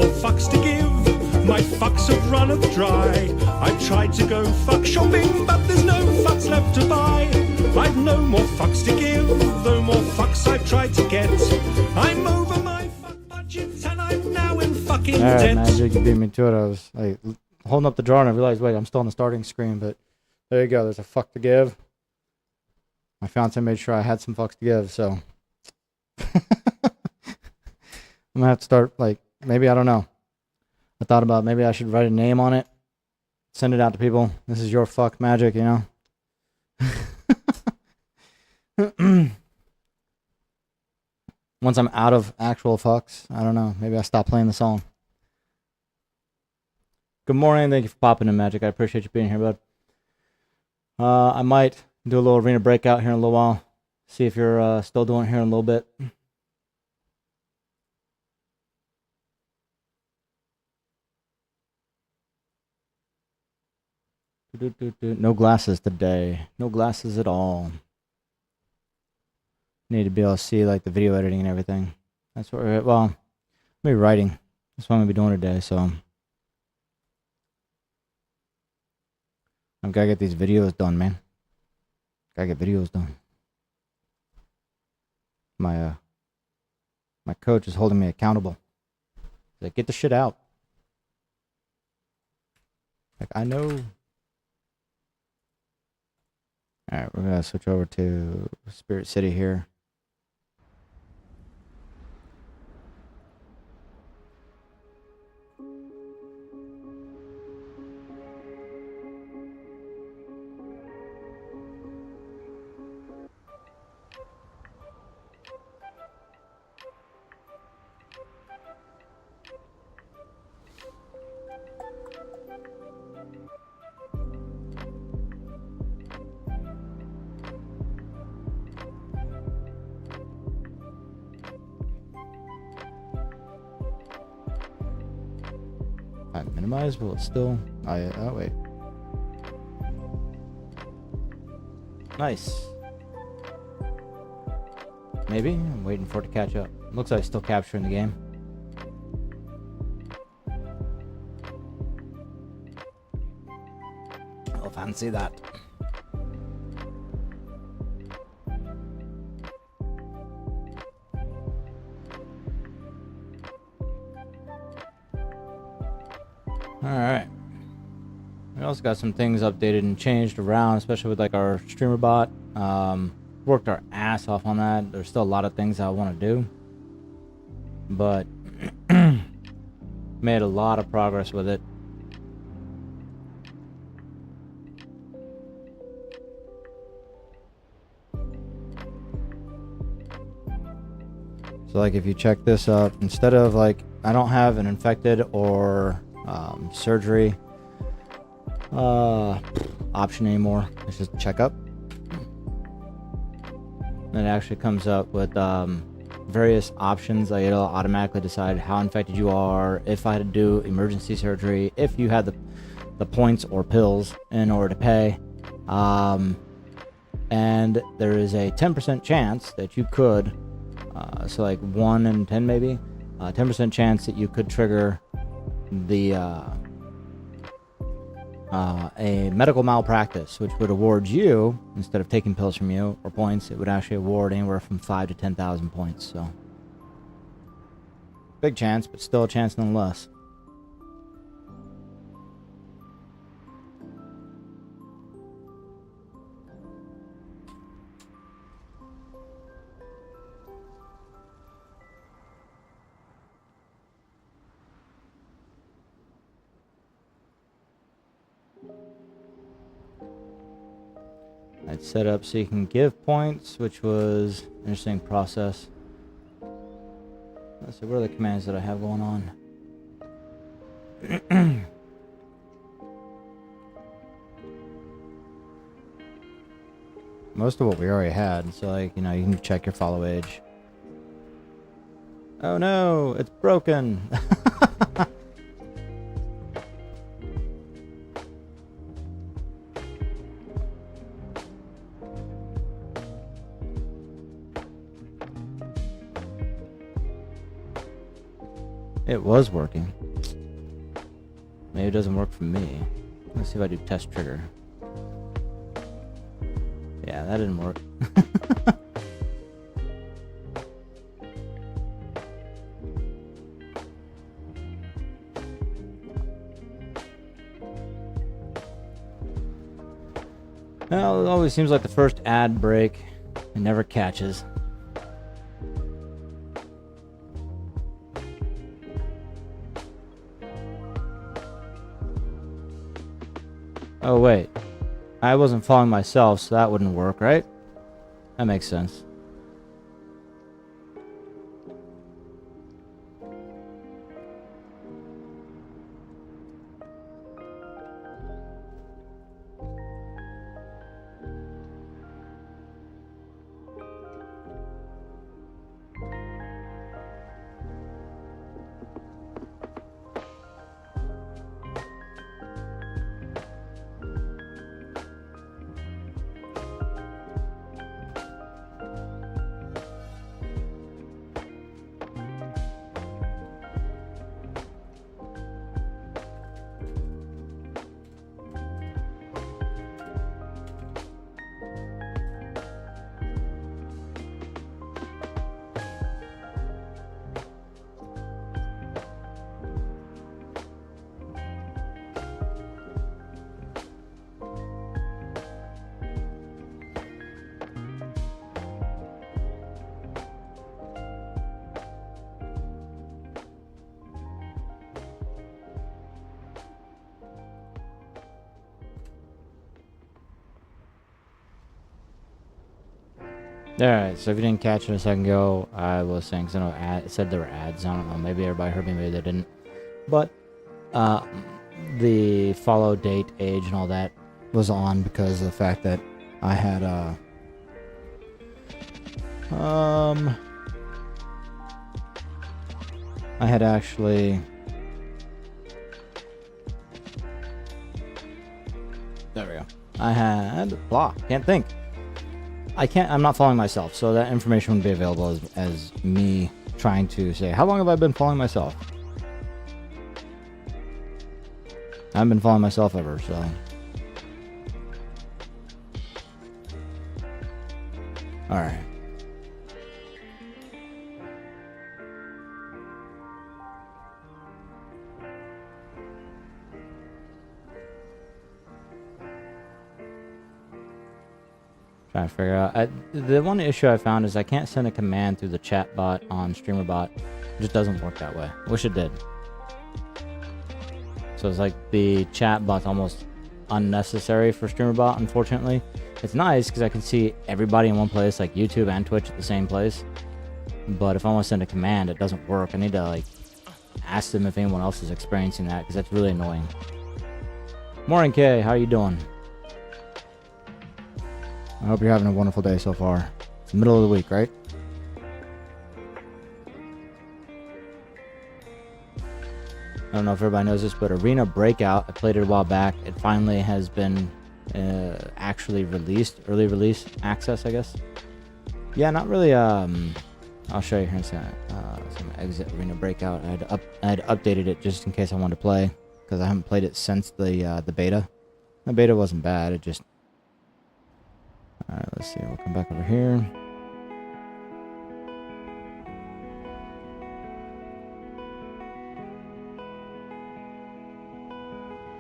more fucks to give. My fucks have runneth dry. I've tried to go fuck shopping, but there's no fucks left to buy. I've no more fucks to give, though more fucks I've tried to get. I'm over my fuck budget and I'm now in fucking Alright, debt. Magic, you beat me to it. I was like holding up the drawer and I realized, wait, I'm still on the starting screen, but there you go. There's a fuck to give. My fiance made sure I had some fucks to give, so I'm gonna have to start, like, maybe, I don't know. I thought about maybe I should write a name on it, send it out to people. This is your fuck Magic, you know? Once I'm out of actual fucks, I don't know. Maybe I stop playing the song. Good morning. Thank you for popping in, Magic. I appreciate you being here, bud. I might do a little arena breakout here in a little while. See if you're still doing it here in a little bit. No glasses today. No glasses at all. Need to be able to see like the video editing and everything. That's what we're, well, maybe writing. That's what I'm gonna be doing today, so I've gotta get these videos done, man. Gotta get videos done. My coach is holding me accountable. He's like, get the shit out. Like, I know. Alright, we're gonna switch over to Spirit City here. I minimize, will it still? Oh wait. Nice. Maybe? I'm waiting for it to catch up. Looks like it's still capturing the game. Oh, fancy that. Alright. We also got some things updated and changed around, especially with like our streamer bot. Worked our ass off on that. There's still a lot of things I want to do, but made a lot of progress with it. So like if you check this up, instead of like, I don't have an infected or surgery option anymore. It's just checkup. And it actually comes up with various options. Like it'll automatically decide how infected you are, if I had to do emergency surgery, if you had the points or pills in order to pay. And there is a 10% chance that you could, so like 1 in 10 maybe, 10% chance that you could trigger the a medical malpractice, which would award you, instead of taking pills from you or points, it would actually award anywhere from 5 to 10,000 points. So big chance, but still a chance nonetheless. I'd set up so you can give points, which was an interesting process. Let's see, what are the commands that I have going on? Most of what we already had, so like, you know, you can check your follow age. Oh no, it's broken! It was working. Maybe it doesn't work for me. Let's see if I do test trigger. Yeah, that didn't work. Well, it always seems like the first ad break, it never catches. Oh wait, I wasn't following myself, so that wouldn't work, right? That makes sense. Alright, so if you didn't catch it a second ago, I was saying, because I know it said there were ads. I don't know, maybe everybody heard me, maybe they didn't. But the follow, date, age, and all that was on because of the fact that I had I had actually, there we go. I had can't think. I'm not following myself, so that information wouldn't be available as me trying to say, how long have I been following myself? I haven't been following myself ever, so. Alright. Trying to figure out. The one issue I found is I can't send a command through the chat bot on StreamerBot. It just doesn't work that way. Wish it did. So it's like the chat bot's almost unnecessary for StreamerBot, unfortunately. It's nice because I can see everybody in one place, like YouTube and Twitch at the same place. But if I want to send a command, it doesn't work. I need to like ask them if anyone else is experiencing that because that's really annoying. Morning, Kay. How you doing? I hope you're having a wonderful day so far. It's the middle of the week, right? I don't know if everybody knows this, but Arena Breakout, I played it a while back. It finally has been actually released, early release access, I guess. Yeah, not really. I'll show you here in a second. So I'm gonna exit Arena Breakout. I had updated it just in case I wanted to play because I haven't played it since the beta. The beta wasn't bad. It just. All right, let's see. We'll come back over here.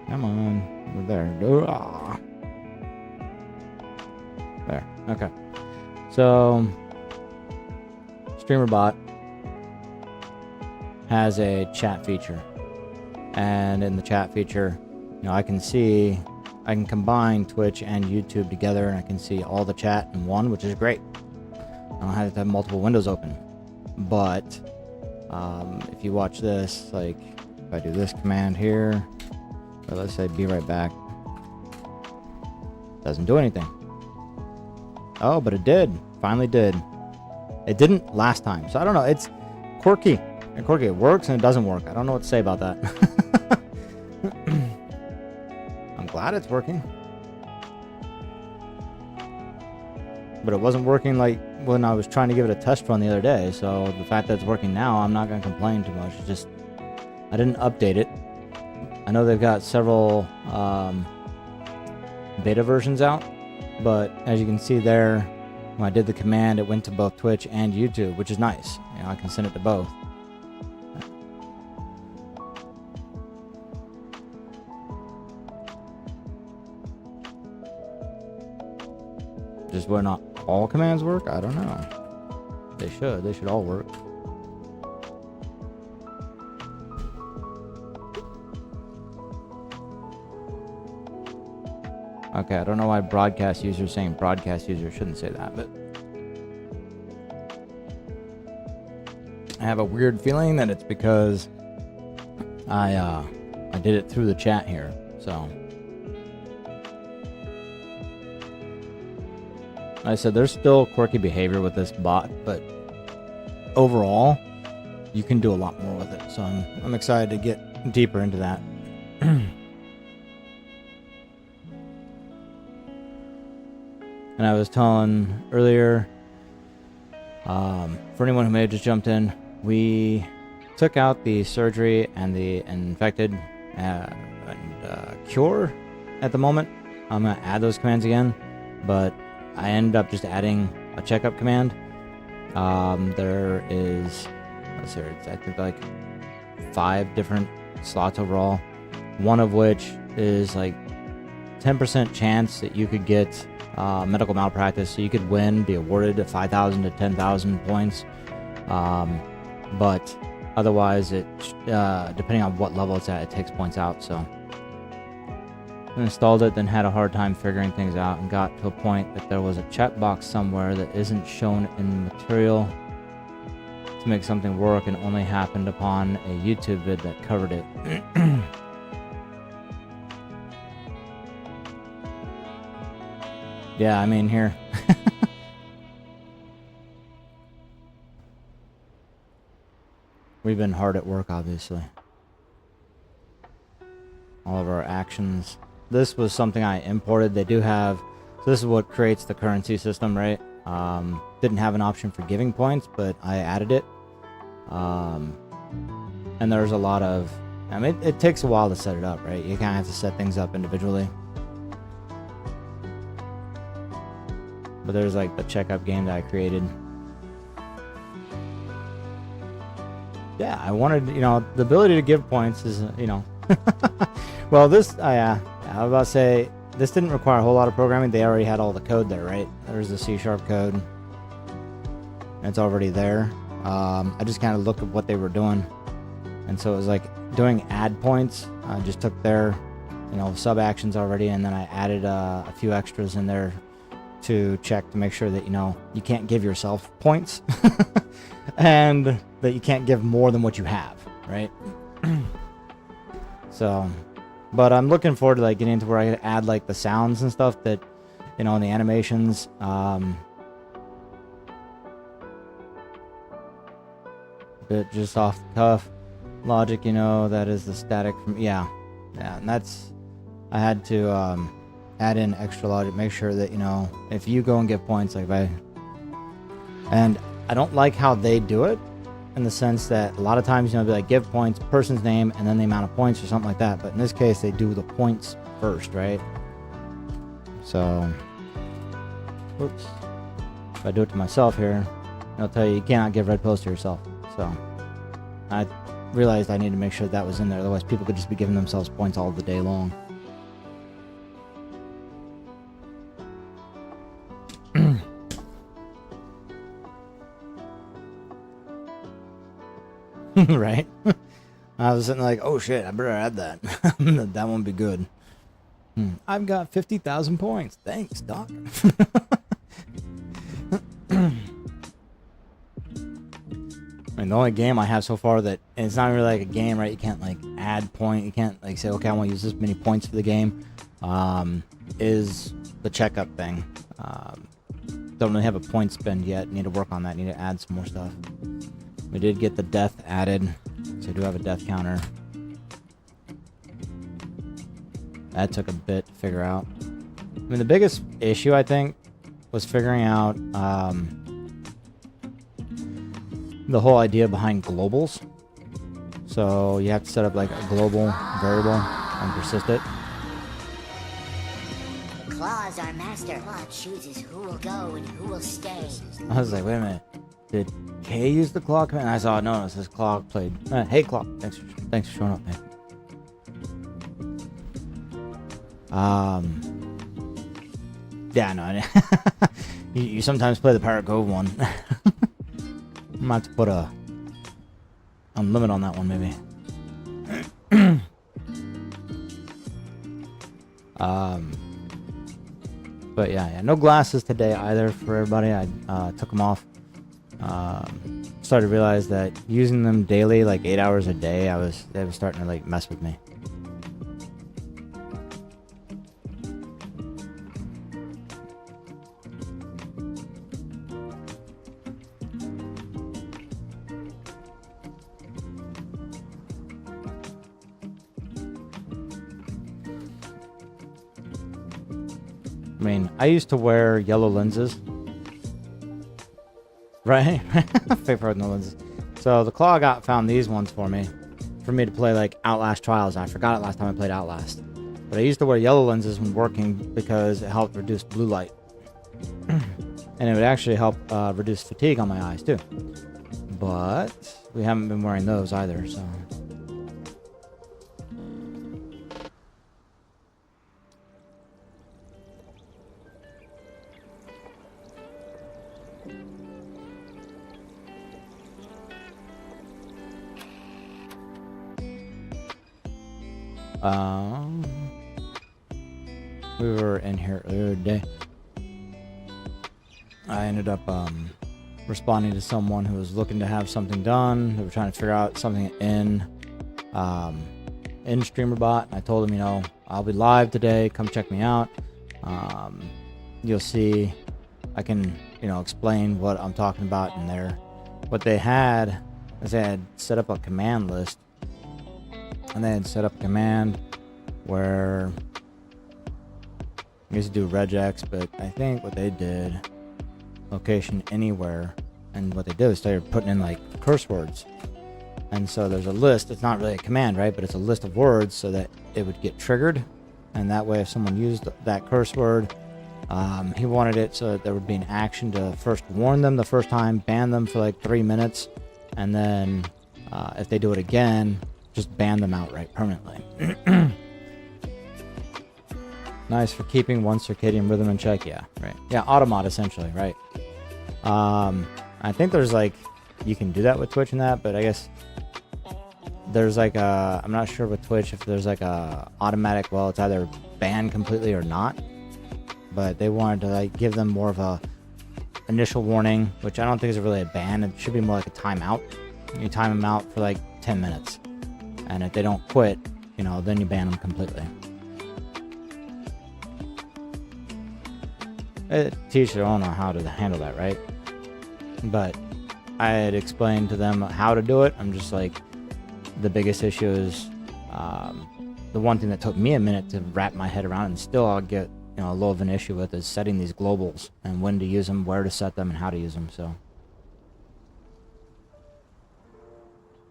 Come on, we're there. There. Okay. So, StreamerBot has a chat feature, and in the chat feature, you know, I can combine Twitch and YouTube together, and I can see all the chat in one, which is great. I don't have to have multiple windows open. But if you watch this, like if I do this command here, or let's say be right back, doesn't do anything. Oh, but it did. Finally did. It didn't last time, so I don't know. It's quirky. It works and it doesn't work. I don't know what to say about that. I'm glad it's working. But it wasn't working like when I was trying to give it a test run the other day, so the fact that it's working now, I'm not going to complain too much. It's just I didn't update it. I know they've got several beta versions out, but as you can see there, when I did the command, it went to both Twitch and YouTube, which is nice. You know, I can send it to both. Just whether or not all commands work, I don't know. They should. They should all work. Okay, I don't know why broadcast user is saying broadcast user shouldn't say that, but I have a weird feeling that it's because I did it through the chat here, so. Like I said, there's still quirky behavior with this bot, but overall, you can do a lot more with it. So I'm excited to get deeper into that. And I was telling earlier, for anyone who may have just jumped in, we took out the surgery and the infected and cure at the moment. I'm going to add those commands again, but I ended up just adding a checkup command. There is, let's see, I think like 5 different slots overall. One of which is like 10% chance that you could get medical malpractice, so you could win, be awarded 5,000 to 10,000 points. But otherwise, it depending on what level it's at, it takes points out. So I installed it, then had a hard time figuring things out, and got to a point that there was a checkbox somewhere that isn't shown in the material to make something work, and only happened upon a YouTube vid that covered it. Yeah, I mean, here. We've been hard at work, obviously. All of our actions. This was something I imported. They do have, so this is what creates the currency system, right? Didn't have an option for giving points, but I added it. And there's a lot of, I mean, it takes a while to set it up, right? You kind of have to set things up individually. But there's like the checkup game that I created. Yeah, I wanted, you know, the ability to give points is, you know. Well, this, I was about to say, this didn't require a whole lot of programming. They already had all the code there, right? There's the C# code. It's already there. I just kind of looked at what they were doing. And so it was like doing add points. I just took their, you know, sub actions already, and then I added a few extras in there to check to make sure that, you know, you can't give yourself points and that you can't give more than what you have, right? So, but I'm looking forward to like getting into where I can add like the sounds and stuff that, you know, in the animations. Bit just off the cuff logic, you know, that is the static from, yeah, and that's, I had to add in extra logic, make sure that, you know, if you go and give points, like and I don't like how they do it, in the sense that a lot of times, you know, be like give points, person's name, and then the amount of points or something like that. But in this case, they do the points first, right? So, whoops. If I do it to myself here, it'll tell you cannot give red pills to yourself. So, I realized I need to make sure that was in there. Otherwise, people could just be giving themselves points all the day long. Right? I was sitting like, oh shit, I better add that. That won't be good. I've got 50,000 points. Thanks, Doc. I mean, the only game I have so far that, and it's not really like a game, right? You can't like add point. You can't like say, okay, I want to use this many points for the game. Is the checkup thing. Don't really have a point spend yet. Need to work on that. Need to add some more stuff. We did get the death added, so I do have a death counter. That took a bit to figure out. I mean, the biggest issue, I think, was figuring out the whole idea behind globals. So you have to set up like a global variable and persist it. Claw is our master. Claw chooses who will go and who will stay. I was like, wait a minute. Did K use the claw command? I saw no, it says claw played. Hey claw, thanks for showing up, man. Yeah, no. you sometimes play the Pirate Cove one. I'm about to put a limit on that one, maybe. But yeah, no glasses today either for everybody. I took them off. Started to realize that using them daily, like 8 hours a day, they was starting to like mess with me. I mean, I used to wear yellow lenses. Right? Paper with no lenses. So the Claw found these ones for me to play like Outlast Trials. I forgot it last time I played Outlast. But I used to wear yellow lenses when working because it helped reduce blue light. And it would actually help reduce fatigue on my eyes too. But we haven't been wearing those either, so... We were in here earlier today. I ended up responding to someone who was looking to have something done. They were trying to figure out something in StreamerBot. I told them, you know, I'll be live today. Come check me out. You'll see. I can, you know, explain what I'm talking about in there. What they had is they had set up a command list. And they had set up a command where I used to do regex, but I think what they did, location anywhere, and what they did was started putting in like curse words. And so there's a list. It's not really a command, right? But it's a list of words so that it would get triggered. And that way, if someone used that curse word, he wanted it so that there would be an action to first warn them the first time, ban them for like 3 minutes, and then if they do it again, just ban them outright permanently. Nice for keeping one circadian rhythm in check. Yeah, right. Yeah, automod essentially, right? I think there's like, you can do that with Twitch and that, but I guess there's like a, I'm not sure with Twitch if there's like a automatic, well, it's either banned completely or not. But they wanted to like give them more of a initial warning, which I don't think is really a ban. It should be more like a timeout. You time them out for like 10 minutes. And if they don't quit, you know, then you ban them completely. Teach their own on how to handle that, right? But I had explained to them how to do it. I'm just like, the biggest issue is the one thing that took me a minute to wrap my head around, and still I'll get, you know, a little of an issue with, is setting these globals and when to use them, where to set them, and how to use them. So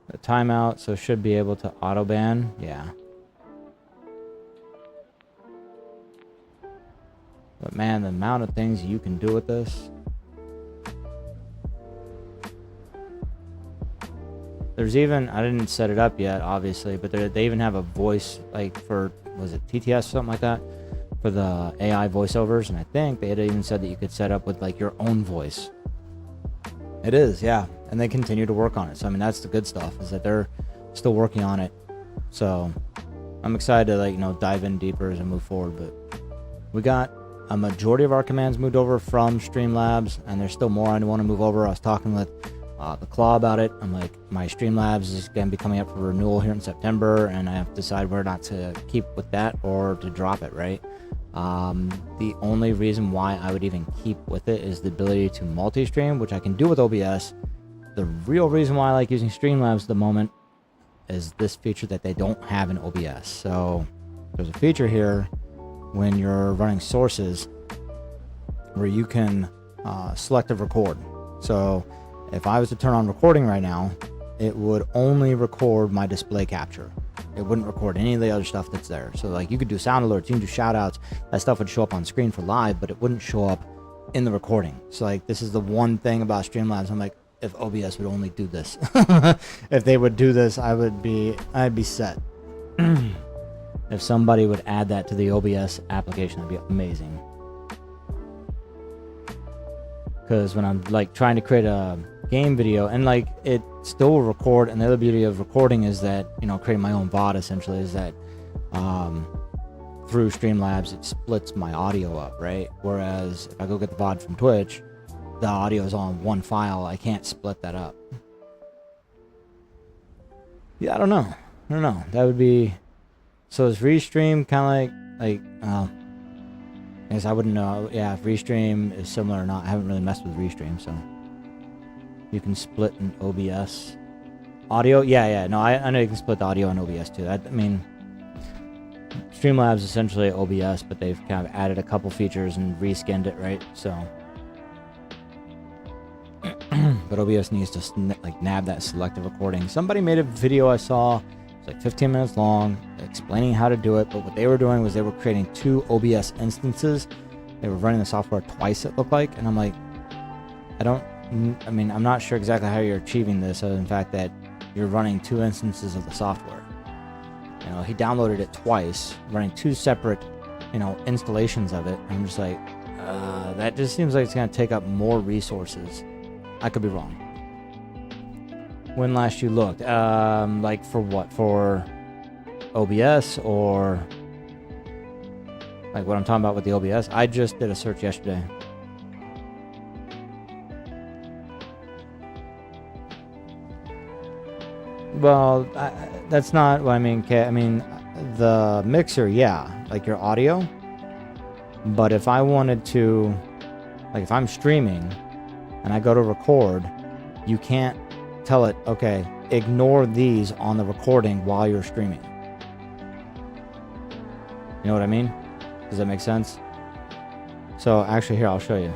the timeout, so should be able to auto ban. Yeah. But man, the amount of things you can do with this. There's even, I didn't set it up yet, obviously, but they even have a voice, like for, was it TTS or something like that? For the AI voiceovers, and I think they had even said that you could set up with like your own voice. It is, yeah. And they continue to work on it. So, I mean, that's the good stuff, is that they're still working on it. So, I'm excited to, like, you know, dive in deeper as I move forward. But we got a majority of our commands moved over from Streamlabs, and there's still more I want to move over. I was talking with the Claw about it. I'm like, my Streamlabs is going to be coming up for renewal here in September, and I have to decide whether or not to keep with that or to drop it, right? The only reason why I would even keep with it is the ability to multi-stream, which I can do with OBS. The real reason why I like using Streamlabs at the moment is this feature that they don't have in OBS. So there's a feature here when you're running sources where you can selective record. So if I was to turn on recording right now it would only record my display capture. It wouldn't record any of the other stuff that's there. So like you could do sound alerts, you can do shout outs, that stuff would show up on screen for live, but it wouldn't show up in the recording. So like this is the one thing about Streamlabs. I'm like, if OBS would only do this. If they would do this, I'd be set. If somebody would add that to the OBS application, that'd be amazing. Because when I'm like trying to create a game video, and like it still will record, and the other beauty of recording is that, you know, creating my own VOD essentially is that through Streamlabs it splits my audio up, right? Whereas if I go get the VOD from Twitch, the audio is all in one file. I can't split that up. Yeah, I don't know. That would be... So is Restream kind of like I guess I wouldn't know. Yeah, if Restream is similar or not. I haven't really messed with Restream, so you can split an OBS audio. Yeah. No, I know you can split the audio and OBS too. I mean, Streamlabs is essentially OBS, but they've kind of added a couple features and reskinned it, right? So, but OBS needs to like nab that selective recording. Somebody made a video I saw. It's like 15 minutes long, explaining how to do it. But what they were doing was they were creating 2 OBS instances. They were running the software twice, it looked like. And I'm like, I'm not sure exactly how you're achieving this, other than the fact that you're running 2 instances of the software. You know, he downloaded it twice, running 2 separate, you know, installations of it. I'm just like, that just seems like it's going to take up more resources. I could be wrong. When last you looked? Like for what? For OBS or like what I'm talking about with the OBS? I just did a search yesterday. Well, that's not what I mean. I mean, the mixer, yeah, like your audio. But if I wanted to, like if I'm streaming and I go to record, you can't tell it, okay, ignore these on the recording while you're streaming. You know what I mean? Does that make sense? So actually here, I'll show you.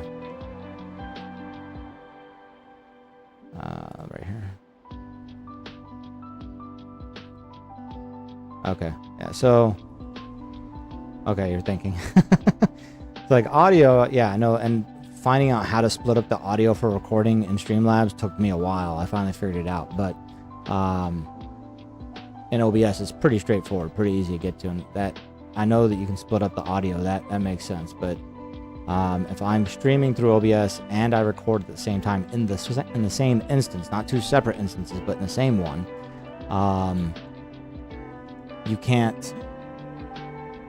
Right here. Okay, yeah, so, okay, you're thinking. It's like audio, yeah, I know, and finding out how to split up the audio for recording in Streamlabs took me a while. I finally figured it out, but in OBS it's pretty straightforward, pretty easy to get to, and that I know that you can split up the audio. That makes sense. But if I'm streaming through OBS and I record at the same time in the same instance, not 2 separate instances, but in the same one, you can't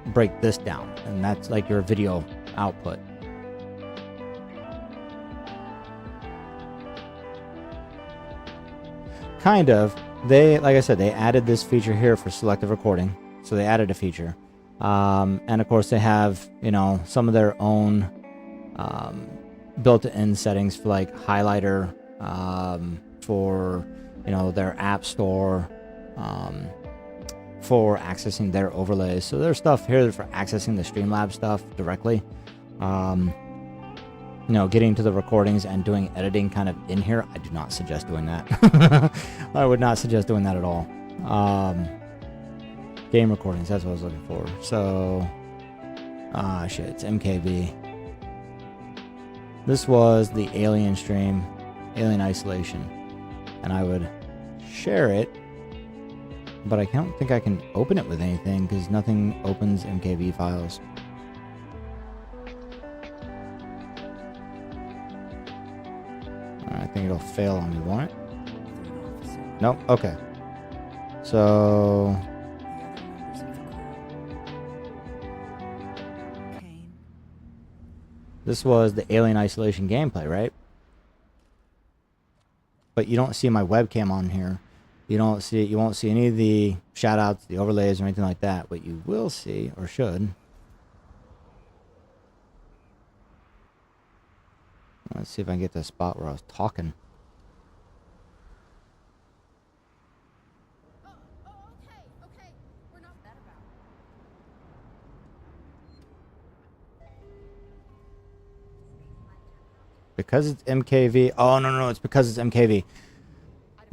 break this down, and that's like your video output. Kind of. They, like I said, they added this feature here for selective recording. So they added a feature. And of course they have, you know, some of their own built-in settings for like highlighter, for, you know, their app store, for accessing their overlays. So there's stuff here for accessing the Streamlabs stuff directly. You know, getting to the recordings and doing editing kind of in here. I do not suggest doing that. I would not suggest doing that at all. Game recordings, that's what I was looking for. So, shit, it's MKV. This was the Alien stream, Alien Isolation. And I would share it, but I don't think I can open it with anything because nothing opens MKV files. I think it'll fail on me, won't it? Nope, okay. So... this was the Alien Isolation gameplay, right? But you don't see my webcam on here. You won't see any of the shoutouts, the overlays, or anything like that. What you will see, or should... let's see if I can get to the spot where I was talking. Okay. We're not that about. Because it's MKV. Oh, no, it's because it's MKV.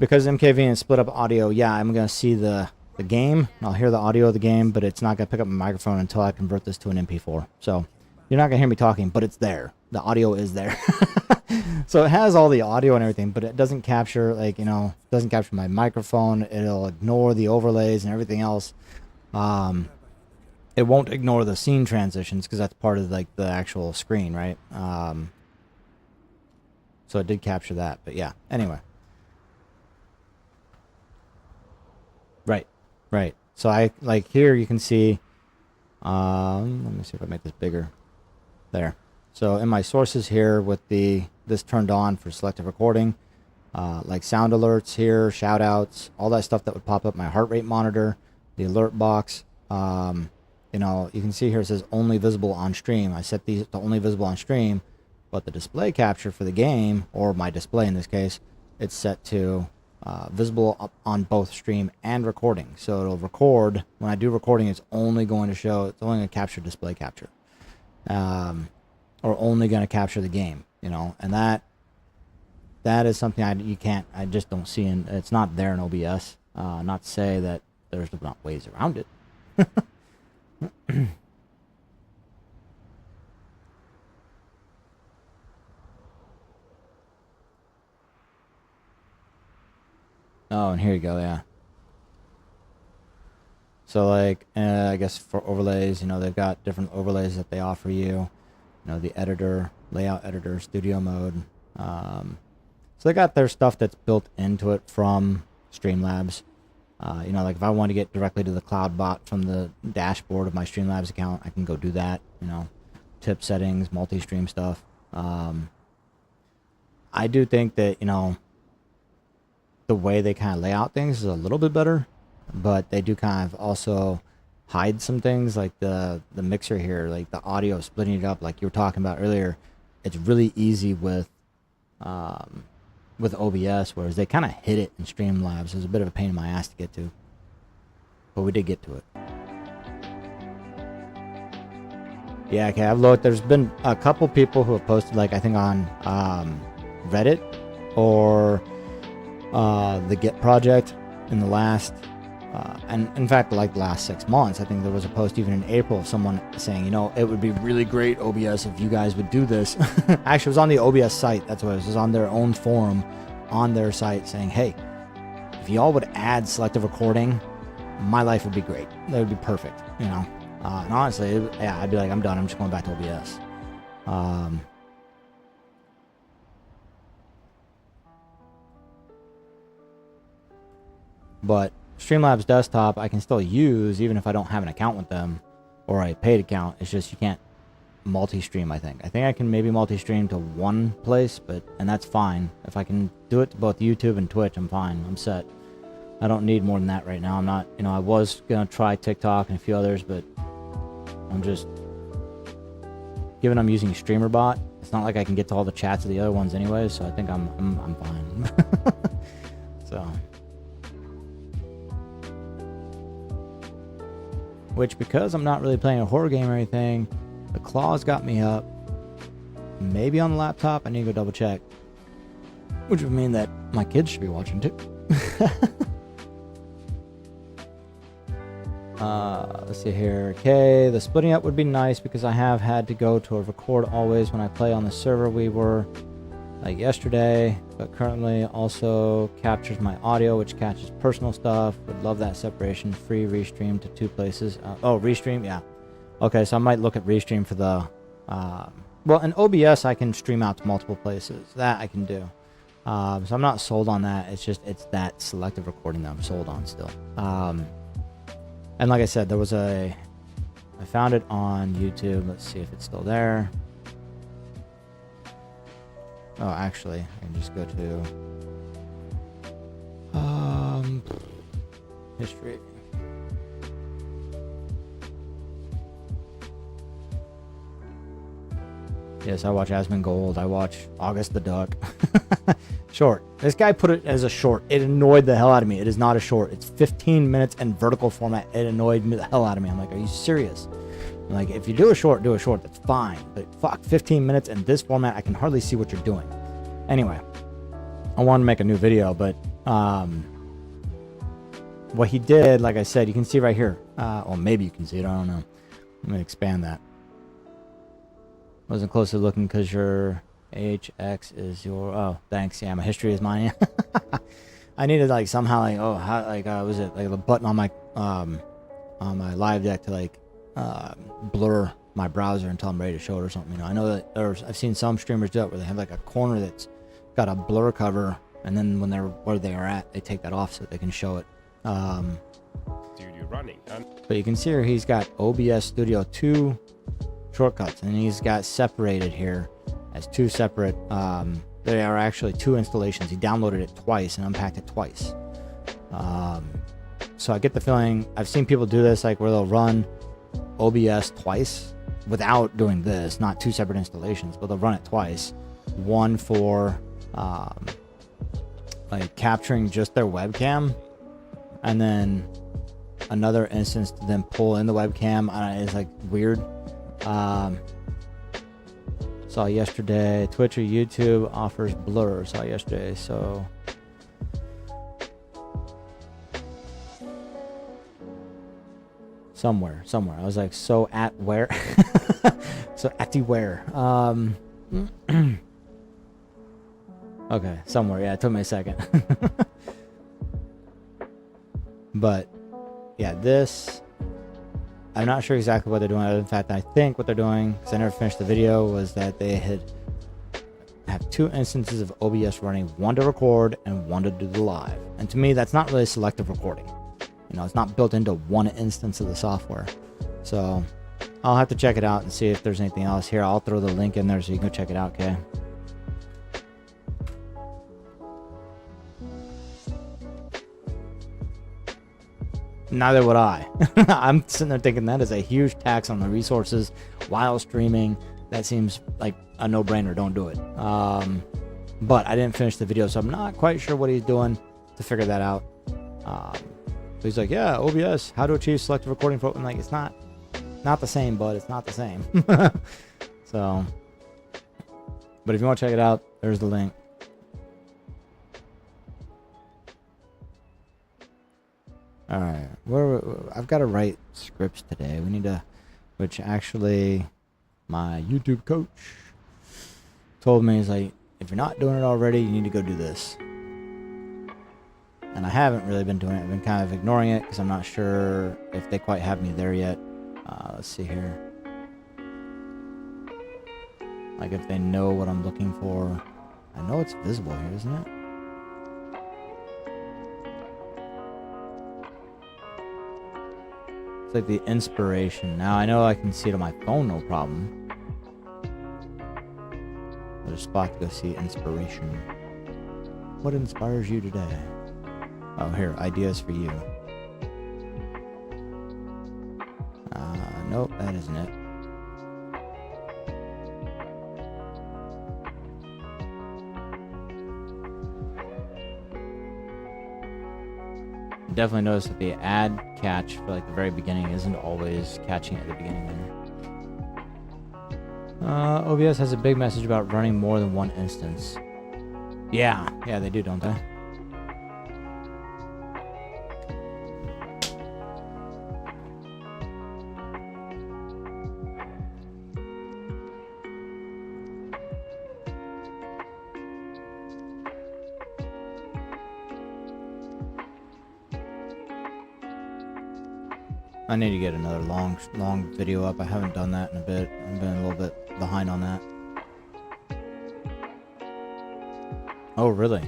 because MKV is split up audio, yeah, I'm going to see the game. I'll hear the audio of the game, but it's not going to pick up my microphone until I convert this to an MP4. So you're not going to hear me talking, but it's there. The audio is there. So it has all the audio and everything, but it doesn't capture, like, you know, doesn't capture my microphone. It'll ignore the overlays and everything else. It won't ignore the scene transitions because that's part of, like, the actual screen, right? So it did capture that, but yeah. Anyway. Right. So I, like, here you can see, let me see if I make this bigger. There. So in my sources here with this turned on for selective recording, like sound alerts here, shout outs, all that stuff that would pop up, my heart rate monitor, the alert box, you know, you can see here it says only visible on stream. I set these to only visible on stream, but the display capture for the game, or my display in this case, it's set to visible up on both stream and recording. So it'll record, when I do recording, it's only going to show, it's only going to capture display capture. Or only going to capture the game, you know, and that is something I just don't see in, it's not there in OBS. Not to say that there's not ways around it. Oh, and here you go, yeah. So, like, I guess for overlays, you know, they've got different overlays that they offer you. You know, the editor, layout editor, studio mode. So they got their stuff that's built into it from Streamlabs. You know, like if I want to get directly to the cloud bot from the dashboard of my Streamlabs account, I can go do that. You know, tip settings, multi-stream stuff. I do think that, you know, the way they kind of lay out things is a little bit better, but they do kind of also hide some things, like the mixer here, like the audio, splitting it up like you were talking about earlier. It's really easy with OBS, whereas they kind of hid it in Streamlabs. It was a bit of a pain in my ass to get to, but we did get to it. Yeah, okay, I've looked. There's been a couple people who have posted, like, I think on Reddit or the Git project in the last and in fact, like the last 6 months. I think there was a post even in April of someone saying, you know, it would be really great, OBS, if you guys would do this. Actually, it was on the OBS site. That's what it was. It was on their own forum on their site saying, hey, if y'all would add selective recording, my life would be great. That would be perfect, you know. And honestly, yeah, I'd be like, I'm done. I'm just going back to OBS. But Streamlabs Desktop I can still use even if I don't have an account with them or a paid account. It's just you can't multi-stream, I think. I think I can maybe multi-stream to one place, and that's fine. If I can do it to both YouTube and Twitch, I'm fine. I'm set. I don't need more than that right now. I'm not, you know, I was going to try TikTok and a few others, but I'm just, given I'm using StreamerBot, it's not like I can get to all the chats of the other ones anyway, so I think I'm fine. So... Which, because I'm not really playing a horror game or anything, the claws got me up. Maybe on the laptop, I need to go double check. Which would mean that my kids should be watching too. Let's see here. Okay, the splitting up would be nice because I have had to go to a record always when I play on the server we were like yesterday, but currently also captures my audio, which catches personal stuff. Would love that separation. Free restream to two places. Oh, restream, yeah. Okay, so I might look at restream for the well, in OBS I can stream out to multiple places. That I can do. So I'm not sold on that. It's just, it's that selective recording that I'm sold on still. And like I said, there was I found it on YouTube. Let's see if it's still there. Oh, actually, I can just go to history. Yes, I watch Asmongold. I watch August the Duck. Short. This guy put it as a short. It annoyed the hell out of me. It is not a short. It's 15 minutes in vertical format. It annoyed me the hell out of me. I'm like, are you serious? I'm like, if you do a short, that's fine. But fuck, 15 minutes in this format, I can hardly see what you're doing. Anyway, I wanted to make a new video, but What he did, like I said, you can see right here. Or maybe you can see it. I don't know. Let me expand that. Wasn't closely looking because your AHX is your. Oh, thanks. Yeah, my history is mine. I needed like somehow like was it like a button on my live deck to like blur my browser until I'm ready to show it or something. You know, I know that I've seen some streamers do it where they have like a corner that's got a blur cover, and then when they're where they are at, they take that off so they can show it. Studio running. And But you can see here he's got OBS Studio 2 shortcuts, and he's got separated here as two separate. There are actually two installations. He downloaded it twice and unpacked it twice. So I get the feeling I've seen people do this, like where they'll run OBS twice without doing this, not two separate installations, but they'll run it twice. One for like capturing just their webcam, and then another instance to then pull in the webcam. It's like weird. Saw yesterday Twitch or YouTube offers blur. Saw yesterday, so somewhere I was like, so at where? So at the where? Okay, somewhere. Yeah, it took me a second. But yeah, this, I'm not sure exactly what they're doing. In fact, I think what they're doing, because I never finished the video, was that they have two instances of OBS running, one to record and one to do the live. And to me, that's not really selective recording. You know, it's not built into one instance of the software. So I'll have to check it out and see if there's anything else here. I'll throw the link in there so you can go check it out, okay? Neither would I. I'm sitting there thinking that is a huge tax on the resources while streaming. That seems like a no-brainer. Don't do it. But I didn't finish the video, so I'm not quite sure what he's doing to figure that out. So he's like, yeah, OBS, how to achieve selective recording for. I'm like, it's not the same, bud. It's not the same. So, but if you want to check it out, there's the link. All right, I've got to write scripts today. We need to, which actually my YouTube coach told me, is like, if you're not doing it already, you need to go do this. And I haven't really been doing it. I've been kind of ignoring it because I'm not sure if they quite have me there yet. Let's see here. Like if they know what I'm looking for. I know it's visible here, isn't it? It's like the inspiration. Now I know I can see it on my phone, no problem. There's a spot to go see inspiration. What inspires you today? Oh, here, ideas for you. Nope, that isn't it. Definitely notice that the ad catch for like the very beginning isn't always catching at the beginning there. OBS has a big message about running more than one instance. Yeah, they do, don't they? I need to get another long video up. I haven't done that in a bit. I've been a little bit behind on that. Oh, really?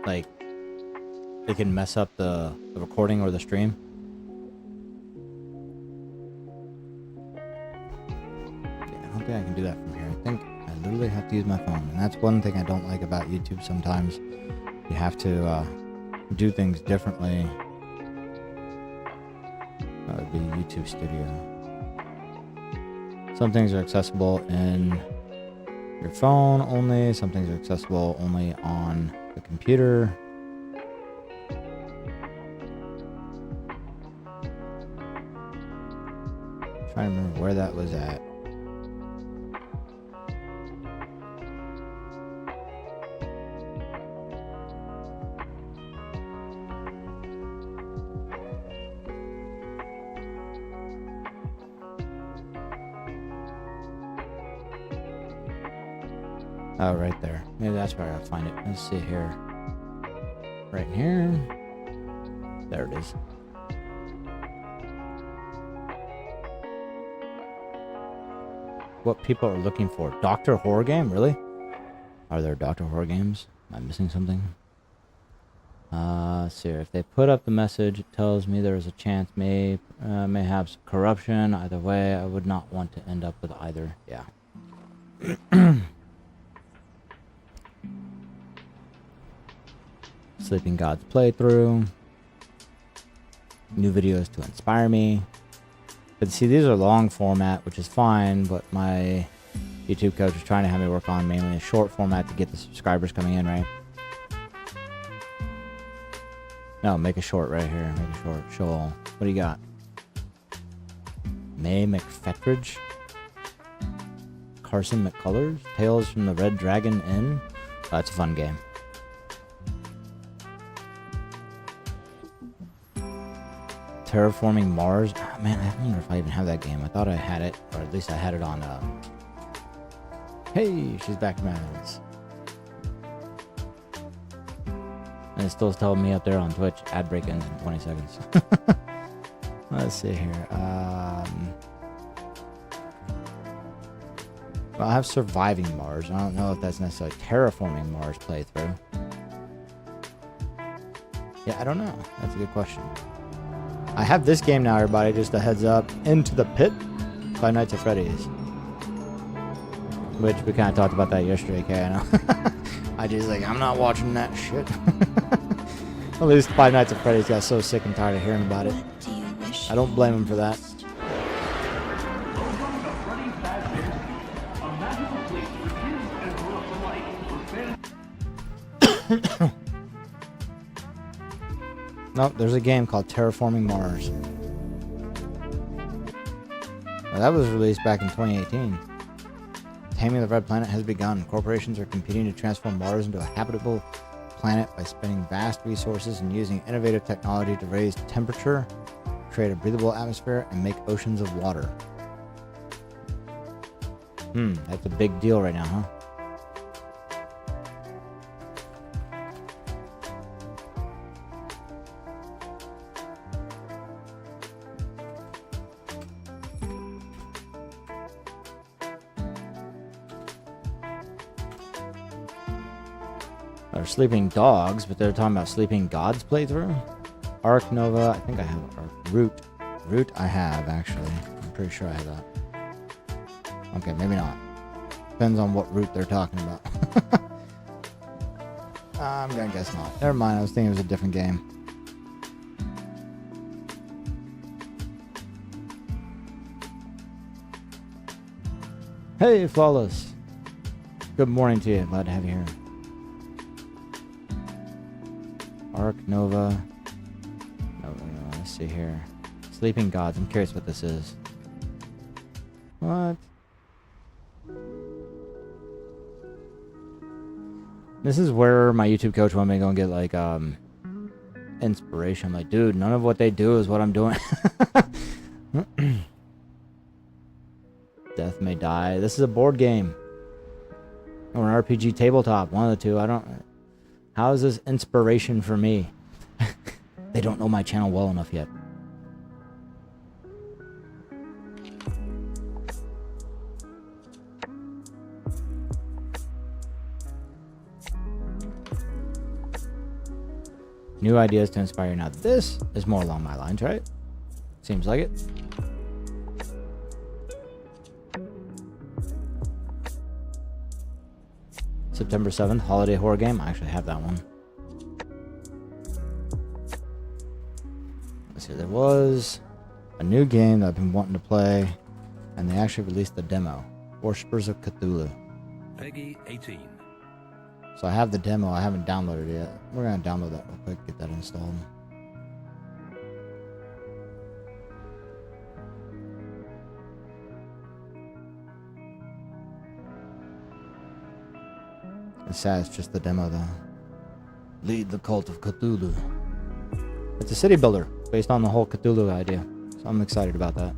Like, it can mess up the recording or the stream? Yeah, I don't think I can do that from here. I think I literally have to use my phone. And that's one thing I don't like about YouTube sometimes. You have to do things differently. That would be YouTube Studio. Some things are accessible in your phone only. Some things are accessible only on the computer. I'm trying to remember where that was at. Oh, right there. Maybe that's where I'll find it. Let's see here. Right here. There it is. What people are looking for. Doctor Horror Game? Really? Are there Doctor Horror games? Am I missing something? Let's see here. If they put up the message, it tells me there's a chance may have some corruption. Either way, I would not want to end up with either. Yeah. Sleeping Gods playthrough. New videos to inspire me. But see, these are long format, which is fine, but my YouTube coach is trying to have me work on mainly a short format to get the subscribers coming in, right? No, make a short right here. Make a short. Show all. What do you got? May McFetridge. Carson McCullers. Tales from the Red Dragon Inn. Oh, that's a fun game. Terraforming Mars. Oh, man, I wonder if I even have that game. I thought I had it, or at least I had it on. Hey, she's back to Madness. And it's still telling me up there on Twitch, ad break ends in 20 seconds. Let's see here. Well, I have Surviving Mars. I don't know if that's necessarily Terraforming Mars playthrough. Yeah, I don't know. That's a good question. I have this game now, everybody. Just a heads up. Into the Pit by Nights at Freddy's. Which we kind of talked about that yesterday, okay? I know. I just like, I'm not watching that shit. At least Five Nights at Freddy's got so sick and tired of hearing about it. I don't blame him for that. Nope, there's a game called Terraforming Mars. Well, that was released back in 2018. Taming the Red Planet has begun. Corporations are competing to transform Mars into a habitable planet by spending vast resources and using innovative technology to raise temperature, create a breathable atmosphere, and make oceans of water. That's a big deal right now, huh? Or Sleeping Dogs, but they're talking about Sleeping Gods playthrough. Ark Nova, I think I have Ark. Root I have, actually. I'm pretty sure I have that. Okay, maybe not. Depends on what route they're talking about. I'm gonna guess not. Never mind, I was thinking it was a different game. Hey, Flawless. Good morning to you. Glad to have you here. Ark Nova. No, let's see here. Sleeping Gods. I'm curious what this is. What? This is where my YouTube coach wanted me to go and get like inspiration. I'm like, dude, none of what they do is what I'm doing. Death May Die. This is a board game. Or an RPG tabletop. One of the two. I don't... How is this inspiration for me? They don't know my channel well enough yet. New ideas to inspire you. Now this is more along my lines, right? Seems like it. September 7th, holiday horror game. I actually have that one. Let's see, there was a new game that I've been wanting to play, and they actually released the demo. Worshippers of Cthulhu. Peggy 18. So I have the demo, I haven't downloaded it yet. We're gonna download that real quick, get that installed. It's sad, it's just the demo though. Lead the Cult of Cthulhu. It's a city builder, based on the whole Cthulhu idea. So I'm excited about that.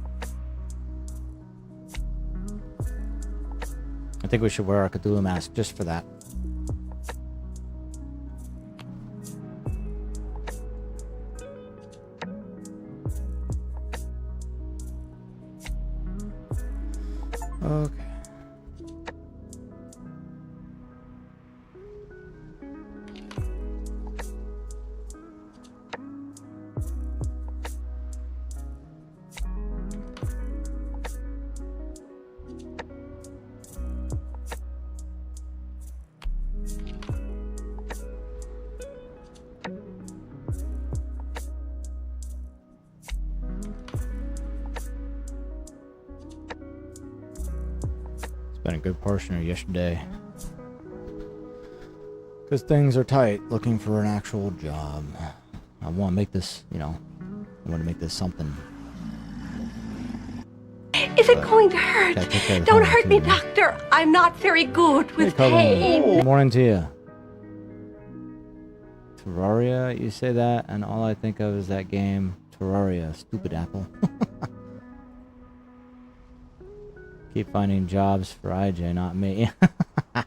think we should wear our Cthulhu mask just for that. Okay. Spent a good portion of yesterday because things are tight, looking for an actual job. I want to make this, you know, I want to make this something. Is it going to hurt? Gotta take care of the Don't family hurt too, me, man. doctor. I'm not very good with pain. Good morning to you. Terraria, you say that, and all I think of is that game, Terraria, stupid apple. Keep finding jobs for IJ, not me. Alright,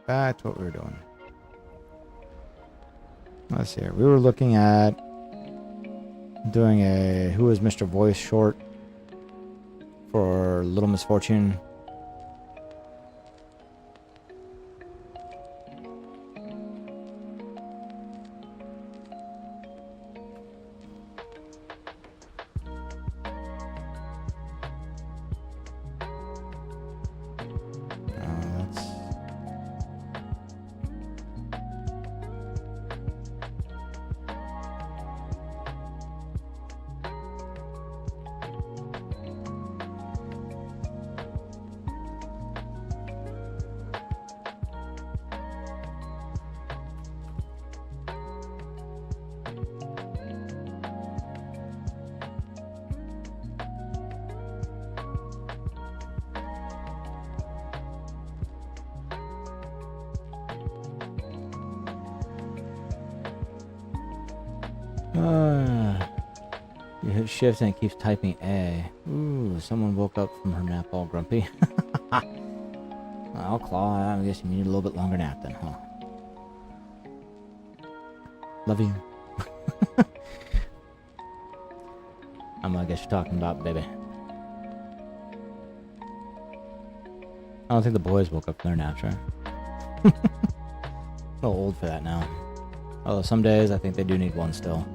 back to what we were doing. Let's see here. We were looking at doing a Who is Mr. Voice short for Little Misfortune. That's you hit shift and it keeps typing A. Ooh, someone woke up from her nap all grumpy. I'll claw. I guess you need a little bit longer nap then, huh? Love you. I guess you're talking about baby. I don't think the boys woke up from their naps, right? A little old for that now. Although some days I think they do need one still.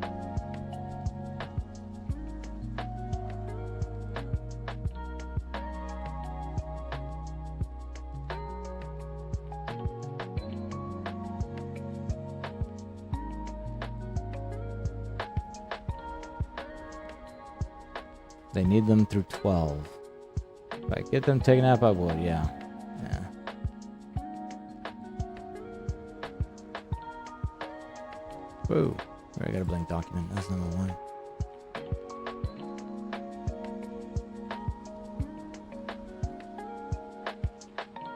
They need them through 12. If I get them taken out, I would, yeah. Yeah. Whoa. I got a blank document. That's number one.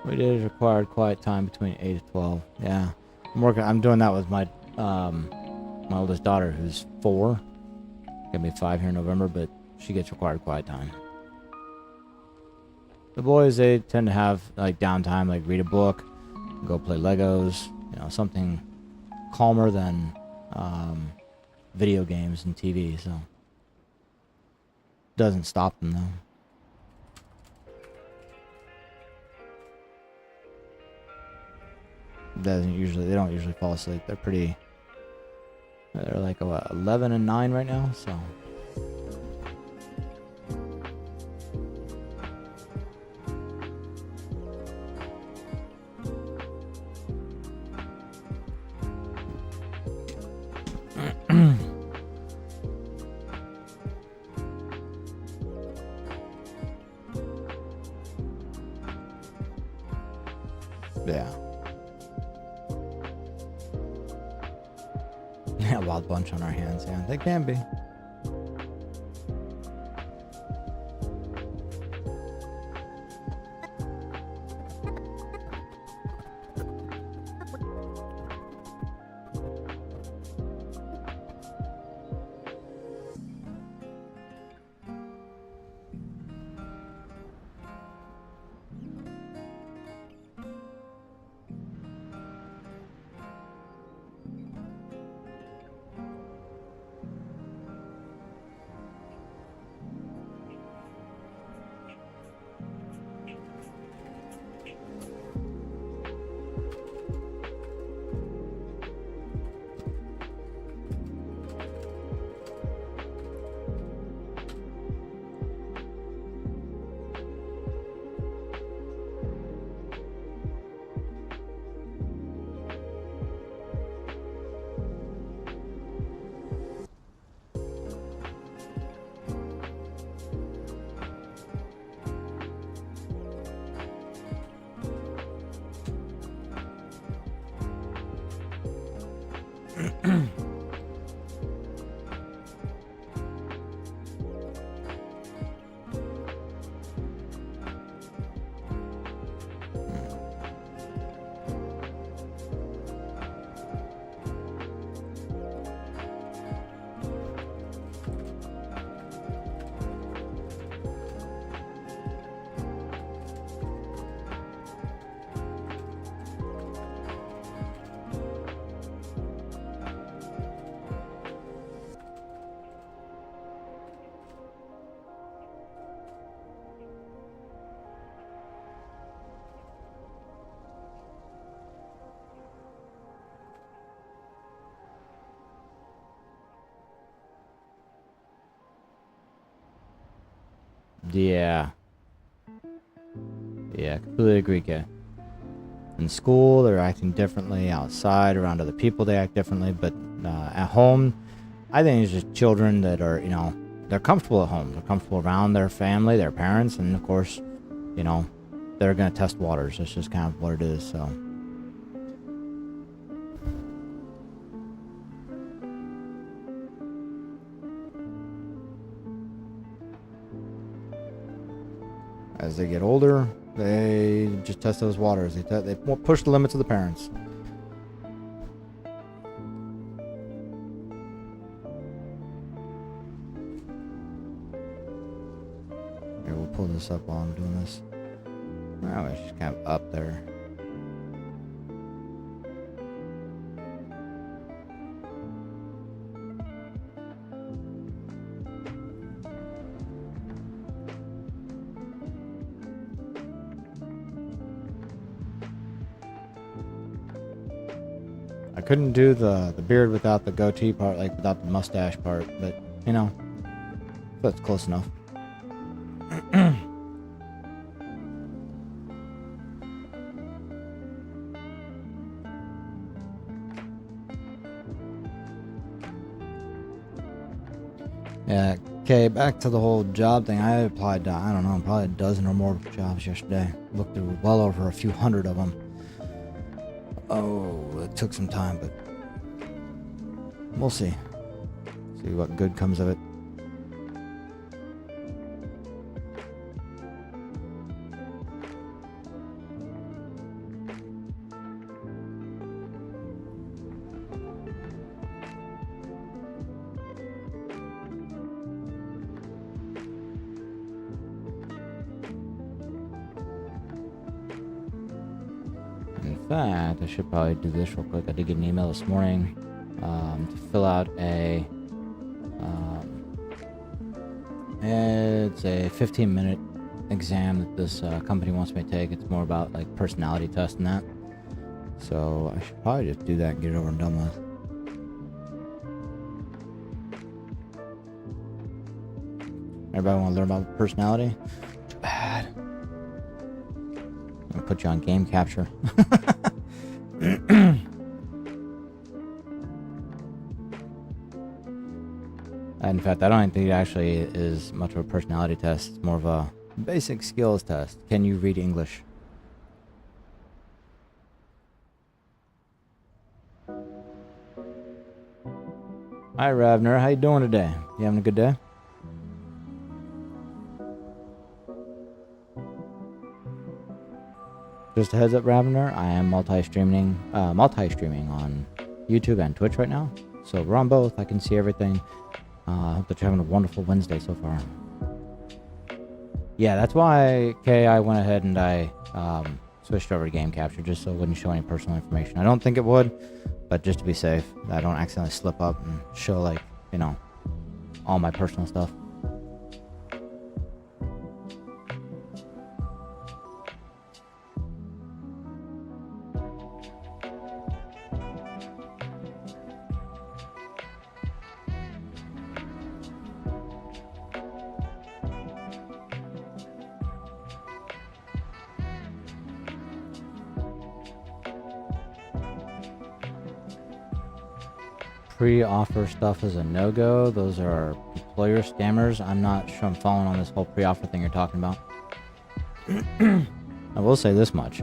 We did required quiet time between 8 to 12. Yeah. I'm doing that with my my oldest daughter who's 4. Gonna be 5 here in November, but she gets required quiet time. The boys, they tend to have like downtime, like read a book, go play Legos, you know, something calmer than video games and TV, so doesn't stop them though. They don't usually fall asleep. They're like 11 and 9 right now, so yeah. Yeah, wild bunch on our hands, yeah. They can be. Yeah. Yeah, completely agree, Kay. In school, they're acting differently. Outside, around other people, they act differently. But at home, I think it's just children that are, they're comfortable at home. They're comfortable around their family, their parents, and of course, they're going to test waters. That's just kind of what it is, so. As they get older, they just test those waters. They push the limits of the parents. Here, we'll pull this up while I'm doing this. Oh, it's just kind of up there. I couldn't do the beard without the goatee part, like without the mustache part, but that's close enough. Yeah, okay, back to the whole job thing. I applied to, I don't know, probably a dozen or more jobs yesterday. Looked through well over a few hundred of them. Oh, it took some time, but we'll see. See what good comes of it. In fact, I should probably do this real quick. I did get an email this morning to fill out it's a 15-minute exam that this company wants me to take. It's more about like personality test and that. So I should probably just do that and get it over and done with. Everybody want to learn about personality? Too bad. I'm gonna put you on game capture. In fact, I don't think it actually is much of a personality test. It's more of a basic skills test. Can you read English? Hi, Ravner. How you doing today? You having a good day? Just a heads up, Ravner, I am multi-streaming on YouTube and Twitch right now. So we're on both. I can see everything. I hope that you're having a wonderful Wednesday so far. Yeah, that's why, Kay, I went ahead and I switched over to game capture just so it wouldn't show any personal information. I don't think it would, but just to be safe, I don't accidentally slip up and show, like, all my personal stuff. Pre-offer stuff is a no-go. Those are employer scammers. I'm not sure I'm following on this whole pre-offer thing you're talking about. I will say this much.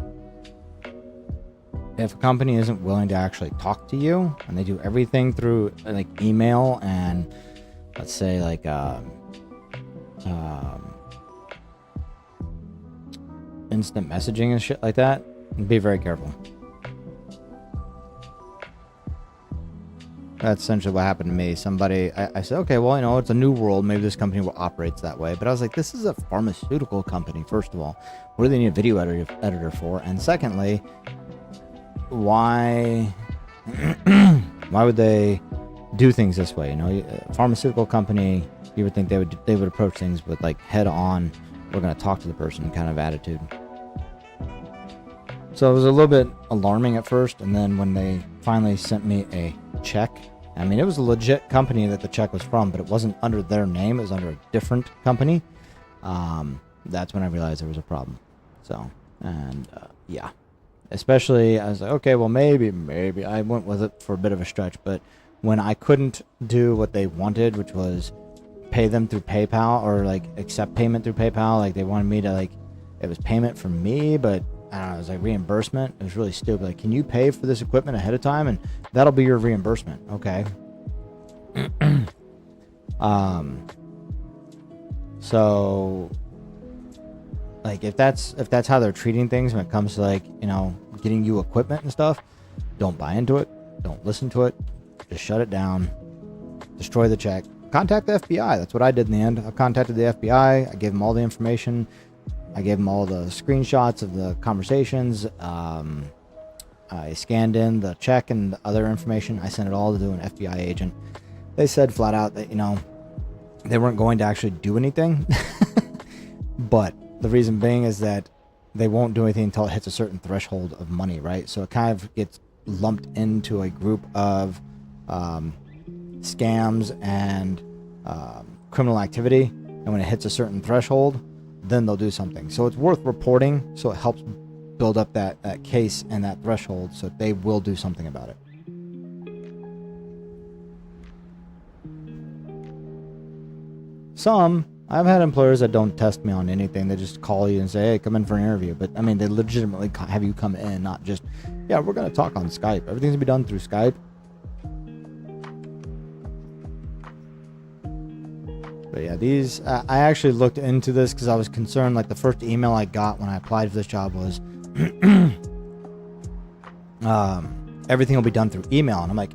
If a company isn't willing to actually talk to you, and they do everything through like email and let's say like instant messaging and shit like that, be very careful. That's essentially what happened to me. Somebody, I said, okay, well, it's a new world. Maybe this company operates that way. But I was like, this is a pharmaceutical company, first of all. What do they need a video editor for? And secondly, why would they do things this way? A pharmaceutical company, you would think they would approach things with like head on, we're going to talk to the person kind of attitude. So it was a little bit alarming at first. And then when they finally sent me a check, I mean, it was a legit company that the check was from, but it wasn't under their name. It was under a different company. That's when I realized there was a problem. So, and yeah, especially I was like, okay, well maybe I went with it for a bit of a stretch, but when I couldn't do what they wanted, which was pay them through PayPal or like accept payment through PayPal, like they wanted me to like, it was payment from me, but I don't know, it was like reimbursement. It was really stupid. Like, can you pay for this equipment ahead of time and that'll be your reimbursement? Okay. So like if that's how they're treating things when it comes to like, you know, getting you equipment and stuff, don't buy into it. Don't listen to it. Just shut it down. Destroy the check. Contact the FBI. That's what I did in the end. I contacted the FBI. I gave them all the information. I gave them all the screenshots of the conversations. I scanned in the check and the other information. I sent it all to an FBI agent. They said flat out that, you know, they weren't going to actually do anything. But the reason being is that they won't do anything until it hits a certain threshold of money, right? So it kind of gets lumped into a group of scams and criminal activity. And when it hits a certain threshold, then they'll do something. So it's worth reporting, so it helps build up that case and that threshold, so they will do something about it. I've had employers that don't test me on anything. They just call you and say, hey, come in for an interview. But I mean, they legitimately have you come in, not just, yeah, we're going to talk on Skype. Everything's going to be done through Skype. But yeah, these, I actually looked into this because I was concerned. Like the first email I got when I applied for this job was, everything will be done through email. And I'm like,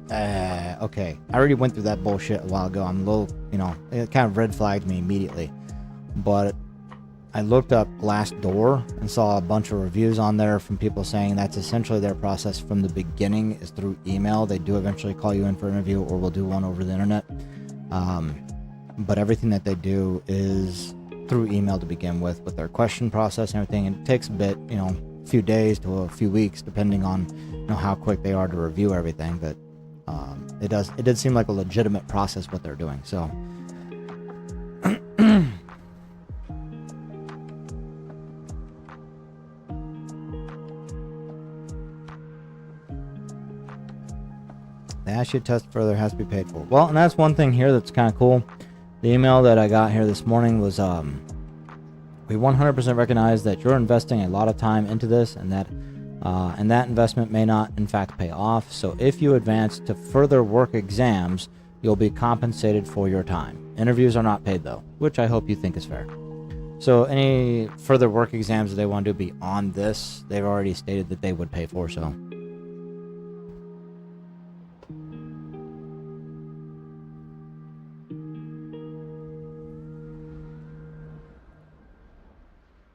okay. I already went through that bullshit a while ago. I'm a little, you know, it kind of red flagged me immediately. But I looked up Glassdoor and saw a bunch of reviews on there from people saying that's essentially their process from the beginning is through email. They do eventually call you in for an interview or we'll do one over the internet. But everything that they do is through email to begin with their question process and everything. And it takes a bit, you know, a few days to a few weeks, depending on, you know, how quick they are to review everything. But it did seem like a legitimate process what they're doing. So they ask you to test further, has to be paid for. Well, and that's one thing here that's kind of cool. The email that I got here this morning was, we 100% recognize that you're investing a lot of time into this and that investment may not in fact pay off. So if you advance to further work exams, you'll be compensated for your time. Interviews are not paid though, which I hope you think is fair. So any further work exams that they want to do beyond this, they've already stated that they would pay for, so.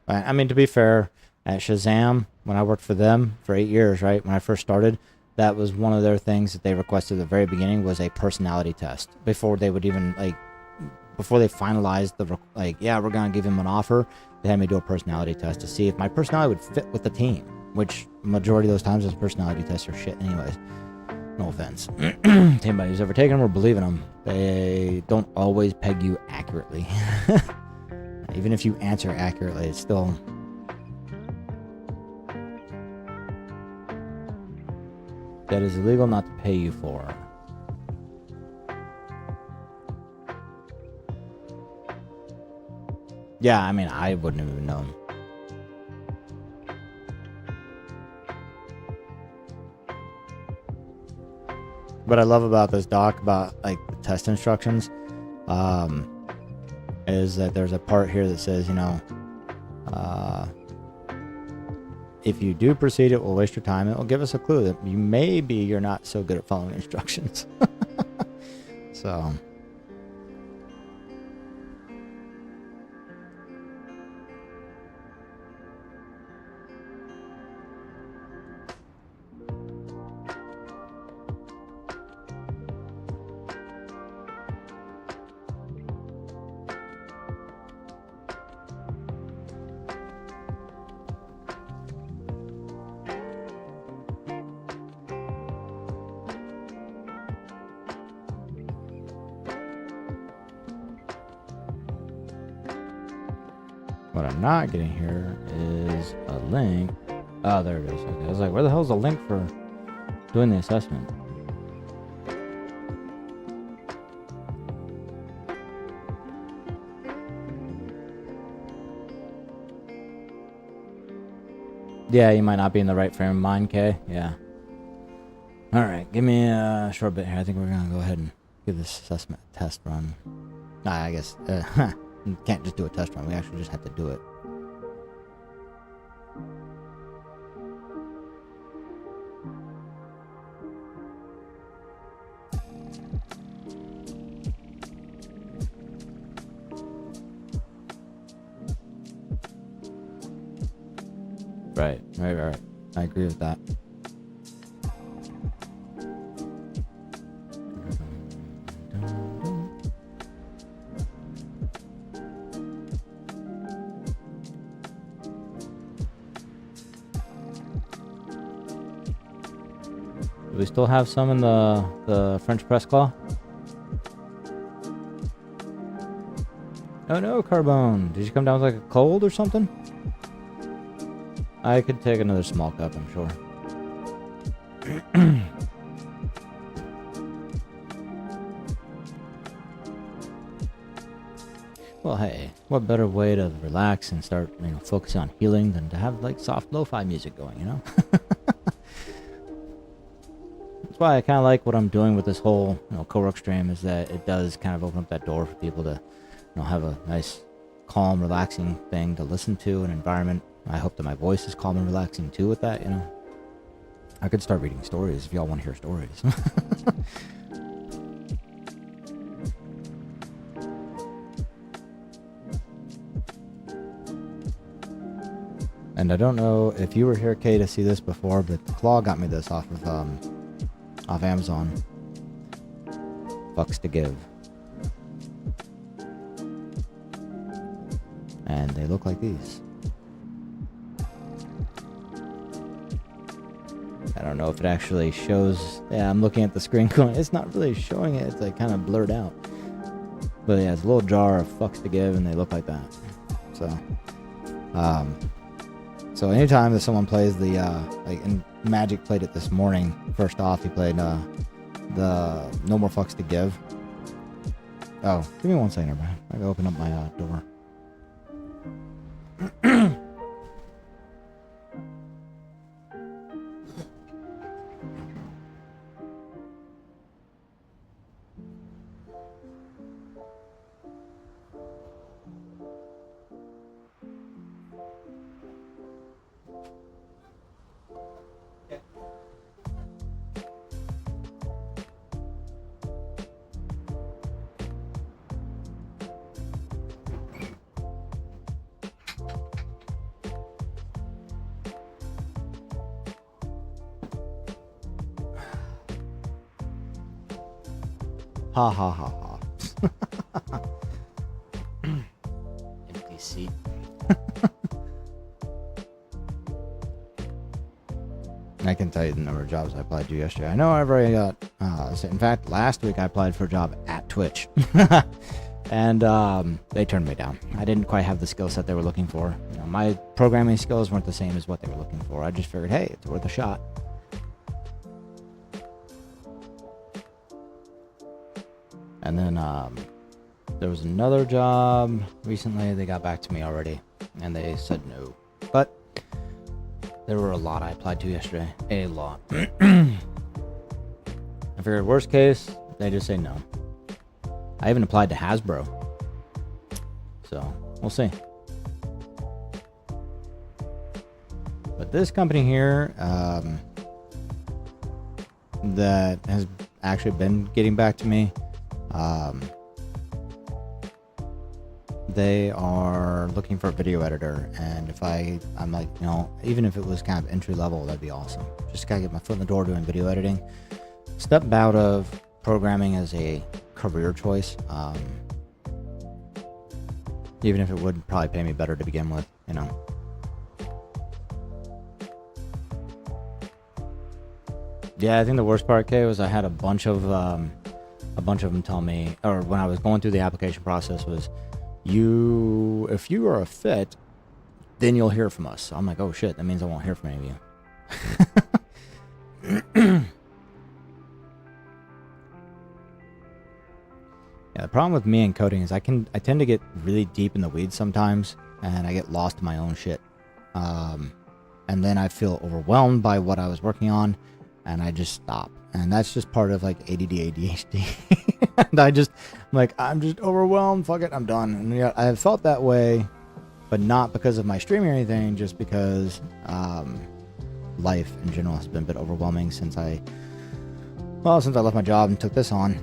I mean, to be fair, at Shazam, when I worked for them for 8 years, right, when I first started, that was one of their things that they requested at the very beginning was a personality test. Before they would even, like, before they finalized the, like, yeah, we're going to give him an offer, they had me do a personality test to see if my personality would fit with the team, which majority of those times those personality tests are shit anyways. No offense. Anybody who's ever taken them or believe in them, they don't always peg you accurately. Even if you answer accurately, it's still... that is illegal not to pay you for. Yeah, I mean, I wouldn't have even known. What I love about this doc, about like the test instructions, is that there's a part here that says, you know, if you do proceed, it will waste your time. It will give us a clue that you're not so good at following instructions. So... What I'm not getting here is a link. Oh, there it is. Okay, I was like, where the hell's the link for doing the assessment? Yeah, you might not be in the right frame of mind, Kay. Yeah. Alright, give me a short bit here. I think we're gonna go ahead and give this assessment a test run. Nah, I guess, you can't just do a test run. We actually just have to do it. Right. I agree with that. Do we still have some in the French press claw? Oh no, Carbone. Did you come down with like a cold or something? I could take another small cup, I'm sure. Well, hey, what better way to relax and start, focusing on healing than to have like soft lo-fi music going, you know? That's why I kind of like what I'm doing with this whole, co-work stream, is that it does kind of open up that door for people to, have a nice, calm, relaxing thing to listen to, an environment. I hope that my voice is calm and relaxing too with that, I could start reading stories if y'all want to hear stories. And I don't know if you were here, Kay, to see this before, but Claw got me this off of Amazon. Fucks to Give. And they look like these. I don't know if it actually shows. Yeah, I'm looking at the screen going, it's not really showing it. It's like kind of blurred out. But yeah, it's a little jar of Fucks to Give, and they look like that. So anytime that someone plays the, and Magic played it this morning. First off, he played the No More Fucks to Give. Oh, give me 1 second, everybody. I gotta open up my door. Ha ha ha ha. Empty seat. I can tell you the number of jobs I applied to yesterday. I know I've already got, in fact, last week I applied for a job at Twitch. And they turned me down. I didn't quite have the skill set they were looking for. My programming skills weren't the same as what they were looking for. I just figured, hey, it's worth a shot. And then there was another job recently. They got back to me already, and they said no. But there were a lot I applied to yesterday. A lot. I figured worst case, they just say no. I even applied to Hasbro. So, we'll see. But this company here, that has actually been getting back to me, they are looking for a video editor, and if I'm like, even if it was kind of entry level, that'd be awesome. Just gotta get my foot in the door doing video editing. Step out of programming as a career choice, even if it would probably pay me better to begin with, Yeah, I think the worst part, Kay, was I had a bunch of them tell me, or when I was going through the application process, was if you are a fit, then you'll hear from us. So I'm like, oh shit, that means I won't hear from any of you. Yeah, the problem with me and coding is I tend to get really deep in the weeds sometimes, and I get lost in my own shit. And then I feel overwhelmed by what I was working on, and I just stop. And that's just part of like ADD, ADHD. And I'm just overwhelmed. Fuck it, I'm done. And yeah, I have felt that way, but not because of my streaming or anything, just because life in general has been a bit overwhelming since I left my job and took this on.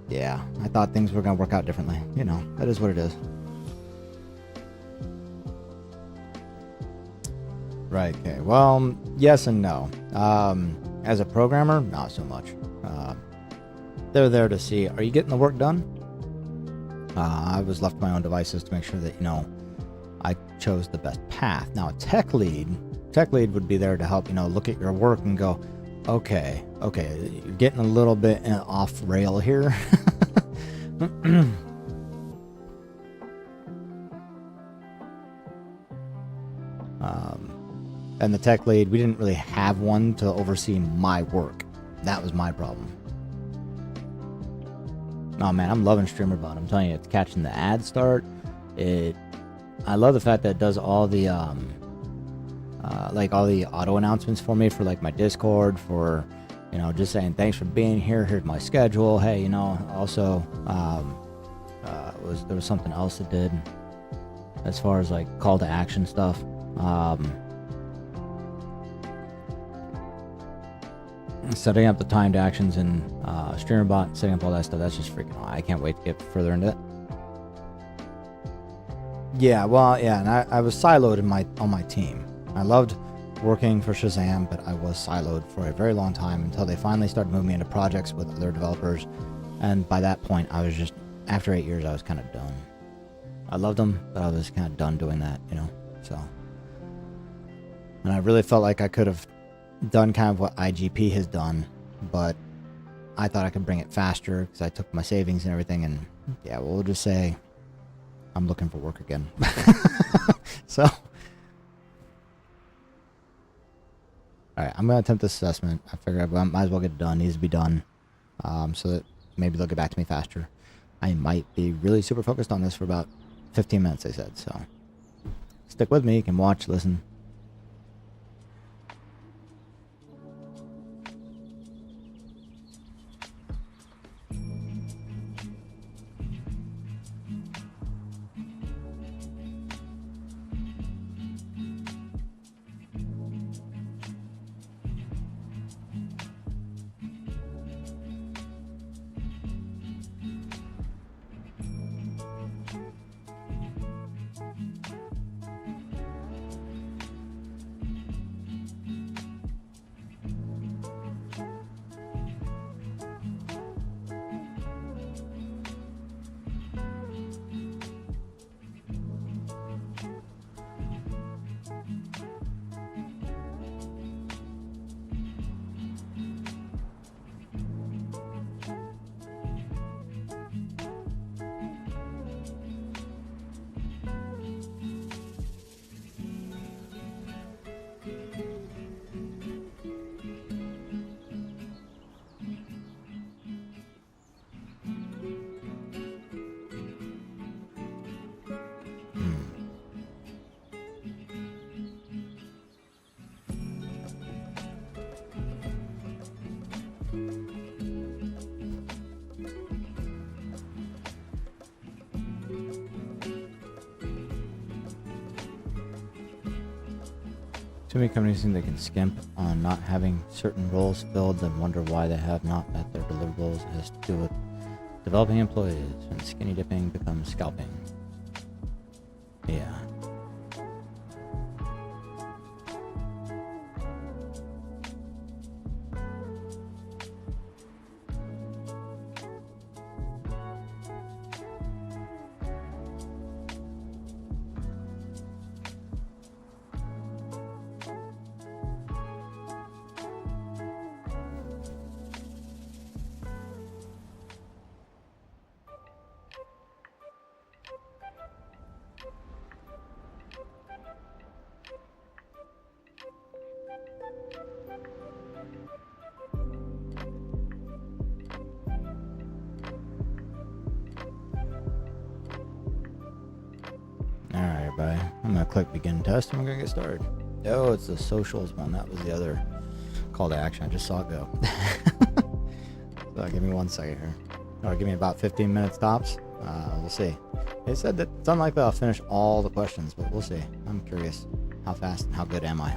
Yeah, I thought things were going to work out differently. You know, that is what it is. Right, okay. Well, yes and no. As a programmer, not so much. They're there to see, are you getting the work done? I was left my own devices to make sure that, you know, I chose the best path. Now, a tech lead would be there to help, you know, look at your work and go, okay, you're getting a little bit off rail here. And the tech lead, we didn't really have one to oversee my work. That was my problem. Oh man, I'm loving StreamerBot. I'm telling you, it's catching the ad start. I love the fact that it does all the like all the auto announcements for me for like my Discord, for, you know, just saying thanks for being here. Here's my schedule. Hey, you know, also there was something else it did as far as like call to action stuff. Setting up the timed actions in StreamerBot, setting up all that stuff, that's just freaking awesome. I can't wait to get further into it. Yeah, well, yeah, and I was siloed on my team. I loved working for Shazam, but I was siloed for a very long time until they finally started moving me into projects with other developers. And by that point, I was just, after 8 years, I was kind of done. I loved them, but I was kind of done doing that, you know, so. And I really felt like I could have done kind of what IGP has done, but I thought I could bring it faster because I took my savings and everything, and yeah, we'll just say I'm looking for work again. So, alright, I'm going to attempt this assessment. I figure I might as well get it done. It needs to be done, so that maybe they'll get back to me faster. I might be really super focused on this for about 15 minutes, they said, so stick with me. You can watch, listen. Too many companies think they can skimp on not having certain roles filled and wonder why they have not met their deliverables. It has to do with developing employees, and skinny dipping becomes scalping. Yeah. everybody. I'm gonna click begin test and we're gonna get started. Oh, it's the socials one. That was the other call to action. I just saw it go. So give me 1 second here. Or give me about 15 minutes tops. We'll see. They said that it's unlikely I'll finish all the questions, but we'll see. I'm curious how fast and how good am I.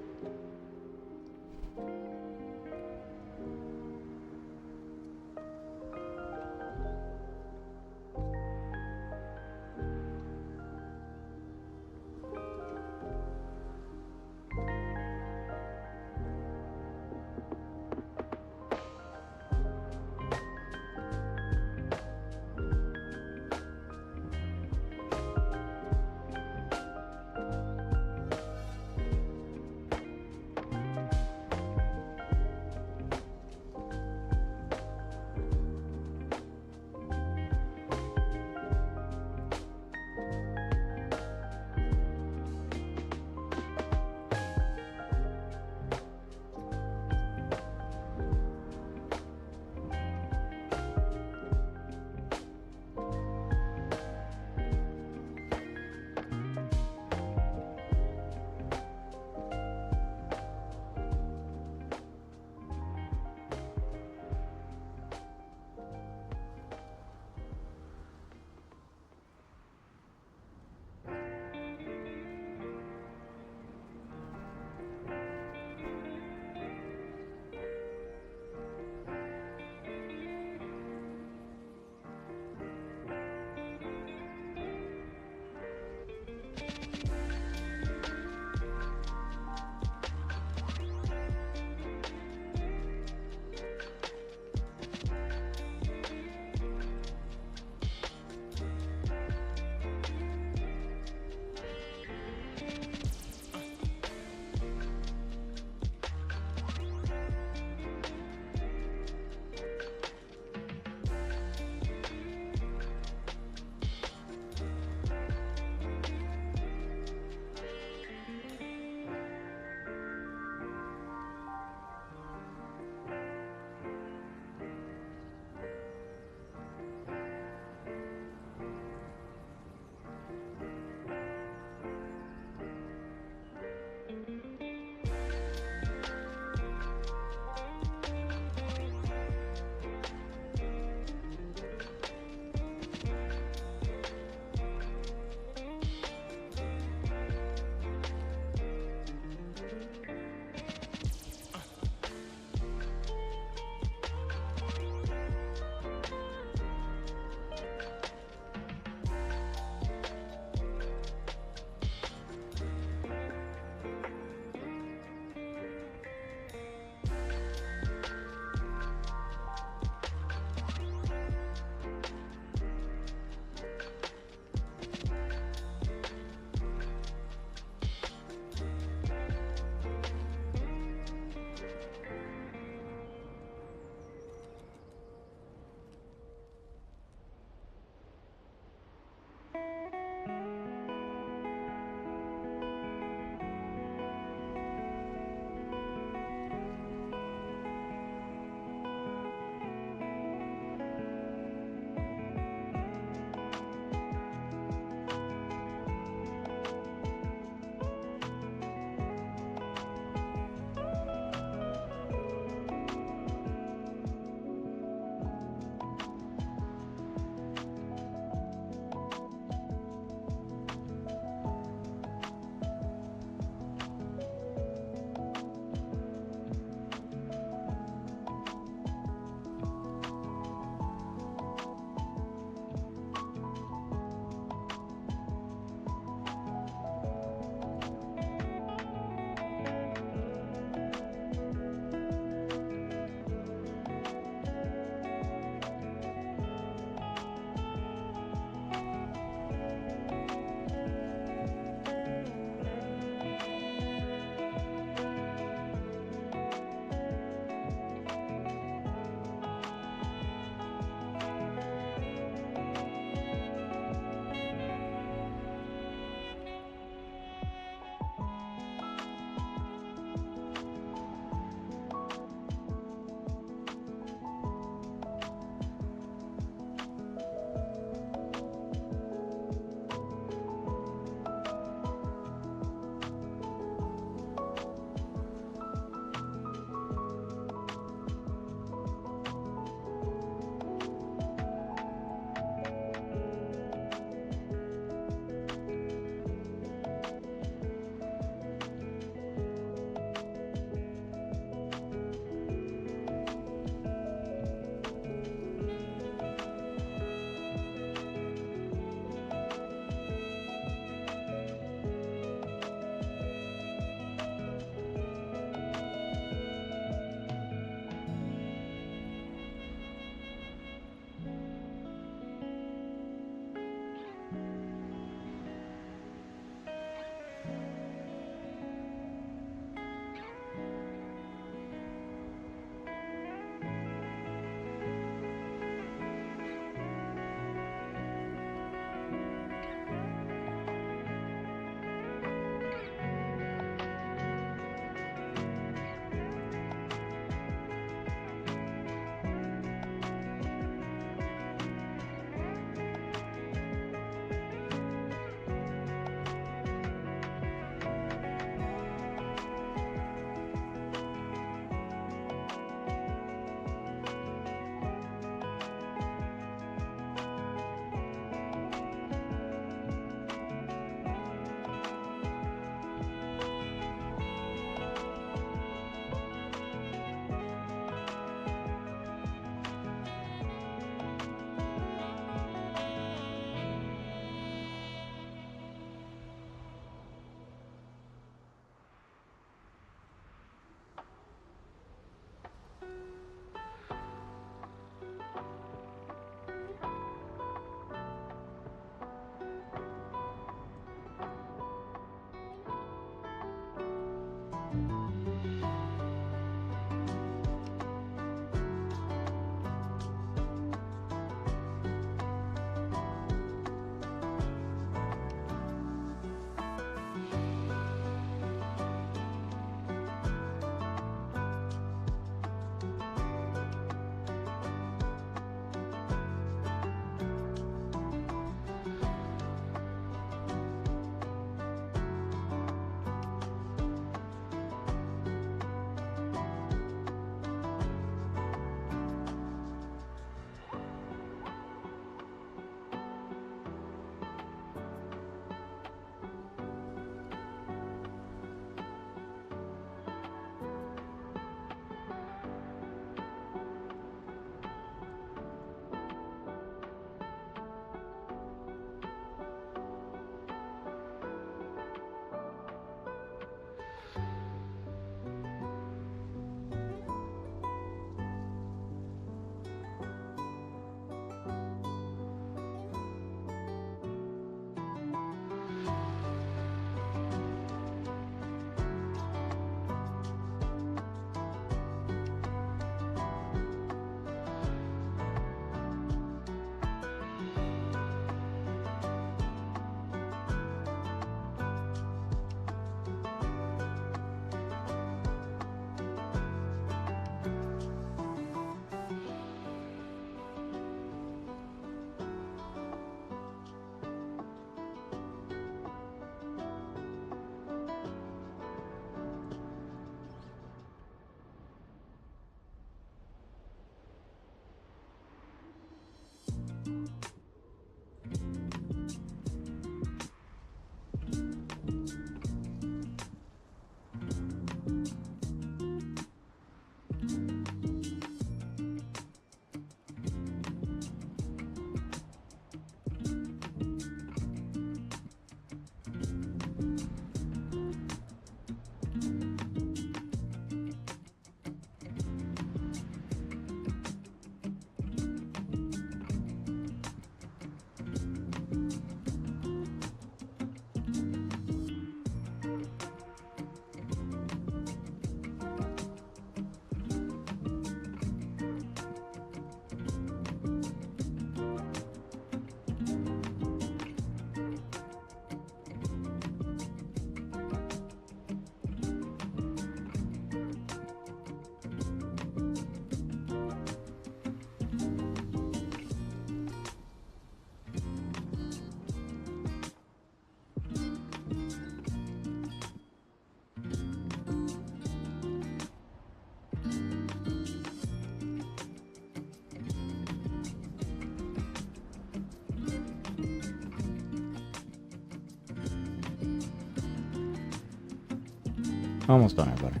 Almost done, everybody.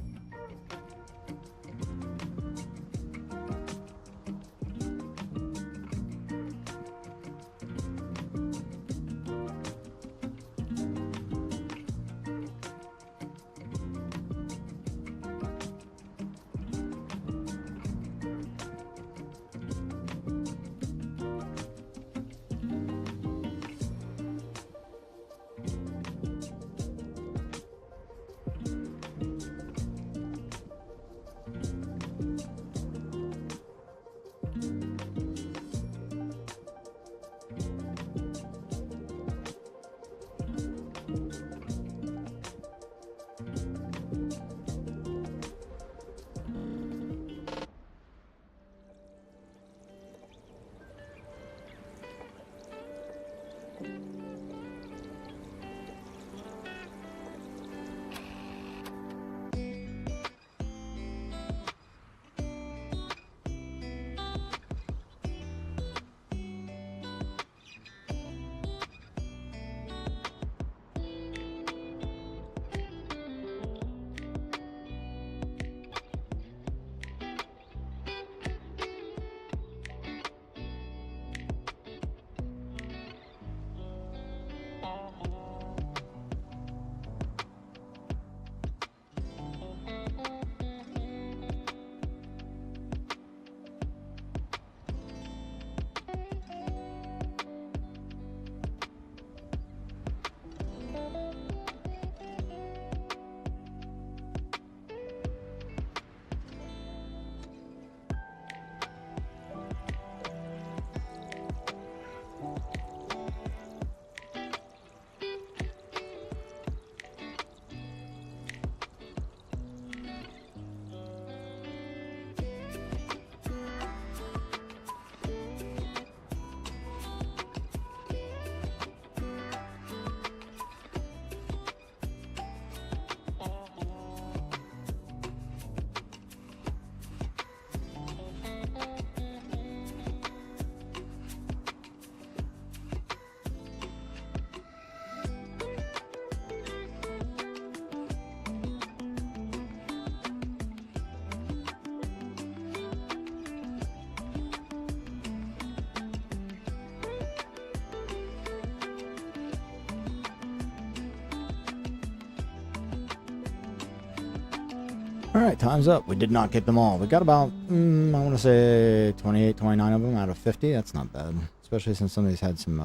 All right, time's up. We did not get them all. We got about, I want to say 28, 29 of them out of 50. That's not bad, especially since some of these had some,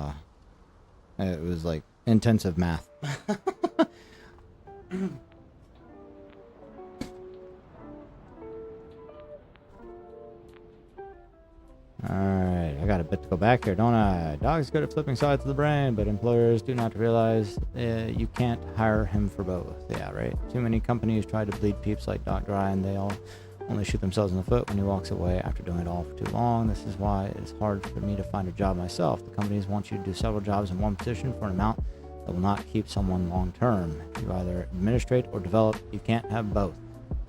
it was like intensive math. Alright, I got a bit to go back here, don't I? Dog's good at flipping sides of the brain, but employers do not realize you can't hire him for both. Yeah, right. Too many companies try to bleed peeps like Doc Dry, and they all only shoot themselves in the foot when he walks away after doing it all for too long. This is why it's hard for me to find a job myself. The companies want you to do several jobs in one position for an amount that will not keep someone long term. You either administrate or develop. You can't have both.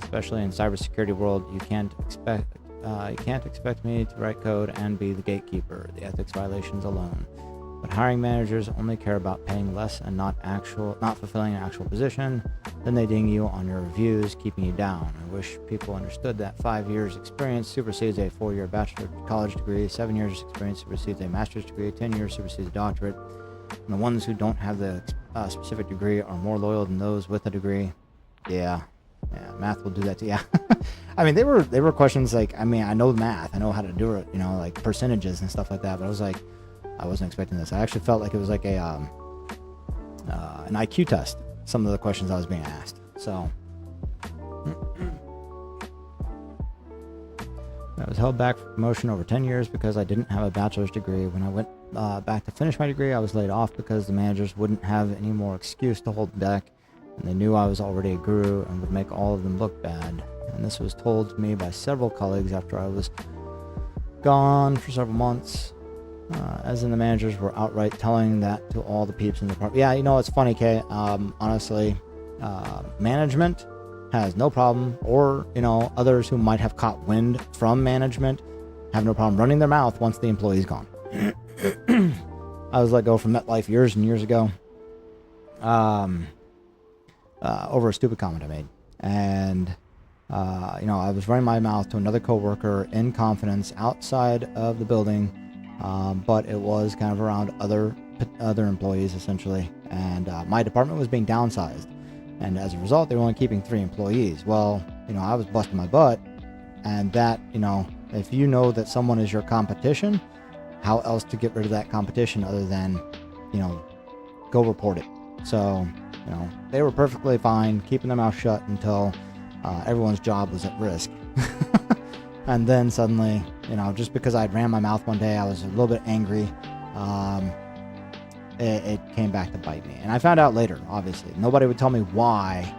Especially in cybersecurity world, you can't expect me to write code and be the gatekeeper, the ethics violations alone. But hiring managers only care about paying less and not fulfilling an actual position. Then they ding you on your reviews, keeping you down. I wish people understood that 5 years experience supersedes a 4-year bachelor college degree, 7 years experience supersedes a master's degree, 10 years supersedes a doctorate. And the ones who don't have the specific degree are more loyal than those with a degree. Yeah, Yeah, math will do that to you. Yeah. I mean, they were questions like, I mean, I know math, I know how to do it, you know, like percentages and stuff like that. But I was like, I wasn't expecting this. I actually felt like it was like an IQ test. Some of the questions I was being asked. So I was held back from promotion over 10 years because I didn't have a bachelor's degree. When I went back to finish my degree, I was laid off because the managers wouldn't have any more excuse to hold me back, and they knew I was already a guru and would make all of them look bad. And this was told to me by several colleagues after I was gone for several months, as in the managers were outright telling that to all the peeps in the department. Yeah, you know, it's funny, Kay. Honestly, management has no problem, or, you know, others who might have caught wind from management have no problem running their mouth once the employee's gone. I was let go from MetLife years and years ago, over a stupid comment I made. And, you know, I was running my mouth to another coworker in confidence outside of the building, but it was kind of around other employees, essentially. And my department was being downsized. And as a result, they were only keeping 3 employees. Well, you know, I was busting my butt. And that, you know, if you know that someone is your competition, how else to get rid of that competition other than, you know, go report it. So, you know, they were perfectly fine keeping their mouth shut until everyone's job was at risk. And then suddenly, you know, just because I ran my mouth one day, I was a little bit angry. It came back to bite me. And I found out later, obviously. Nobody would tell me why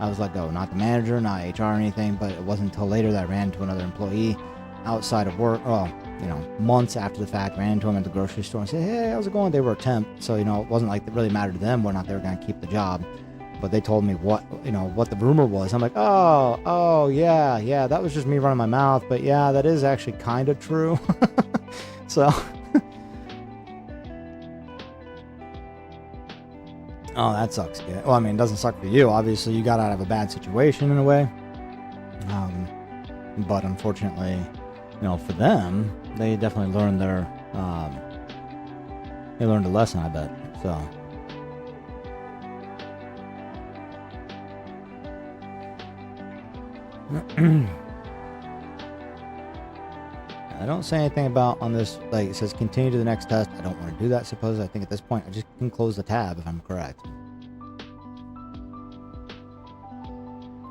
I was let go. Not the manager, not HR or anything, but it wasn't until later that I ran into another employee outside of work. Oh, you know, months after the fact, ran into them at the grocery store and said, hey, how's it going? They were a temp. So, you know, it wasn't like it really mattered to them whether or not they were going to keep the job. But they told me what, you know, what the rumor was. I'm like, oh, yeah, that was just me running my mouth. But yeah, that is actually kind of true. So... Oh, that sucks. Yeah. Well, I mean, it doesn't suck for you. Obviously, you got out of a bad situation in a way. But unfortunately, you know, for them, they definitely learned their, they learned a lesson, I bet. So. I don't say anything about on this, like it says continue to the next test. I don't want to do that, suppose. I think at this point I just can close the tab if I'm correct.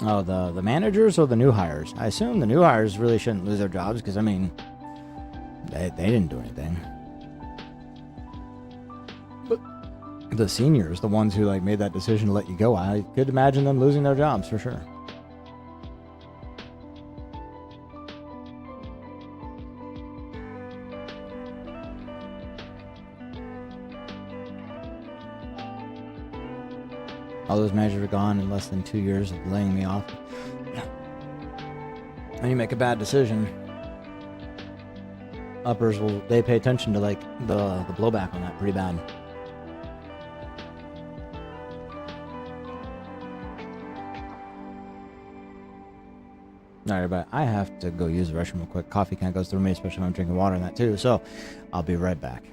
Oh, the managers or the new hires? I assume the new hires really shouldn't lose their jobs because, I mean, they didn't do anything. But the seniors, the ones who like made that decision to let you go, I could imagine them losing their jobs for sure. All those managers are gone in less than 2 years of laying me off. When you make a bad decision, uppers they pay attention to like the blowback on that pretty bad. Alright, but I have to go use the restroom real quick. Coffee kind of goes through me, especially when I'm drinking water and that too. So I'll be right back.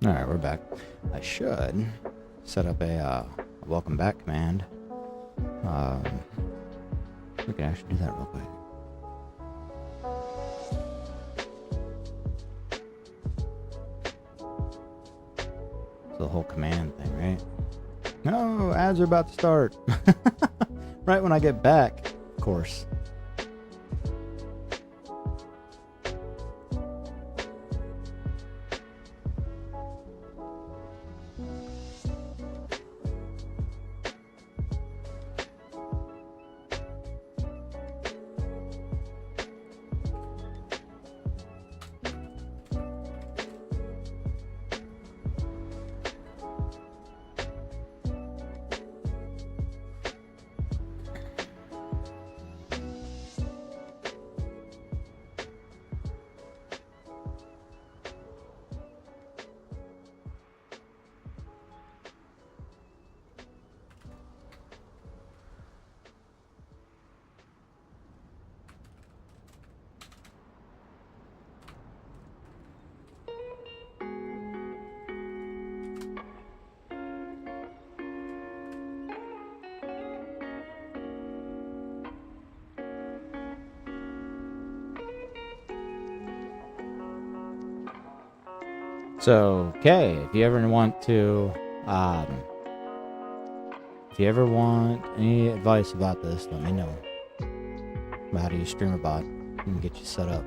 All right, we're back. I should set up a welcome back command. We can actually do that real quick. It's the whole command thing, right? No, ads are about to start. Right when I get back, of course. So, okay, if you ever want any advice about this, let me know. About how to use StreamerBot and get you set up.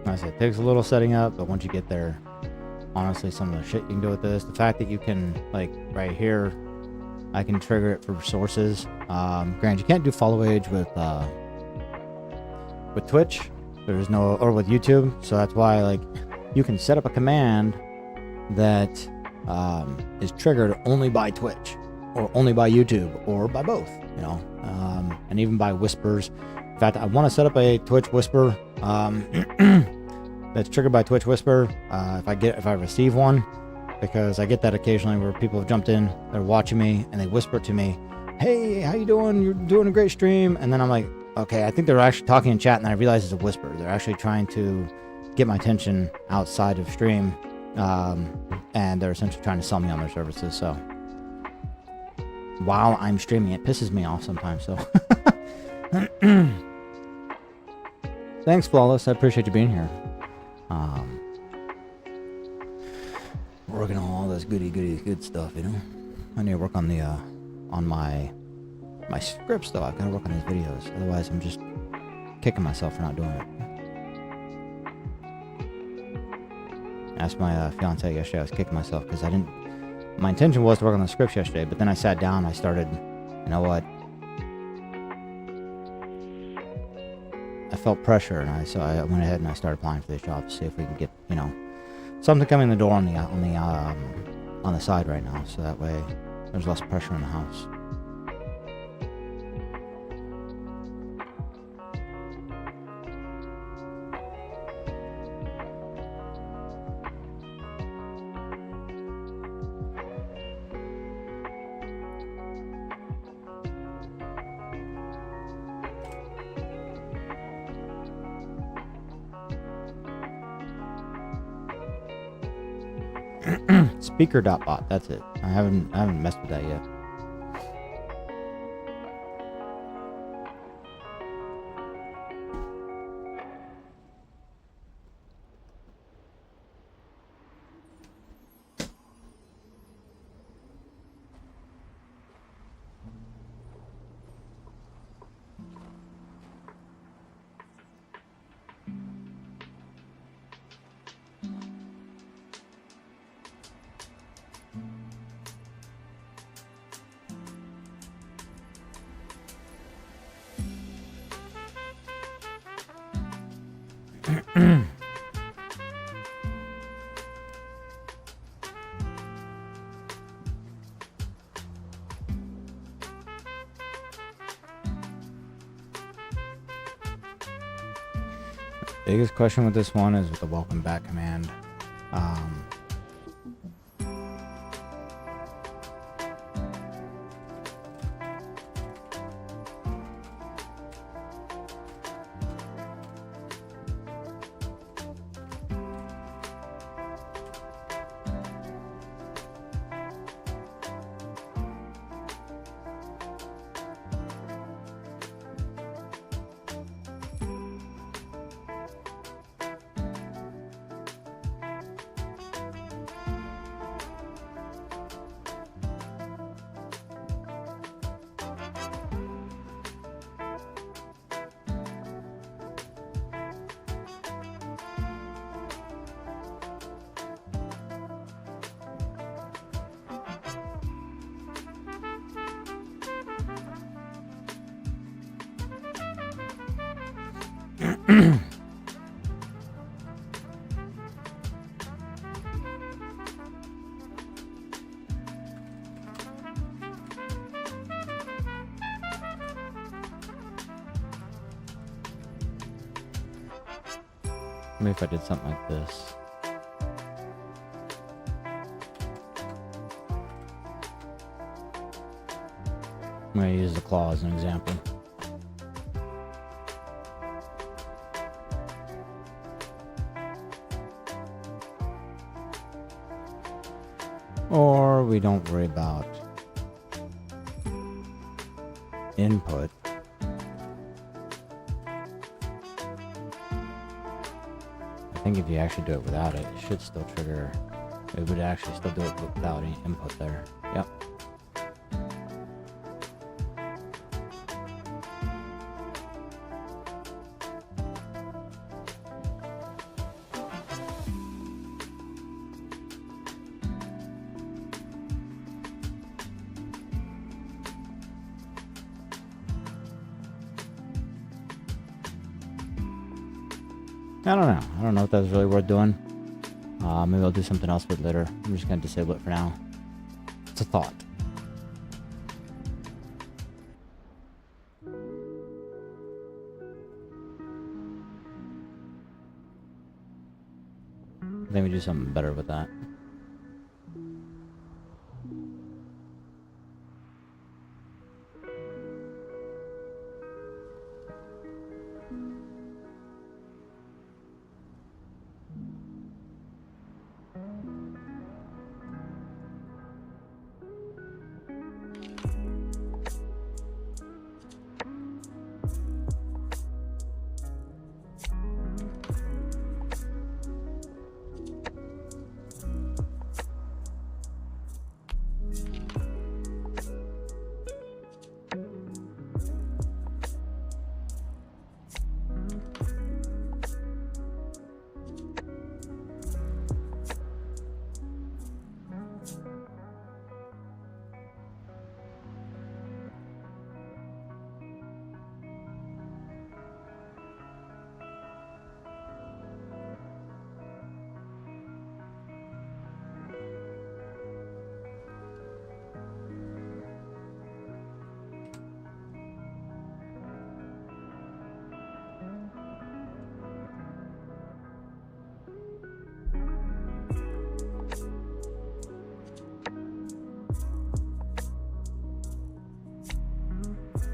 Like I said, it takes a little setting up, but once you get there, honestly, some of the shit you can do with this. The fact that you can, like, right here, I can trigger it for sources. Granted, you can't do follow age with Twitch. There's no, or with YouTube, so that's why, like, you can set up a command that is triggered only by Twitch, or only by YouTube, or by both, you know, and even by whispers. In fact, I want to set up a Twitch whisper that's triggered by Twitch whisper if I receive one, because I get that occasionally where people have jumped in, they're watching me, and they whisper to me, "Hey, how you doing? You're doing a great stream," and then I'm like, okay, I think they're actually talking in chat, and then I realize it's a whisper. They're actually trying to get my attention outside of stream, and they're essentially trying to sell me on their services. So while I'm streaming, it pisses me off sometimes. So thanks, Flawless. I appreciate you being here. Working on all this good stuff, you know. I need to work on the on my scripts, though. I've got to work on these videos. Otherwise, I'm just kicking myself for not doing it. Asked my fiance yesterday. I was kicking myself because I didn't. My intention was to work on the scripts yesterday, but then I sat down. I started. You know what? I felt pressure, and so I went ahead and I started applying for these jobs to see if we can get, you know, something coming in the door on the side right now, so that way there's less pressure in the house. Speaker.bot, that's it. I haven't messed with that yet. Biggest question with this one is with the welcome back command. Maybe if I did something like this. I'm going to use the claw as an example. Or we don't worry about input. I think if you actually do it without it, it should still trigger. It would actually still do it without any input there. Yep. I don't know. I don't know if that's really worth doing. Maybe I'll do something else with it later. I'm just going to disable it for now. It's a thought. I think we do something better with that.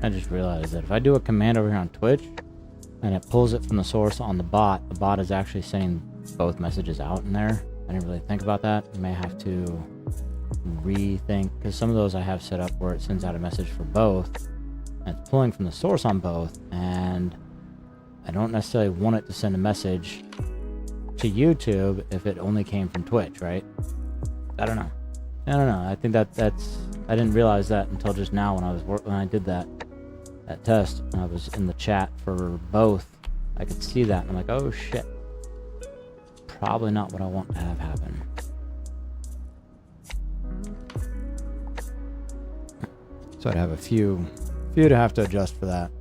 I just realized that if I do a command over here on Twitch and it pulls it from the source on the bot is actually sending both messages out in there. I didn't really think about that. You may have to rethink, because some of those I have set up where it sends out a message for both and it's pulling from the source on both, and I don't necessarily want it to send a message to YouTube if it only came from Twitch, right? I don't know. I think that's I didn't realize that until just now when I did that test and I was in the chat for both. I could see that and I'm like, oh shit, probably not what I want to have happen. So I'd have a few to have to adjust for that.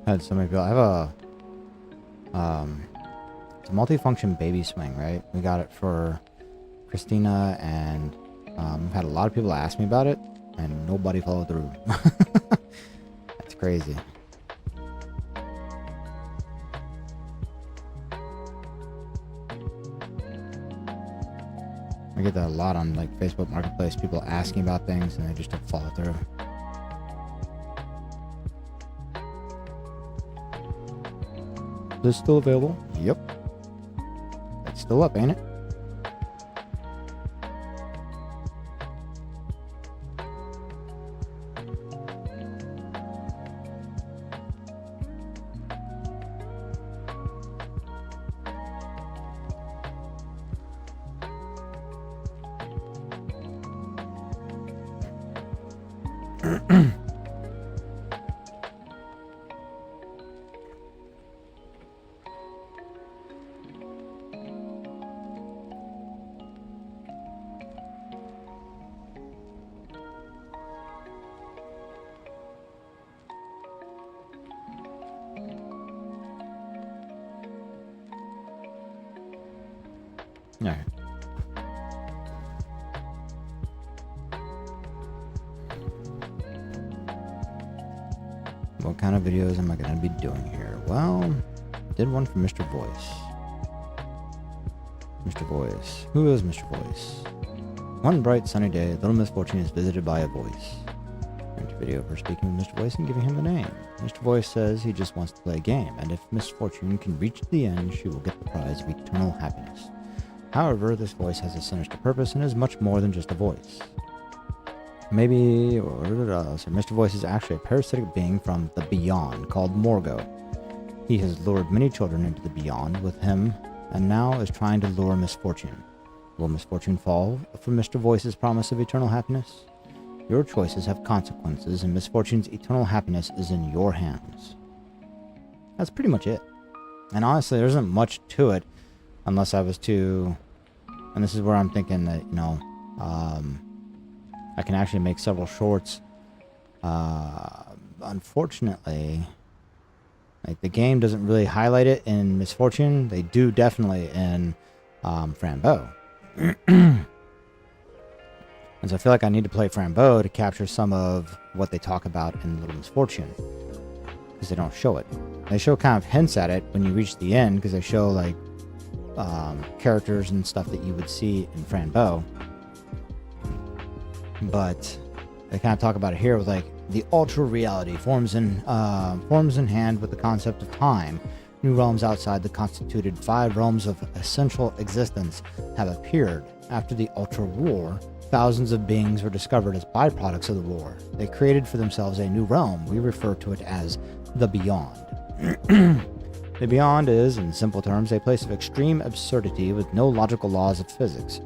Had so many people. I have it's a multifunction baby swing, right? We got it for Christina, and had a lot of people ask me about it, and nobody followed through. That's crazy. I get that a lot on like Facebook Marketplace. People asking about things and they just don't follow through. This still available? Yep. It's still up, ain't it? Alright. What kind of videos am I going to be doing here? Well, did one for Mr. Voice. Mr. Voice. Who is Mr. Voice? One bright sunny day, Little Miss Fortune is visited by a voice. Into video for speaking with Mr. Voice and giving him the name. Mr. Voice says he just wants to play a game, and if Miss Fortune can reach the end, she will get the prize of eternal happiness. However, this voice has a sinister purpose and is much more than just a voice. Maybe, so Mr. Voice is actually a parasitic being from the Beyond called Morgo. He has lured many children into the Beyond with him, and now is trying to lure Miss Fortune. Will Miss Fortune fall for Mr. Voice's promise of eternal happiness? Your choices have consequences, and Miss Fortune's eternal happiness is in your hands. That's pretty much it. And honestly, there isn't much to it. Unless I was to, and this is where I'm thinking that, you know, I can actually make several shorts. Unfortunately, like the game doesn't really highlight it in Miss Fortune. They do definitely in Frambeau. And so I feel like I need to play Frambeau to capture some of what they talk about in Little Miss Fortune, because they don't show it. They show kind of hints at it when you reach the end, because they show like characters and stuff that you would see in Frambeau, but they kind of talk about it here with like the ultra reality forms in hand with the concept of time. New realms outside the constituted 5 realms of essential existence have appeared after the Ultra War. Thousands of beings were discovered as byproducts of the war. They created for themselves a new realm. We refer to it as the Beyond. The Beyond is, in simple terms, a place of extreme absurdity with no logical laws of physics.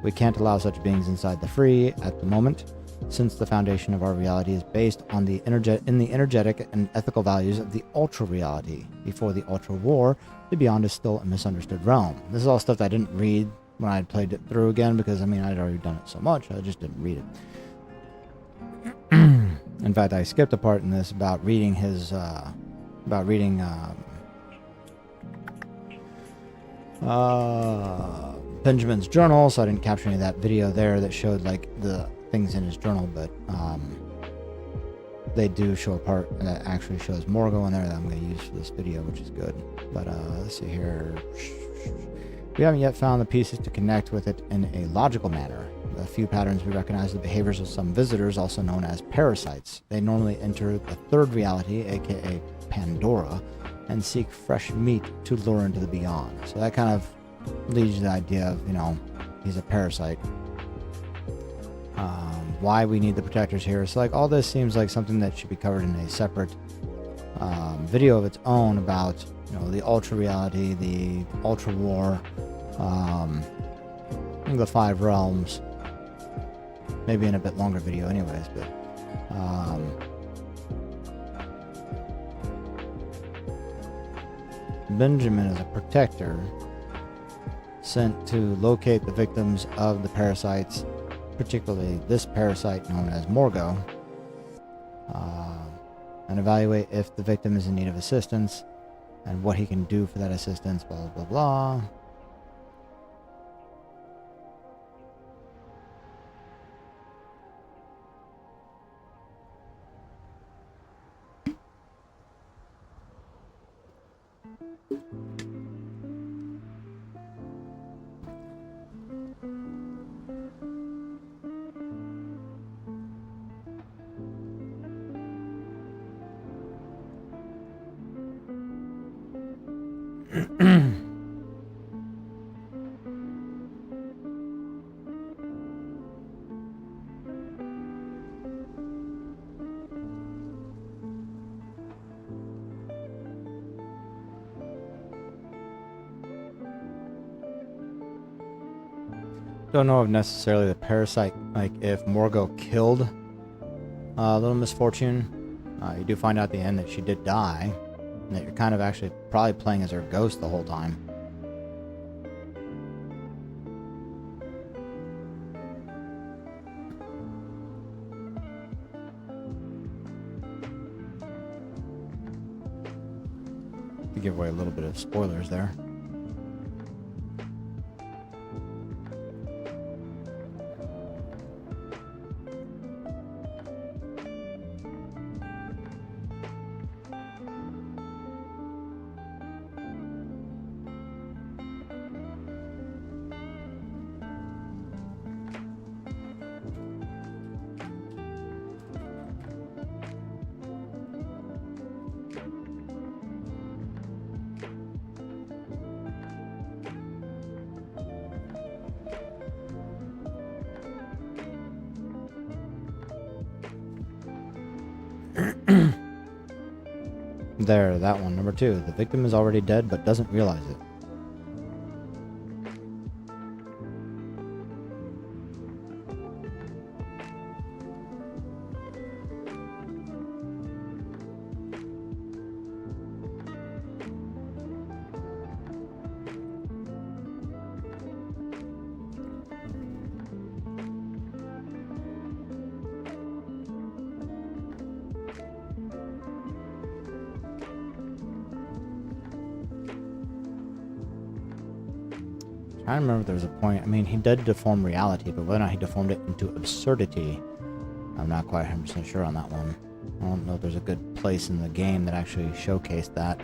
We can't allow such beings inside the free at the moment, since the foundation of our reality is based on the energetic and ethical values of the Ultra Reality. Before the Ultra War, the Beyond is still a misunderstood realm. This is all stuff that I didn't read when I played it through again, because I mean I'd already done it so much, I just didn't read it. In fact, I skipped a part in this about reading his Benjamin's journal, so I didn't capture any of that video there that showed like the things in his journal, but they do show a part that actually shows Morgo in there that I'm going to use for this video, which is good. But let's see here. We haven't yet found the pieces to connect with it in a logical manner. A few patterns we recognize the behaviors of some visitors, also known as parasites. They normally enter the third reality, aka Pandora, and seek fresh meat to lure into the Beyond. So that kind of leads to the idea of, you know, he's a parasite. Why we need the protectors here. So like all this seems like something that should be covered in a separate video of its own about, you know, the Ultra Reality, the Ultra War, the 5 realms. Maybe in a bit longer video anyways, but Benjamin is a protector sent to locate the victims of the parasites, particularly this parasite known as Morgo, and evaluate if the victim is in need of assistance and what he can do for that assistance, blah, blah, blah. Don't know if necessarily the parasite, like if Morgo killed Little Misfortune. You do find out at the end that she did die, and that you're kind of actually probably playing as her ghost the whole time. To give away a little bit of spoilers there. There, that one. Number 2. The victim is already dead but doesn't realize it. I remember there was a point, I mean, he did deform reality, but whether or not he deformed it into absurdity, I'm not quite 100% sure on that one. I don't know if there's a good place in the game that actually showcased that.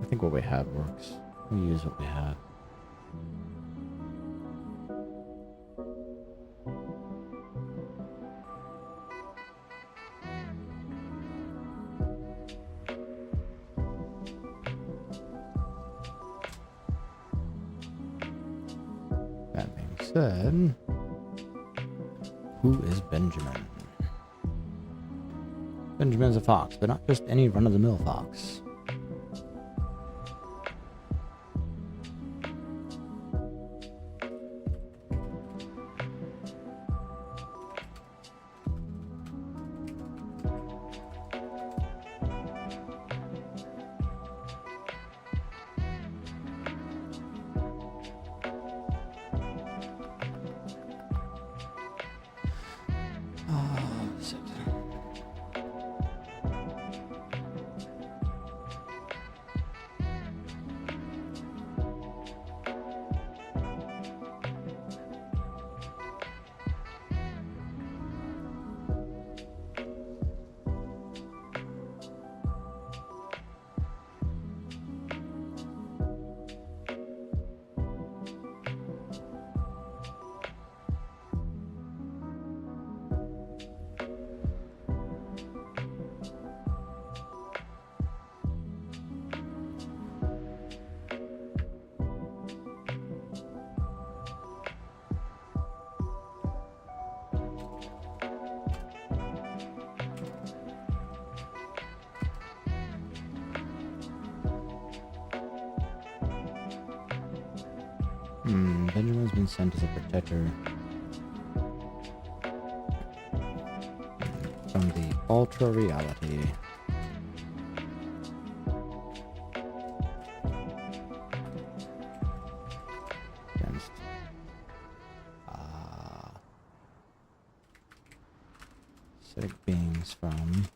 I think what we have works. We use what we have. That being said, who is Benjamin? Benjamin's a fox, but not just any run-of-the-mill fox. Benjamin's been sent as a protector from the ultra reality. Against acidic beings from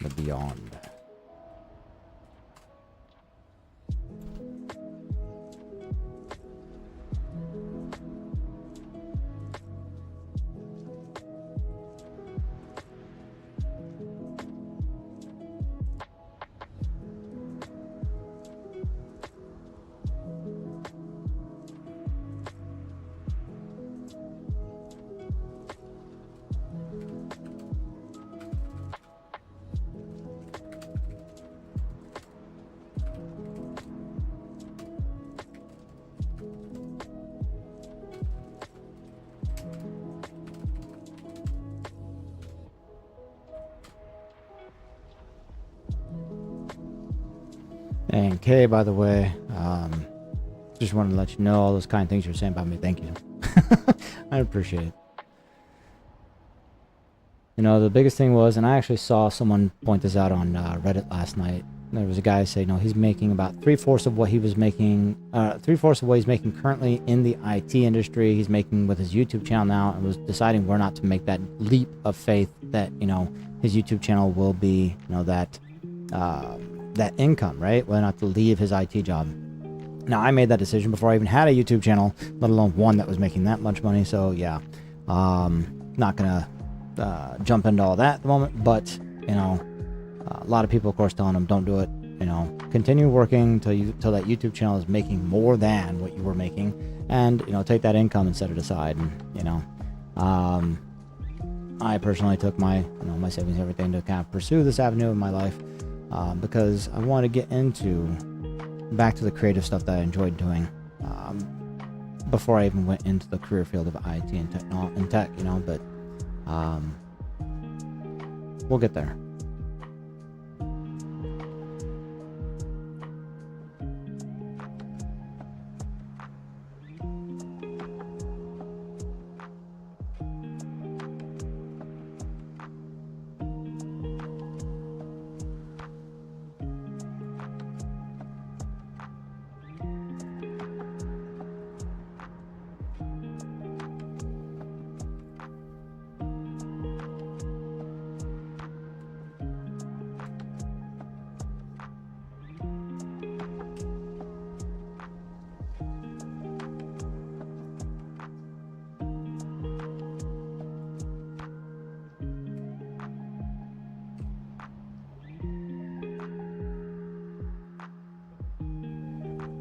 the beyond. And Kay, by the way, just wanted to let you know all those kind things you're saying about me. Thank you. I appreciate it. You know, the biggest thing was, and I actually saw someone point this out on Reddit last night. There was a guy say, no, he's making about 3/4 of what he was making, 3/4 of what he's making currently in the IT industry. He's making with his YouTube channel now, and was deciding where not to make that leap of faith that, you know, his YouTube channel will be, you know, that income, right? Whether or not to leave his IT job. Now, I made that decision before I even had a YouTube channel, let alone one that was making that much money. So yeah, not gonna jump into all that at the moment, but you know, a lot of people, of course, telling him don't do it. You know, continue working till that YouTube channel is making more than what you were making, and you know, take that income and set it aside. And you know, I personally took my my savings, everything, to kind of pursue this avenue in my life because I want to get back to the creative stuff that I enjoyed doing before I even went into the career field of IT and tech. You know, but we'll get there.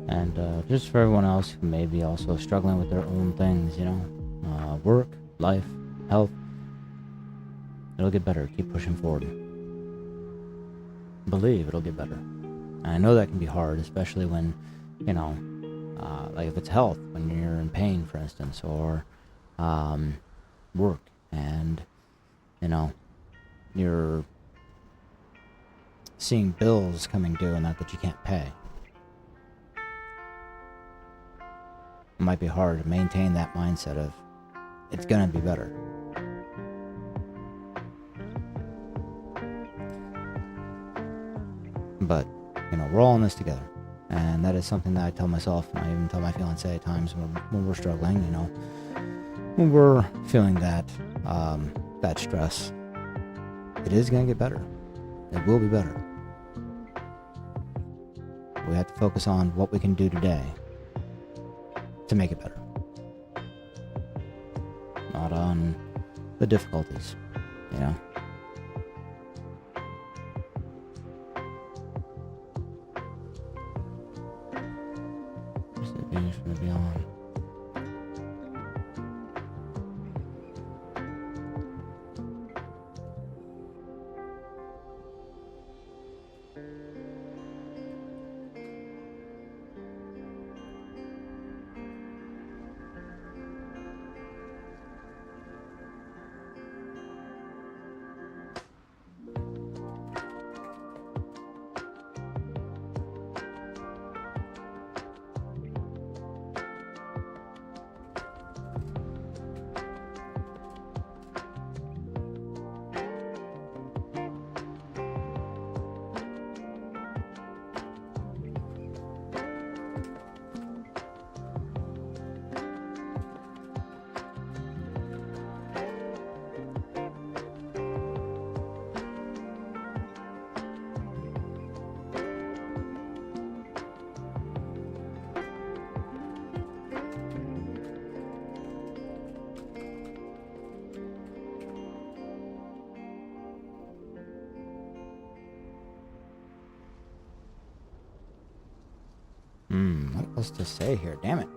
And just for everyone else who may be also struggling with their own things, you know, work, life, health, it'll get better. Keep pushing forward. Believe it'll get better. And I know that can be hard, especially when, you know, like if it's health, when you're in pain, for instance, or work, and, you know, you're seeing bills coming due and that you can't pay. It might be hard to maintain that mindset of it's gonna be better. But, you know, we're all in this together. And that is something that I tell myself, and I even tell my fiance at times when we're struggling, you know, when we're feeling that stress. It is gonna get better. It will be better. We have to focus on what we can do today to make it better, not on the difficulties, you know. Where's the finish gonna be on? What else to say here? Damn it.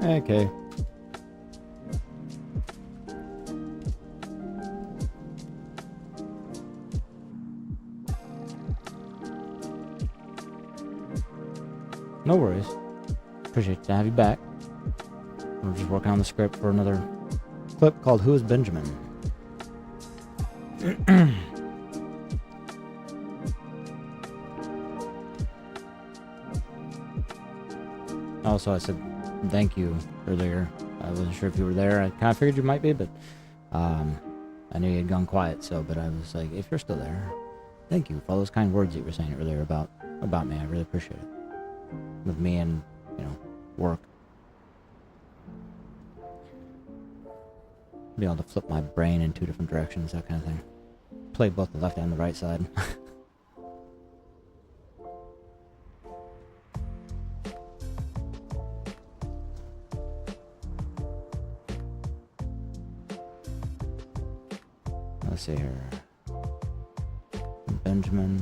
Okay. No worries. Appreciate to have you back. We're just working on the script for another clip called Who is Benjamin? Also, I said thank you earlier. I wasn't sure if you were there. I kind of figured you might be, but I knew you had gone quiet. But I was like, if you're still there, thank you for all those kind words that you were saying earlier about me. I really appreciate it. With me and work. Be able to flip my brain in 2 different directions, that kind of thing. Play both the left and the right side. Let's see here. Benjamin.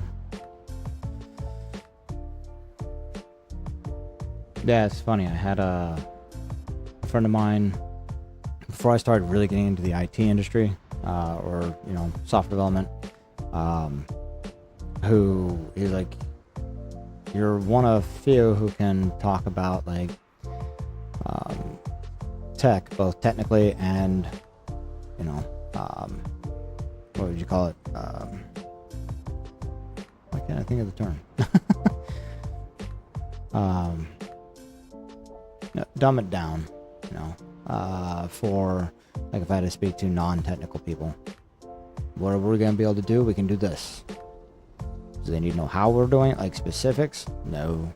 Yeah, it's funny. I had a friend of mine before I started really getting into the IT industry, or software development. Who he's like, you're one of few who can talk about like tech, both technically and what would you call it? Why can't I think of the term? Dumb it down, for like if I had to speak to non-technical people. What are we gonna be able to do? We can do this. Do they need to know how we're doing it, like specifics? No.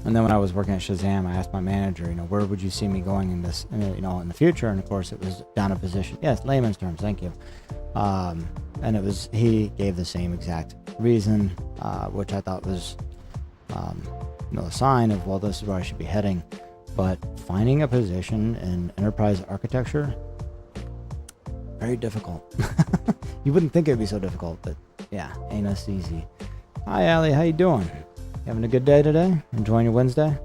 And then when I was working at Shazam, I asked my manager, where would you see me going in this, in the future? And of course, it was down a position. Yes, layman's terms. Thank you. And he gave the same exact reason, which I thought was, a sign of, well, this is where I should be heading. But finding a position in enterprise architecture, very difficult. You wouldn't think it'd be so difficult, but yeah, ain't as easy. Hi, Allie. How you doing? Having a good day today? Enjoying your Wednesday?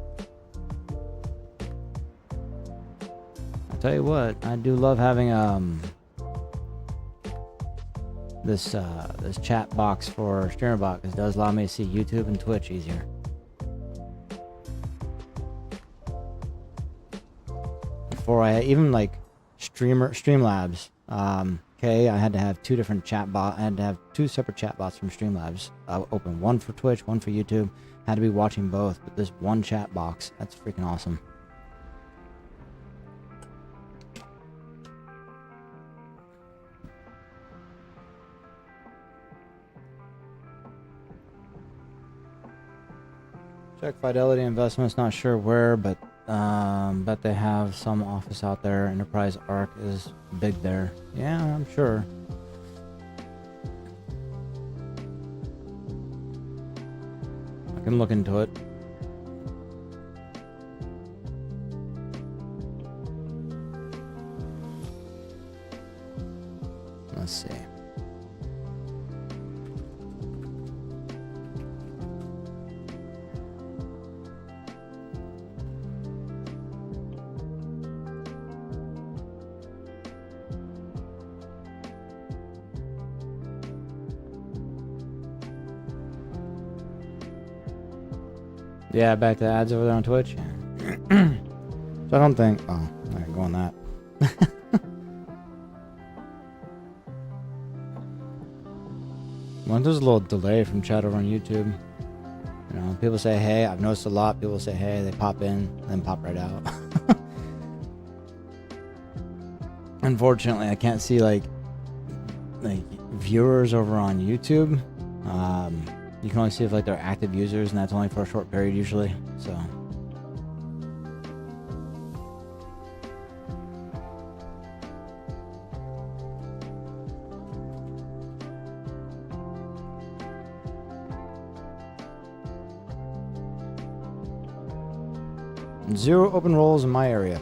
I'll tell you what, I do love having this chat box for StreamerBot, because it does allow me to see YouTube and Twitch easier. Before I even like Streamlabs, I had to have 2 different chat bots. I had to have 2 separate chat bots from Streamlabs open, one for Twitch, one for YouTube. Had to be watching both, but this one chat box, that's freaking awesome. Check Fidelity Investments, not sure where, but bet they have some office out there. Enterprise Arc is big there. Yeah, I'm sure. I can look into it. Let's see. Yeah, back to ads over there on Twitch. So I don't think... Oh, I can go on that. Well, there's a little delay from chat over on YouTube. People say hey. I've noticed a lot. People say hey, they pop in, and then pop right out. Unfortunately, I can't see like viewers over on YouTube. You can only see if like they're active users, and that's only for a short period usually. So. Zero open roles in my area.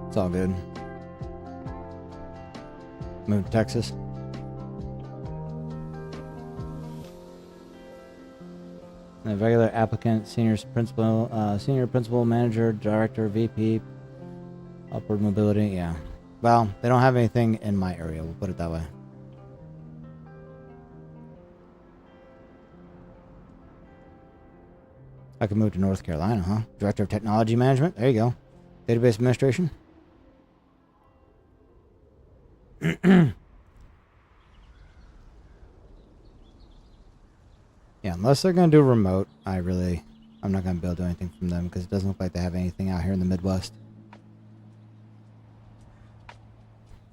It's all good. Moved to Texas. The regular applicant, senior principal, manager, director, VP, upward mobility. Yeah. Well, they don't have anything in my area. We'll put it that way. I could move to North Carolina, huh? Director of Technology Management. There you go. Database Administration. Yeah, unless they're going to do remote, I'm not going to be able to do anything from them because it doesn't look like they have anything out here in the Midwest.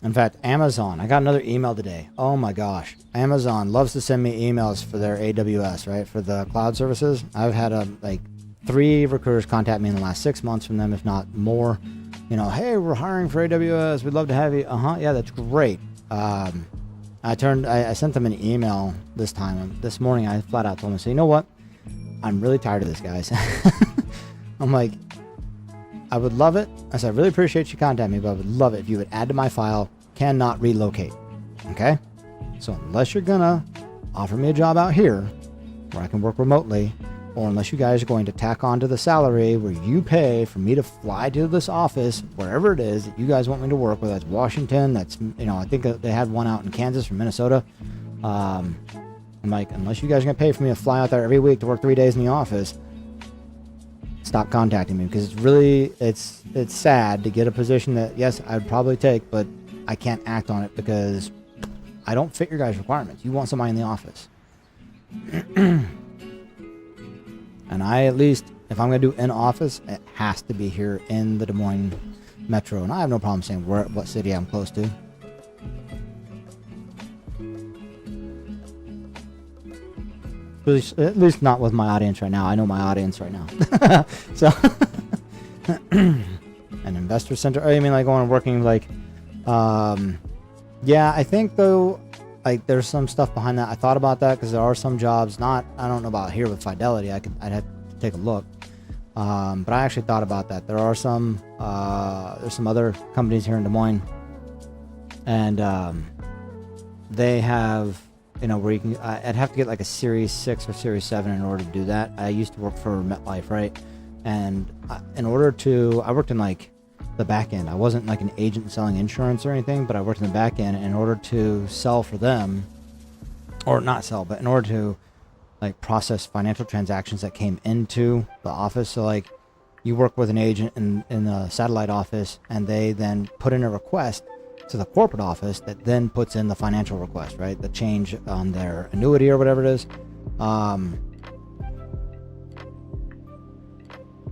In fact, Amazon. I got another email today. Oh my gosh. Amazon loves to send me emails for their AWS, right? For the cloud services. I've had like 3 recruiters contact me in the last 6 months from them, if not more. You know, hey, we're hiring for AWS. We'd love to have you. Yeah, that's great. I sent them an email this time. This morning, I flat out told them, so you know what? I'm really tired of this, guys. I'm like, I would love it. I said, I really appreciate you contacting me, but I would love it if you would add to my file, cannot relocate. Okay? So unless you're gonna offer me a job out here where I can work remotely, or unless you guys are going to tack on to the salary where you pay for me to fly to this office, wherever it is that you guys want me to work, whether that's Washington, that's, you know, I think they had one out in Kansas or Minnesota. I'm like, unless you guys are going to pay for me to fly out there every week to work 3 days in the office, stop contacting me, because it's sad to get a position that, yes, I'd probably take, but I can't act on it because I don't fit your guys' requirements. You want somebody in the office. And I, at least, if I'm going to do in office, it has to be here in the Des Moines metro. And I have no problem saying what city I'm close to. At least not with my audience right now. I know my audience right now. So, an investor center. Oh, you mean like going and working like, yeah, I think though, like there's some stuff behind that. I thought about that because there are some jobs, I don't know about here with Fidelity. I'd have to take a look. But I actually thought about that. There are there's some other companies here in Des Moines, and they have, you know, where you can, I'd have to get like a Series 6 or Series 7 in order to do that. I used to work for MetLife, right? And I worked in like the back end. I wasn't like an agent selling insurance or anything, but I worked in the back end in order to sell for them, or not sell, but in order to like process financial transactions that came into the office. So like you work with an agent in the satellite office, and they then put in a request to the corporate office that then puts in the financial request, right? The change on their annuity or whatever it is.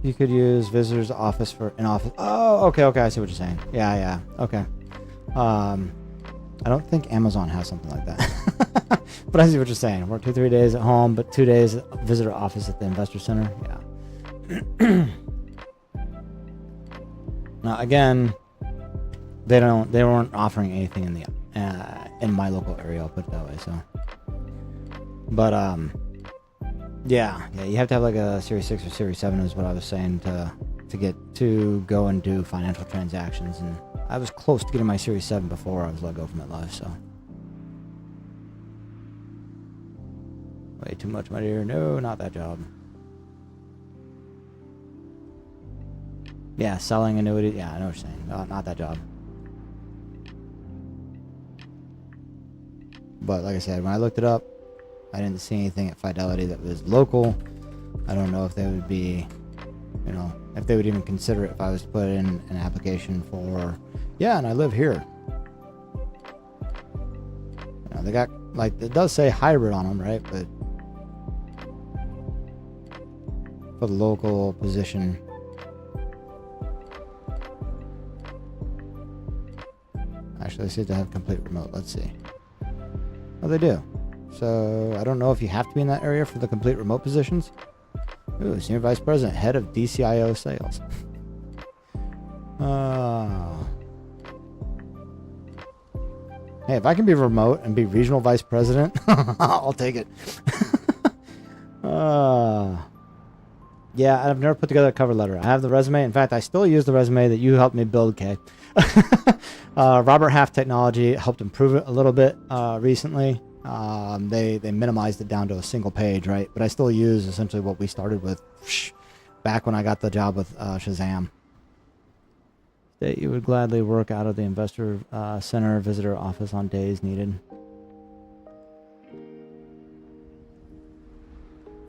You could use visitor's office for an office. Oh, okay, I see what you're saying. Yeah, okay. I don't think Amazon has something like that. But I see what you're saying. Work 2-3 days at home, but 2 days visitor office at the investor center. Yeah. Now again, they weren't offering anything in my local area. I'll put it that way. So, but yeah, you have to have like a Series 6 or Series 7 is what I was saying to get to go and do financial transactions, and I was close to getting my Series 7 before I was let go from MetLife, so. Way too much money here. No, not that job. Yeah, selling annuity. Yeah, I know what you're saying. No, not that job. But like I said, when I looked it up, I didn't see anything at Fidelity that was local. I don't know if they would be, you know, if they would even consider it if I was to put in an application for, yeah, and I live here. You know, they got, like, it does say hybrid on them, right? But for the local position, actually, they said to have complete remote. Let's see. Oh, they do. So I don't know if you have to be in that area for the complete remote positions. Ooh, Senior Vice President, Head of DCIO Sales. Hey, if I can be remote and be Regional Vice President, I'll take it. Yeah, I've never put together a cover letter. I have the resume. In fact, I still use the resume that you helped me build, Kay. Robert Half Technology helped improve it a little bit recently. They minimized it down to a single page, right? But I still use essentially what we started with back when I got the job with Shazam. That you would gladly work out of the investor center visitor office on days needed.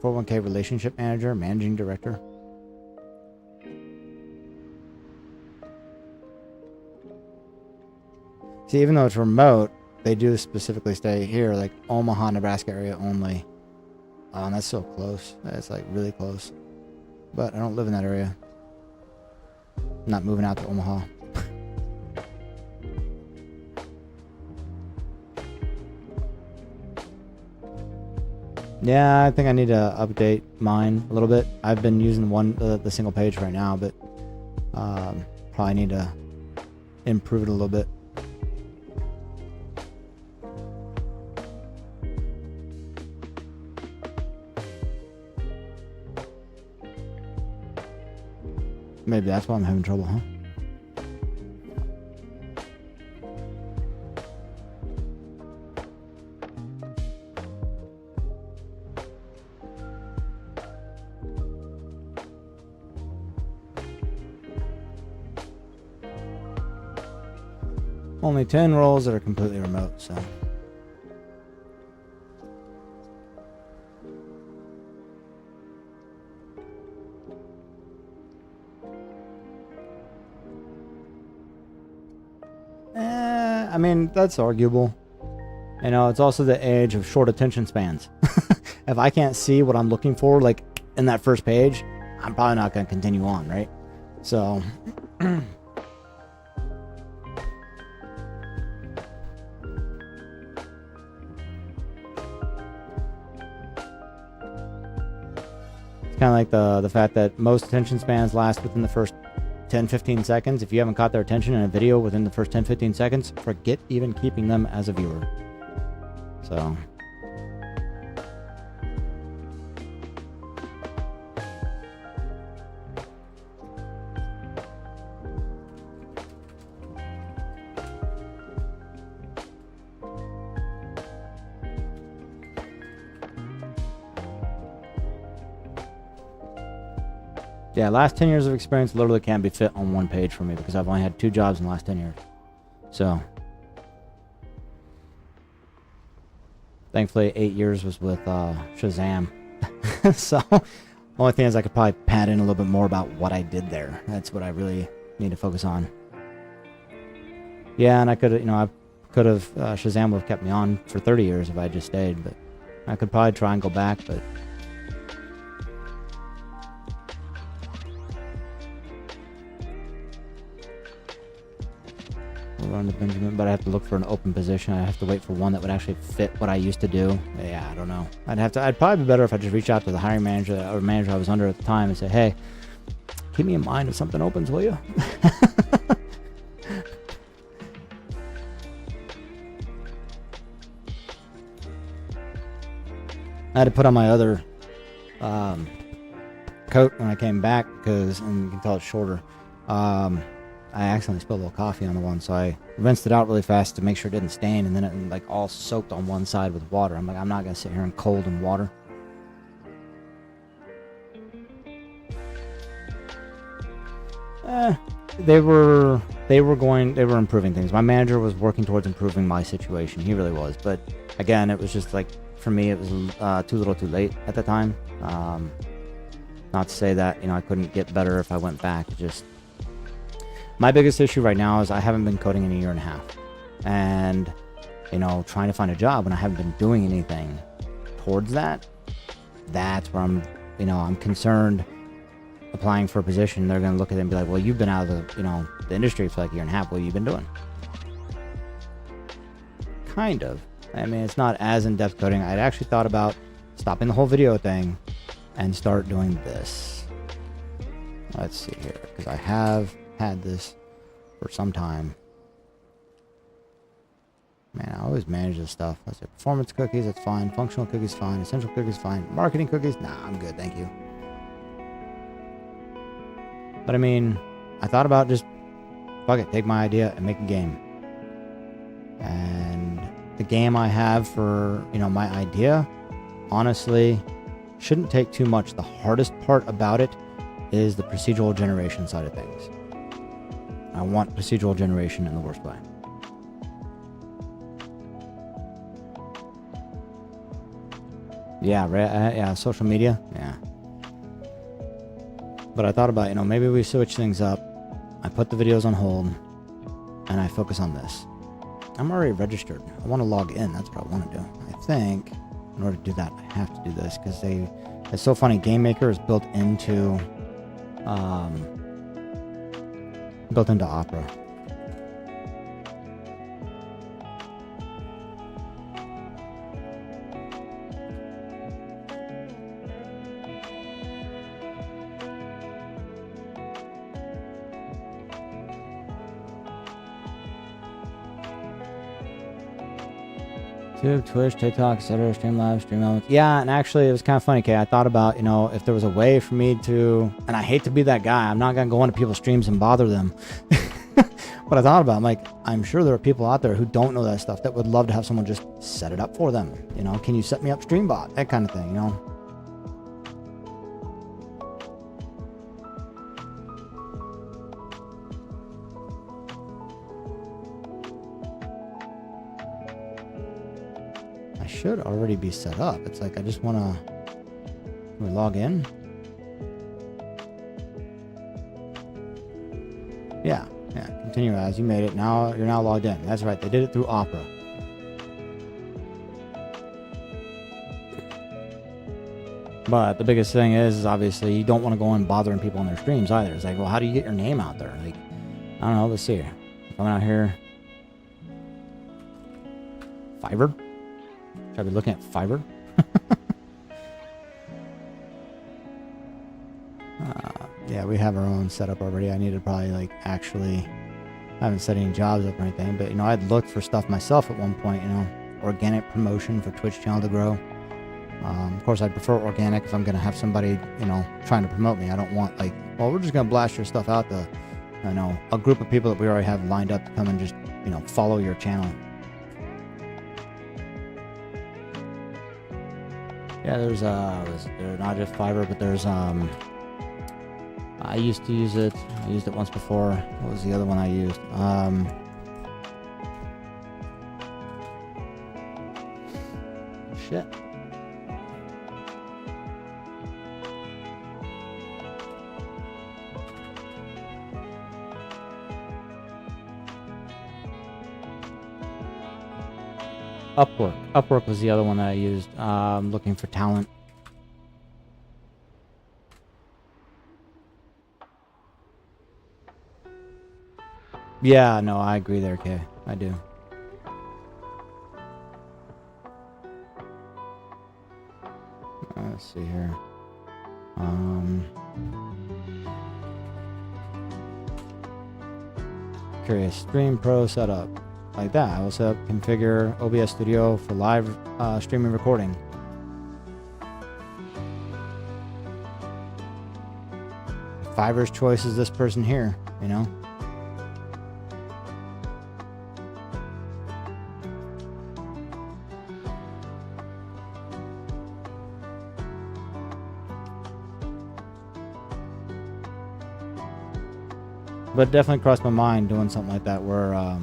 401k relationship manager, managing director. See, even though it's remote, they do specifically stay here, like Omaha, Nebraska area only. And that's so close. That's like really close. But I don't live in that area. I'm not moving out to Omaha. Yeah, I think I need to update mine a little bit. I've been using the single page right now, but probably need to improve it a little bit. Maybe that's why I'm having trouble, huh? Only 10 roles that are completely remote, so. I mean, that's arguable. You know, it's also the age of short attention spans. If I can't see what I'm looking for, like in that first page, I'm probably not going to continue on, right? So. Kind of like the fact that most attention spans last within the first 10-15 seconds. If you haven't caught their attention in a video within the first 10-15 seconds, forget even keeping them as a viewer. So yeah, last 10 years of experience literally can't be fit on one page for me because I've only had 2 jobs in the last 10 years. So, thankfully, 8 years was with Shazam. So, the only thing is I could probably pad in a little bit more about what I did there. That's what I really need to focus on. Yeah, and I could, Shazam would have kept me on for 30 years if I just stayed, but I could probably try and go back, but run to Benjamin, but I have to look for an open position. I have to wait for one that would actually fit what I used to do. Yeah, I don't know. I'd probably be better if I just reach out to the hiring manager or manager I was under at the time and say, hey, keep me in mind if something opens, will you? I had to put on my other coat when I came back because, and you can tell it's shorter. I accidentally spilled a little coffee on the one, so I rinsed it out really fast to make sure it didn't stain, and then it like all soaked on one side with water. I'm like, I'm not gonna sit here in cold and water. They were improving things. My manager was working towards improving my situation. He really was, but again, it was just like, for me, it was too little too late at the time. Not to say that, I couldn't get better if I went back. Just my biggest issue right now is I haven't been coding in a year and a half. And, trying to find a job when I haven't been doing anything towards that, that's where I'm concerned applying for a position. They're going to look at it and be like, well, you've been out of the industry for like a year and a half. What have you been doing? Kind of. I mean, it's not as in-depth coding. I'd actually thought about stopping the whole video thing and start doing this. Let's see here, because I have had this for some time. Man, I always manage this stuff. Let's say performance cookies, that's fine. Functional cookies, fine. Essential cookies, fine. Marketing cookies, nah, I'm good, thank you. But I mean, I thought about just, fuck it, take my idea and make a game. And the game I have for, you know, my idea, honestly, shouldn't take too much. The hardest part about it is the procedural generation side of things. I want procedural generation in the worst way. Yeah, right. Yeah, social media. Yeah. But I thought about, you know, maybe we switch things up. I put the videos on hold, and I focus on this. I'm already registered. I want to log in. That's what I want to do. I think in order to do that, I have to do this because it's so funny. Game Maker is built into Opera. YouTube, Twitch, TikTok, etc., Streamlabs, Stream. Yeah, and actually, it was kind of funny, Kay. I thought about, you know, if there was a way for me to, and I hate to be that guy. I'm not going to go into people's streams and bother them. But I thought about it, I'm like, I'm sure there are people out there who don't know that stuff that would love to have someone just set it up for them. You know, can you set me up Streambot? That kind of thing, you know? Should already be set up. It's like I just want to. Can we log in? Yeah. Continue as you made it. Now you're now logged in. That's right. They did it through Opera. But the biggest thing is obviously you don't want to go in bothering people on their streams either. It's like, well, how do you get your name out there? Like, I don't know. Let's see. Coming out here. Fiverr. Should I be looking at Fiverr? Yeah, we have our own setup already. I need to probably like actually. I haven't set any jobs up or anything, but you know, I'd looked for stuff myself at one point. You know, organic promotion for Twitch channel to grow. Of course, I'd prefer organic if I'm going to have somebody, you know, trying to promote me. I don't want like, well, we're just going to blast your stuff out to, I know, a group of people that we already have lined up to come and just, you know, follow your channel. Yeah, there's not just Fiverr, but there's I used to use it. I used it once before. What was the other one I used? Shit. Upwork. Upwork was the other one that I used. Looking for talent. Yeah, no, I agree there, Kay. I do. Let's see here. Curious. Stream Pro setup. Like that. I will set up, configure OBS Studio for live streaming recording. Fiverr's choice is this person here, you know? But it definitely crossed my mind doing something like that where I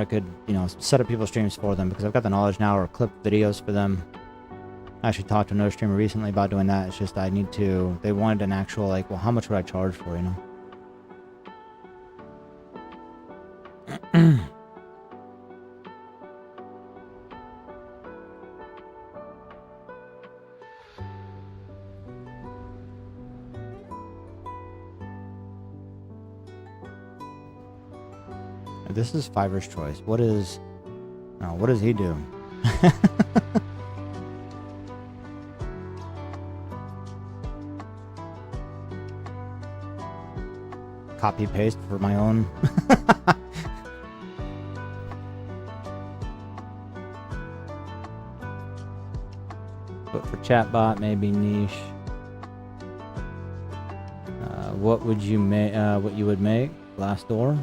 could, you know, set up people's streams for them because I've got the knowledge now, or clip videos for them. I actually talked to another streamer recently about doing that. It's just I need to, they wanted an actual, like, well, how much would I charge for, you know? This is Fiverr's choice. What does he do? Copy paste for my own. But for chatbot, maybe niche. What would you make? What you would make? Glassdoor.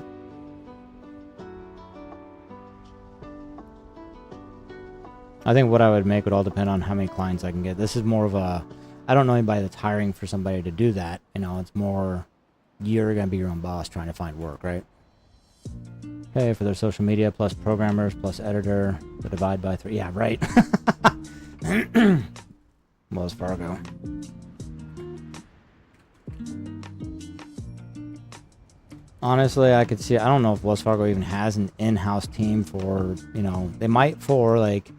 I think what I would make would all depend on how many clients I can get. This is more of a, I don't know anybody that's hiring for somebody to do that. You know, it's more, you're going to be your own boss trying to find work, right? Okay, for their social media, plus programmers, plus editor, to divide by 3. Yeah, right. Wells Fargo. Honestly, I could see, I don't know if Wells Fargo even has an in-house team for, you know, they might for like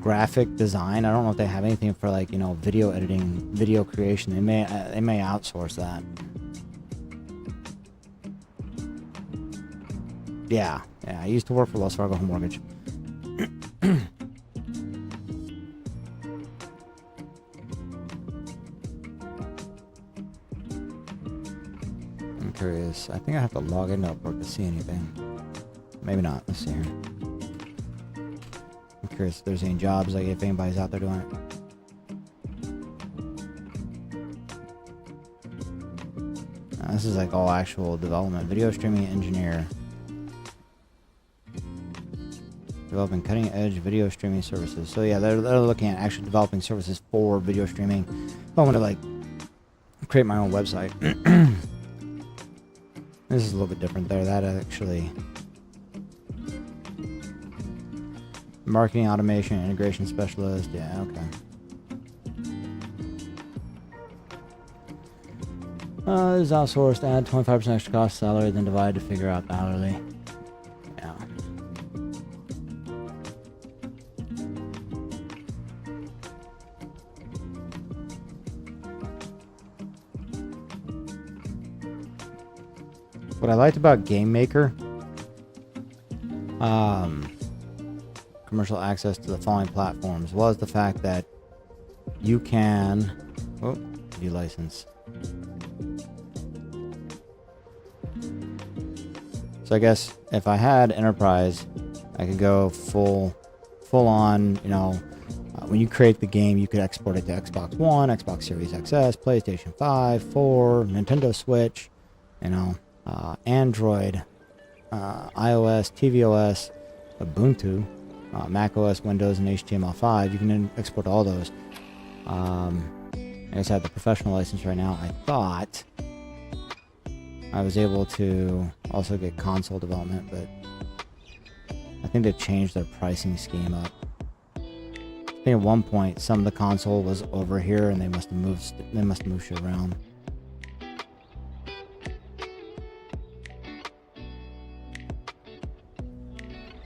graphic design. I don't know if they have anything for like, you know, video editing, video creation. They may outsource that. Yeah, I used to work for Wells Fargo Home Mortgage. I'm curious. I think I have to log into Upwork to see anything. Maybe not. Let's see here. I'm curious if there's any jobs, like if anybody's out there doing it. This is like all actual development. Video streaming engineer. Developing cutting edge video streaming services. So yeah, they're looking at actually developing services for video streaming. If I want to like create my own website. This is a little bit different there. That actually marketing automation integration specialist. Yeah, okay. This is outsourced. Add 25% extra cost salary, then divide to figure out the hourly. Yeah. What I liked about Game Maker, commercial access to the following platforms, was the fact that you can, view license. So I guess if I had Enterprise, I could go full on, you know, when you create the game, you could export it to Xbox One, Xbox Series XS, PlayStation 5, 4, Nintendo Switch, you know, Android, iOS, tvOS, Ubuntu, macOS, Windows, and HTML5. You can export all those. I guess I have the professional license right now. I thought I was able to also get console development, but I think they've changed their pricing scheme up. I think at one point some of the console was over here, and they must have moved shit around.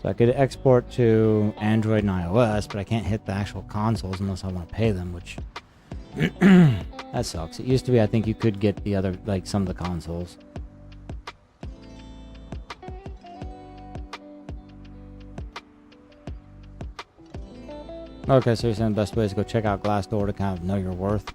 So I could export to Android and iOS, but I can't hit the actual consoles unless I want to pay them, which that sucks. It used to be, I think you could get the other, like some of the consoles. Okay, so you're saying the best way is to go check out Glassdoor to kind of know your worth.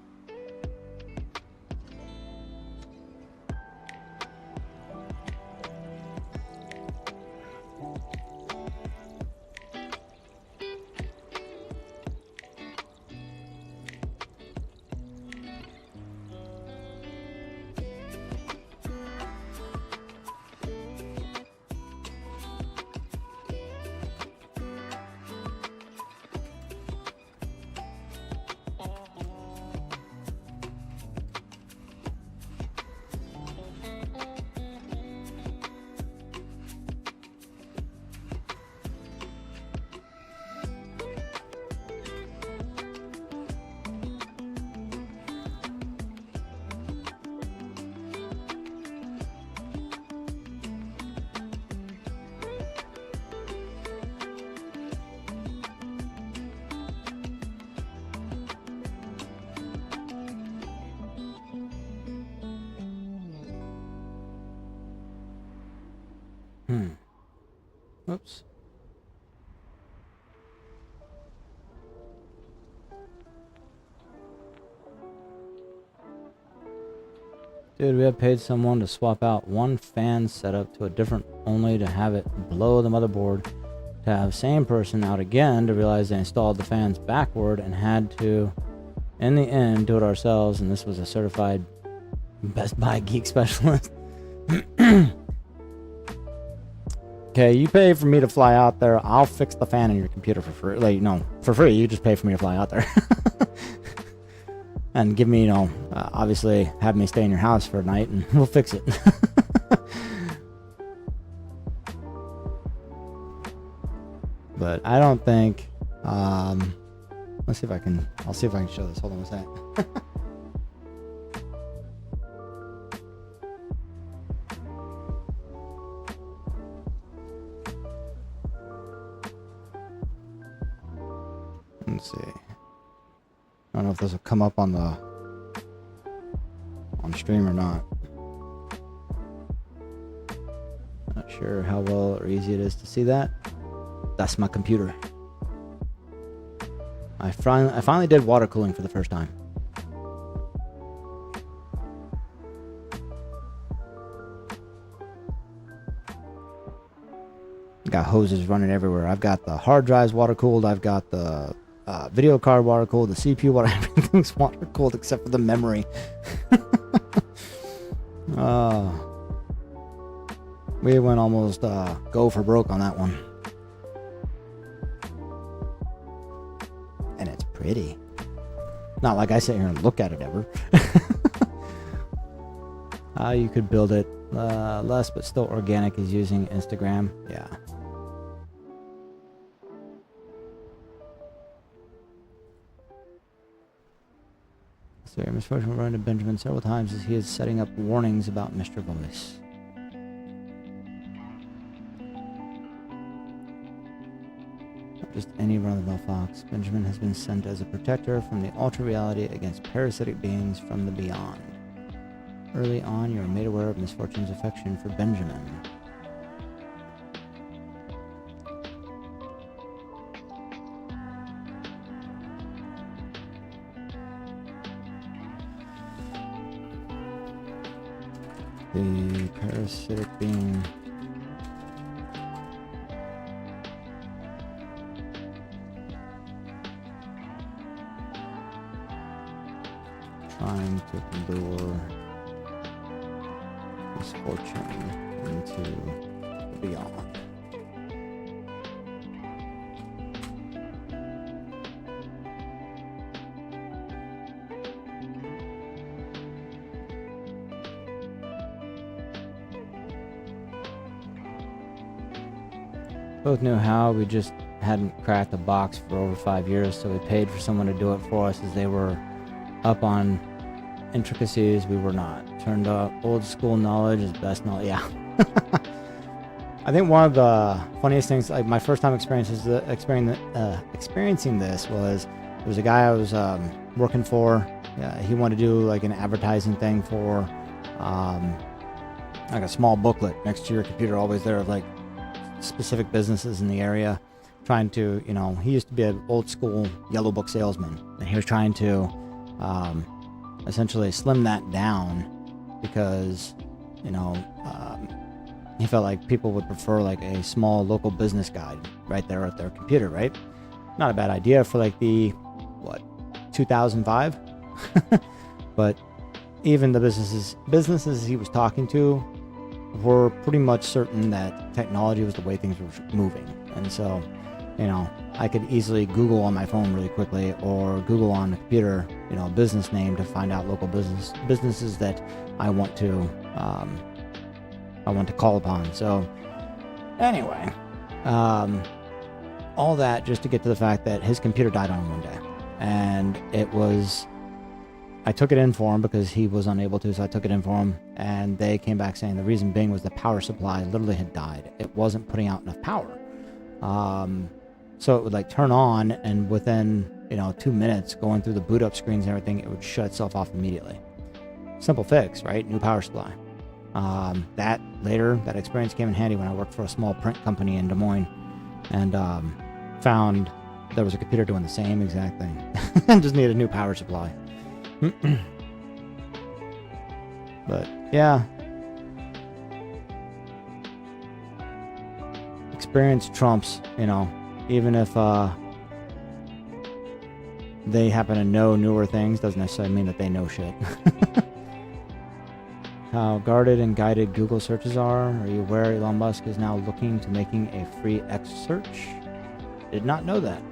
Oops. Dude, we have paid someone to swap out one fan setup to a different only to have it blow the motherboard, to have same person out again to realize they installed the fans backward and had to, in the end, do it ourselves, and this was a certified Best Buy geek specialist. okay, you pay for me to fly out there. I'll fix the fan in your computer for free. Like, no, for free. You just pay for me to fly out there. And give me, obviously have me stay in your house for a night and we'll fix it. But I don't think, let's see if I can, I'll see if I can show this. Hold on a sec. Let's see. I don't know if this will come up on stream or not. Not sure how well or easy it is to see that. That's my computer. I finally did water cooling for the first time. Got hoses running everywhere. I've got the hard drives water cooled. I've got the video card water cooled. The CPU water, everything's water cooled except for the memory. We went almost go for broke on that one. And it's pretty. Not like I sit here and look at it ever. You could build it less but still organic is using Instagram. Yeah. So your misfortune will run into Benjamin several times as he is setting up warnings about Mr. Voice. Not just any run-of-the-mill fox. Benjamin has been sent as a protector from the ultra reality against parasitic beings from the beyond. Early on, you are made aware of Misfortune's affection for Benjamin. The parasitic being trying to lure Misfortune into the beyond. Both knew how, we just hadn't cracked a box for over 5 years, so we paid for someone to do it for us as they were up on intricacies. We were not. Turned out old school knowledge is best knowledge. Yeah. I think one of the funniest things, like my first time experiencing this was, there was a guy I was working for. He wanted to do like an advertising thing for like a small booklet next to your computer, always there, of like specific businesses in the area, trying to, he used to be an old school yellow book salesman, and he was trying to essentially slim that down because, he felt like people would prefer like a small local business guide right there at their computer, right? Not a bad idea for like the, 2005? But even the businesses he was talking to were pretty much certain that technology was the way things were moving. And so, I could easily Google on my phone really quickly, or Google on the computer, a business name to find out local businesses that I want to call upon. So anyway, all that just to get to the fact that his computer died on him one day, and I took it in for him because he was unable to, so I took it in for him, and they came back saying the reason being was the power supply literally had died. It wasn't putting out enough power. So it would like turn on, and within, 2 minutes going through the boot up screens and everything, it would shut itself off immediately. Simple fix, right? New power supply. That experience came in handy when I worked for a small print company in Des Moines, and found there was a computer doing the same exact thing. And just needed a new power supply. But yeah, experience trumps, even if they happen to know newer things, doesn't necessarily mean that they know shit. how guarded and guided Google searches are? Are you aware Elon Musk is now looking to making a free X search? Did not know that.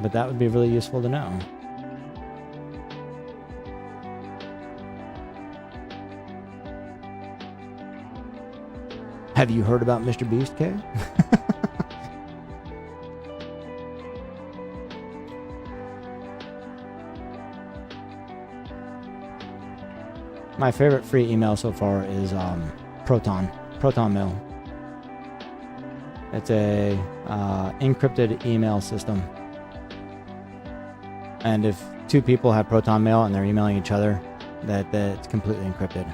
But that would be really useful to know. Have you heard about Mr. Beast, Kay? My favorite free email so far is Proton Mail. It's a encrypted email system. And if two people have Proton Mail and they're emailing each other, that it's completely encrypted.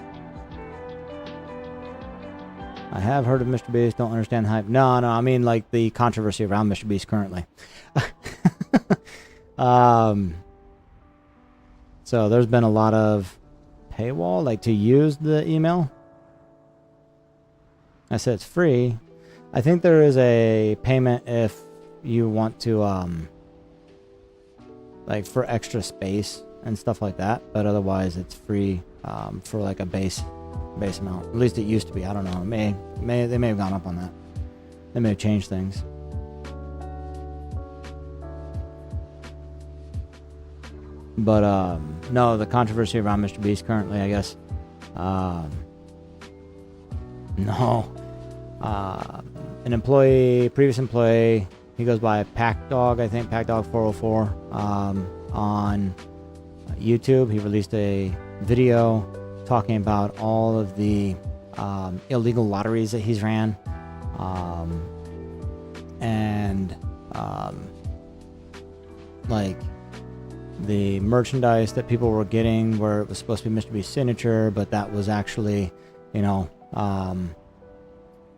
I have heard of Mr. Beast, don't understand the hype. No, I mean like the controversy around Mr. Beast currently. So there's been a lot of paywall, like to use the email. I said it's free. I think there is a payment if you want to, like for extra space and stuff like that. But otherwise, it's free for like a base amount. At least it used to be. I don't know. They may have gone up on that. They may have changed things. But no, the controversy around Mr. Beast currently, I guess. No. An previous employee, he goes by PackDog, I think, PackDog404, on YouTube. He released a video talking about all of the illegal lotteries that he's ran. Like the merchandise that people were getting where it was supposed to be Mr. Beast's signature, but that was actually,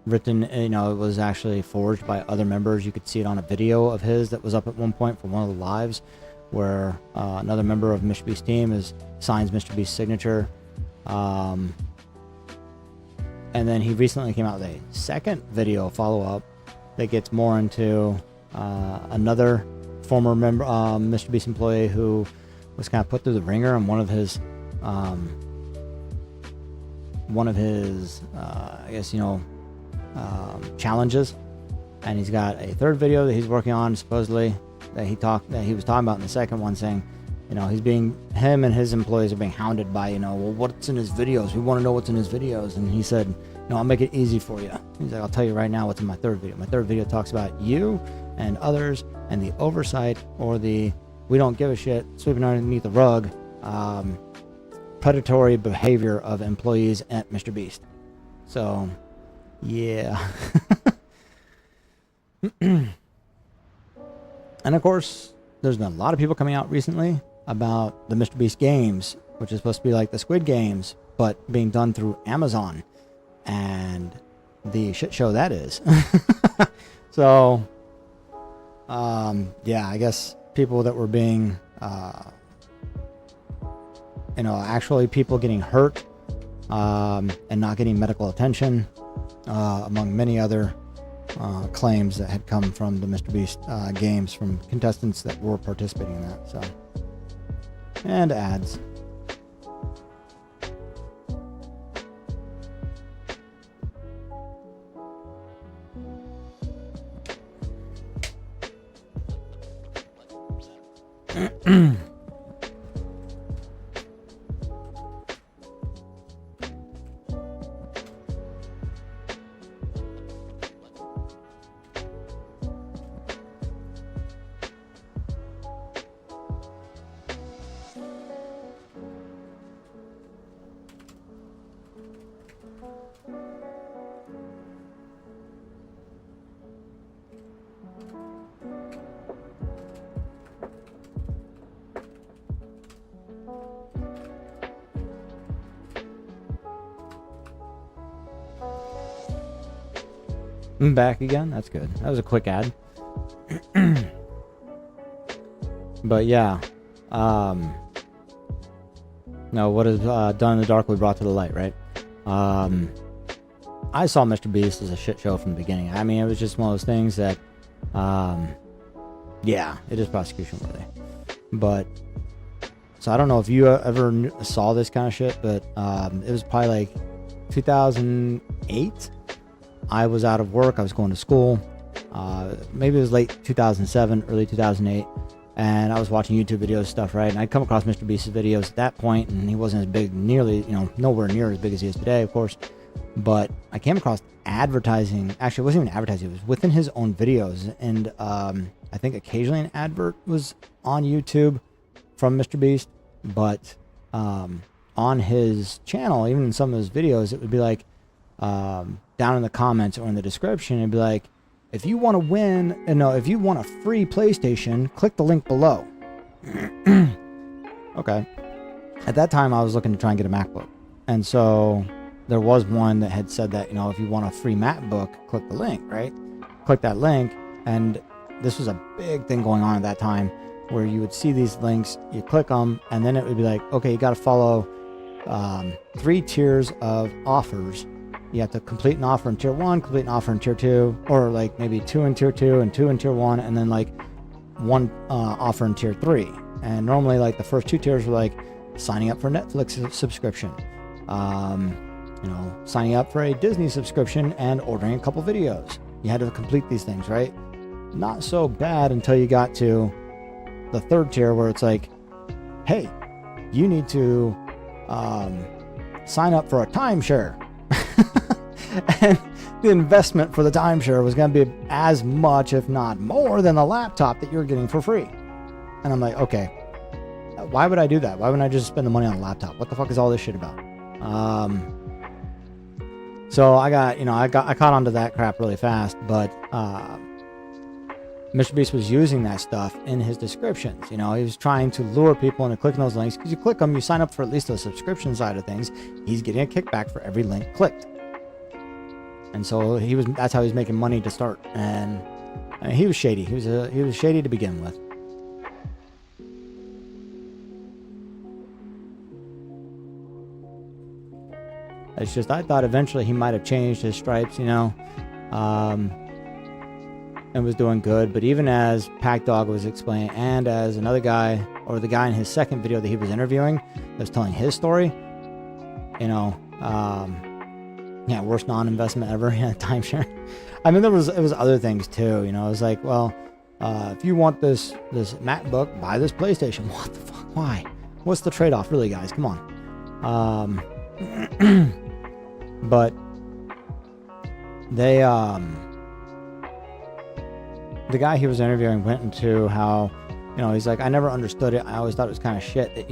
written, it was actually forged by other members. You could see it on a video of his that was up at one point from one of the lives where another member of Mr. Beast's team signs Mr. Beast's signature. And then he recently came out with a second video follow-up that gets more into another former member, Mr. Beast employee who was kind of put through the ringer on one of his challenges. And he's got a third video that he's working on, supposedly, that he was talking about in the second one, saying, him and his employees are being hounded by, well, what's in his videos? We want to know what's in his videos. And he said, I'll make it easy for you. He's like, I'll tell you right now what's in my third video. My third video talks about you and others and the oversight or the we don't give a shit, sweeping underneath the rug, predatory behavior of employees at Mr. Beast. So, yeah. And of course, there's been a lot of people coming out recently about the Mr. Beast games, which is supposed to be like the Squid Games, but being done through Amazon, and the shit show that is. So, yeah, I guess people that were being, actually people getting hurt, and not getting medical attention, among many other claims that had come from the Mr. Beast games from contestants that were participating in that. So, and ads. I'm back again. That's good. That was a quick ad. But yeah, no, what is done in the dark will be brought to the light, right? I saw Mr. Beast as a shit show from the beginning. I mean, it was just one of those things that, yeah, it is prosecution worthy. But So I don't know if you ever saw this kind of shit, but it was probably like 2008. I was out of work. I was going to school. Maybe it was late 2007, early 2008. And I was watching YouTube videos stuff, right? And I'd come across Mr. Beast's videos at that point, and he wasn't as big, nowhere near as big as he is today, of course. But I came across advertising. Actually, it wasn't even advertising. It was within his own videos. And I think occasionally an advert was on YouTube from Mr. Beast. But on his channel, even in some of his videos, it would be like down in the comments or in the description, it'd be like, if you want to win, if you want a free PlayStation, click the link below. Okay. At that time, I was looking to try and get a MacBook. And so there was one that had said that, if you want a free MacBook, click the link, right? Click that link. And this was a big thing going on at that time where you would see these links, you click them, and then it would be like, okay, you got to follow 3 tiers of offers. You have to complete an offer in tier 1, complete an offer in tier 2, or like maybe 2 in tier 2 and 2 in tier 1, and then like 1 offer in tier 3. And normally like the first 2 tiers were like signing up for a Netflix subscription, signing up for a Disney subscription, and ordering a couple videos. You had to complete these things, right? Not so bad until you got to the 3rd tier where it's like, hey, you need to sign up for a timeshare. And the investment for the timeshare was going to be as much, if not more, than the laptop that you're getting for free. And I'm like, okay, why would I do that? Why wouldn't I just spend the money on a laptop? What the fuck is all this shit about? So I caught onto that crap really fast, but Mr. Beast was using that stuff in his descriptions. He was trying to lure people into clicking those links, because you click them, you sign up for at least the subscription side of things. He's getting a kickback for every link clicked. And so that's how he was making money to start. And he was shady. He was shady to begin with. It's just, I thought eventually he might have changed his stripes, and was doing good. But even as Pack Dog was explaining, and as another guy, or the guy in his second video that he was interviewing, that was telling his story, worst non-investment ever. Timeshare. I mean, it was other things too. It was like, well, if you want this MacBook, buy this PlayStation. What the fuck? Why? What's the trade-off, really, guys? Come on. But they, the guy he was interviewing went into how, he's like, I never understood it. I always thought it was kind of shit that,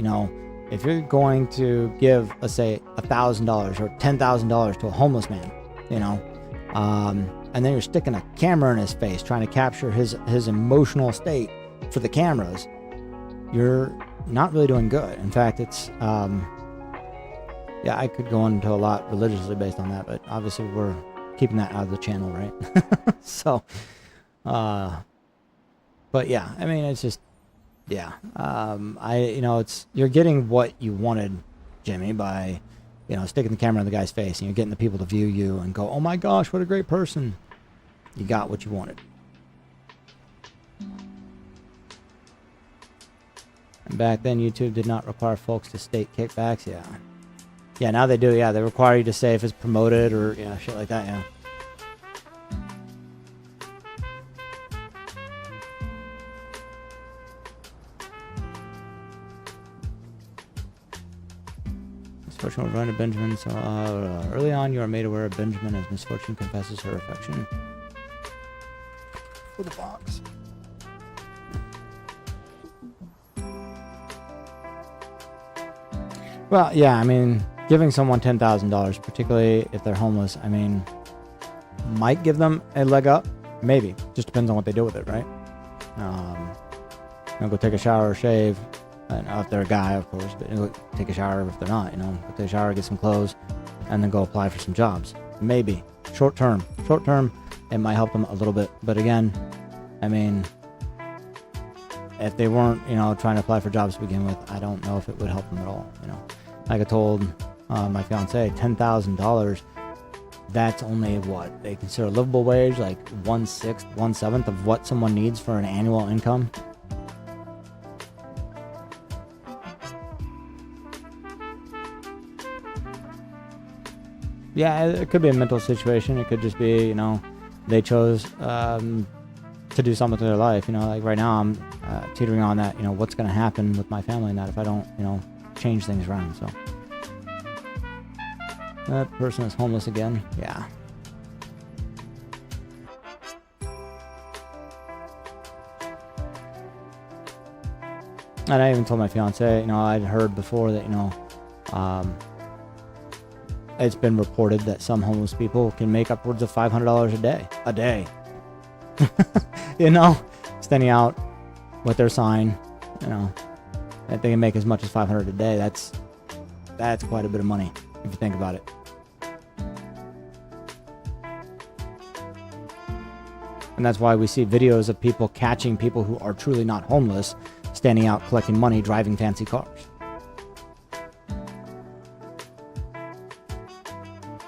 if you're going to give, let's say, $1,000 or $10,000 to a homeless man, and then you're sticking a camera in his face, trying to capture his emotional state for the cameras, you're not really doing good. In fact, it's, I could go into a lot religiously based on that, but obviously we're keeping that out of the channel, right? So, but yeah, I mean, it's just, yeah, you're getting what you wanted, Jimmy, by, sticking the camera in the guy's face, and you're getting the people to view you and go, oh my gosh, what a great person. You got what you wanted. And back then, YouTube did not require folks to state kickbacks. Yeah. Yeah, now they do. Yeah, they require you to say if it's promoted or, shit like that, yeah. Misfortune will run to Benjamin. So early on, you are made aware of Benjamin as Misfortune confesses her affection for the box. Well, yeah, I mean, giving someone $10,000, particularly if they're homeless, I mean, might give them a leg up. Maybe. Just depends on what they do with it, right? Go take a shower or shave. If they're a guy, of course, but take a shower if they're not, go take a shower, get some clothes, and then go apply for some jobs. Maybe. Short term, it might help them a little bit. But again, I mean, if they weren't, trying to apply for jobs to begin with, I don't know if it would help them at all, Like I told my fiance, $10,000, that's only what they consider a livable wage, like 1/6, 1/7 of what someone needs for an annual income. Yeah, it could be a mental situation. It could just be, you know, they chose to do something with their life. You know, like right now I'm teetering on that, you know, what's going to happen with my family and that if I don't, you know, change things around. So that person is homeless again. Yeah. And I even told my fiance, you know, I'd heard before that, you know, it's been reported that some homeless people can make upwards of $500 a day. You know, standing out with their sign, you know, that they can make as much as $500 a day. That's quite a bit of money if you think about it. And that's why we see videos of people catching people who are truly not homeless, standing out collecting money, driving fancy cars.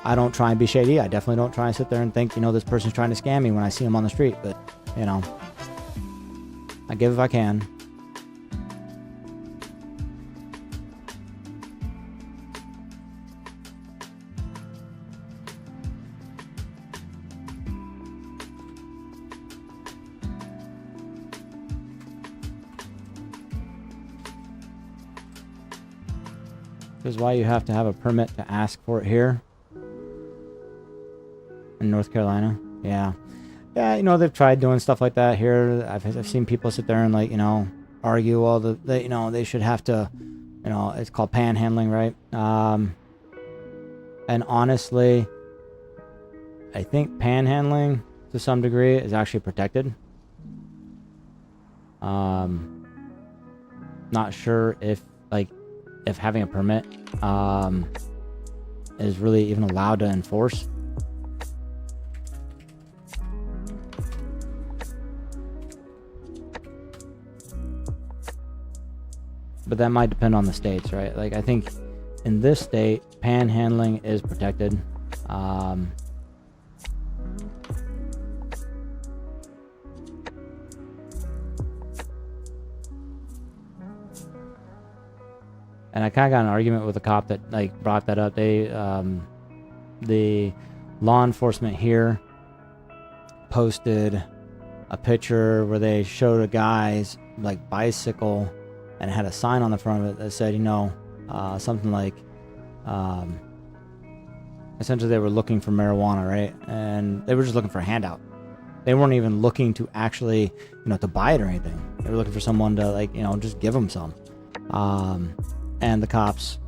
I don't try and be shady. I definitely don't try and sit there and think, you know, this person's trying to scam me when I see them on the street. But, you know, I give if I can. This is why you have to have a permit to ask for it here in North Carolina. Yeah, you know, they've tried doing stuff like that here. I've seen people sit there and, like, you know, argue, well, you know, they should have to, you know, it's called panhandling, right? And honestly, I think panhandling to some degree is actually protected. Not sure if having a permit is really even allowed to enforce. But that might depend on the states, right? Like, I think in this state, panhandling is protected. And I kind of got in an argument with a cop that, like, brought that up. They, the law enforcement here posted a picture where they showed a guy's, like, bicycle and it had a sign on the front of it that said, you know, something like, essentially they were looking for marijuana, right? And they were just looking for a handout. They weren't even looking to actually, you know, to buy it or anything. They were looking for someone to, like, you know, just give them some. And the cops,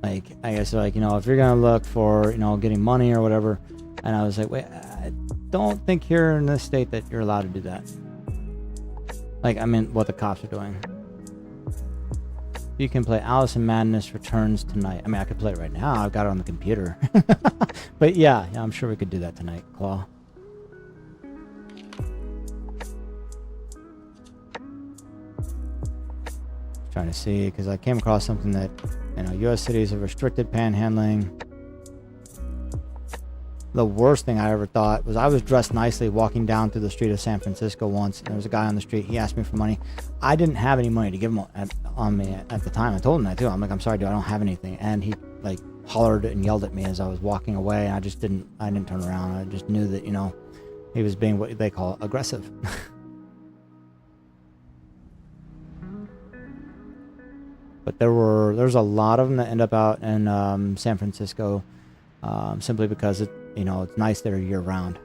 like, I guess they're like, you know, if you're going to look for, you know, getting money or whatever. And I was like, wait, I don't think here in this state that you're allowed to do that. Like, I mean, what the cops are doing. You can play Alice in Madness Returns tonight. I mean, I could play it right now. I've got it on the computer. But yeah, I'm sure we could do that tonight, Claw. Trying to see, because I came across something that, you know, U.S. cities have restricted panhandling. The worst thing I ever thought was I was dressed nicely walking down through the street of San Francisco once, and there was a guy on the street. He asked me for money. I didn't have any money to give him on me at the time. I told him that too. I'm like, I'm sorry, dude, I don't have anything. And he, like, hollered and yelled at me as I was walking away. And I didn't turn around. I just knew that, you know, he was being what they call aggressive. But there's a lot of them that end up out in San Francisco, simply because it's nice there year round.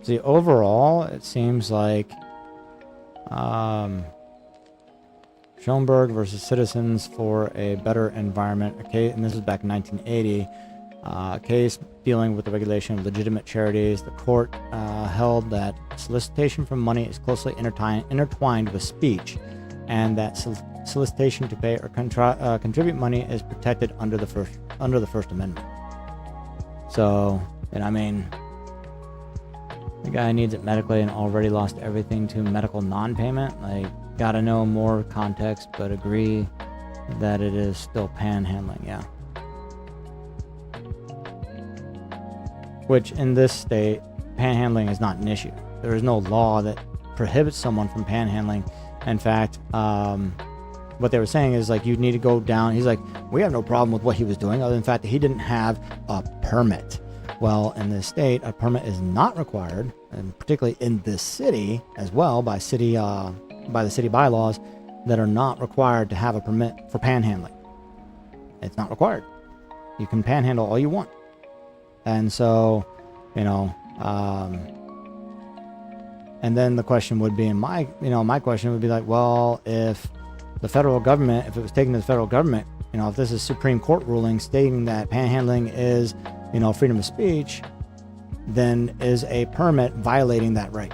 See, overall, it seems like Schoenberg versus Citizens for a Better Environment, okay, and this is back in 1980, a case dealing with the regulation of legitimate charities. The court held that solicitation for money is closely intertwined with speech, and that solicitation to pay or contribute money is protected under the under the First Amendment. So, and I mean, the guy needs it medically and already lost everything to medical non-payment. Like, gotta know more context, but agree that it is still panhandling, yeah. Which, in this state, panhandling is not an issue. There is no law that prohibits someone from panhandling. In fact, what they were saying is, like, you need to go down. He's like, we have no problem with what he was doing, other than the fact that he didn't have a permit. Well, in this state, a permit is not required, and particularly in this city as well, by the city bylaws that are not required to have a permit for panhandling. It's not required. You can panhandle all you want. And so, you know, and then the question would be, my question would be like, well, if the federal government, if it was taken to the federal government, you know, if this is Supreme Court ruling stating that panhandling is, you know, freedom of speech, then is a permit violating that right?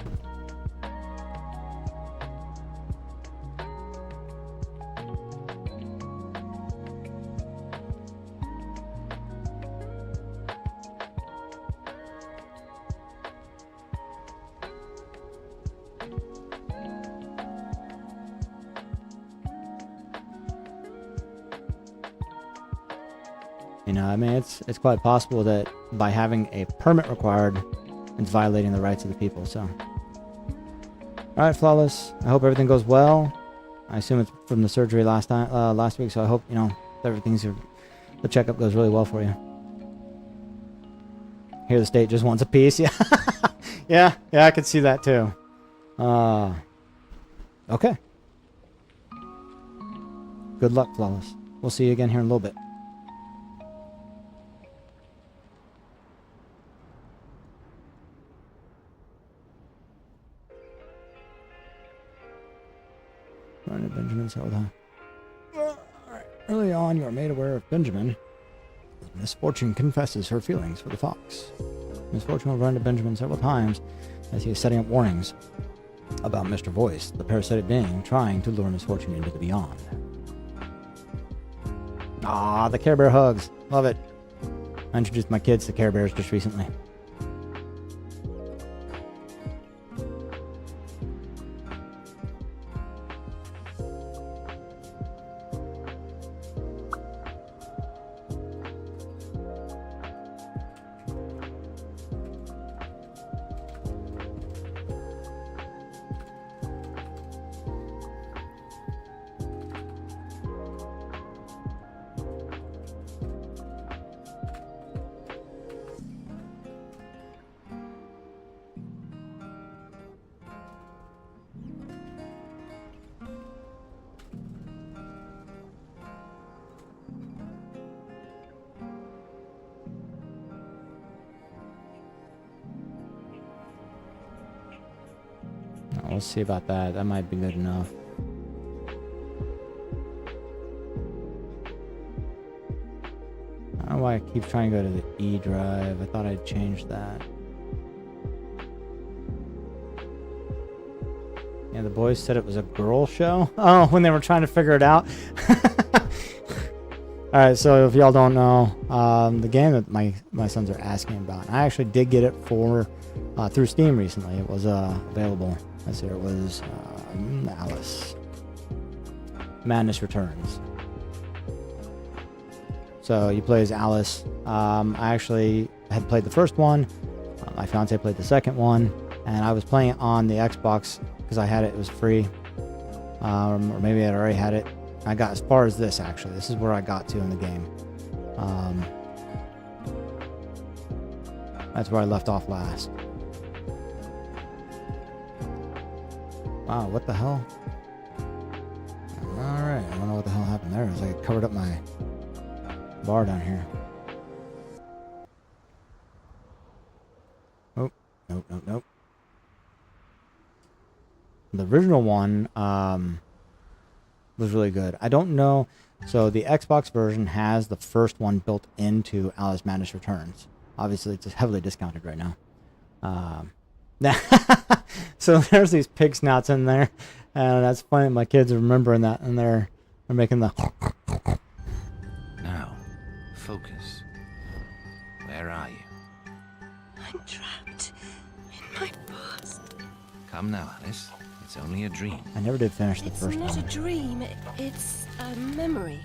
You know, I mean, it's quite possible that by having a permit required, it's violating the rights of the people. So, all right, Flawless. I hope everything goes well. I assume it's from the surgery last week. So I hope, you know, the checkup goes really well for you. Here, the state just wants a piece. Yeah, yeah, I could see that too. Okay. Good luck, Flawless. We'll see you again here in a little bit. Benjamin settled down. Alright. Early on, you are made aware of Benjamin. Misfortune confesses her feelings for the fox. Misfortune will run to Benjamin several times as he is setting up warnings about Mr. Voice, the parasitic being trying to lure Misfortune into the beyond. Ah, the Care Bear hugs. Love it. I introduced my kids to Care Bears just recently. We'll see about that. That might be good enough. I don't know why I keep trying to go to the E drive. I thought I'd change that. Yeah, the boys said it was a girl show. Oh, when they were trying to figure it out. Alright, so if y'all don't know, the game that my sons are asking about, I actually did get it for through Steam recently. It was available. Let's see, it was Alice. Madness Returns. So you play as Alice. I actually had played the first one. My fiance played the second one. And I was playing it on the Xbox because I had it. It was free. Or maybe I'd already had it. I got as far as this, actually. This is where I got to in the game. That's where I left off last. Wow, what the hell? Alright, I don't know what the hell happened there. It was like it covered up my bar down here. Oh, nope. The original one was really good. I don't know. So the Xbox version has the first one built into Alice Madness Returns. Obviously, it's heavily discounted right now. So there's these pig snouts in there, and that's funny. My kids are remembering that, and they're making the. Now, focus. Where are you? I'm trapped in my past. Come now, Alice. It's only a dream. I never did finish the It's first not one, a dream, it's a memory.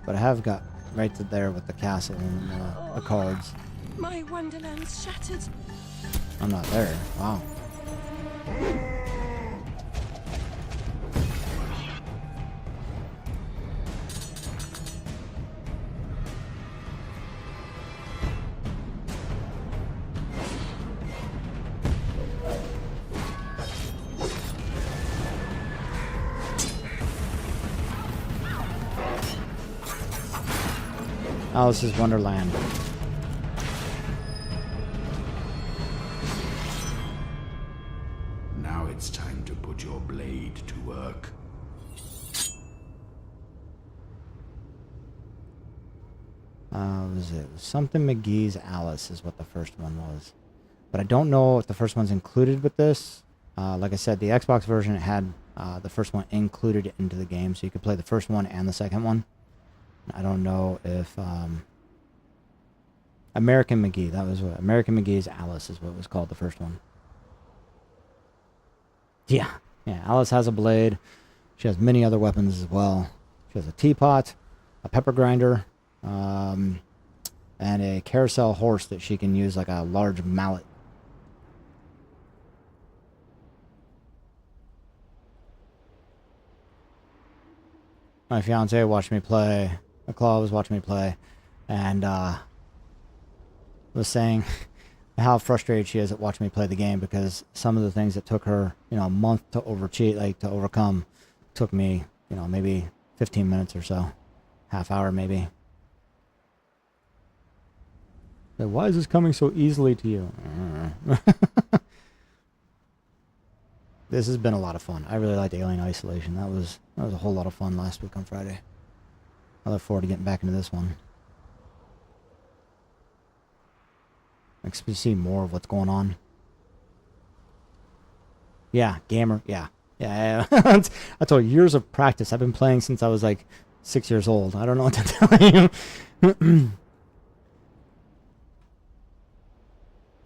but I have got right to there with the castle and the cards. My wonderland's shattered. I'm not there. Wow. Alice's Wonderland. Now it's time to put your blade to work. Was it something McGee's Alice is what the first one was, but I don't know if the first one's included with this. Like I said, the Xbox version had the first one included into the game, so you could play the first one and the second one. I don't know if American McGee, that was what American McGee's Alice is what was called the first one. Yeah, Alice has a blade. She has many other weapons as well. She has a teapot, a pepper grinder, and a carousel horse that she can use like a large mallet. My fiance watched me play. Claw was watching me play, and was saying how frustrated she is at watching me play the game because some of the things that took her, a month to overcome, took me, maybe 15 minutes or so, half hour maybe. But why is this coming so easily to you? This has been a lot of fun. I really liked Alien Isolation. That was a whole lot of fun last week on Friday. I look forward to getting back into this one. I expect to see more of what's going on. Yeah, gamer. Yeah. That's all years of practice. I've been playing since I was like 6 years old. I don't know what to tell you.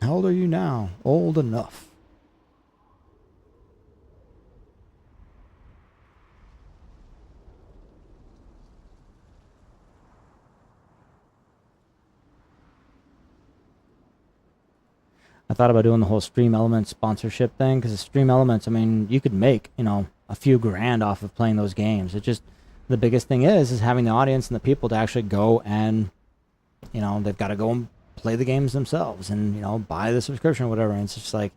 How old are you now? Old enough. I thought about doing the whole Stream Elements sponsorship thing because Stream Elements, I mean, you could make, a few grand off of playing those games. It just, the biggest thing is having the audience and the people to actually go and, they've got to go and play the games themselves and, buy the subscription or whatever. And it's just like,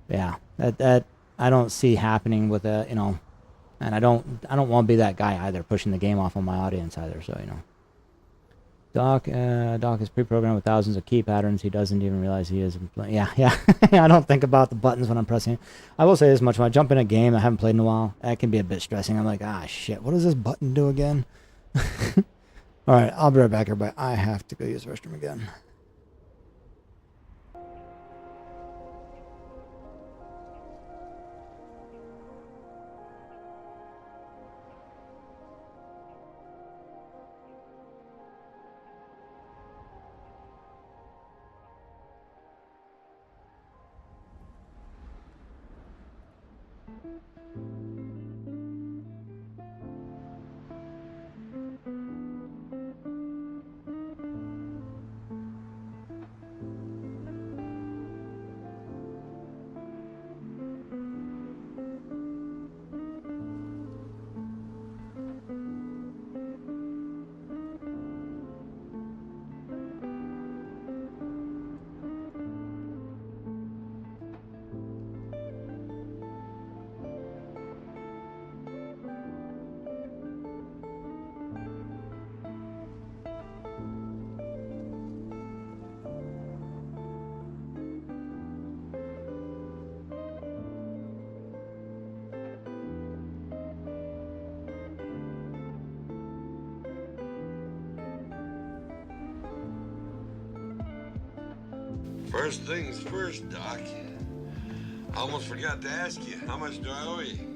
yeah, that I don't see happening with and I don't want to be that guy either, pushing the game off on my audience either. So, Doc is pre-programmed with thousands of key patterns. He doesn't even realize he is. Yeah. I don't think about the buttons when I'm pressing it. I will say this much: when I jump in a game I haven't played in a while, that can be a bit stressing. I'm like, shit, what does this button do again? All right, I'll be right back, everybody. I have to go use the restroom again. First things first, Doc. I almost forgot to ask you, how much do I owe you?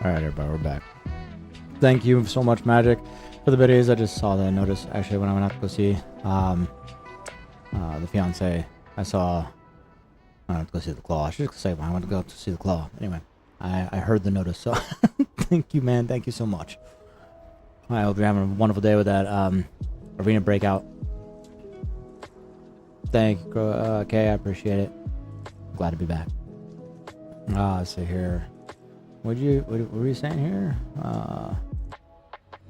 Alright, everybody, we're back. Thank you so much, Magic, for the videos. I just saw the notice, actually, when I went out to go see the fiance. I went to go see the Claw. I should say when I went to go to see the Claw. Anyway, I heard the notice, so thank you, man. Thank you so much. I hope you're having a wonderful day with that arena breakout. Thank you, Kay. I appreciate it. Glad to be back. Let's see here. What were you saying here?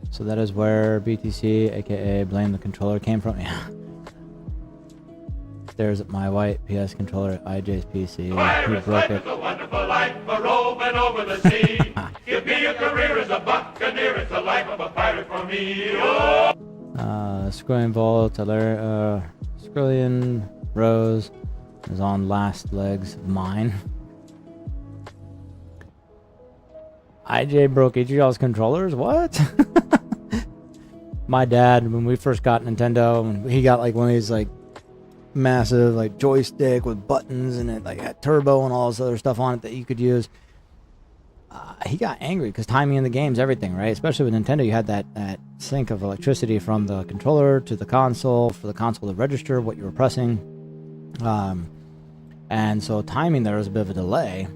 So that is where BTC, aka Blame the Controller, came from. Yeah. Stares at my white PS controller at IJ's PC. He broke it. A wonderful life for roving over the sea. Give me a career as a buccaneer. It's the life of a pirate for me. Oh! Skrillion Volt, Skrillion Rose is on last legs of mine. IJ broke each of y'all's controllers? What? My dad, when we first got Nintendo, he got like one of these like massive like joystick with buttons and it like had turbo and all this other stuff on it that you could use. He got angry because timing in the game's everything, right? Especially with Nintendo, you had that sync of electricity from the controller to the console, for the console to register what you were pressing. And so timing, there was a bit of a delay,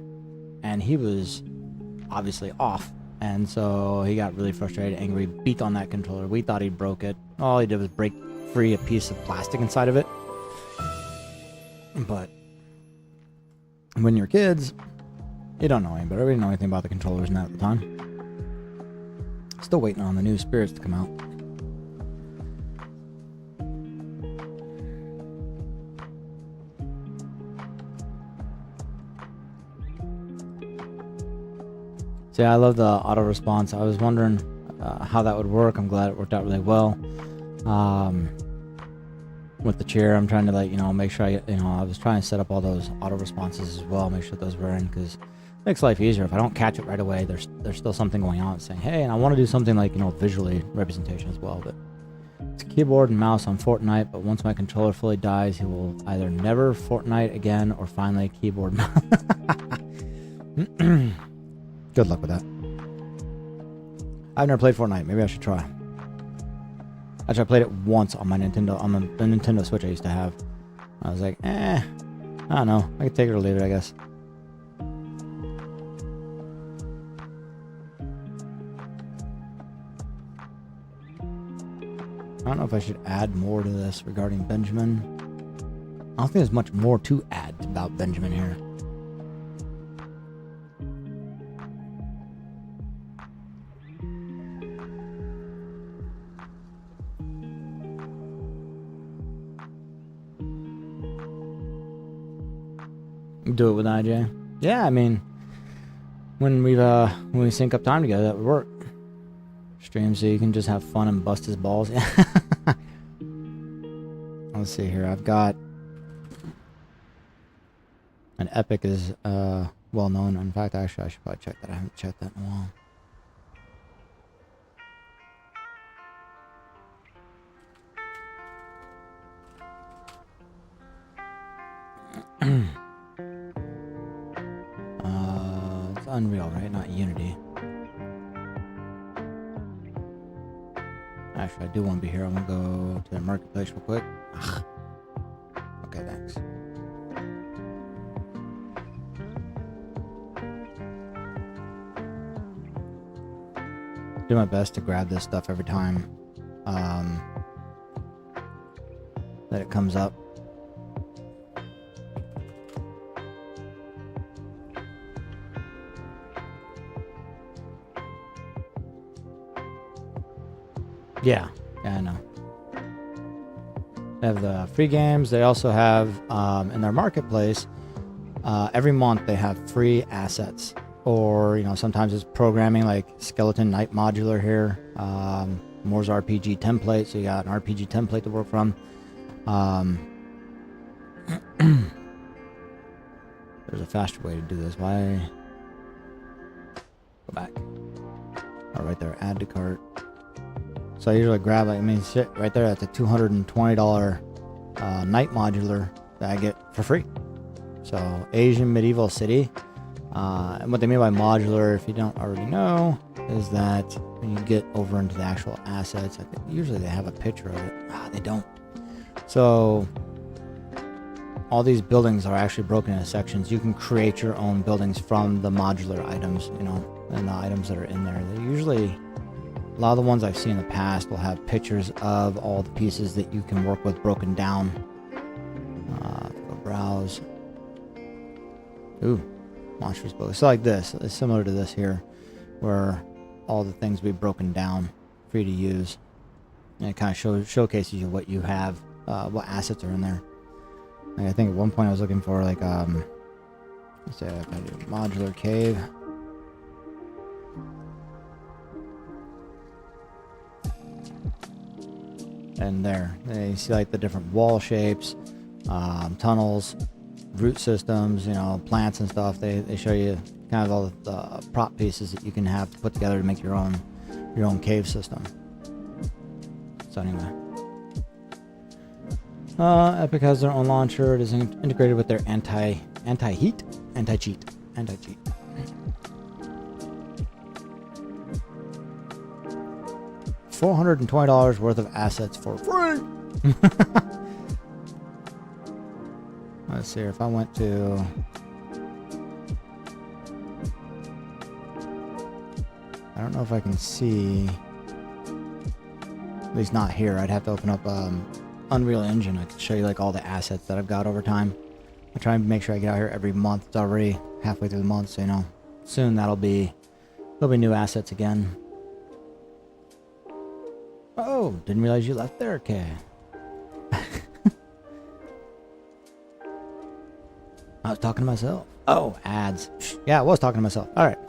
and he was obviously off. And so he got really frustrated, angry, beat on that controller. We thought he broke it. All he did was break free a piece of plastic inside of it. But when you're kids, you don't know any better. We didn't know anything about the controllers at the time. Still waiting on the new Spirits to come out. See, I love the auto response. I was wondering how that would work. I'm glad it worked out really well. With the chair, I'm trying to make sure I was trying to set up all those auto responses as well, make sure those were in, because it makes life easier. If I don't catch it right away, there's still something going on saying, hey, and I want to do something like, visually representation as well. But it's keyboard and mouse on Fortnite, but once my controller fully dies, he will either never Fortnite again or finally keyboard mouse. Good luck with that. I've never played Fortnite. Maybe I should try. Actually, I played it once on my Nintendo, on the Nintendo Switch I used to have. I was like, I don't know. I could take it or leave it, I guess. I don't know if I should add more to this regarding Benjamin. I don't think there's much more to add about Benjamin here. Do it with IJ. Yeah, I mean, when we sync up time together, that would work. Stream so you can just have fun and bust his balls. Let's see here. I've got an Epic is well known. In fact, actually, I should probably check that. I haven't checked that in a while. It's Unreal, right? Not Unity. Actually, I do want to be here. I want to go to the marketplace real quick. Ugh. Okay, thanks. Do my best to grab this stuff every time that it comes up. Yeah, I know. They have the free games. They also have, in their marketplace, every month they have free assets. Or, sometimes it's programming like Skeleton Knight Modular here. Moore's RPG template, so you got an RPG template to work from. There's a faster way to do this. Why? Go back. Oh, right there, add to cart. So I usually grab, sit right there. That's a $220 Knight Modular that I get for free. So Asian Medieval City. And what they mean by modular, if you don't already know, is that when you get over into the actual assets, I think usually they have a picture of it. They don't. So all these buildings are actually broken into sections. You can create your own buildings from the modular items, you know, and the items that are in there. They're usually, a lot of the ones I've seen in the past will have pictures of all the pieces that you can work with broken down. Go browse. Ooh, monstrous book. So like this, it's similar to this here, where all the things will be broken down for you to use. And it kind of showcases you what you have, what assets are in there. Like I think at one point I was looking for like let's say if I do modular cave. And there, you see like the different wall shapes, tunnels, root systems, you know, plants and stuff. They show you kind of all the prop pieces that you can have to put together to make your own cave system. So anyway, Epic has their own launcher. It is integrated with their anti-cheat. $420 worth of assets for free. Let's see if I went to. I don't know if I can see. At least not here. I'd have to open up Unreal Engine. I could show you like all the assets that I've got over time. I try and make sure I get out here every month. It's already halfway through the month, so you know, soon there'll be new assets again. Oh, didn't realize you left there, okay. I was talking to myself. Oh, ads. Yeah, I was talking to myself. All right.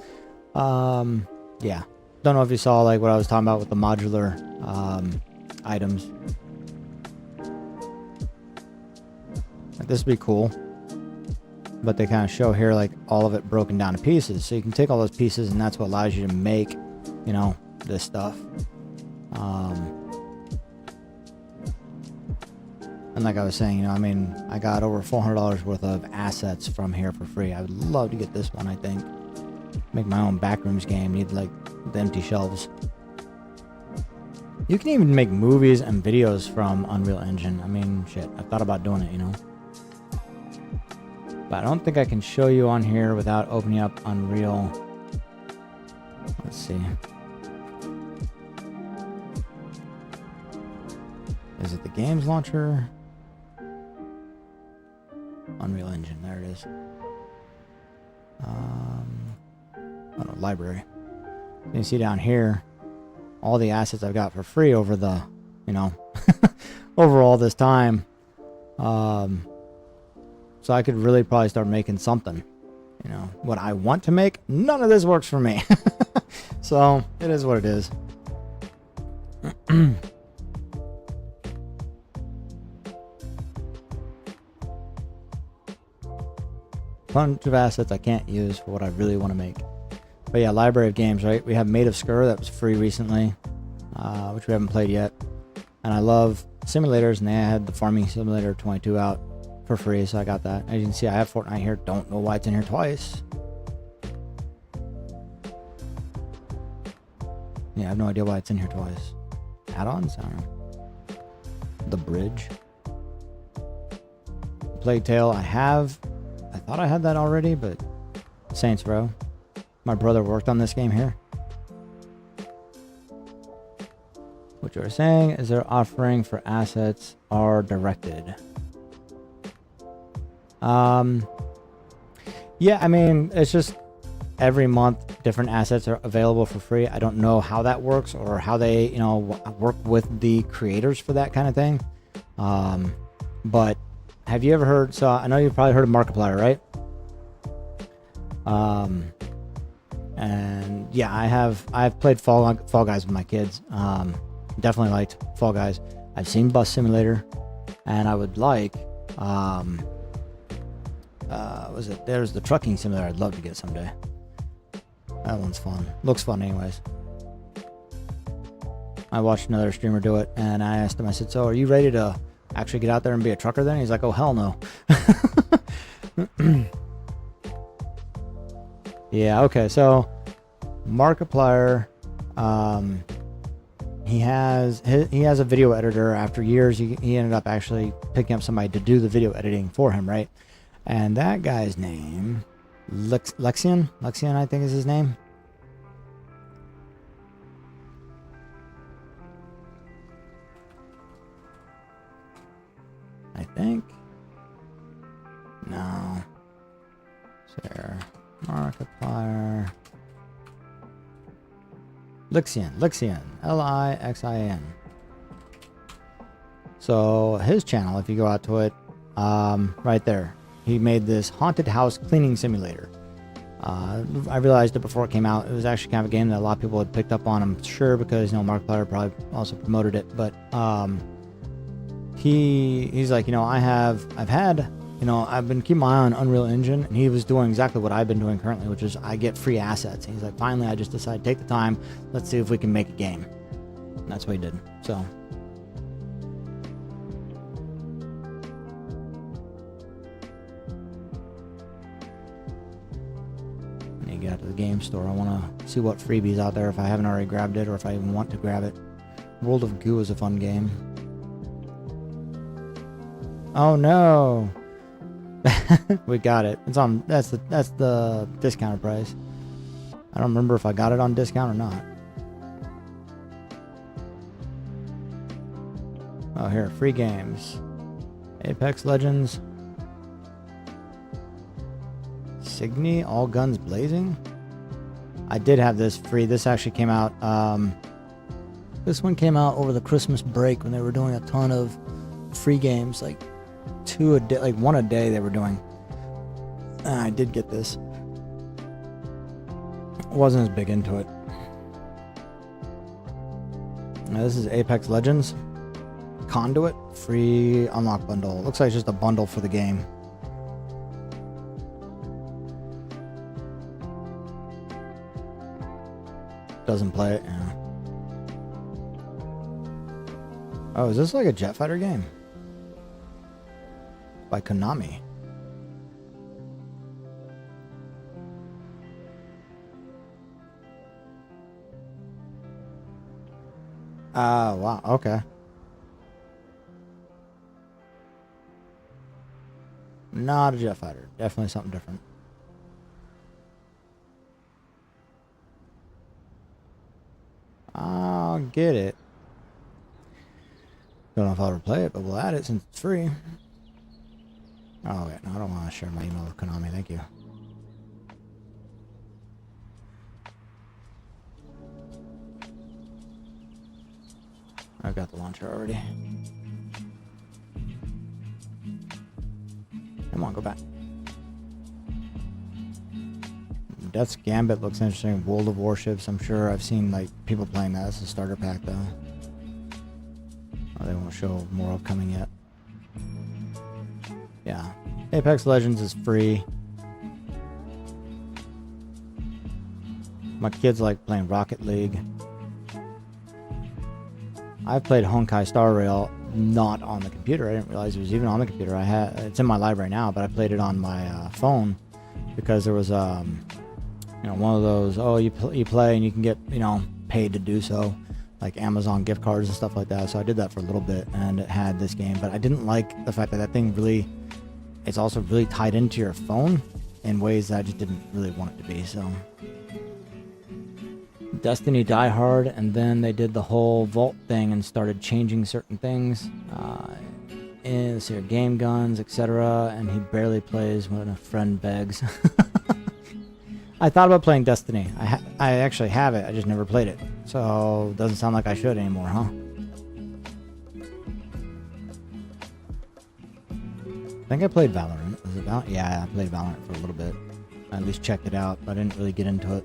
Yeah. Don't know if you saw like what I was talking about with the modular items. Like, this would be cool. But they kind of show here like all of it broken down to pieces. So you can take all those pieces and that's what allows you to make, you know, this stuff. And like I was saying, you know, I mean, I got over $400 worth of assets from here for free. I would love to get this one, I think. Make my own Backrooms game. Need like the empty shelves. You can even make movies and videos from Unreal Engine. I mean, shit, I thought about doing it, you know. But I don't think I can show you on here without opening up Unreal. Let's see. Is it the games launcher? Unreal Engine, there it is. Oh no, library. You can see down here all the assets I've got for free over the, you know, over all this time. So I could really probably start making something. You know, what I want to make, none of this works for me. So it is what it is. Bunch of assets I can't use for what I really want to make. But yeah, library of games, right? We have Made of Skur that was free recently, which we haven't played yet. And I love simulators, and they had the Farming Simulator 22 out for free, so I got that. As you can see, I have Fortnite here. Don't know why it's in here twice. Yeah, I have no idea why it's in here twice. Add-ons? I don't know. The Bridge. Plague Tale, I have. I thought I had that already, but Saints Row. My brother worked on this game here. What you were saying is their offering for assets are directed. Yeah, I mean, it's just every month different assets are available for free. I don't know how that works or how they, you know, work with the creators for that kind of thing. But have you ever heard, so I know you've probably heard of Markiplier, right? And yeah, I've played Fall Guys with my kids. Definitely liked Fall Guys. I've seen Bus Simulator, and I would like, there's the Trucking Simulator I'd love to get someday. That one's fun. Looks fun anyways. I watched another streamer do it, and I asked him, I said, so are you ready to actually get out there and be a trucker then? He's like, oh, hell no. Yeah, okay, so Markiplier, he has a video editor. After years, he ended up actually picking up somebody to do the video editing for him, right? And that guy's name, Lexion, I think is his name. I think. No. Share. Markiplier. Lixian. Lixin. So his channel, if you go out to it, right there, he made this haunted house cleaning simulator. I realized it before it came out. It was actually kind of a game that a lot of people had picked up on, I'm sure, because Markiplier probably also promoted it. But he's like, I've been keeping my eye on Unreal Engine, and he was doing exactly what I've been doing currently, which is I get free assets. And he's like, finally, I just decided to take the time. Let's see if we can make a game. And that's what he did. So. When you get out to the game store, I want to see what freebies out there if I haven't already grabbed it or if I even want to grab it. World of Goo is a fun game. Oh no! We got it. It's on. That's the discounted price. I don't remember if I got it on discount or not. Oh, here, free games. Apex Legends. Signy, All Guns Blazing. I did have this free. This actually came out. This one came out over the Christmas break when they were doing a ton of free games, like one a day they were doing. I did get this. Wasn't as big into it. Now this is Apex Legends. Conduit, free unlock bundle. Looks like it's just a bundle for the game. Doesn't play it, yeah. Oh, is this like a jet fighter game? By Konami. Wow, okay. Not a jet fighter. Definitely something different. I'll get it. Don't know if I'll ever play it, but we'll add it since it's free. Oh, wait, no, I don't want to share my email with Konami, thank you. I've got the launcher already. Come on, go back. Death's Gambit looks interesting. World of Warships, I'm sure I've seen like people playing that. It's a starter pack though. Oh, they won't show more upcoming yet. Yeah. Apex Legends is free. My kids like playing Rocket League. I've played Honkai Star Rail not on the computer. I didn't realize it was even on the computer. It's in my library now, but I played it on my phone because there was one of those, you play and you can get paid to do so, like Amazon gift cards and stuff like that. So I did that for a little bit, and it had this game, but I didn't like the fact that thing really, it's also really tied into your phone in ways that I just didn't really want it to be. So Destiny Die Hard, and then they did the whole Vault thing and started changing certain things. Let's see, game guns, etc. And he barely plays when a friend begs. I thought about playing Destiny. I actually have it. I just never played it. So it doesn't sound like I should anymore, huh? I think I played Valorant. Was it Valorant? Yeah, I played Valorant for a little bit. I at least checked it out, but I didn't really get into it.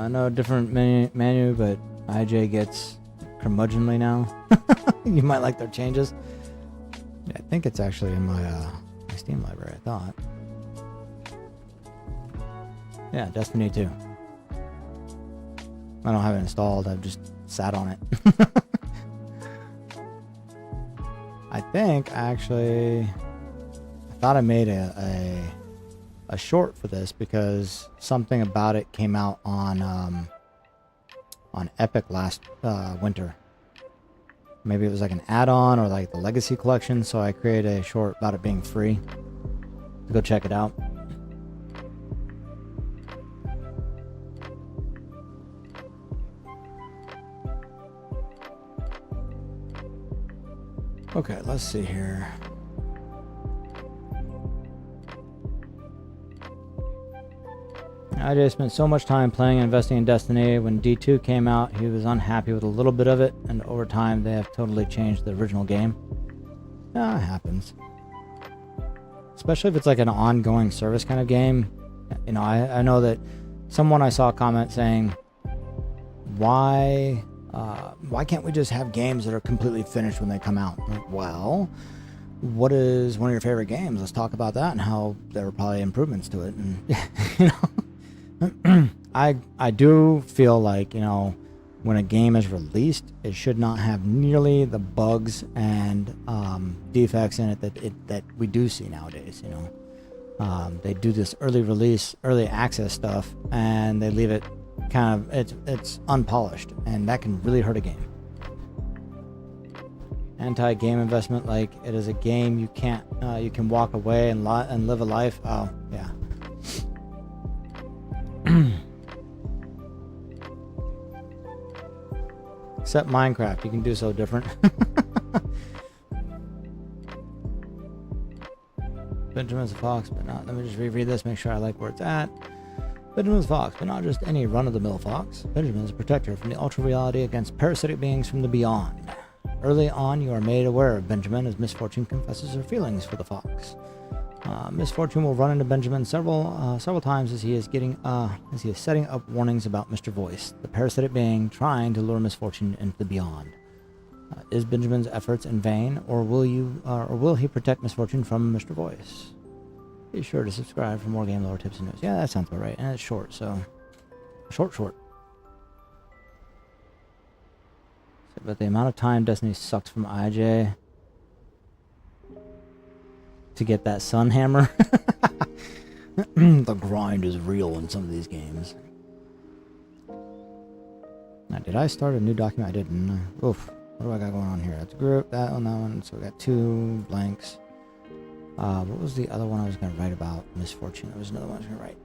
No different menu, but IJ gets curmudgeonly now. You might like their changes. Yeah, I think it's actually in my Steam library, I thought. Yeah, Destiny 2. I don't have it installed, I've just sat on it. think actually, I thought I made a short for this because something about it came out on Epic last winter. Maybe it was like an add-on or like the Legacy Collection, so I created a short about it being free. Go check it out. Okay, let's see here. I just spent so much time playing and investing in Destiny. When D2 came out, he was unhappy with a little bit of it, and over time they have totally changed the original game. Yeah, it happens. Especially if it's like an ongoing service kind of game. You know, I know that someone I saw comment saying, why can't we just have games that are completely finished when they come out? Like, well, what is one of your favorite games? Let's talk about that and how there were probably improvements to it. And you know, I do feel like, you know, when a game is released, it should not have nearly the bugs and defects in it that we do see nowadays. You know, they do this early release, early access stuff, and they leave it kind of it's unpolished, and that can really hurt a game. Anti-game investment, like it is a game you can't you can walk away and live a life. Oh yeah. Except Minecraft, you can do so different. Benjamin's a fox, but not. Let me just reread this, make sure I like where it's at. Benjamin's a fox, but not just any run-of-the-mill fox. Benjamin is a protector from the ultra reality against parasitic beings from the beyond. Early on, you are made aware of Benjamin as Misfortune confesses her feelings for the fox. Misfortune will run into Benjamin several times as he is setting up warnings about Mr. Voice, the parasitic being trying to lure Misfortune into the beyond. Is Benjamin's efforts in vain, or will he protect Misfortune from Mr. Voice? Be sure to subscribe for more game lore tips and news. Yeah, that sounds about right, and it's short, so short. But the amount of time Destiny sucks from IJ to get that sun hammer. The grind is real in some of these games. Now, did I start a new document? I didn't. Oof. What do I got going on here? That's a group, that one. So we got 2 blanks. What was the other one I was going to write about? Misfortune. There was another one I was going to write.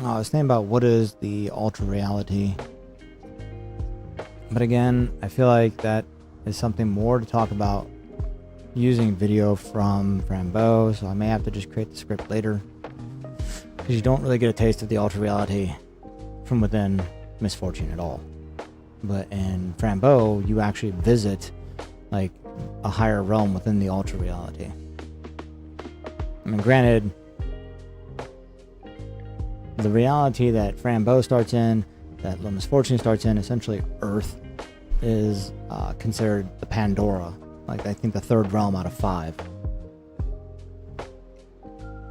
I was thinking about what is the ultra reality. But again, I feel like that is something more to talk about using video from Frambeau, so I may have to just create the script later. Because you don't really get a taste of the ultra reality from within Misfortune at all. But in Frambeau, you actually visit like a higher realm within the ultra reality. I mean, granted, the reality that Frambeau starts in, that La Misfortune starts in, essentially Earth is considered the Pandora, like I think the 3rd realm out of 5.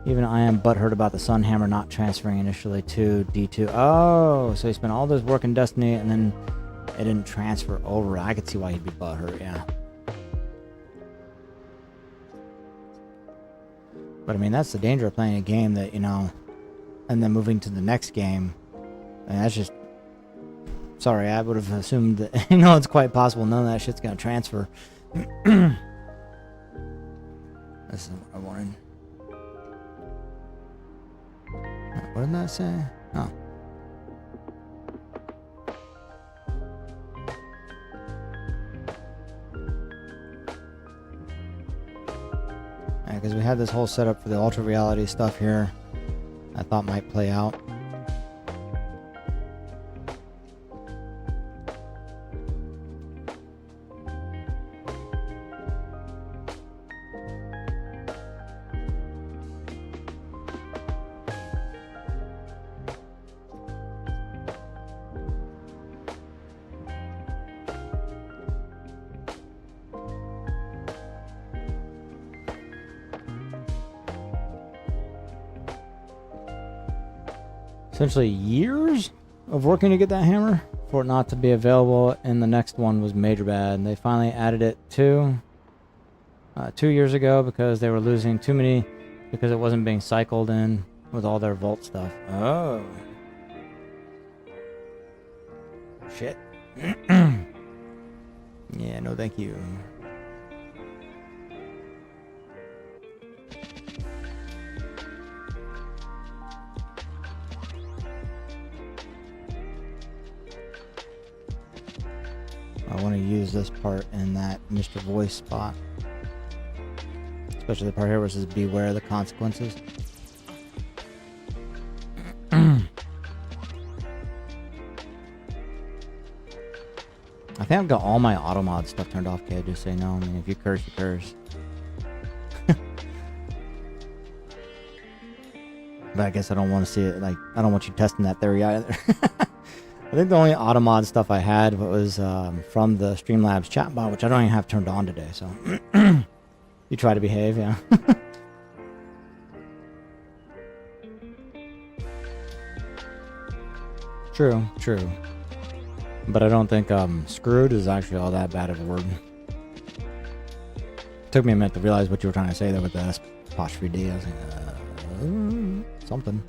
Even I am butthurt about the Sunhammer not transferring initially to D2. Oh, so he spent all this work in Destiny and then it didn't transfer over. I could see why he'd be butthurt, yeah. But I mean, that's the danger of playing a game that, you know, and then moving to the next game. And that's just... Sorry, I would have assumed that, you know, it's quite possible none of that shit's gonna transfer. This is what I wanted. What did that say? Oh. Yeah, because we had this whole setup for the ultra reality stuff here I thought might play out. Essentially years of working to get that hammer for it not to be available in the next one was major bad. And they finally added it 2 years ago because they were losing too many, because it wasn't being cycled in with all their Vault stuff. Oh. Shit. Yeah, no thank you. I want to use this part in that Mr. Voice spot. Especially the part here where it says beware the consequences. I think I've got all my auto mod stuff turned off, kid. Just say no. I mean, if you curse, you curse. But I guess I don't want to see it. Like, I don't want you testing that theory either. I think the only auto mod stuff I had was from the Streamlabs chatbot, which I don't even have turned on today. So you try to behave, yeah. True, true. But I don't think screwed is actually all that bad of a word. Took me a minute to realize what you were trying to say there with the apostrophe D. I was like, something.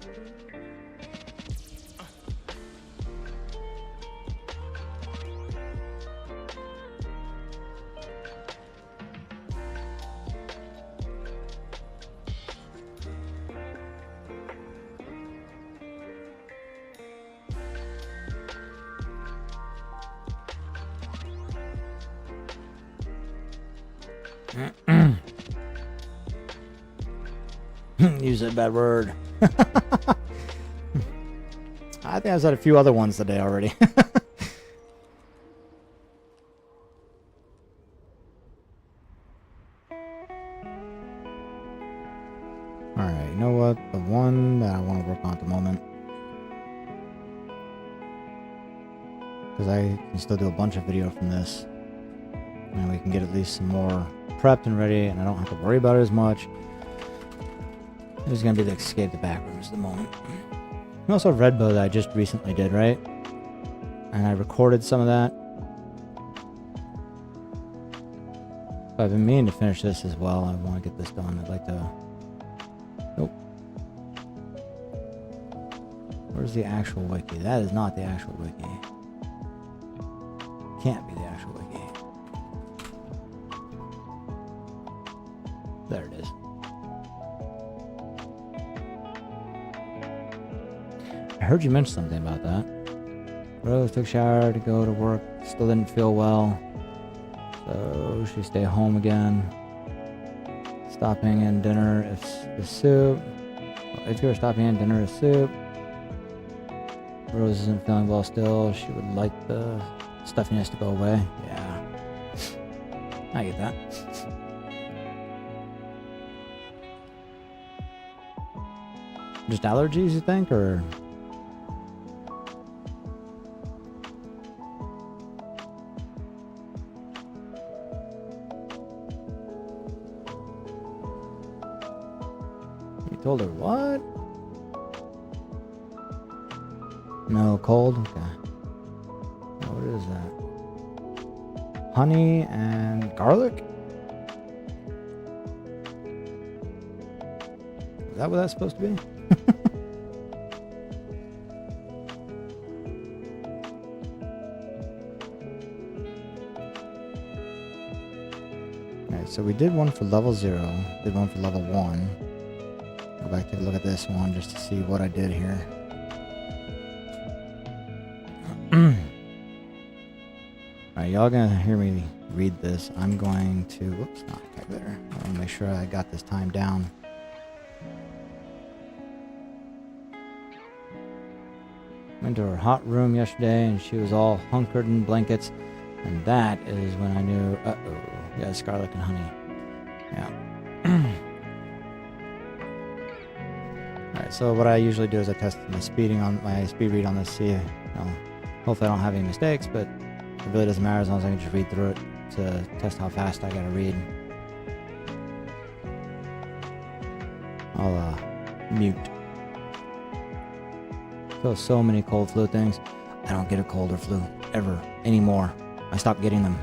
Use that bad word. I think I've said a few other ones today already. Alright, you know what? The one that I want to work on at the moment, because I can still do a bunch of video from this, and we can get at least some more prepped and ready, and I don't have to worry about it as much. This is going to be the Escape the Backrooms at the moment. We also have Redbow that I just recently did, right? And I recorded some of that. But I've been meaning to finish this as well. I want to get this done. I'd like to... Nope. Where's the actual wiki? That is not the actual wiki. Can't be the actual wiki. There it is. I heard you mention something about that. Rose took a shower to go to work. Still didn't feel well. So she stayed home again. Stopping in dinner is soup. If you were stopping in dinner is soup. Rose isn't feeling well still. She would like the stuffiness to go away. Yeah. I get that. Just allergies, you think, or? You told her what? No, cold? Okay. Now, what is that? Honey and garlic? Is that what that's supposed to be? Alright, so we did one for level 0, did one for level 1. Go back, take a look at this one just to see what I did here. Alright, y'all gonna hear me read this. I'm going to, whoops, not a calculator. I want to make sure I got this time down. Went to her hot room yesterday and she was all hunkered in blankets, and that is when I knew, yeah, Scarlet and Honey. Yeah. Alright, so what I usually do is I test my speed read on this, see, you know, hopefully I don't have any mistakes, but it really doesn't matter as long as I can just read through it to test how fast I gotta read. I'll mute. So many cold flu things. I don't get a cold or flu ever anymore. I stopped getting them.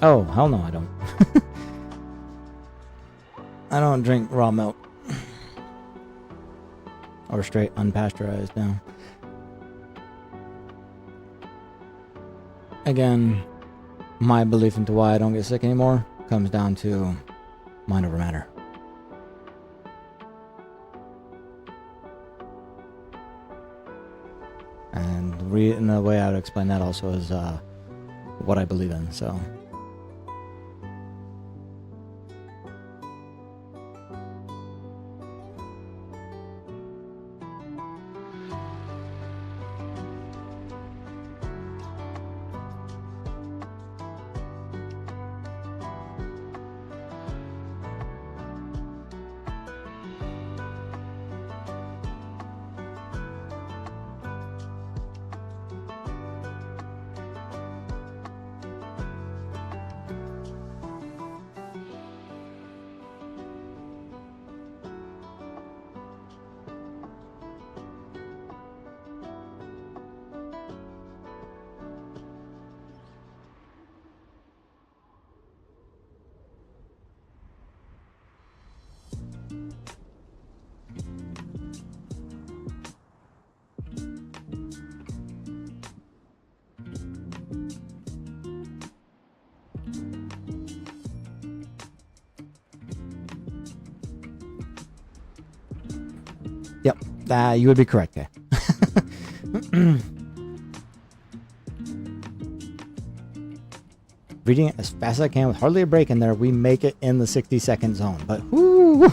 Oh, hell no, I don't. I don't drink raw milk. Or straight unpasteurized, no. Again, my belief into why I don't get sick anymore comes down to mind over matter. And the way I would explain that also is what I believe in, so... Yep, you would be correct there. Reading it as fast as I can with hardly a break in there, we make it in the 60-second zone. But whoo!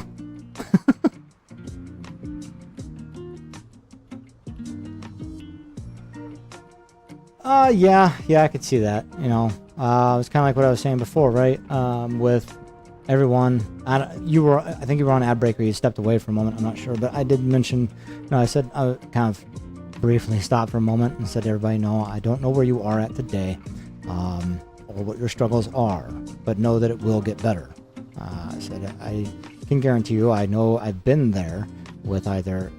Yeah, I could see that. You know, it's kind of like what I was saying before, right? With everyone, I think you were on ad break or you stepped away for a moment. I'm not sure, but I did mention. I said I would kind of briefly stopped for a moment and said to everybody, "No, I don't know where you are at today, or what your struggles are, but know that it will get better." I said I can guarantee you. I know I've been there with either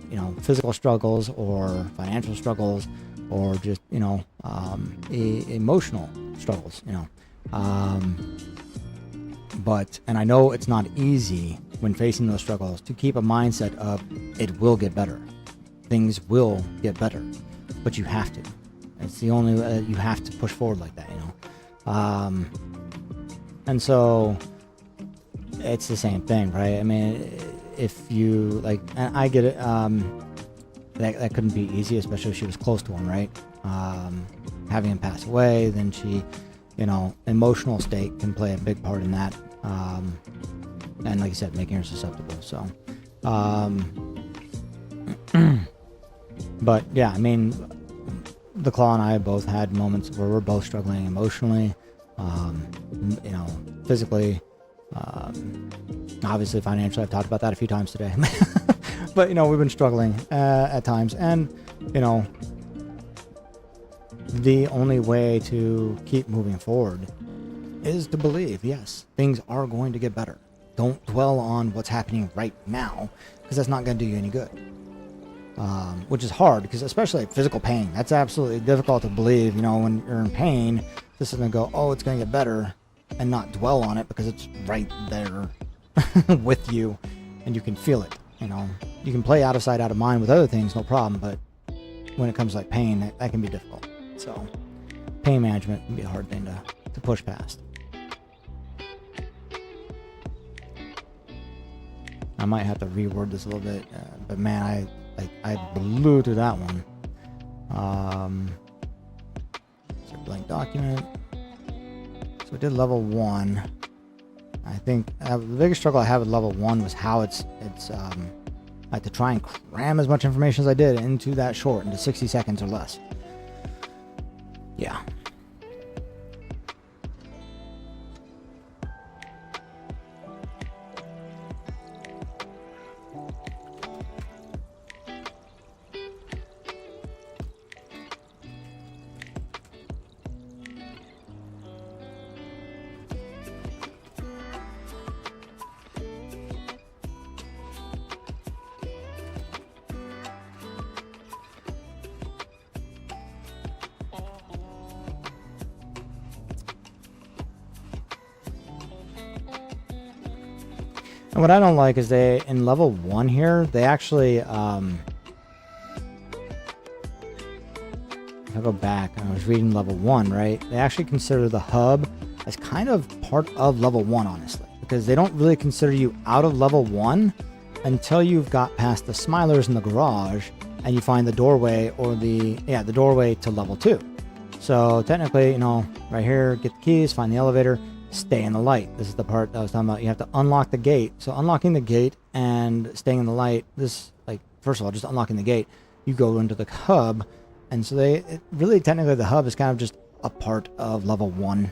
physical struggles or financial struggles, or just emotional struggles. But I know it's not easy when facing those struggles to keep a mindset of it will get better. Things will get better, but you have to. It's the only you have to push forward like that, and so it's the same thing, right? I mean, if you and I get it, that couldn't be easy, especially if she was close to him, right? Having him pass away, then she, emotional state can play a big part in that. And like I said, making her susceptible. So, but yeah, I mean, the Claw and I both had moments where we're both struggling emotionally, physically, obviously financially. I've talked about that a few times today. But we've been struggling at times, and the only way to keep moving forward is to believe, yes, things are going to get better. Don't dwell on what's happening right now, because that's not going to do you any good. Which is hard, because especially physical pain, that's absolutely difficult to believe. When you're in pain, this is going to go, oh, it's going to get better. and not dwell on it because it's right there with you and you can feel it. You know, you can play out of sight, out of mind with other things, no problem, but when it comes to like pain, that can be difficult. So pain management can be a hard thing to push past. I might have to reword this a little bit, but man, I blew through that one. So blank document. So we did level 1. I think the biggest struggle I had with level 1 was how it's I had to try and cram as much information as I did into that short, into 60 seconds or less. Yeah. And what I don't like is in level 1 here, they actually, if I go back, I was reading level 1, right? They actually consider the hub as kind of part of level 1, honestly. Because they don't really consider you out of level 1 until you've got past the Smilers in the garage and you find the doorway or the doorway to level 2. So technically, you know, right here, get the keys, find the elevator, stay in the light. This is the part that I was talking about. You have to unlock the gate. So unlocking the gate and staying in the light, first of all, just unlocking the gate, you go into the hub. And so really technically the hub is kind of just a part of level 1.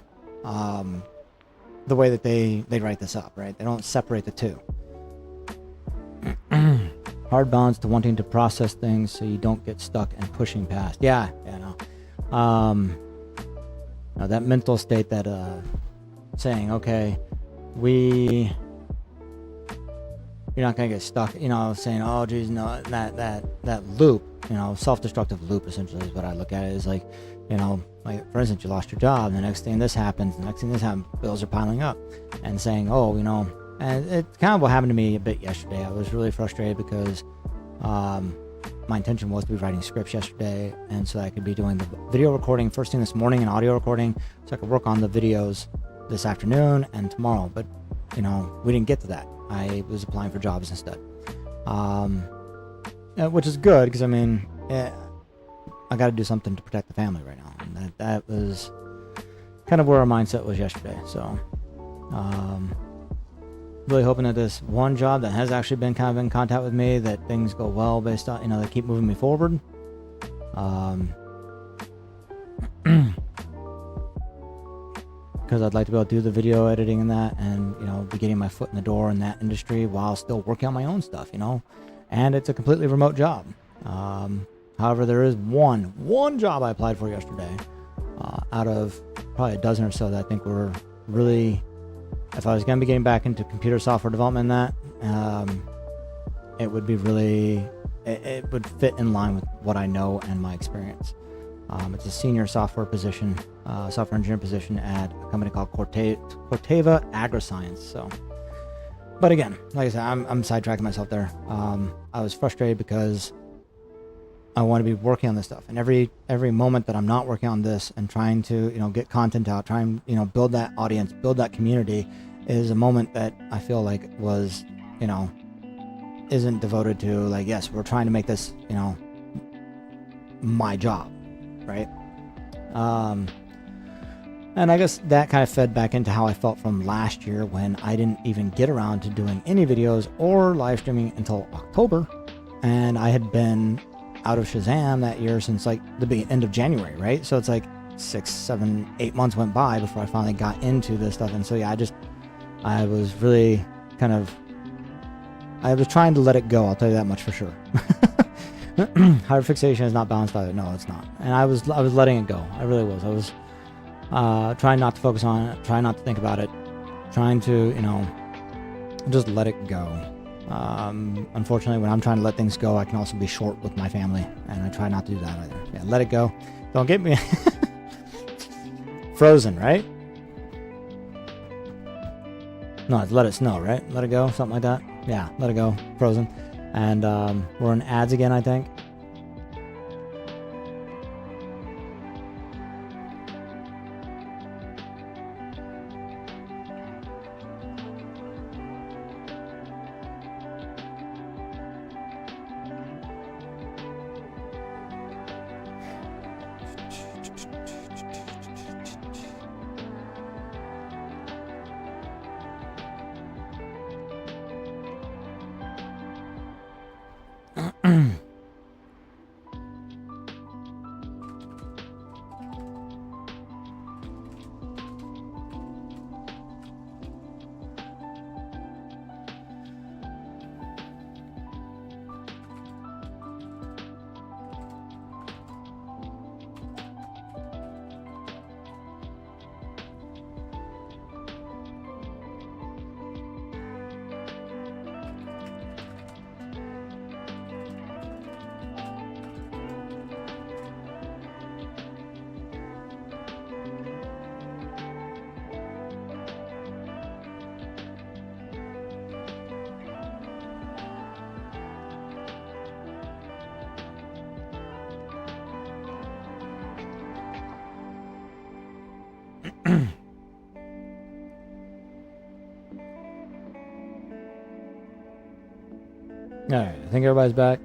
The way that they write this up, right? They don't separate the two. Hard balance to wanting to process things so you don't get stuck and pushing past. Yeah, no. Now that mental state that saying, okay, you're not gonna get stuck, you know, saying, oh geez, no, that loop, you know, self-destructive loop essentially is what I look at it, is like, you know, like for instance, you lost your job, the next thing this happens, bills are piling up, and saying, oh, you know, and it's kind of what happened to me a bit yesterday. I was really frustrated because my intention was to be writing scripts yesterday, and so I could be doing the video recording first thing this morning and audio recording, so I could work on the videos this afternoon and tomorrow. But you know, we didn't get to that. I was applying for jobs instead, which is good because I mean, I got to do something to protect the family right now, and that was kind of where our mindset was yesterday. So really hoping that this one job that has actually been kind of in contact with me, that things go well based on, you know, they keep moving me forward. Because I'd like to be able to do the video editing and that, and you know, be getting my foot in the door in that industry while still working on my own stuff, you know. And it's a completely remote job. However, there is one job I applied for yesterday, out of probably a dozen or so that I think were really, if I was going to be getting back into computer software development and that, it would be really, it would fit in line with what I know and my experience. It's a senior software position, software engineer position at a company called Corteva Agriscience. So, but again, like I said, I'm sidetracking myself there. I was frustrated because I want to be working on this stuff, and every moment that I'm not working on this and trying to, you know, get content out, try and, you know, build that audience, build that community, is a moment that I feel like was, you know, isn't devoted to, like, yes, we're trying to make this, you know, my job, right? And I guess that kind of fed back into how I felt from last year when I didn't even get around to doing any videos or live streaming until October, and I had been out of Shazam that year since like the end of January, right? So it's like 6, 7, 8 months went by before I finally got into this stuff. And so yeah, I was really kind of, I was trying to let it go, I'll tell you that much for sure. Hyperfixation is not balanced either. No, it's not. And I was letting it go. I really was. I was trying not to focus on it, trying not to think about it, trying to, you know, just let it go. Unfortunately, when I'm trying to let things go, I can also be short with my family, and I try not to do that either. Yeah, let it go. Don't get me frozen, right? No, it's Let It Snow, right? Let It Go, something like that. Yeah, Let It Go, Frozen. And we're in ads again, I think. Alright, I think everybody's back.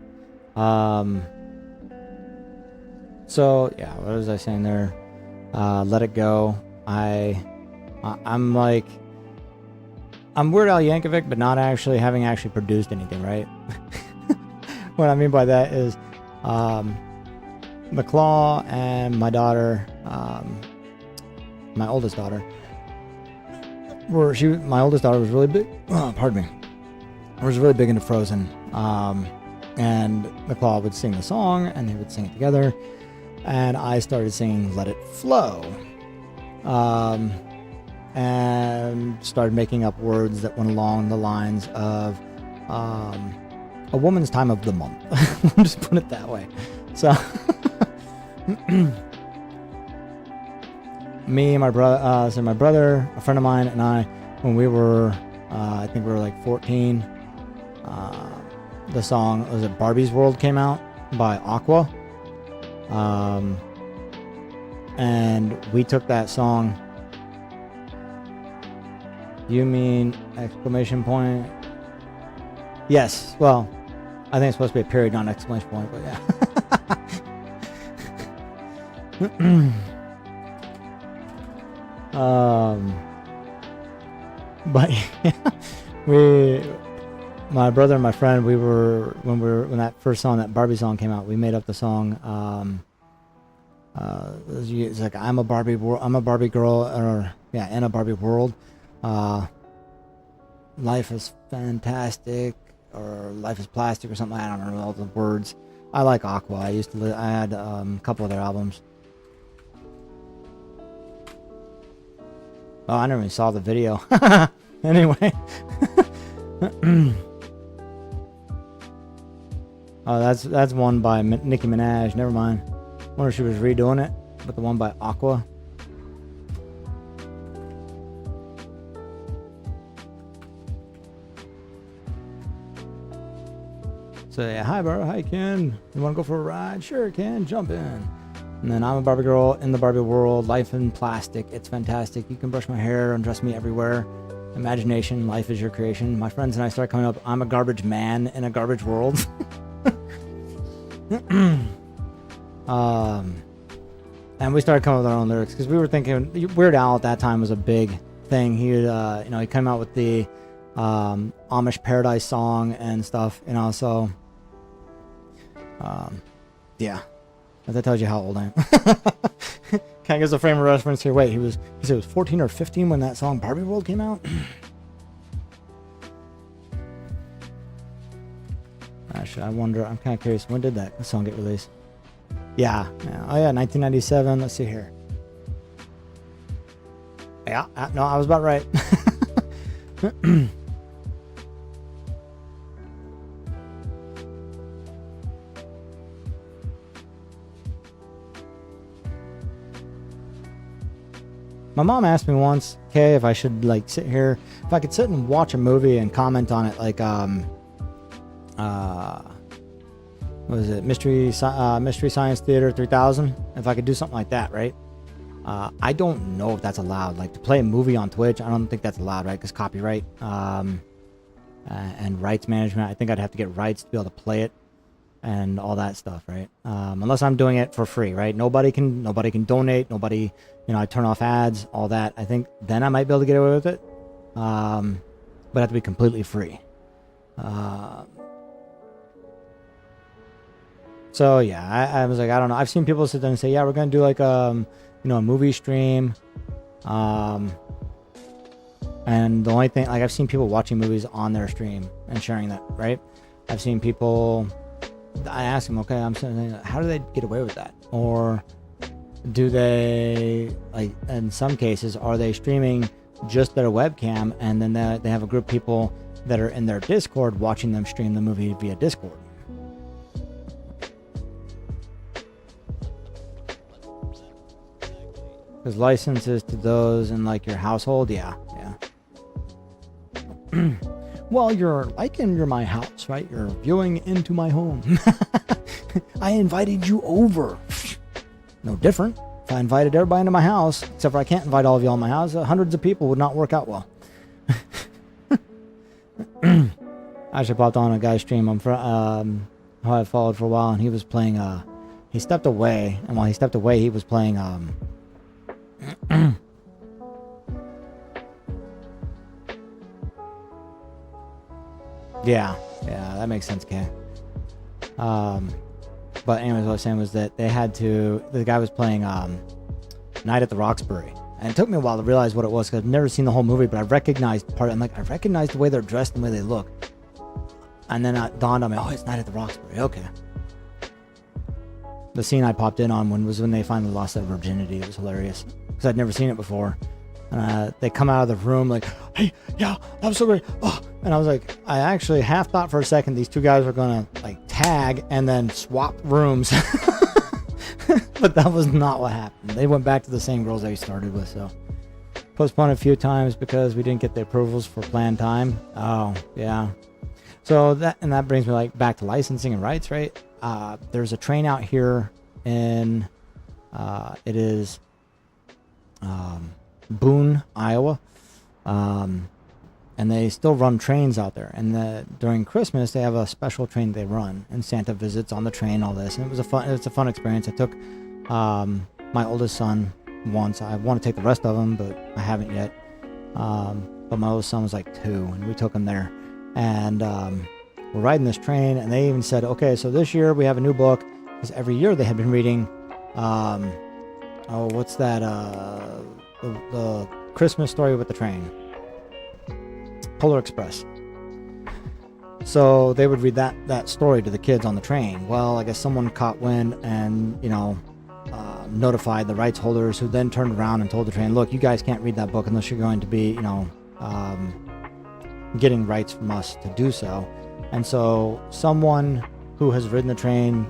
So yeah, what was I saying there? Let It Go. I'm like, I'm Weird Al Yankovic, but not actually having actually produced anything, right? What I mean by that is, McClaw and my daughter, my oldest daughter, my oldest daughter was really big. Pardon me. Was really big into Frozen. And McClaw would sing the song, and they would sing it together. And I started singing "Let It Flow," and started making up words that went along the lines of a woman's time of the month. Just put it that way. So, me, my brother, my brother, a friend of mine, and I, when we were, I think we were like 14. The song, was it Barbie's World, came out by Aqua. And we took that song. You mean exclamation point? Yes, well, I think it's supposed to be a period, not an exclamation point, but yeah. But yeah, my brother and my friend, when that first song, that Barbie song came out, we made up the song. It's like, I'm a Barbie girl, or yeah, in a Barbie world. Life is fantastic, or life is plastic, or something. I don't remember all the words. I like Aqua. I had a couple of their albums. Oh, I never even saw the video. Anyway. Oh, that's one by Nicki Minaj. Never mind. Wonder if she was redoing it, but the one by Aqua. So yeah, hi bro, hi Ken. You want to go for a ride? Sure, Ken. Jump in. And then I'm a Barbie girl in the Barbie world. Life in plastic. It's fantastic. You can brush my hair, undress me everywhere. Imagination. Life is your creation. My friends and I start coming up. I'm a garbage man in a garbage world. And we started coming up with our own lyrics because we were thinking Weird Al at that time was a big thing. He would, he came out with the Amish Paradise song and stuff, so yeah, that tells you how old I am. Kind of gives a frame of reference here. Wait, he said he was 14 or 15 when that song Barbie World came out. Actually, I wonder. I'm kind of curious. When did that song get released? Yeah. Oh yeah, 1997. Let's see here. Yeah. No, I was about right. My mom asked me once, okay, if I should like sit here, if I could sit and watch a movie and comment on it, like what was it, Mystery Science Theater 3000? If I could do something like that, right? I don't know if that's allowed. Like to play a movie on Twitch, I don't think that's allowed, right? Because copyright and rights management. I think I'd have to get rights to be able to play it and all that stuff, right? Unless I'm doing it for free, right? Nobody can donate. Nobody, I turn off ads, all that. I think then I might be able to get away with it, but I have to be completely free. So yeah, I was like, I don't know. I've seen people sit there and say, yeah, we're gonna do like a movie stream, and the only thing, like, I've seen people watching movies on their stream and sharing that, right? I've seen people. I ask them, okay, I'm saying, how do they get away with that? Or do they, like, in some cases, are they streaming just their webcam and then they have a group of people that are in their Discord watching them stream the movie via Discord? Because licenses to those in like your household, yeah. Well, you're my house, right? You're viewing into my home. I invited you over. No different. If I invited everybody into my house, except for I can't invite all of you in my house, hundreds of people would not work out well. I actually popped on a guy's stream who I followed for a while, and he was playing. He stepped away, and while he stepped away, he was playing. Yeah, that makes sense, Kay. But anyways, what I was saying was that the guy was playing Night at the Roxbury. And it took me a while to realize what it was, because I've never seen the whole movie, but I recognized part of it. I recognized the way they're dressed and the way they look. And then it dawned on me, oh, it's Night at the Roxbury, okay. The scene I popped in on was when they finally lost their virginity. It was hilarious, because I'd never seen it before. They come out of the room like, hey, yeah, that was so great. Oh. And I was like, I actually half thought for a second these two guys were going to like tag and then swap rooms. But that was not what happened. They went back to the same girls they started with. So postponed a few times because we didn't get the approvals for planned time. Oh, yeah. So that brings me back to licensing and rights, right? There's a train out here in, it is Boone, Iowa. And they still run trains out there. And during Christmas, they have a special train they run, and Santa visits on the train, all this. And it's a fun experience. I took my oldest son once. I want to take the rest of them, but I haven't yet. But my oldest son was like 2, and we took him there. And we're riding this train, and they even said, okay, so this year we have a new book, because every year they had been reading, what's that? The Christmas Story with the Train. Polar Express. So they would read that story to the kids on the train. Well, I guess someone caught wind and notified the rights holders, who then turned around and told the train, look, you guys can't read that book unless you're going to be getting rights from us to do so. And so someone who has ridden the train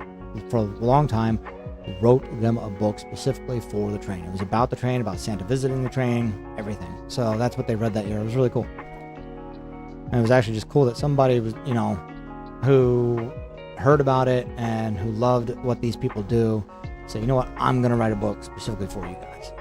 for a long time wrote them a book specifically for the train. It was about the train, about Santa visiting the train, everything. So that's what they read that year. It was really cool. And it was actually just cool that somebody was, who heard about it and who loved what these people do, said, you know what, I'm going to write a book specifically for you guys.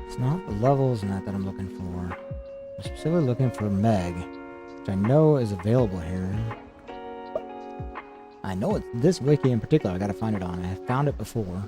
It's not the levels and that I'm looking for. I'm specifically looking for Meg, which I know is available here. I know it's this wiki in particular. I gotta find it on. I have found it before.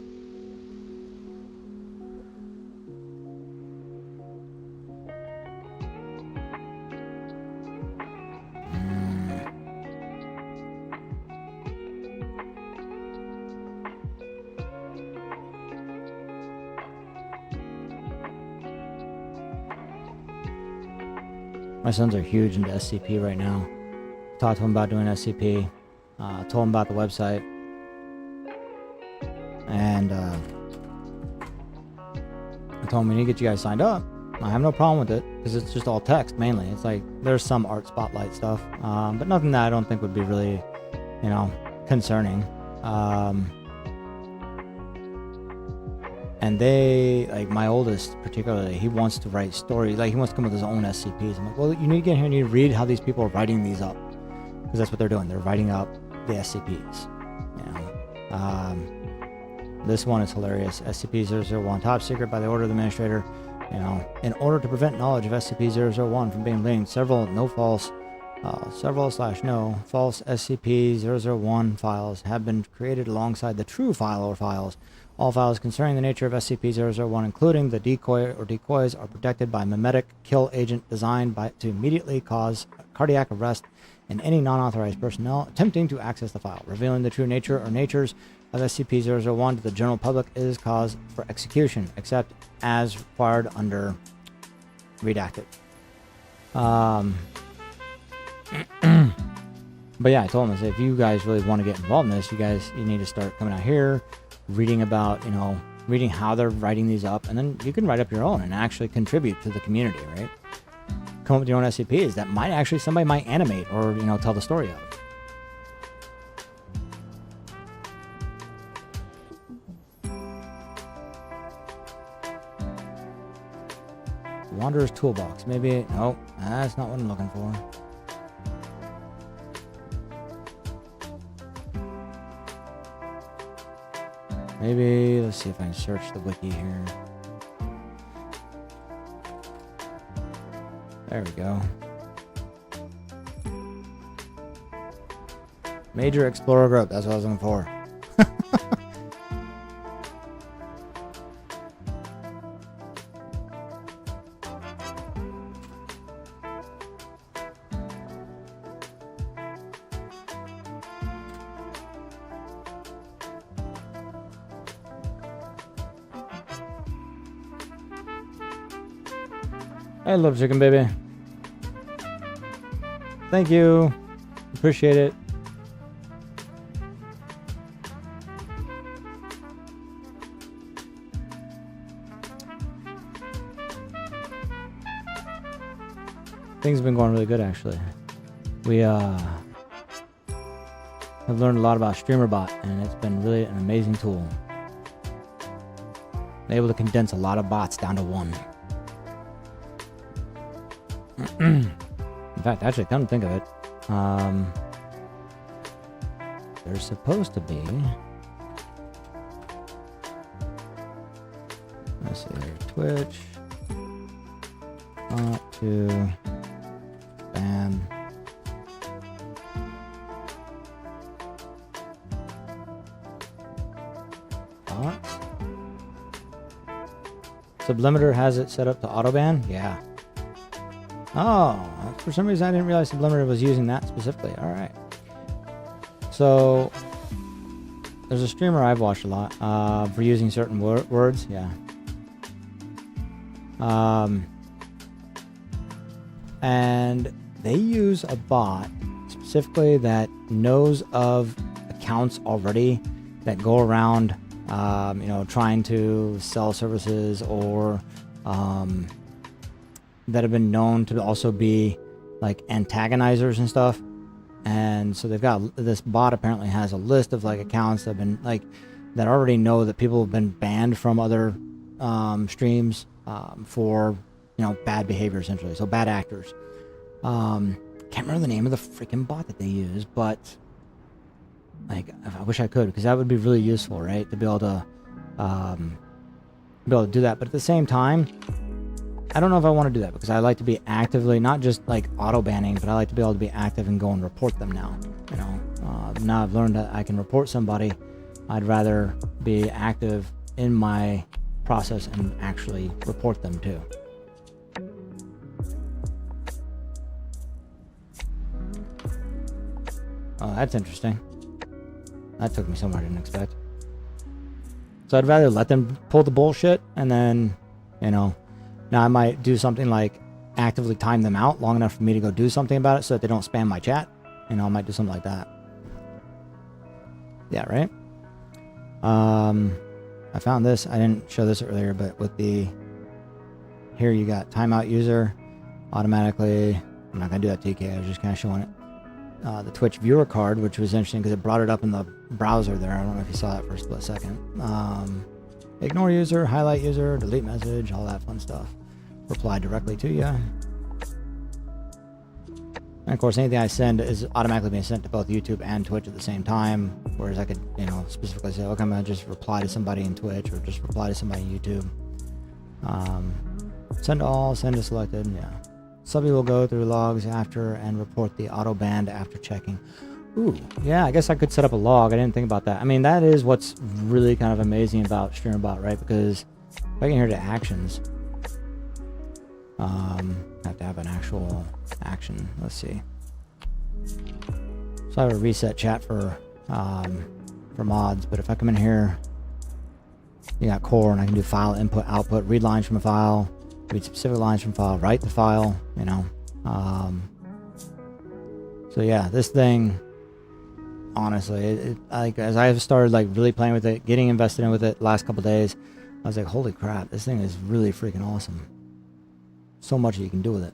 My sons are huge into SCP right now. Talked to them about doing SCP. Told them about the website. And told me, we need to get you guys signed up. I have no problem with it because it's just all text mainly. It's like there's some art spotlight stuff, but nothing that I don't think would be really, you know, concerning. And they, like my oldest particularly, he wants to write stories. Like he wants to come with his own SCPs. I'm like, well, you need to get here and you need to read how these people are writing these up, because that's what they're doing. They're writing up the SCPs. You know, this one is hilarious. SCP-001, top secret by the order of the administrator. You know, in order to prevent knowledge of SCP-001 from being leaked, several false SCP-001 files have been created alongside the true file or files. All files concerning the nature of SCP-001, including the decoy or decoys, are protected by mimetic kill agent designed to immediately cause cardiac arrest in any non-authorized personnel attempting to access the file. Revealing the true nature or natures of SCP-001 to the general public is cause for execution, except as required under redacted. But yeah, I told him, I said, if you guys really want to get involved in this, you need to start coming out here, reading about, you know, reading how they're writing these up, and then you can write up your own and actually contribute to the community, right? Come up with your own SCPs that might actually somebody might animate or, you know, tell the story of. Wanderer's Toolbox. Maybe, no, that's not what I'm looking for. Maybe, let's see if I can search the wiki here. There we go. Major Explorer Group, that's what I was looking for. I love chicken, baby. Thank you. Appreciate it. Things have been going really good, actually. We have learned a lot about StreamerBot, and it's been really an amazing tool. I'm able to condense a lot of bots down to one. In fact, actually, come to think of it, there's supposed to be, let's see, there's Twitch, to ban bots. Sublimiter has it set up to auto ban? Yeah. Oh, for some reason I didn't realize Sublimiter was using that specifically. Alright. So, there's a streamer I've watched a lot for using certain words. Yeah. And they use a bot specifically that knows of accounts already that go around, you know, trying to sell services or that have been known to also be like antagonizers and stuff. And so they've got this bot apparently has a list of like accounts that have been like that already know that people have been banned from other streams for, you know, bad behavior essentially. So bad actors. Can't remember the name of the freaking bot that they use, but like I wish I could, because that would be really useful, right? To be able to do that. But at the same time, I don't know if I want to do that, because I like to be actively, not just like auto banning, but I like to be able to be active and go and report them now. You know, now I've learned that I can report somebody. I'd rather be active in my process and actually report them too. Oh, that's interesting. That took me somewhere I didn't expect. So I'd rather let them pull the bullshit, and then, you know, now I might do something like actively time them out long enough for me to go do something about it so that they don't spam my chat. You know, I might do something like that. Yeah, right? I found this. I didn't show this earlier, but with the here you got timeout user automatically. I'm not gonna do that TK, I was just kind of showing it. The Twitch viewer card, which was interesting because it brought it up in the browser there. I don't know if you saw that for a split second. Ignore user, highlight user, delete message, all that fun stuff. Reply directly to you. And of course, anything I send is automatically being sent to both YouTube and Twitch at the same time. Whereas I could, you know, specifically say, okay, I'm gonna just reply to somebody in Twitch or just reply to somebody in YouTube. Send all, send to selected, yeah. Subby will go through logs after and report the auto banned after checking. Ooh, yeah, I guess I could set up a log. I didn't think about that. I mean, that is what's really kind of amazing about StreamerBot, right? Because if I can hear the actions, I have to have an actual action. Let's see. So I have a reset chat for mods, but if I come in here, you got core, and I can do file input, output, read lines from a file, read specific lines from file, write the file, you know. So yeah, this thing, honestly, like as I started like really playing with it, getting invested in with it last couple days, I was like, holy crap, this thing is really freaking awesome. So much that you can do with it.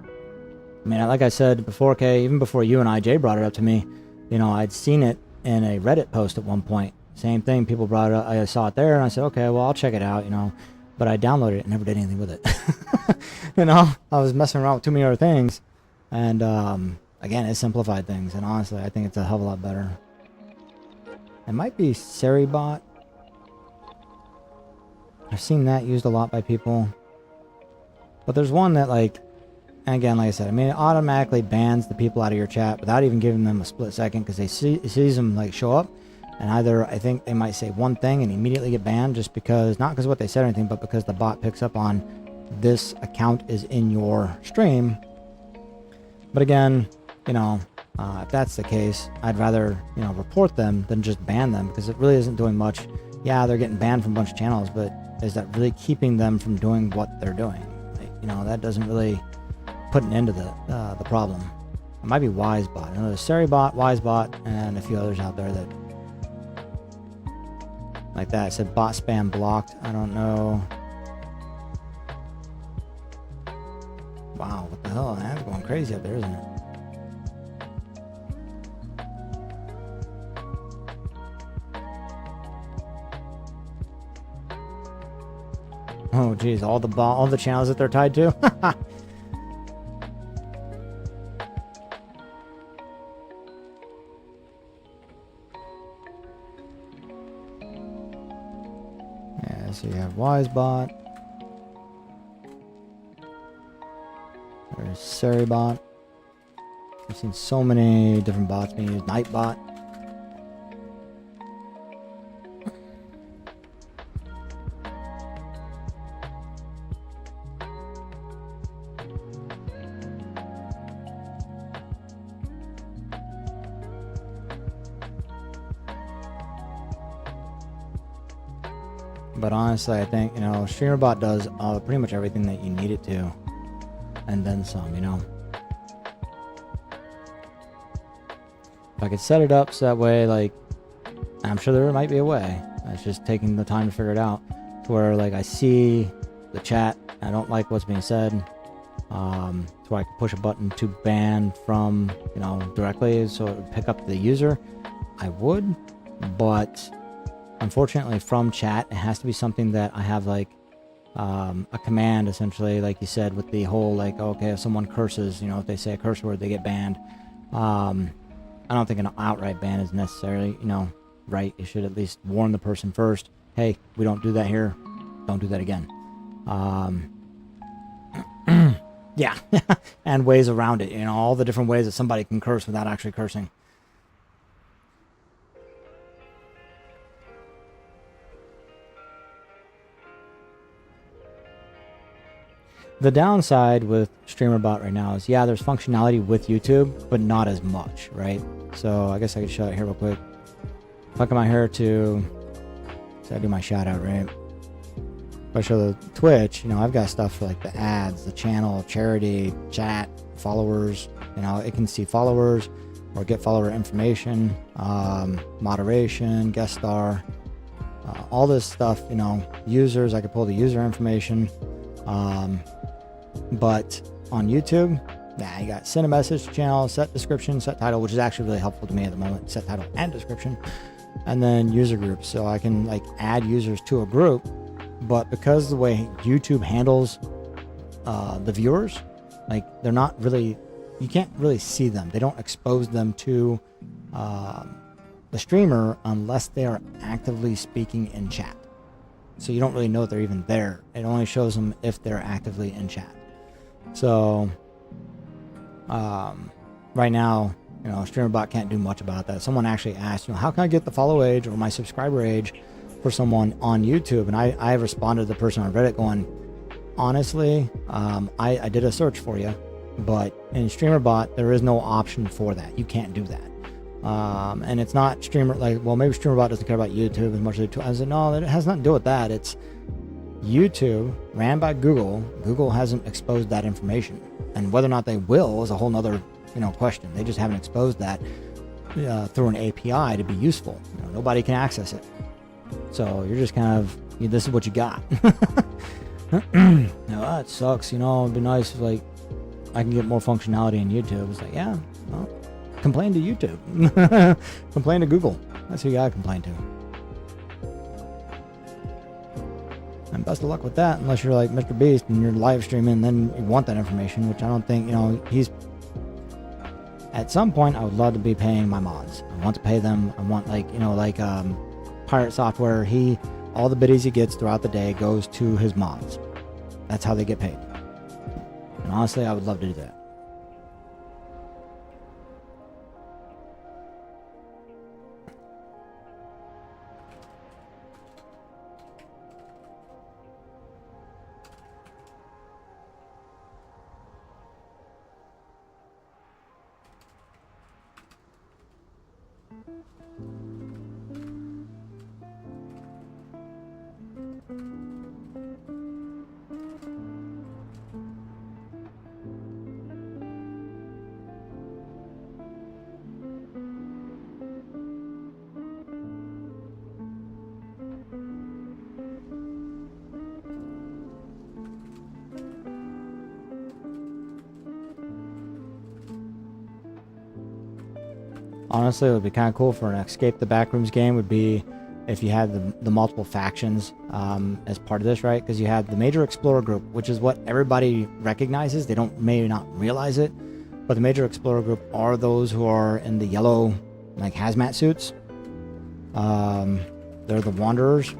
I mean, like I said before, Kay, even before you and Jay brought it up to me, you know, I'd seen it in a Reddit post at one point. Same thing, people brought it up, I saw it there, and I said, okay, well, I'll check it out, you know. But I downloaded it and never did anything with it. You know, I was messing around with too many other things. And again, it simplified things, and honestly, I think it's a hell of a lot better. It might be Seribot. I've seen that used a lot by people. But there's one that, like, and again, like I said, I mean, it automatically bans the people out of your chat without even giving them a split second, because it sees them like show up, and either I think they might say one thing and immediately get banned, just because, not because of what they said or anything, but because the bot picks up on this account is in your stream. But again, you know, if that's the case, I'd rather, you know, report them than just ban them, because it really isn't doing much. Yeah, they're getting banned from a bunch of channels, but is that really keeping them from doing what they're doing? Like, you know, that doesn't really put an end to the problem. It might be Wisebot. I know there's Seribot, Wisebot, and a few others out there that like that. It said bot spam blocked. I don't know. Wow, what the hell? That's going crazy up there, isn't it? Oh geez, all the channels that they're tied to. Yeah, so you have Wisebot. There's Seribot. I've seen so many different bots being used. Nightbot. But honestly, I think, you know, StreamerBot does pretty much everything that you need it to, and then some, you know. If I could set it up so that way, like, I'm sure there might be a way. It's just taking the time to figure it out, to where, like, I see the chat, I don't like what's being said, to where I can push a button to ban from, you know, directly, so it would pick up the user. I would, but unfortunately from chat, it has to be something that I have, like, a command, essentially, like you said, with the whole, like, okay, if someone curses, you know, if they say a curse word, they get banned. I don't think an outright ban is necessarily, you know, right. You should at least warn the person first. Hey, we don't do that here. Don't do that again. Yeah, and ways around it, you know, all the different ways that somebody can curse without actually cursing. The downside with StreamerBot right now is, yeah, there's functionality with YouTube, but not as much, right? So I guess I could show it here real quick. If I come out here to, so I do my shout out, right? If I show the Twitch, you know, I've got stuff for like the ads, the channel, charity, chat, followers. You know, it can see followers or get follower information, moderation, guest star, all this stuff, you know, users. I could pull the user information. But on YouTube, you got send a message channel, set description, set title, which is actually really helpful to me at the moment. Set title and description, and then user groups, so I can like add users to a group. But because the way YouTube handles the viewers, like they're not really, you can't really see them. They don't expose them to the streamer unless they are actively speaking in chat. So you don't really know they're even there. It only shows them if they're actively in chat. So right now, StreamerBot can't do much about that. Someone actually asked, how can I get the follow age or my subscriber age for someone on YouTube? And I responded to the person on Reddit going, honestly, I did a search for you, but in StreamerBot, there is no option for that. You can't do that. And it's not maybe StreamerBot doesn't care about YouTube as much as I said, no, it has nothing to do with that. It's YouTube ran by Google. Google hasn't exposed that information. And whether or not they will is a whole nother, question. They just haven't exposed that through an API to be useful. Nobody can access it. So you're just kind of, this is what you got. That sucks. It'd be nice if I can get more functionality in YouTube. It's like, yeah, well, complain to YouTube. Complain to Google. That's who you gotta complain to. And best of luck with that, unless you're like Mr. Beast and you're live streaming, then you want that information, which I don't think, he's... At some point, I would love to be paying my mods. I want to pay them. I want, Pirate Software, all the biddies he gets throughout the day goes to his mods. That's how they get paid. And honestly, I would love to do that. Honestly, it would be kind of cool for an Escape the Backrooms game would be if you had the multiple factions as part of this, right? Because you have the Major Explorer Group, which is what everybody recognizes. They may not realize it, but the Major Explorer Group are those who are in the yellow, hazmat suits. They're the Wanderers.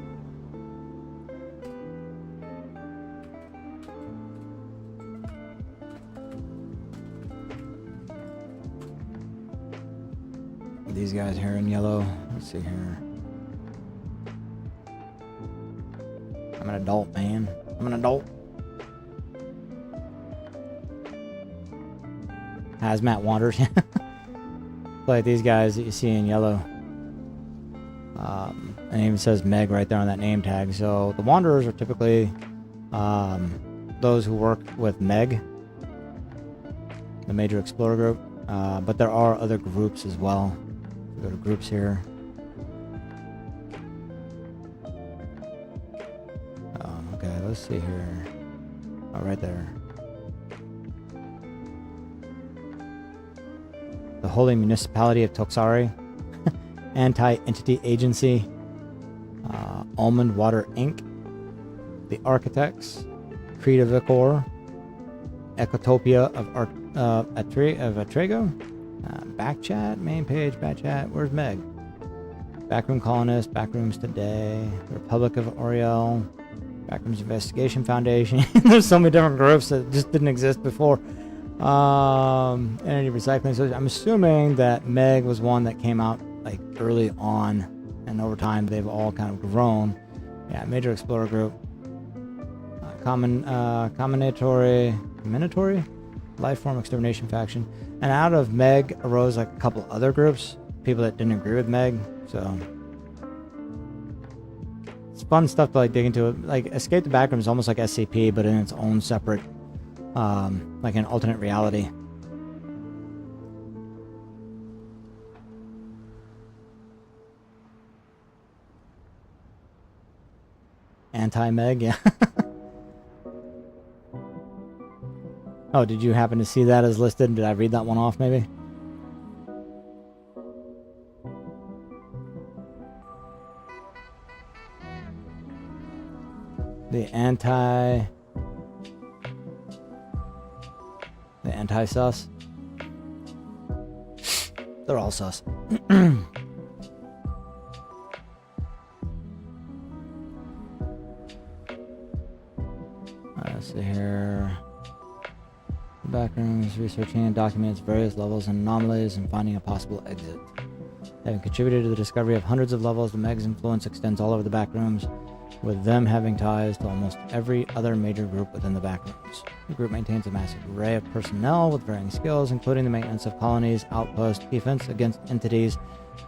These guys here in yellow. Let's see here. I'm an adult, man. I'm an adult. Hazmat Wanderers. Like these guys that you see in yellow. And it even says Meg right there on that name tag. So the Wanderers are typically those who work with Meg, the Major Explorer Group. But there are other groups as well. Go to groups here. Okay, let's see here. Oh, right there. The Holy Municipality of Toxari, Anti-Entity Agency, Almond Water Inc., The Architects, Creed of Icor, Ecotopia of Atrego, Backchat, main page, Backchat, where's Meg? Backroom Colonist, Backrooms Today, Republic of Oriel, Backrooms Investigation Foundation. There's so many different groups that just didn't exist before. Energy Recycling. So I'm assuming that Meg was one that came out early on, and over time they've all kind of grown. Yeah, Major Explorer Group, Combinatory Lifeform Extermination Faction, and out of Meg arose a couple other groups, people that didn't agree with Meg. So it's fun stuff to dig into. Escape the Backroom is almost like SCP, but in its own separate, an alternate reality. Anti-Meg, yeah. Oh, did you happen to see that as listed? Did I read that one off, maybe? The anti-sus. They're all sus. Let's see here. Backrooms, researching and documents various levels and anomalies and finding a possible exit. Having contributed to the discovery of hundreds of levels, the Meg's influence extends all over the backrooms, with them having ties to almost every other major group within the backrooms. The group maintains a massive array of personnel with varying skills, including the maintenance of colonies, outposts, defense against entities,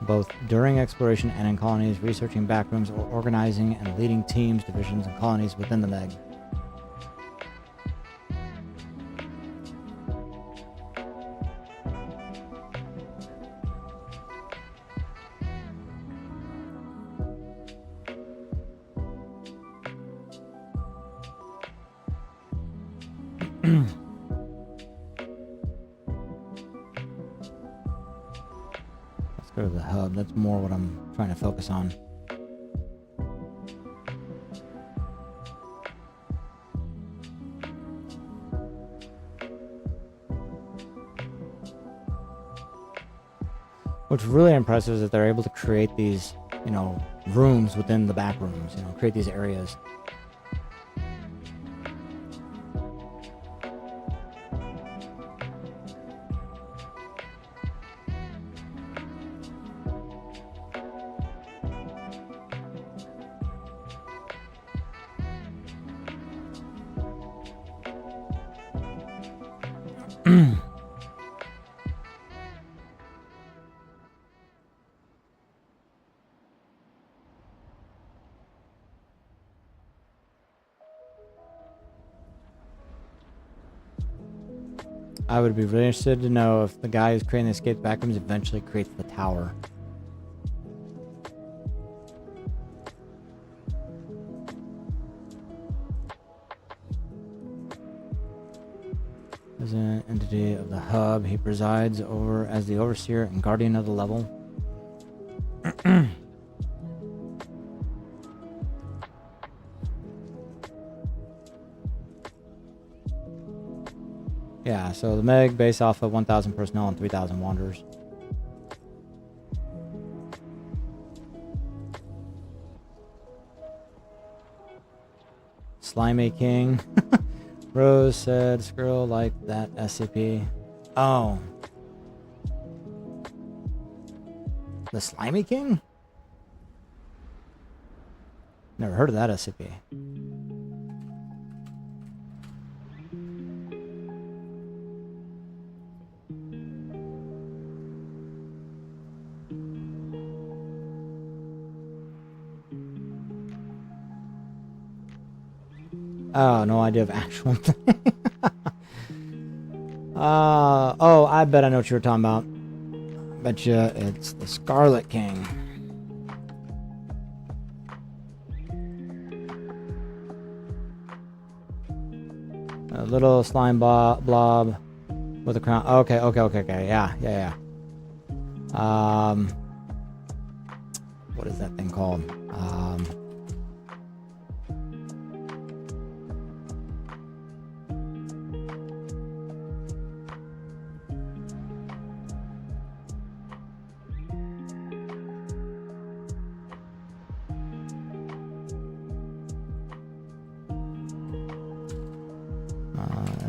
both during exploration and in colonies, researching backrooms, or organizing and leading teams, divisions, and colonies within the Meg. Let's go to the hub. That's more what I'm trying to focus on. What's really impressive is that they're able to create these, rooms within the back rooms, create these areas. I would be really interested to know if the guy who's creating the escape backrooms eventually creates the tower. As an entity of the hub, he presides over as the overseer and guardian of the level. Yeah, so the Meg based off of 1,000 personnel and 3,000 wanderers. Slimy King. Rose said Skrill liked that SCP. Oh. The Slimy King? Never heard of that SCP. Oh, no idea of actual thing. Oh, I bet I know what you were talking about. Bet you it's the Scarlet King. A little slime blob with a crown. Okay. Yeah. What is that thing called?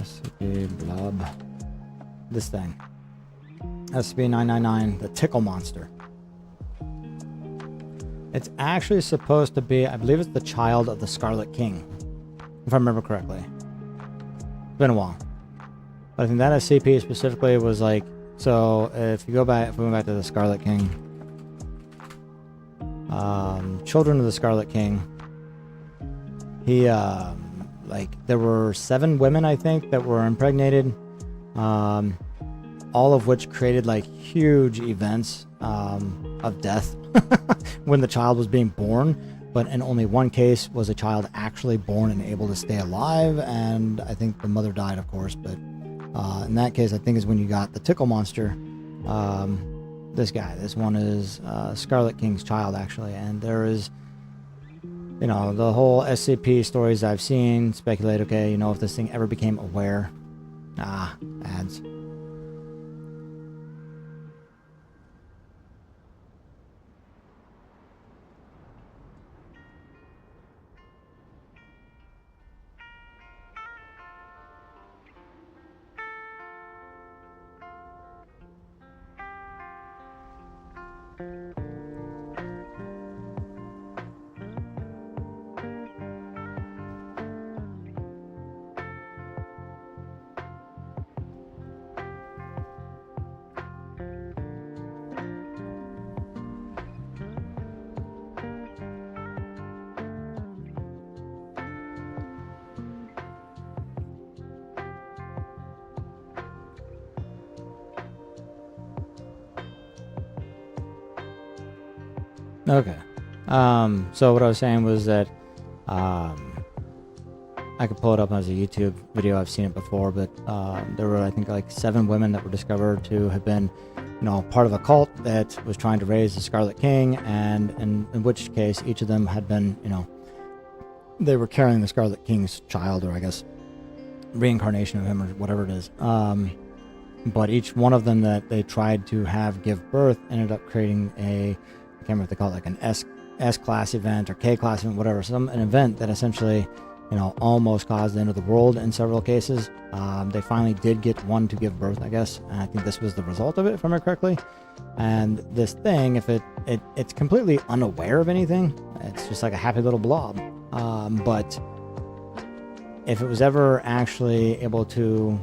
SCP-Blob. This thing. SCP-999, the Tickle Monster. It's actually supposed to be, I believe it's the child of the Scarlet King, if I remember correctly. It's been a while. But I think that SCP specifically was like, so if we went back to the Scarlet King, children of the Scarlet King, he, there were 7 women, I think, that were impregnated, all of which created, huge events of death when the child was being born. But in only one case was a child actually born and able to stay alive, and I think the mother died, of course, but In that case, I think is when you got the Tickle monster. This guy. This one is Scarlet King's child, actually. And there is, you know, the whole SCP stories I've seen speculate, okay, you know, if this thing ever became aware. Ads. Okay. So what I was saying was that I could pull it up as a YouTube video. I've seen it before, but there were, I think, like 7 women that were discovered to have been, you know, part of a cult that was trying to raise the Scarlet King, and in which case each of them had been, you know, they were carrying the Scarlet King's child, or I guess reincarnation of him, or whatever it is. But each one of them that they tried to have give birth ended up creating a, I can't remember if they call it like an S class event or K class event, whatever. An event that essentially, you know, almost caused the end of the world in several cases. They finally did get one to give birth, I guess, and I think this was the result of it, if I remember correctly. And this thing, if it's completely unaware of anything, it's just like a happy little blob. But if it was ever actually able to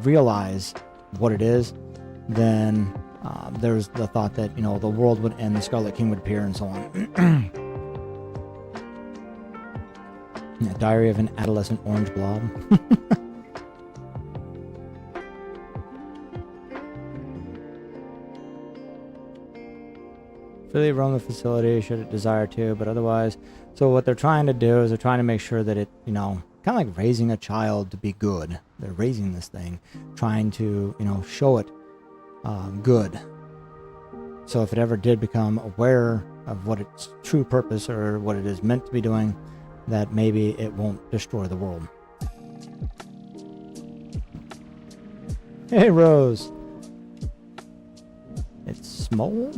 realize what it is, then there's the thought that, you know, the world would end, the Scarlet King would appear, and so on. Yeah, Diary of an Adolescent Orange Blob. Freely roam the facility should it desire to, but otherwise. So what they're trying to do is they're trying to make sure that it, you know, kind of like raising a child to be good. They're raising this thing, trying to, you know, show it good. So if it ever did become aware of what its true purpose or what it is meant to be doing, that maybe it won't destroy the world. Hey, Rose. It's small?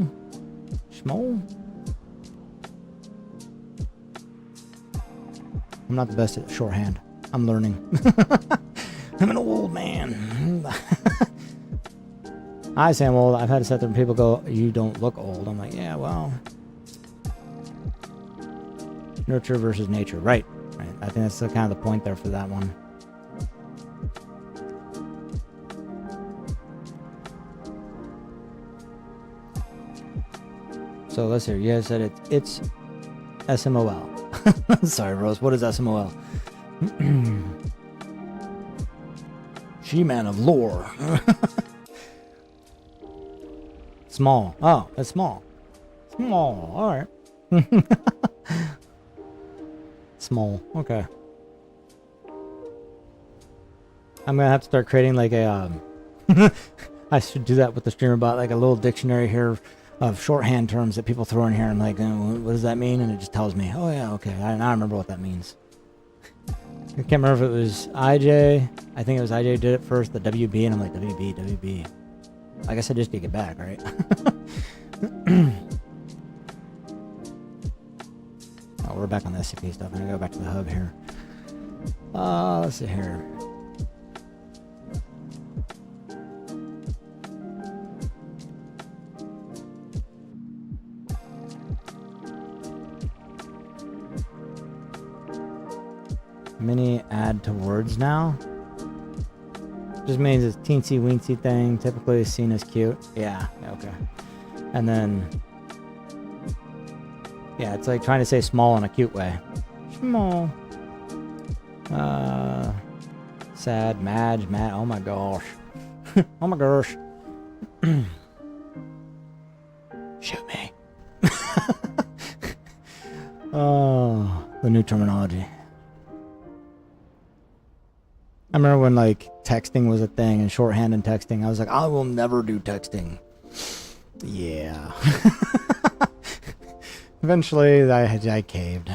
Small? I'm not the best at shorthand. I'm learning. I'm an old man. I say I'm old. I've had to sit there and people go, you don't look old. I'm like, yeah, well. Nurture versus nature. Right. I think that's the kind of the point there for that one. So let's hear. You guys said it's SMOL. Sorry, Rose. What is SMOL? She-Man of lore. Small. Oh, that's small. Small. All right. Small. Okay. I'm gonna have to start creating like a. I should do that with the streamer bot, like a little dictionary here of shorthand terms that people throw in here. I'm like, what does that mean? And it just tells me, oh yeah, okay. Now I remember what that means. I can't remember if it was IJ. I think it was IJ who did it first, the WB, and I'm like, WB. I guess I just take it back, right? Oh, we're back on the SCP stuff. I'm gonna go back to the hub here. Let's see here. Mini add to words now. Just means it's teensy weensy thing, typically seen as cute. Yeah, okay. And then, yeah, it's like trying to say small in a cute way. Small. Sad, mad, oh my gosh. Oh my gosh. Shoot me. Oh, the new terminology. I remember when like texting was a thing and shorthand and texting. I was like, I will never do texting. Yeah. Eventually, I caved.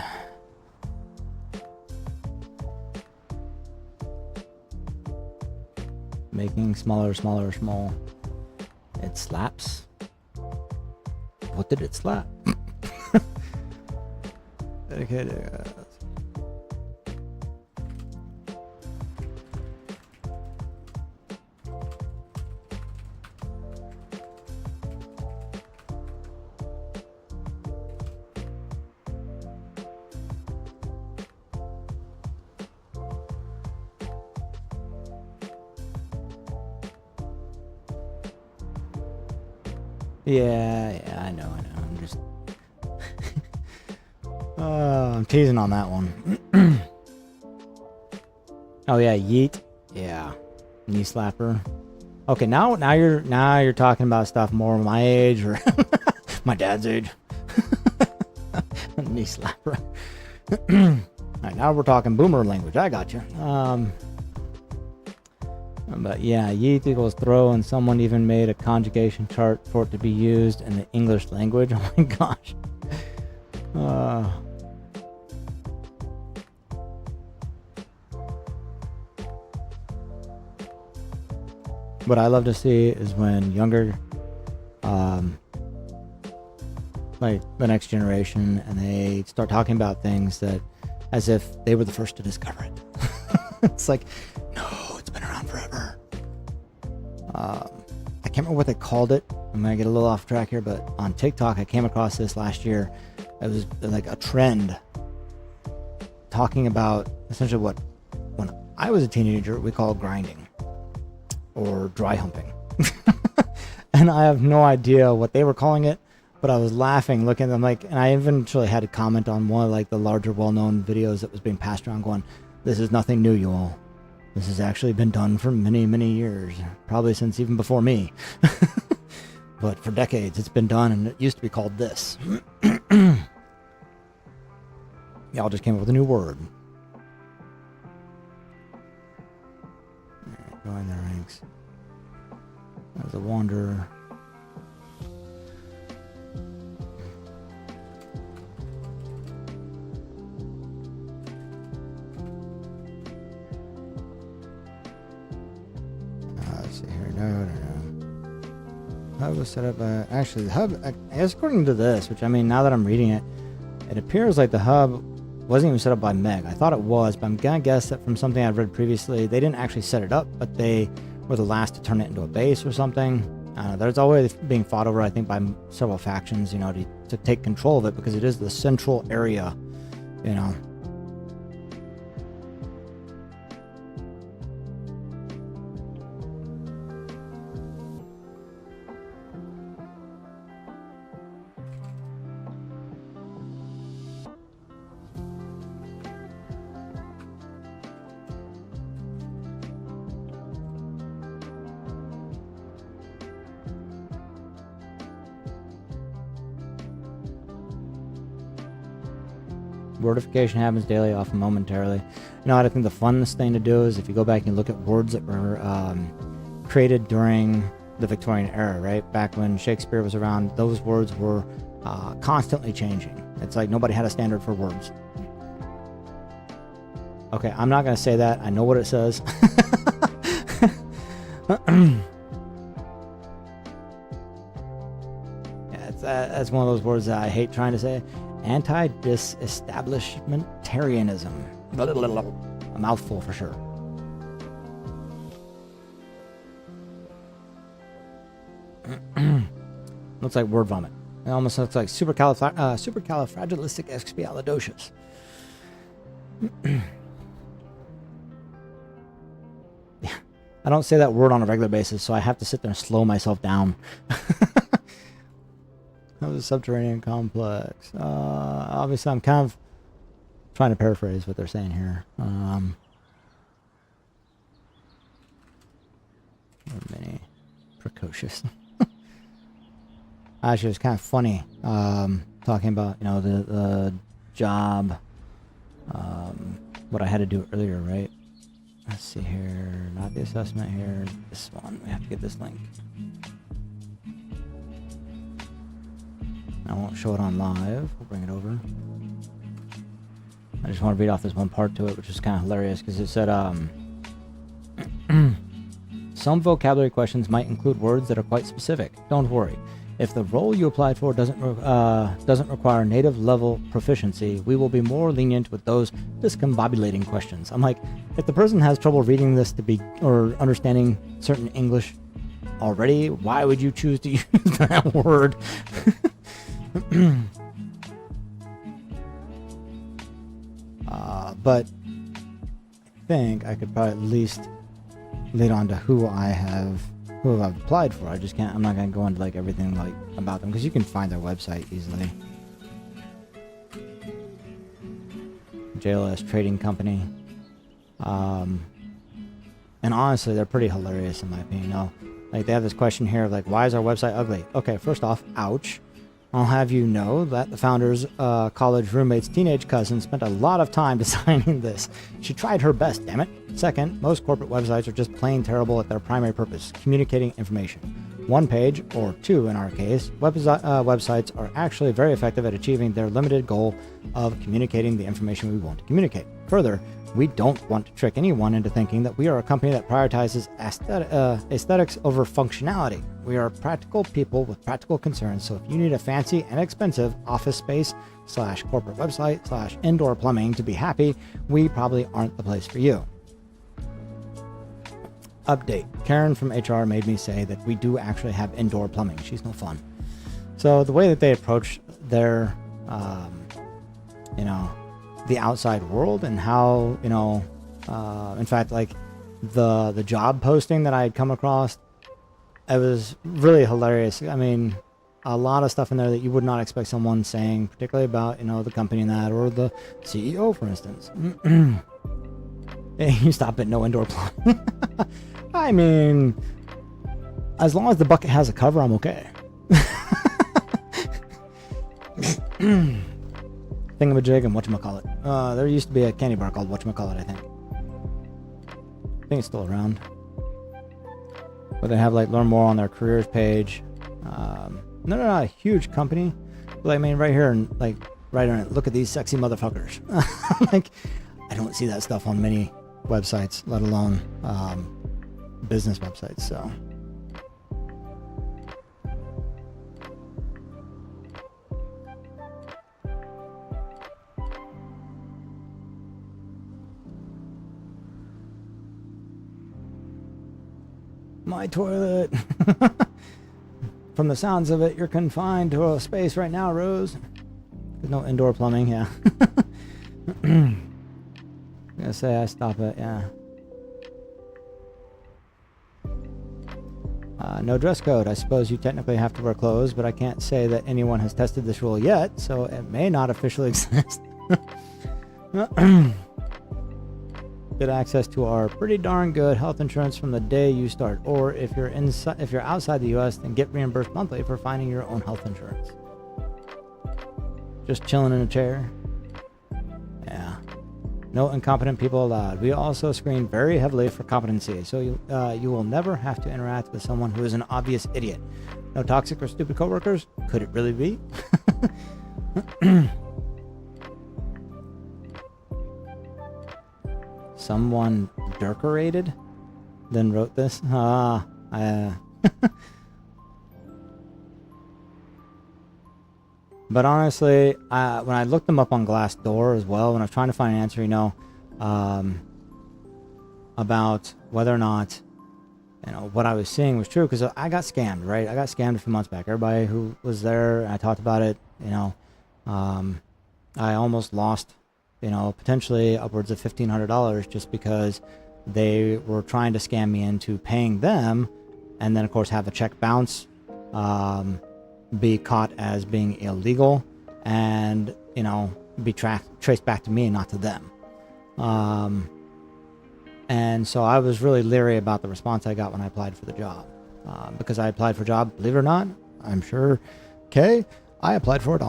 Making smaller, small. It slaps. What did it slap? Dedicated. Yeah, I know. I'm just I'm teasing on that one. Oh yeah, yeet. Yeah. Knee slapper. Okay, now you're talking about stuff more my age or my dad's age. Knee slapper. Alright, now we're talking boomer language. I got you. But yeah, yeet equals throw, and someone even made a conjugation chart for it to be used in the English language. Oh my gosh. What I love to see is when younger, like the next generation, and they start talking about things that as if they were the first to discover it. It's like, no, it's been around forever. I can't remember what they called it. I'm gonna get a little off track here, but on TikTok I came across this last year. It was like a trend talking about essentially what when I was a teenager we called grinding or dry humping. And I have no idea what they were calling it, but I was laughing looking at them like, and I eventually had to comment on one of like the larger well-known videos that was being passed around going, this is nothing new, you all. This has actually been done for many, many years. Probably since even before me. But for decades it's been done, and it used to be called this. Y'all just came up with a new word. Alright, go in the ranks. As a wanderer. Let's see here. No. Hub was set up by... Actually, the hub... As according to this, which I mean, now that I'm reading it, it appears like the hub wasn't even set up by Meg. I thought it was, but I'm gonna guess that from something I've read previously, they didn't actually set it up, but they were the last to turn it into a base or something. There's always being fought over, I think, by several factions, you know, to take control of it, because it is the central area, you know. Wordification happens daily, often momentarily. You know what I think the funnest thing to do is if you go back and look at words that were created during the Victorian era, right? Back when Shakespeare was around, those words were constantly changing. It's like nobody had a standard for words. Okay, I'm not going to say that. I know what it says. Yeah, that's one of those words that I hate trying to say. Anti-disestablishmentarianism. A mouthful for sure. Looks like word vomit. It almost looks like supercalifragilisticexpialidocious. Yeah, I don't say that word on a regular basis, so I have to sit there and slow myself down. That was a subterranean complex. Obviously, I'm kind of trying to paraphrase what they're saying here. Many precocious. Actually, it was kind of funny talking about, you know, the job, what I had to do earlier, right? Let's see here. Not the assessment here. This one. We have to get this link. I won't show it on live. We'll bring it over. I just want to read off this one part to it, which is kind of hilarious because it said, some vocabulary questions might include words that are quite specific. Don't worry. If the role you applied for doesn't require native level proficiency, we will be more lenient with those discombobulating questions. I'm like, if the person has trouble reading this or understanding certain English already, why would you choose to use that word? But I think I could probably at least lead on to who I've applied for. I'm not gonna go into like everything like about them because you can find their website easily. JLS Trading Company. And honestly, they're pretty hilarious in my opinion. Like they have this question here of like, why is our website ugly? Okay, first off, ouch. I'll have you know that the founder's college roommate's teenage cousin spent a lot of time designing this. She tried her best, damn it. Second, most corporate websites are just plain terrible at their primary purpose, communicating information. One page, or two in our case, websites are actually very effective at achieving their limited goal of communicating the information we want to communicate. Further, we don't want to trick anyone into thinking that we are a company that prioritizes aesthetics over functionality. We are practical people with practical concerns, so if you need a fancy and expensive office space / corporate website / indoor plumbing to be happy, we probably aren't the place for you. Update. Karen from HR made me say that we do actually have indoor plumbing. She's no fun. So the way that they approach their, the outside world and how, in fact, like the job posting that I had come across, it was really hilarious. I mean, a lot of stuff in there that you would not expect someone saying, particularly about, the company and that, or the CEO, for instance. You stop at no indoor plumbing. I mean, as long as the bucket has a cover, I'm okay. Thingamajig and whatchamacallit. There used to be a candy bar called whatchamacallit, I think. I think it's still around. But they have like learn more on their careers page. They're not a huge company, but I mean right here and like right on it, look at these sexy motherfuckers. Like I don't see that stuff on many websites, let alone business websites. So my toilet. From the sounds of it, you're confined to a space right now, Rose. There's no indoor plumbing, yeah. I'm gonna say I stop it, yeah. No dress code. I suppose you technically have to wear clothes, but I can't say that anyone has tested this rule yet, so it may not officially exist. Get access to our pretty darn good health insurance from the day you start, or if you're outside the U.S., then get reimbursed monthly for finding your own health insurance. Just chilling in a chair. Yeah. No incompetent people allowed. We also screen very heavily for competency, so you will never have to interact with someone who is an obvious idiot. No toxic or stupid coworkers? Could it really be? Someone decorated, then wrote this. But honestly, when I looked them up on Glassdoor as well, when I was trying to find an answer, about whether or not, what I was seeing was true, because I got scammed, right? I got scammed a few months back. Everybody who was there, I talked about it, I almost lost, potentially upwards of $1,500 just because they were trying to scam me into paying them, and then of course have a check bounce, be caught as being illegal, and be traced back to me and not to them. And so I was really leery about the response I got when I applied for the job, because I applied for a job, believe it or not, I'm sure, I applied for it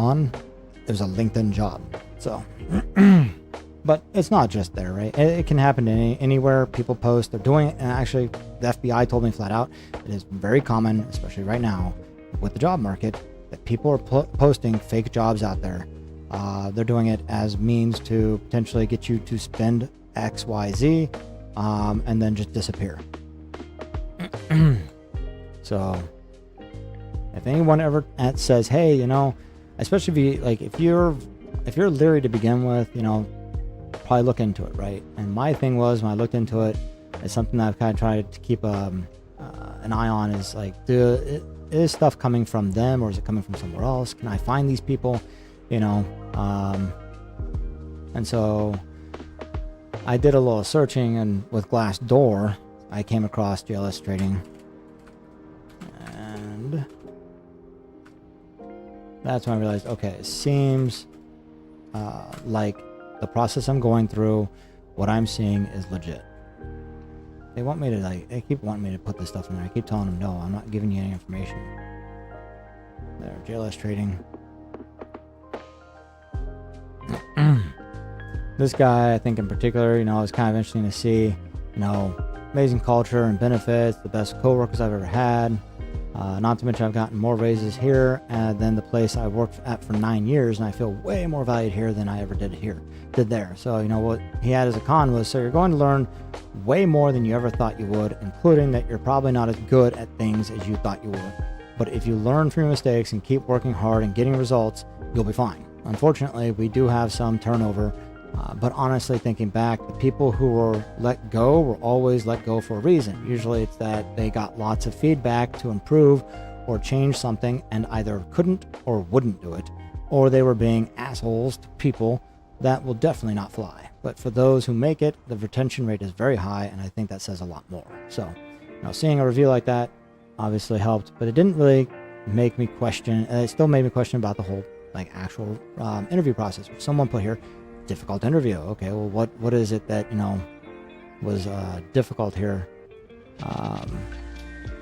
it was a LinkedIn job, so But it's not just there, right? It can happen to anywhere. People post, they're doing it, and actually, the FBI told me flat out, it is very common, especially right now, with the job market, that people are posting fake jobs out there. They're doing it as means to potentially get you to spend X, Y, Z, and then just disappear. So, if anyone ever says, "Hey, you know," especially if you're leery to begin with, you know, probably look into it, right? And my thing was, when I looked into it, it's something that I've kind of tried to keep an eye on. Is like, is stuff coming from them, or is it coming from somewhere else? Can I find these people? You know, and so I did a little searching, and with Glassdoor, I came across JLS Trading, and that's when I realized, okay, it seems like the process I'm going through, what I'm seeing is legit. They want me to, they keep wanting me to put this stuff in there. I keep telling them, no, I'm not giving you any information. There, JLS Trading. This guy, I think in particular, you know, it was kind of interesting to see, you know, amazing culture and benefits, the best co-workers I've ever had. Not to mention I've gotten more raises here than the place I worked at for 9 years, and I feel way more valued here than I ever did there. So, you know, what he had as a con was, so you're going to learn way more than you ever thought you would, including that you're probably not as good at things as you thought you were. But if you learn from your mistakes and keep working hard and getting results, you'll be fine. Unfortunately, we do have some turnover, but honestly, thinking back, the people who were let go were always let go for a reason. Usually it's that they got lots of feedback to improve or change something and either couldn't or wouldn't do it, or they were being assholes to people that will definitely not fly. But for those who make it, the retention rate is very high, and I think that says a lot more. So, you know, seeing a review like that obviously helped, but it didn't really make me question, it still made me question about the whole actual interview process, which someone put here. Difficult interview. Okay, well, what is it that, you know, was difficult here?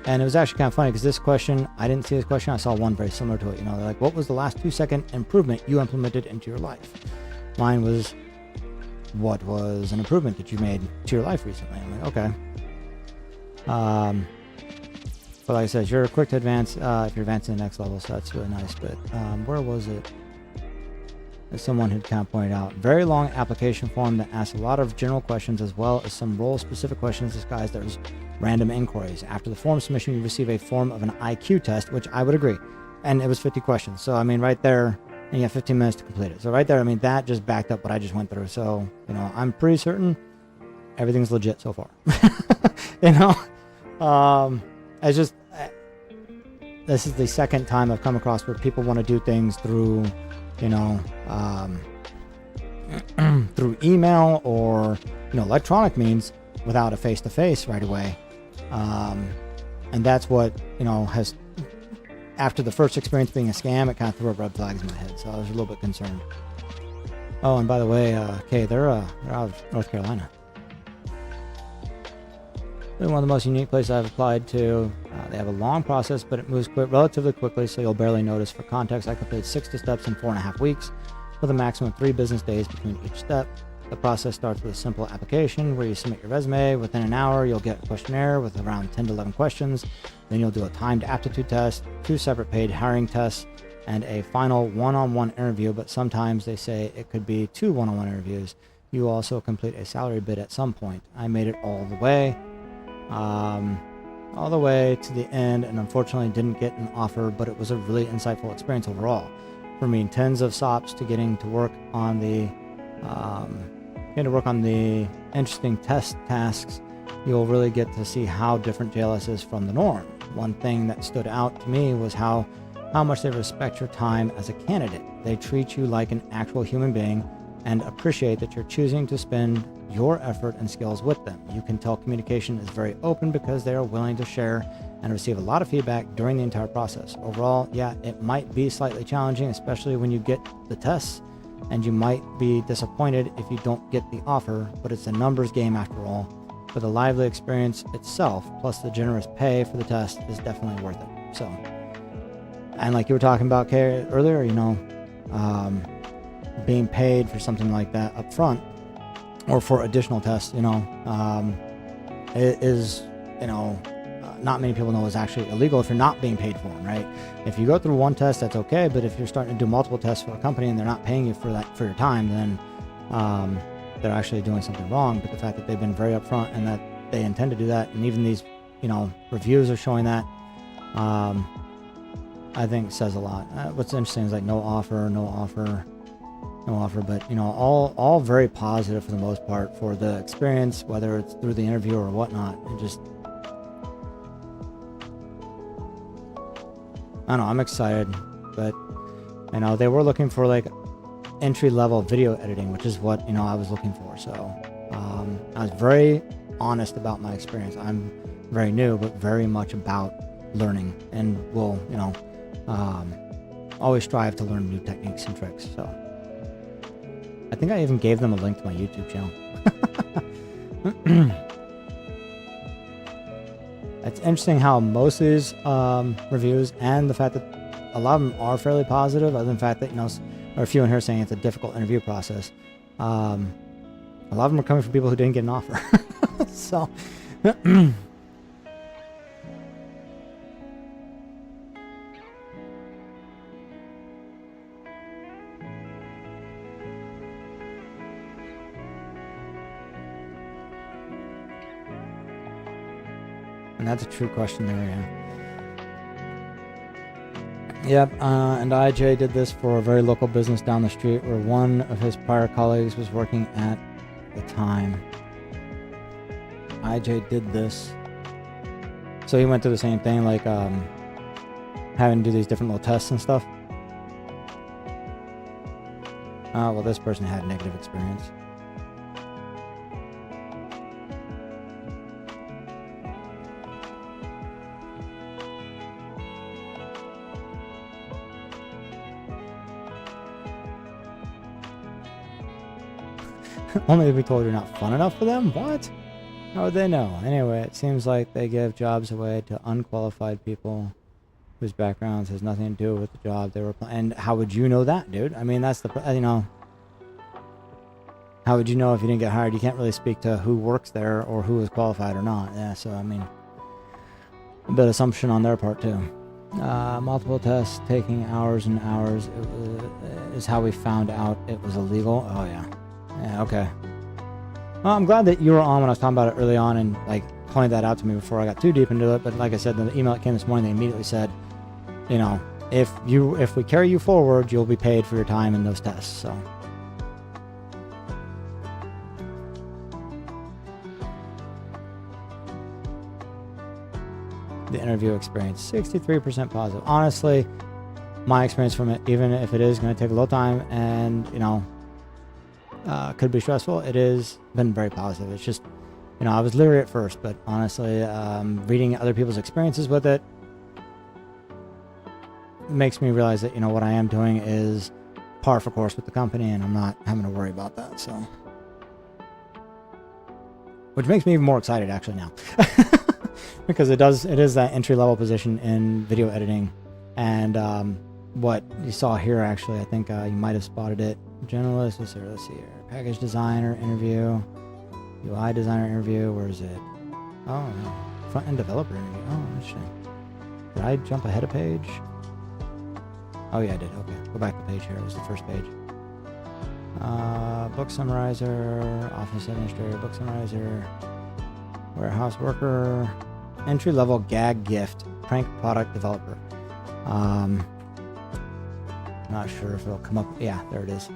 And it was actually kind of funny because this question, I didn't see this question. I saw one very similar to it. You know, they're like, what was the last 2-second improvement you implemented into your life? Mine was, what was an improvement that you made to your life recently? I'm like, okay. But like I said, you're quick to advance if you're advancing to the next level, so that's really nice. But where was it? As someone had kind of pointed out, very long application form that asks a lot of general questions as well as some role-specific questions disguised as random inquiries. After the form submission, you receive a form of an IQ test, which I would agree. And it was 50 questions. So, I mean, right there, and you have 15 minutes to complete it. So right there, I mean, that just backed up what I just went through. So, you know, I'm pretty certain everything's legit so far. You know? It's just, this is the second time I've come across where people want to do things through, you know, through email or, you know, electronic means without a face-to-face right away. And that's what, you know, has, after the first experience being a scam, it kind of threw up red flags in my head. So I was a little bit concerned. Oh, and by the way, okay, they're out of North Carolina. They're one of the most unique places I've applied to. They have a long process, but it moves relatively quickly, so you'll barely notice. For context, I completed 60 steps in 4.5 weeks, with a maximum of 3 business days between each step. The process starts with a simple application where you submit your resume. Within an hour, you'll get a questionnaire with around 10 to 11 questions. Then you'll do a timed aptitude test, 2 separate paid hiring tests, and a final one-on-one interview, but sometimes they say it could be 2 one-on-one interviews. You also complete a salary bid at some point. I made it all the way to the end, and unfortunately didn't get an offer, but it was a really insightful experience overall. From meeting tens of SOPs to getting to work on the interesting test tasks, you'll really get to see how different JLS is from the norm. One thing that stood out to me was how much they respect your time as a candidate. They treat you like an actual human being and appreciate that you're choosing to spend your effort and skills with them. You can tell communication is very open because they are willing to share and receive a lot of feedback during the entire process. Overall, yeah, it might be slightly challenging, especially when you get the tests, and you might be disappointed if you don't get the offer, but it's a numbers game after all. But the lively experience itself, plus the generous pay for the test, is definitely worth it. So, and like you were talking about, Kay, earlier, you know, being paid for something like that up front, or for additional tests, it is, not many people know is actually illegal if you're not being paid for them, right? If you go through one test, that's okay, but if you're starting to do multiple tests for a company and they're not paying you for your time, then they're actually doing something wrong. But the fact that they've been very upfront and that they intend to do that, and even these, reviews are showing that, I think says a lot. What's interesting is like no offer, but all very positive for the most part for the experience, whether it's through the interview or whatnot. And just, I don't know, I'm excited, but they were looking for like entry-level video editing, which is what I was looking for. So I was very honest about my experience. I'm very new, but very much about learning, and will always strive to learn new techniques and tricks. So I think I even gave them a link to my YouTube channel. It's interesting how most of these reviews, and the fact that a lot of them are fairly positive, other than the fact that there are a few in here saying it's a difficult interview process. A lot of them are coming from people who didn't get an offer. So and that's a true question there, yeah. Yep, and IJ did this for a very local business down the street where one of his prior colleagues was working at the time. IJ did this. So he went through the same thing, like having to do these different little tests and stuff. Well, this person had negative experience. Only if we told you're not fun enough for them? What? How would they know? Anyway, it seems like they give jobs away to unqualified people whose backgrounds has nothing to do with the job they were applying. And how would you know that, dude? I mean, that's the, how would you know if you didn't get hired? You can't really speak to who works there or who is qualified or not. Yeah, so, I mean, a bit of assumption on their part, too. Multiple tests taking hours and hours is how we found out it was illegal. Oh, yeah. Yeah, okay. Well, I'm glad that you were on when I was talking about it early on and like pointed that out to me before I got too deep into it. But like I said, the email that came this morning, they immediately said, if we carry you forward, you'll be paid for your time in those tests. So the interview experience, 63% positive. Honestly, my experience from it, even if it is going to take a little time and could be stressful, it has been very positive. It's just, I was leery at first, but honestly, reading other people's experiences with it makes me realize that, what I am doing is par for course with the company, and I'm not having to worry about that. So, which makes me even more excited actually now, because it is that entry level position in video editing, and what you saw here actually, I think you might have spotted it. Generalist, let's see here. Package designer interview, UI designer interview. Where is it? Oh no, front end developer interview. Oh, interesting. Did I jump ahead a page? Oh yeah, I did. Okay, go back the page here. It was the first page. Book summarizer, office administrator, book summarizer, warehouse worker, entry level gag gift, prank product developer. Not sure if it'll come up. Yeah, there it is.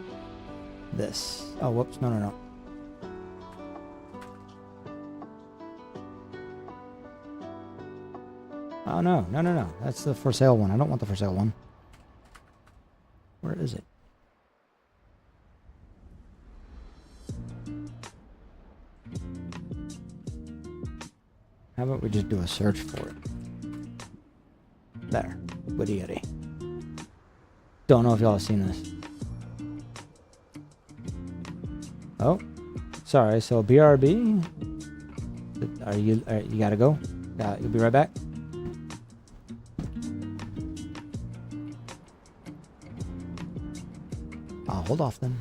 This. Oh, whoops. No. Oh, no. That's the for sale one. I don't want the for sale one. Where is it? How about we just do a search for it? There. Woody Yeti. Don't know if y'all have seen this. Oh, sorry. So BRB, you gotta go. You'll be right back. I'll hold off then.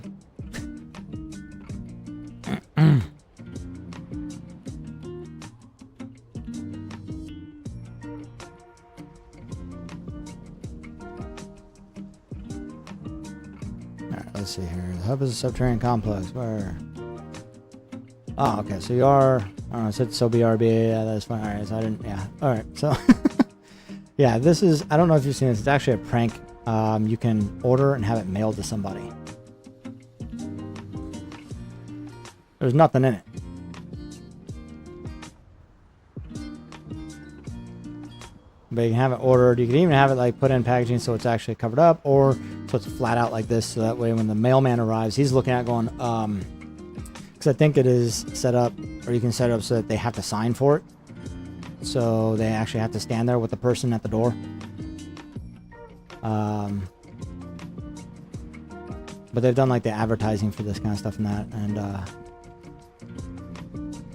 let's see here. The hub is a subterranean complex. Where? Oh, okay. So you are. I don't know. It said so BRB. Yeah, that's fine. All right. So I didn't. Yeah. All right. So, yeah, this is. I don't know if you've seen this. It's actually a prank. You can order and have it mailed to somebody. There's nothing in it. But you can have it ordered. You can even have it like put in packaging so it's actually covered up, or so it's flat out like this. So that way, when the mailman arrives, he's looking at going, because I think it is set up, or you can set it up so that they have to sign for it. So they actually have to stand there with the person at the door. But they've done like the advertising for this kind of stuff and that, and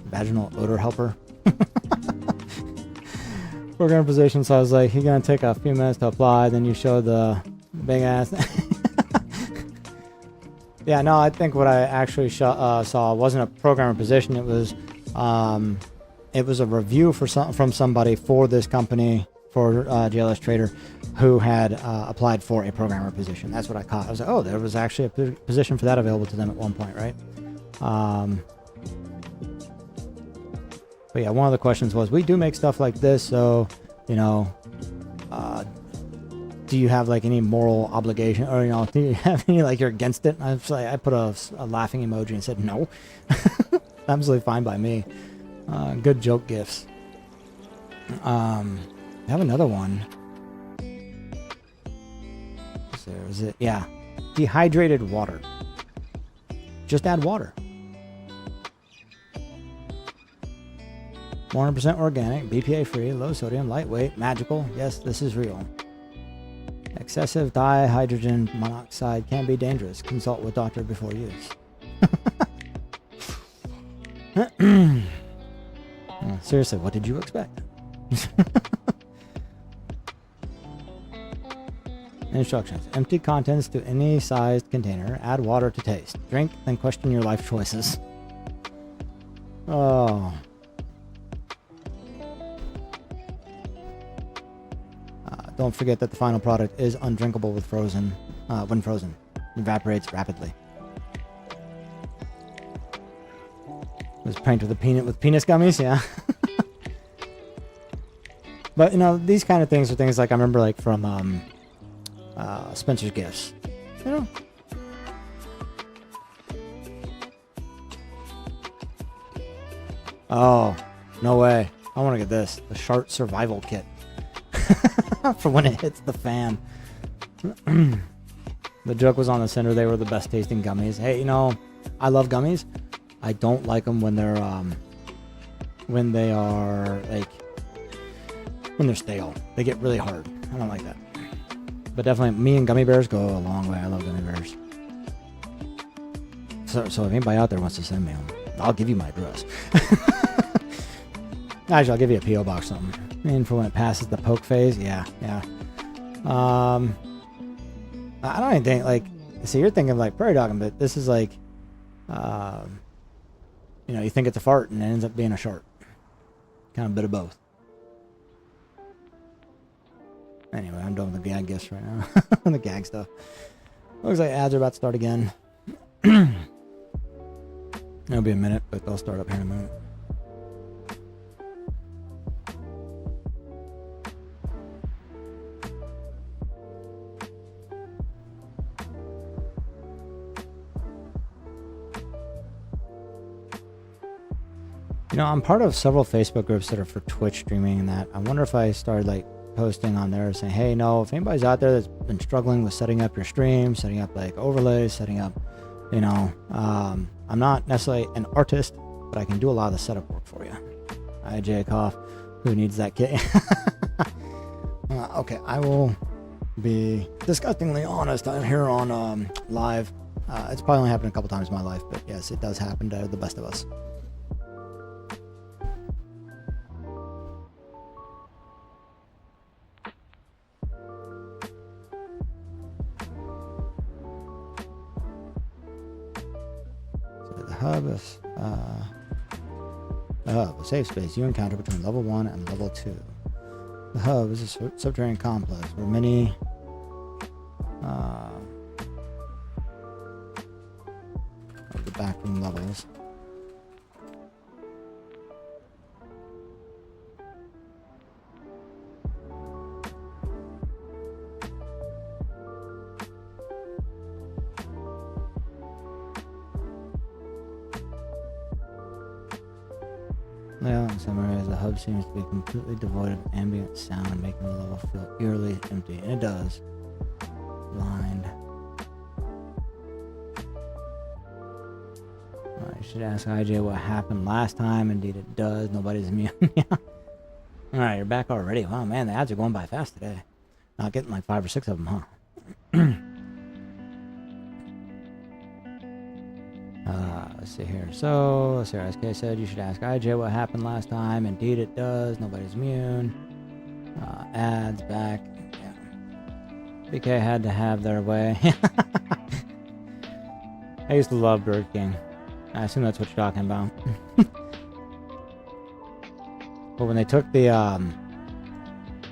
vaginal odor helper. Program position. So I was like, you're gonna take a few minutes to apply, then you show the big ass. Yeah, no, I think what I actually saw wasn't a programmer position. It was a review from somebody for this company, for JLS Trader, who had applied for a programmer position. That's what I caught. I was like, oh, there was actually a position for that available to them at one point, right? But yeah, one of the questions was, we do make stuff like this, so, you know, do you have like any moral obligation, or, you know, do you have any, like, you're against it? I was like, I put a laughing emoji and said, no. Absolutely fine by me. Good joke gifts. I have another one. So is it? Yeah. Dehydrated water. Just add water. 100% organic, BPA free, low sodium, lightweight, magical. Yes, this is real. Excessive dihydrogen monoxide can be dangerous. Consult with doctor before use. Seriously, what did you expect? Instructions. Empty contents to any sized container. Add water to taste. Drink, then question your life choices. Oh. Don't forget that the final product is undrinkable with frozen, when frozen. Evaporates rapidly. Was pranked with a peanut with penis gummies, yeah. But, you know, these kind of things are things like I remember, like, from Spencer's Gifts. You know? Oh, no way. I want to get this. The Shark Survival Kit. For when it hits the fan. The joke was on the center. They were the best tasting gummies. Hey, you know, I love gummies. I don't like them when they're when they are like when they're stale. They get really hard. I don't like that. But definitely, me and gummy bears go a long way. I love gummy bears. So if anybody out there wants to send me them, I'll give you my address. Actually, I'll give you a P.O. box or something. And for when it passes the poke phase, yeah. I don't even think, like, see, you're thinking like prairie dogging, but this is like, you know, you think it's a fart and it ends up being a shark. Kind of a bit of both. Anyway, I'm done with the gag gifts right now. The gag stuff. Looks like ads are about to start again. It'll be a minute, but they'll start up here in a minute. You know, I'm part of several Facebook groups that are for Twitch streaming and that. I wonder if I started like posting on there saying, hey, no, if anybody's out there that's been struggling with setting up your stream, setting up like overlays, setting up, you know, I'm not necessarily an artist, but I can do a lot of the setup work for you. Hi, Jacob, who needs that kit? Okay, I will be disgustingly honest. I'm here on live. It's probably only happened a couple times in my life, but yes, it does happen to the best of us. Hub is a safe space you encounter between level 1 and level 2. The hub is a subterranean complex where many backroom levels. Layout in some areas, the hub seems to be completely devoid of ambient sound, making the level feel eerily empty. And it does. Blind. I should ask IJ what happened last time. Indeed it does. Nobody's immune. Yeah. Alright, you're back already. Wow, man, the ads are going by fast today. Not getting like 5 or 6 of them, huh? Let's see here. So, let's see. SK said you should ask IJ what happened last time. Indeed it does. Nobody's immune. Ads back. Yeah. BK had to have their way. I used to love Burger King. I assume that's what you're talking about. But when they took the,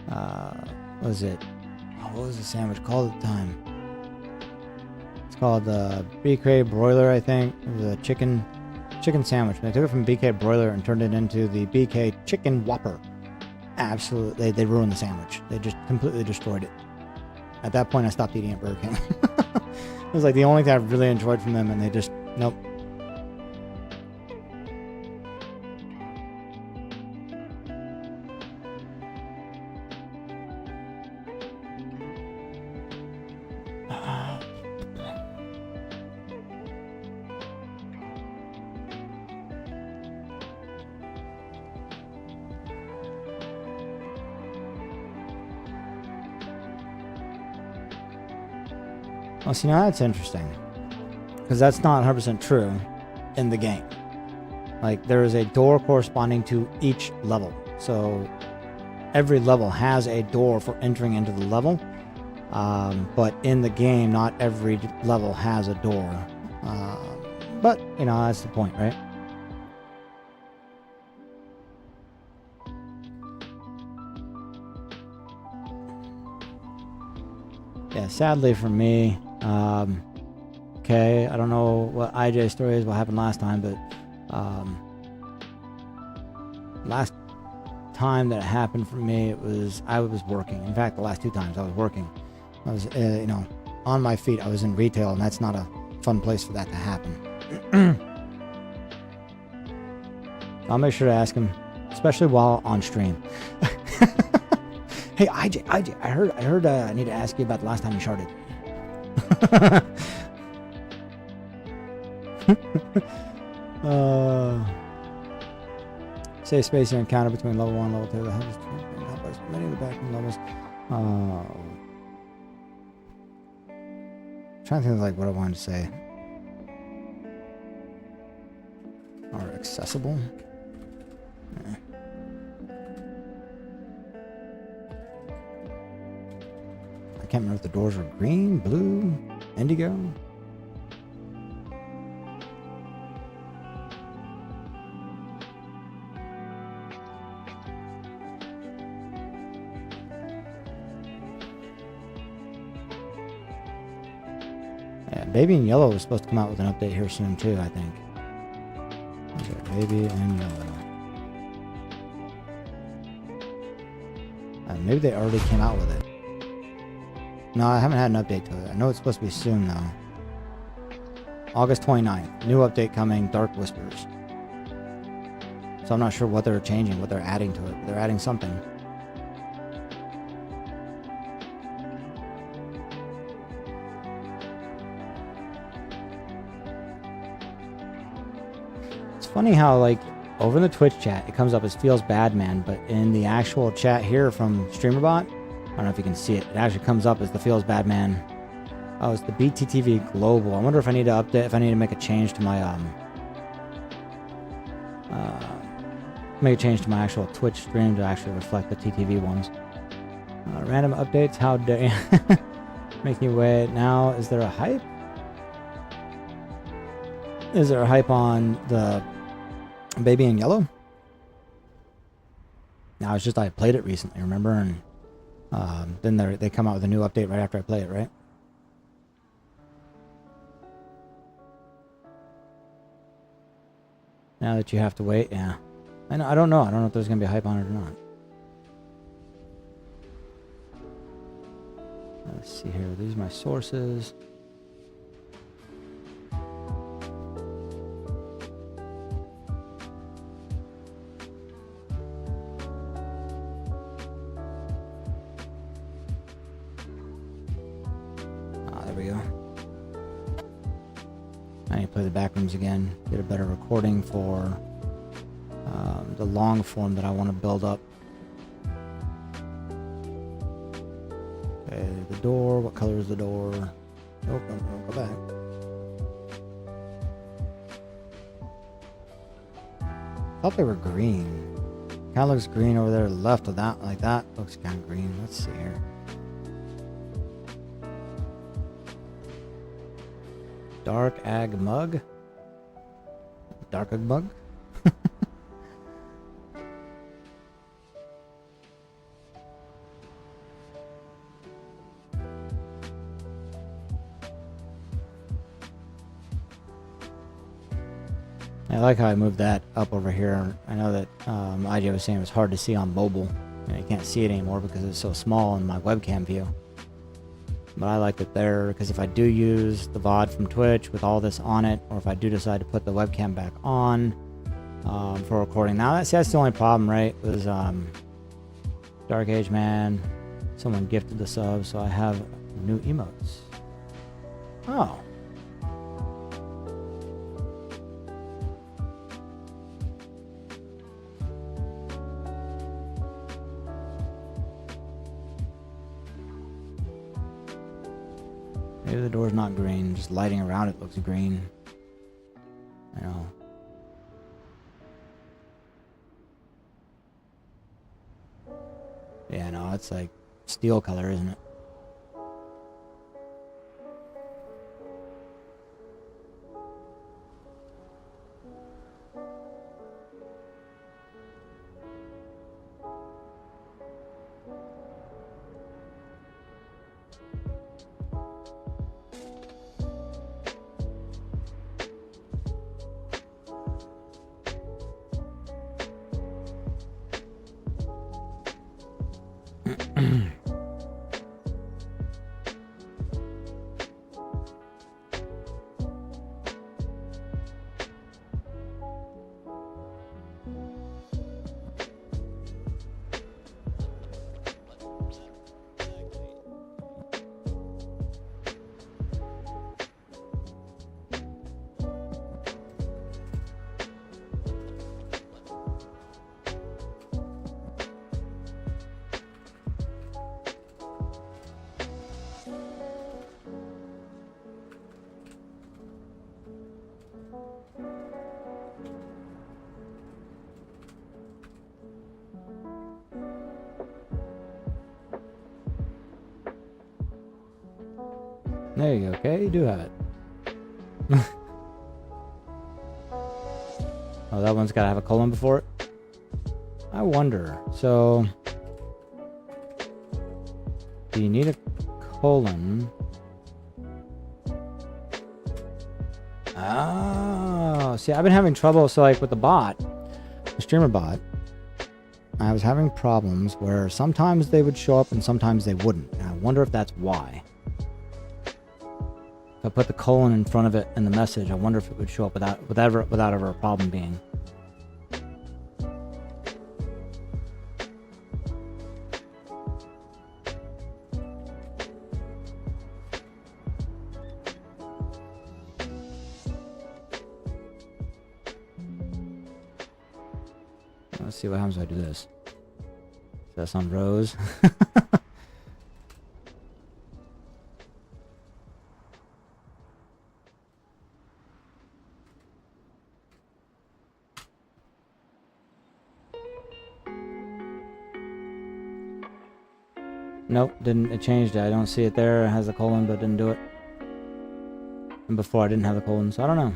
what was it? Oh, what was the sandwich called at the time? It's called the BK Broiler, I think. It was a chicken sandwich. They took it from BK Broiler and turned it into the BK Chicken Whopper. Absolutely, they ruined the sandwich. They just completely destroyed it. At that point, I stopped eating at Burger King. It was like the only thing I really enjoyed from them, and they just, nope. Well, see, now that's interesting. Because that's not 100% true in the game. Like, there is a door corresponding to each level. So, every level has a door for entering into the level. But in the game, not every level has a door. But, you know, that's the point, right? Yeah, sadly for me, okay, I don't know what IJ's story is, what happened last time, but last time that it happened for me, I was working. In fact, the last 2 times I was working. I was, you know, on my feet. I was in retail, and that's not a fun place for that to happen. I'll make sure to ask him, especially while on stream. Hey, IJ, I heard I need to ask you about the last time you sharded. Safe space you encounter between level 1 and level 2. The hub is help us many of the backroom levels. Trying to think of like what I wanted to say. Are accessible. Yeah. I can't remember if the doors were green, blue, indigo. Yeah, Baby in Yellow was supposed to come out with an update here soon too, I think. Okay, Baby in Yellow. Maybe they already came out with it. No, I haven't had an update to it. I know it's supposed to be soon, though. August 29th. New update coming, Dark Whispers. So I'm not sure what they're changing, what they're adding to it. They're adding something. It's funny how, like, over in the Twitch chat, it comes up as Feels Bad Man, but in the actual chat here from StreamerBot, I don't know if you can see it. It actually comes up as the Feels Bad Man. Oh, it's the BTTV Global. I wonder if I need to update, if I need to make a change to my actual Twitch stream to actually reflect the TTV ones. Random updates. How dare you? Making you wait. Now, is there a hype? Is there a hype on the Baby in Yellow? No, it's just I played it recently, remember? And then they come out with a new update right after I play it, right? Now that you have to wait, yeah. I don't know. I don't know if there's gonna be a hype on it or not. Let's see here. These are my sources. There we go. I need to play the backrooms again, get a better recording for the long form that I want to build up. Okay, the door. What color is the door? Nope, don't go back. Thought they were green. Kind of looks green over there left of that, like that. Looks kind of green. Let's see here. Dark Ag Mug? Dark Ag Mug? I like how I moved that up over here. I know that IJ was saying it was hard to see on mobile. You can't see it anymore because it's so small in my webcam view. But I like it there because if I do use the VOD from Twitch with all this on it, or if I do decide to put the webcam back on for recording. Now, that's the only problem, right? Was Dark Age Man, someone gifted the sub, so I have new emotes. Oh. Maybe the door's not green, just lighting around it looks green. I know. Yeah, no, it's like steel color, isn't it? There you go. Okay, you do have it. Oh, that one's got to have a colon before it? I wonder. So, do you need a colon? Oh, see, I've been having trouble. So, like with the bot, the streamer bot, I was having problems where sometimes they would show up and sometimes they wouldn't. And I wonder if that's why. If I put the colon in front of it in the message, I wonder if it would show up without ever a problem being. Let's see what happens if I do this. Is that some rose? Nope, didn't. It changed it. I don't see it there. It has the colon, but didn't do it. And before I didn't have the colon, so I don't know.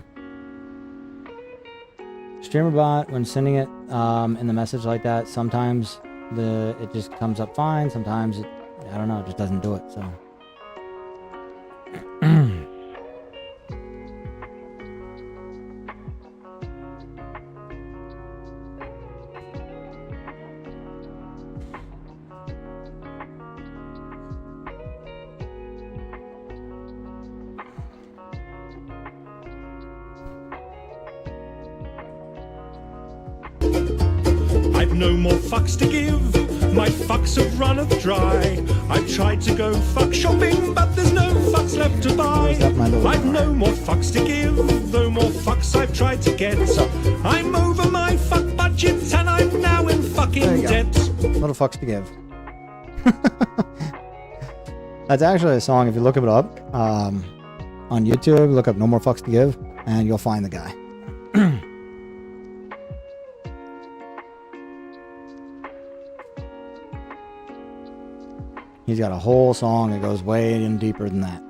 StreamerBot, when sending it in the message like that, sometimes it just comes up fine. Sometimes it, I don't know, it just doesn't do it. So. no more fucks to give. My fucks have runneth dry. I've tried to go fuck shopping, but there's no fucks left to buy. I've no more fucks to give, though more fucks I've tried to get. I'm over my fuck budget and I'm now in fucking debt. Little fucks to give. That's actually a song. If you look it up on YouTube, look up "No More Fucks to Give," and you'll find the guy. He's got a whole song that goes way in deeper than that.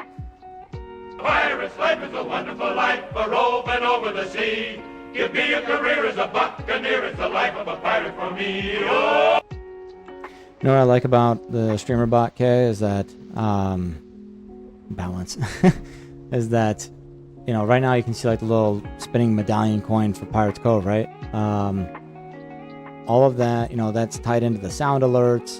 Pirate's life is a wonderful life, a roving over the sea. Give me a career as a buccaneer, it's the life of a pirate for me. Oh! You know what I like about the streamer bot, K, is that balance. Is that, you know, right now you can see like the little spinning medallion coin for Pirates Cove, right? All of that, you know, that's tied into the sound alerts.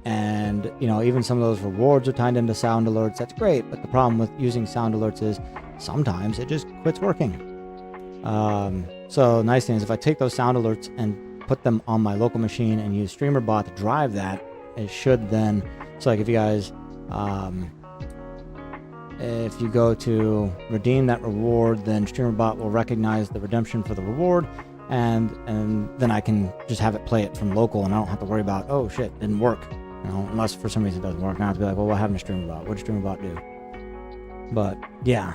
And, you know, even some of those rewards are tied into sound alerts. That's great. But the problem with using sound alerts is sometimes it just quits working. So nice thing is if I take those sound alerts and put them on my local machine and use StreamerBot to drive that, it should then, so like if you guys, if you go to redeem that reward, then StreamerBot will recognize the redemption for the reward, and then I can just have it play it from local, and I don't have to worry about, oh shit, didn't work, you know, unless for some reason it doesn't work. And I have to be like, well, what happened to StreamerBot? What did StreamerBot do? But yeah,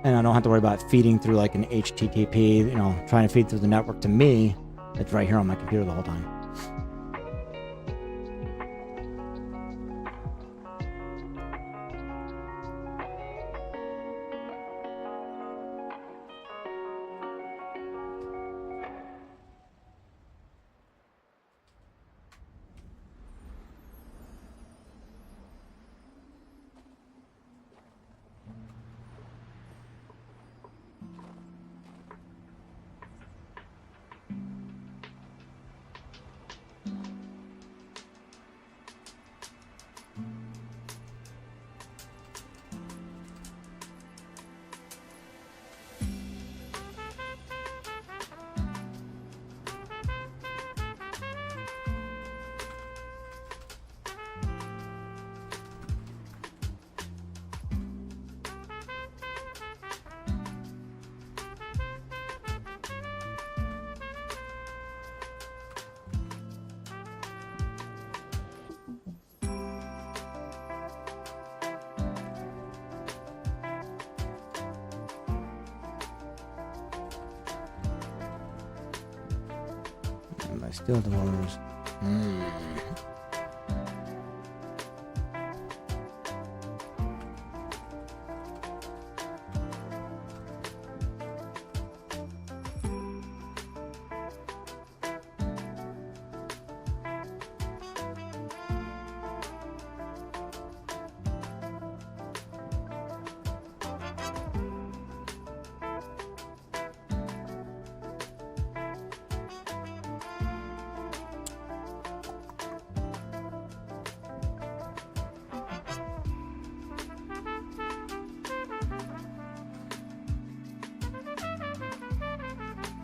and I don't have to worry about feeding through like an HTTP, you know, trying to feed through the network to me. It's right here on my computer the whole time. Still doors.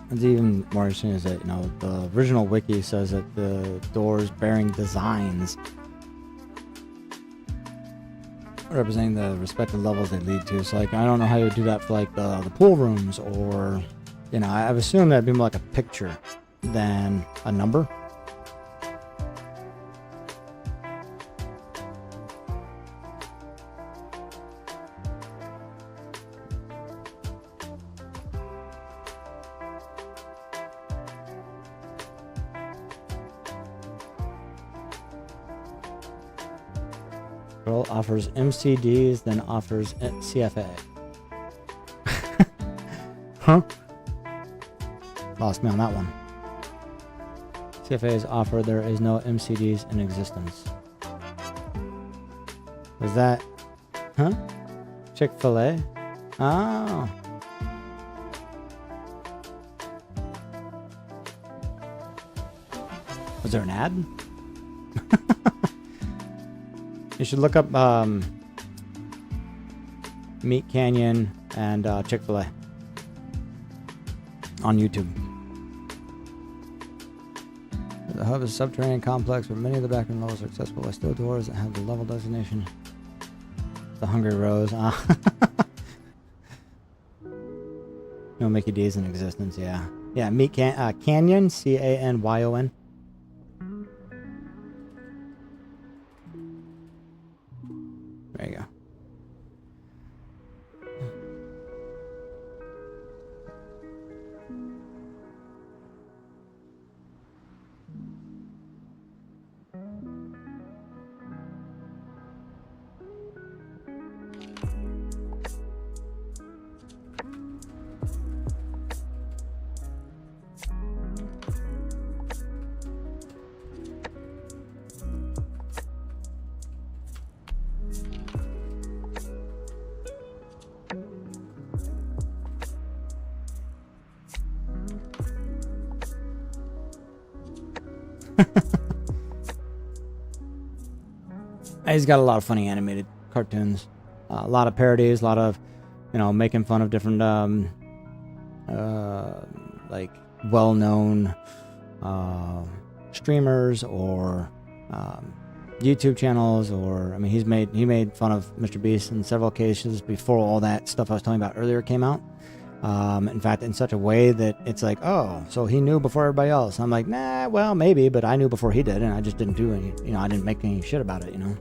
What's even more interesting is that, you know, the original wiki says that the doors bearing designs representing the respective levels they lead to. So, like, I don't know how you would do that for, like, the pool rooms, or, you know, I've assumed that'd be more like a picture than a number. Offers MCDs, then offers CFA. Huh? Lost me on that one. CFA is offered. There is no MCDs in existence. Was that? Huh? Chick-fil-A? Oh. Was there an ad? You should look up Meat Canyon and Chick-fil-A on YouTube. hub is a subterranean complex where many of the background levels are accessible by steel doors that have the level designation. The Hungry Rose. No Mickey D's in existence, yeah. Yeah, Meat Canyon, C-A-N-Y-O-N. There you go. He's got a lot of funny animated cartoons, a lot of parodies, a lot of, you know, making fun of different, like well-known streamers or YouTube channels, or I mean, he made fun of Mr. Beast in several cases before all that stuff I was talking about earlier came out. In fact, in such a way that it's like, oh, so he knew before everybody else. I'm like, nah, well, maybe, but I knew before he did, and I just didn't do any, you know, I didn't make any shit about it, you know.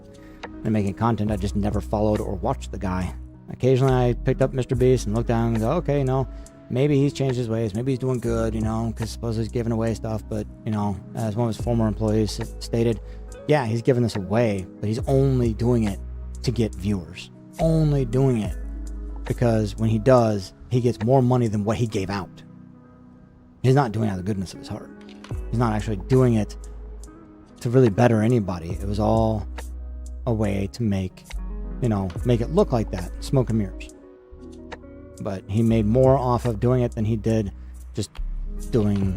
And making content, I just never followed or watched the guy. Occasionally, I picked up Mr. Beast and looked down and go, okay, you know, maybe he's changed his ways, maybe he's doing good, you know, because supposedly he's giving away stuff, but, you know, as one of his former employees stated, yeah, he's giving this away, but he's only doing it to get viewers. Only doing it because when he does, he gets more money than what he gave out. He's not doing it out of the goodness of his heart. He's not actually doing it to really better anybody. It was all a way to make, you know, make it look like that, smoke and mirrors. But he made more off of doing it than he did just doing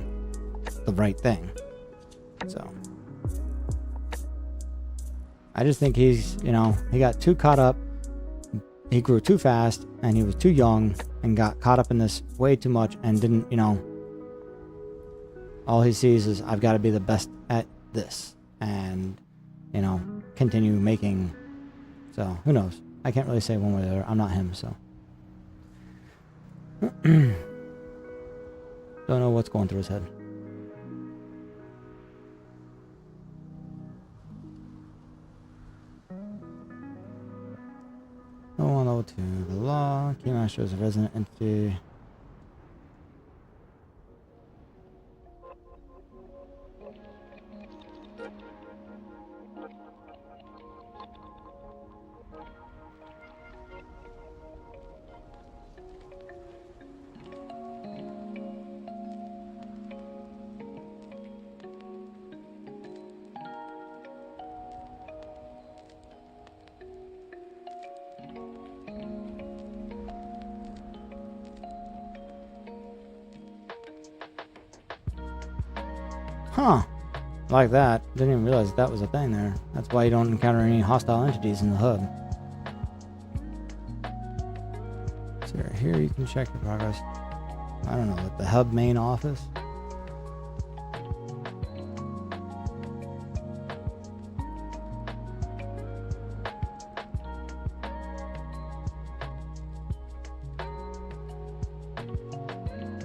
the right thing. So I just think he's, you know, he got too caught up. He grew too fast and he was too young and got caught up in this way too much and didn't, you know, all he sees is I've got to be the best at this and, you know, continue making. So who knows? I can't really say one way or the other. I'm not him, so don't know what's going through his head. No one level 2. The law. Keymaster is a resident entity. Huh. Like that. Didn't even realize that was a thing there. That's why you don't encounter any hostile entities in the hub. So here you can check your progress. I don't know, at the hub main office.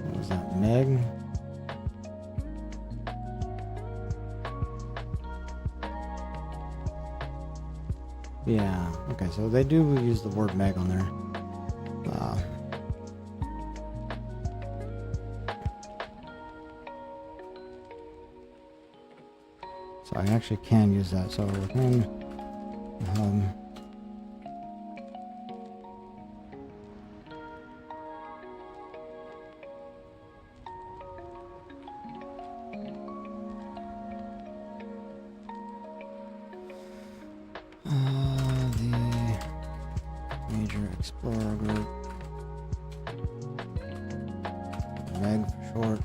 What was that, Meg? Yeah, okay, so they do use the word Meg on there. So I actually can use that. So within Explorer Group. MEG for short.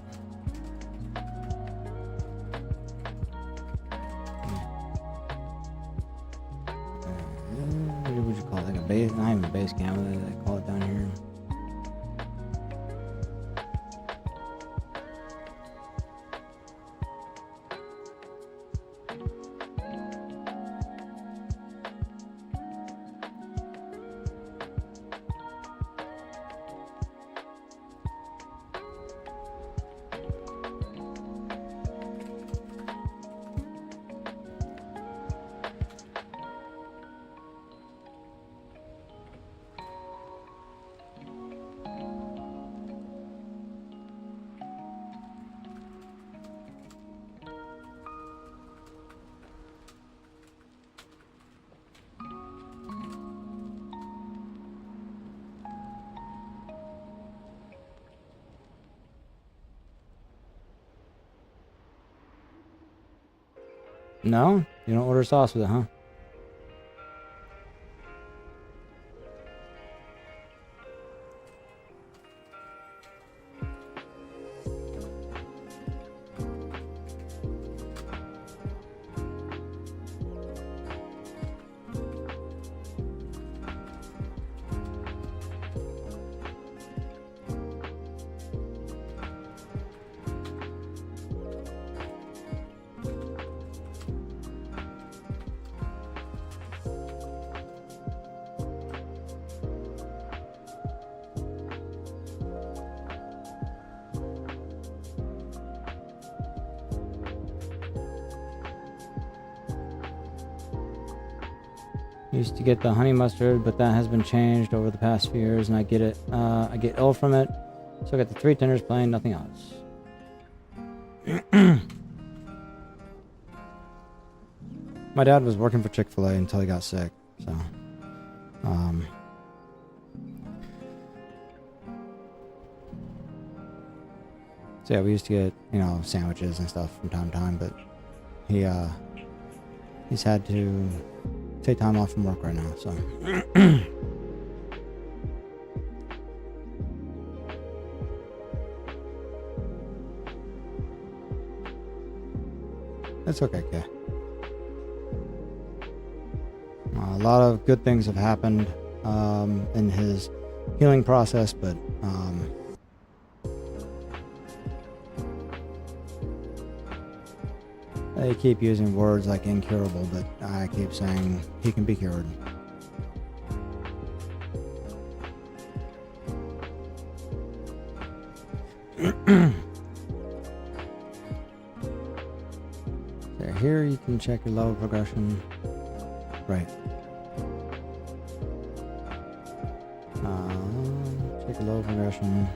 What would you call it? Like a base? Not even a base camp. What do they call it down here? No? You don't order sauce with it, huh? Used to get the honey mustard, but that has been changed over the past few years, and I get it. I get ill from it, so I got the 3 tenders plain, nothing else. My dad was working for Chick-fil-A until he got sick, so so yeah, we used to get, you know, sandwiches and stuff from time to time, but he's had to take time off from work right now, so that's okay, kid. A lot of good things have happened in his healing process, but they keep using words like incurable, but I keep saying he can be cured. So here you can check your level progression. Right. Check your level progression.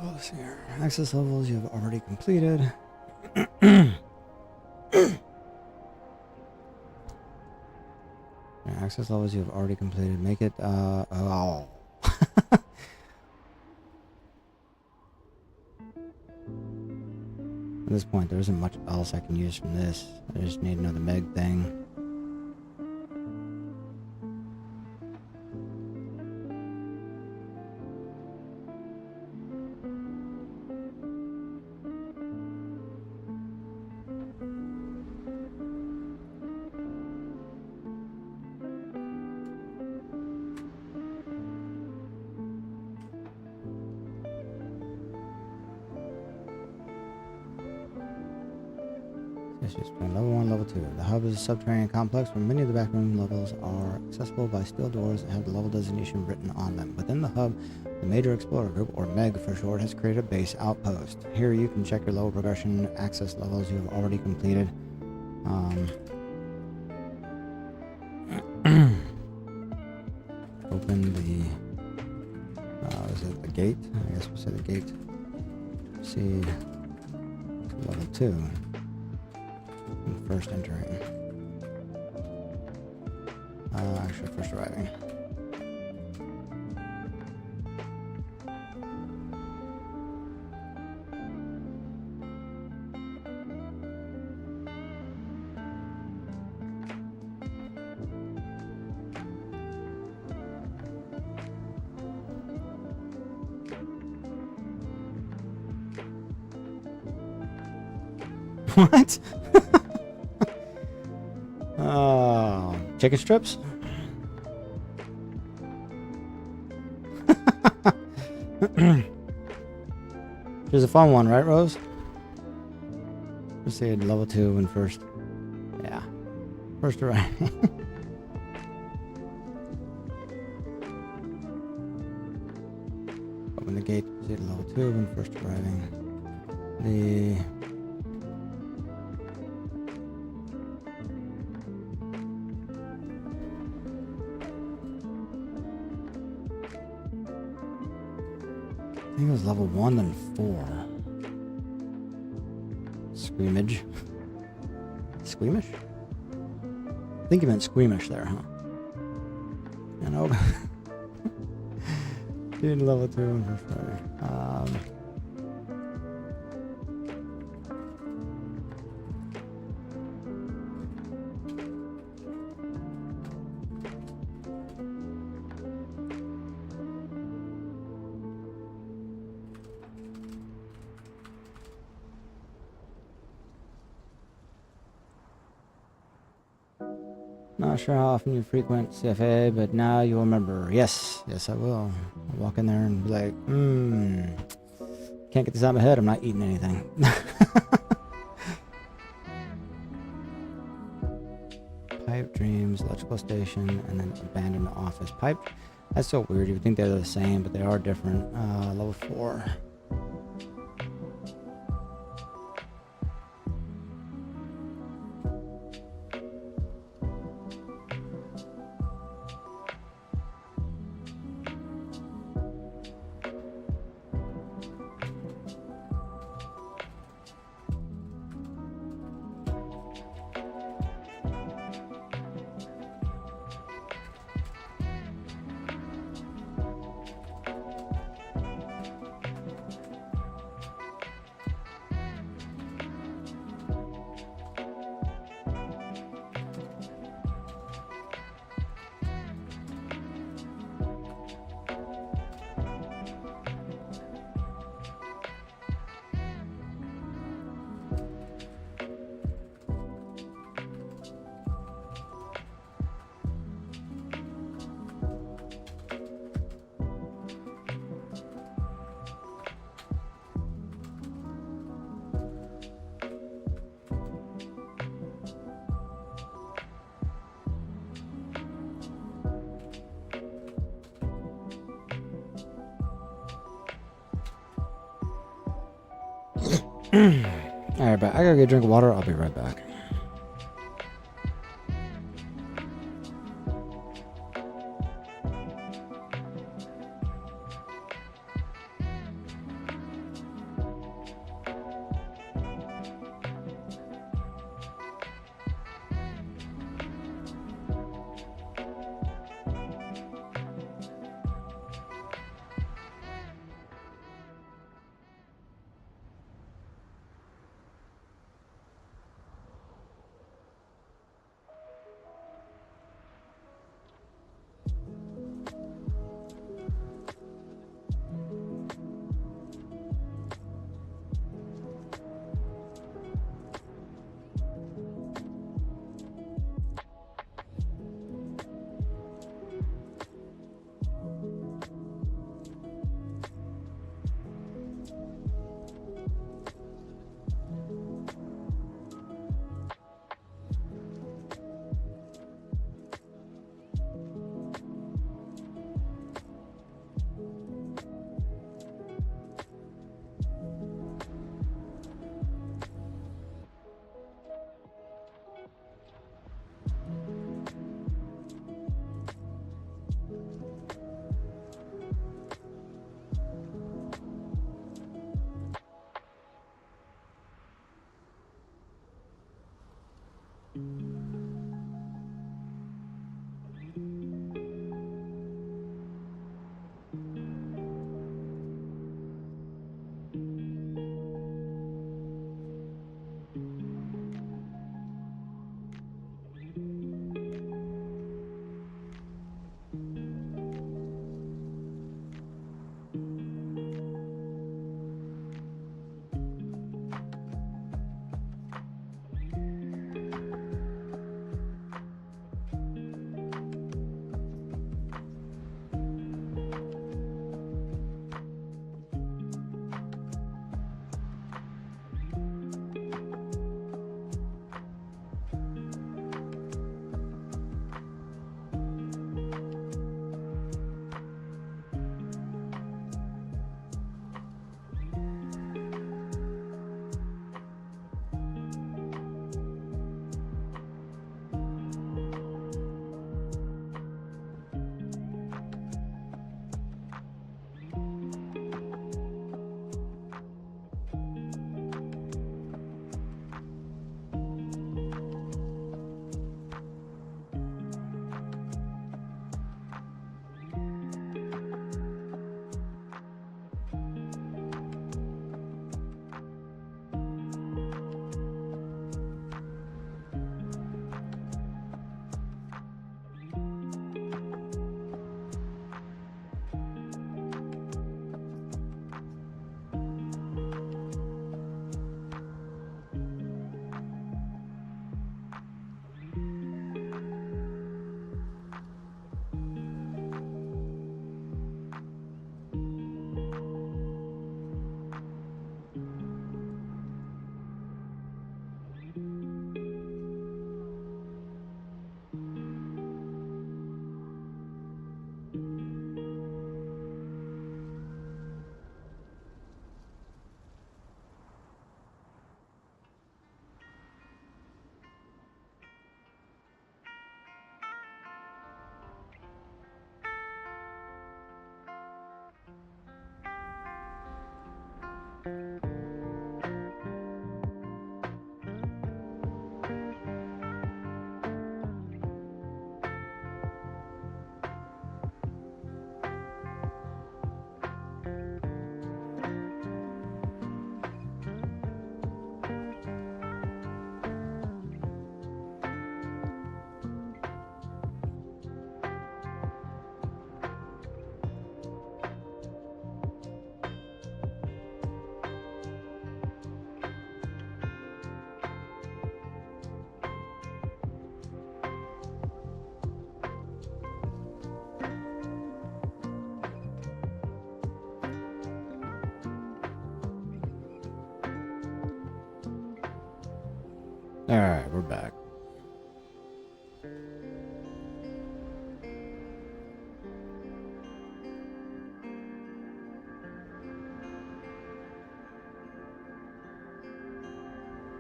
Let's see here. Access levels you have already completed. Access levels you have already completed. Make it, oh. At this point, there isn't much else I can use from this. I just need another Meg thing. Issues between level 1 and level 2. The hub is a subterranean complex where many of the backroom levels are accessible by steel doors that have the level designation written on them. Within the hub, the Major Explorer Group, or MEG for short, has created a base outpost. Here you can check your level progression access levels you have already completed. Open the is it the gate? I guess we'll say the gate. See level 2. First entering. Actually, first arriving. What? Chicken strips? Here's a fun one, right, Rose? Let's see, level 2 and first. Yeah. First arriving. Open the gate, see level 2 and first arriving. The I think it was level 1 and 4. Squeamage. Squeamish? I think you meant squeamish there, huh? I know. Dude, level 2 and first Friday. Not sure how often you frequent CFA, but now you'll remember. Yes, yes, I will. I'll walk in there and be like, can't get this out of my head. I'm not eating anything. Pipe Dreams, Electrical Station, and then Abandoned Office. Pipe, that's so weird. You would think they're the same, but they are different. Level 4. Alright, but I gotta get a drink of water. I'll be right back. Alright, we're back.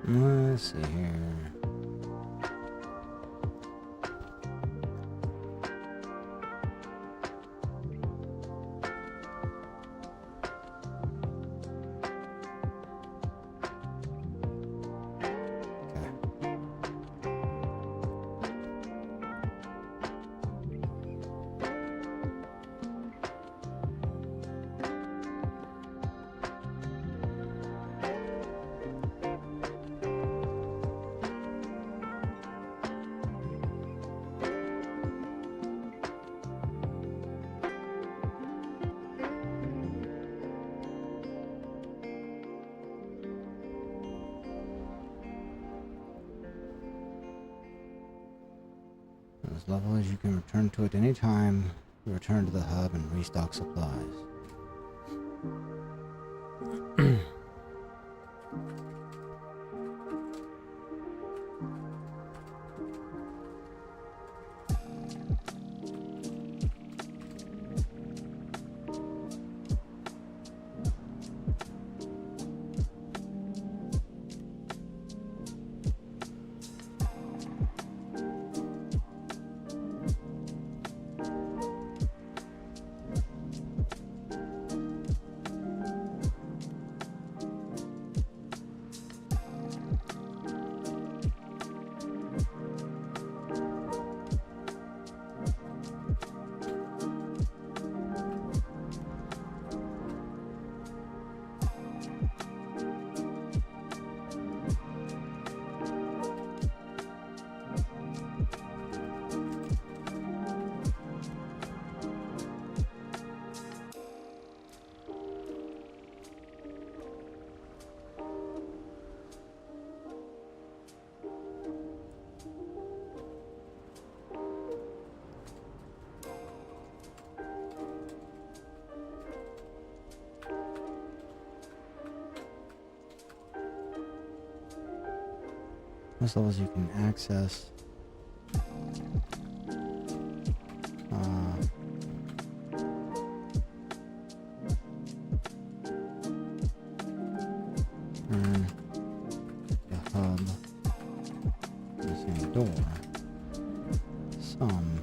Let's see here. As level as you can return to it any time, you return to the hub and restock supplies. Most levels you can access. Turn the hub. Missing door. Some.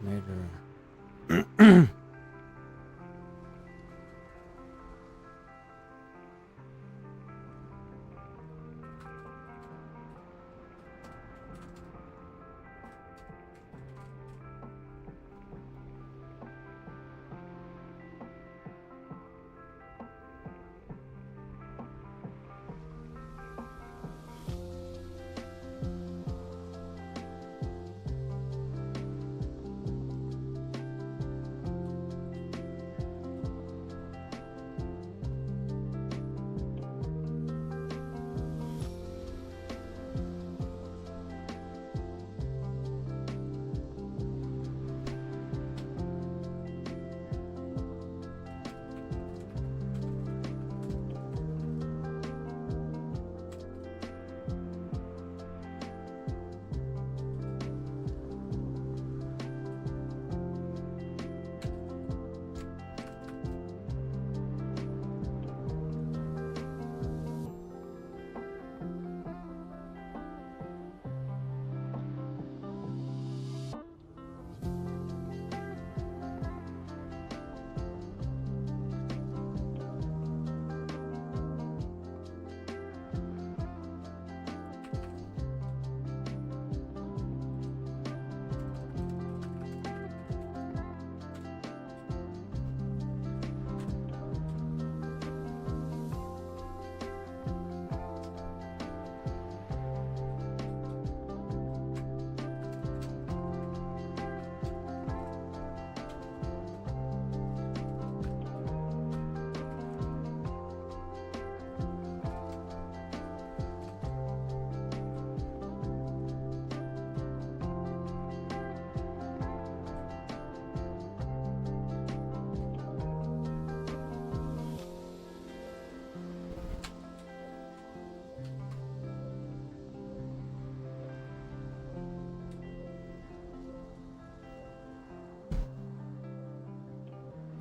Major.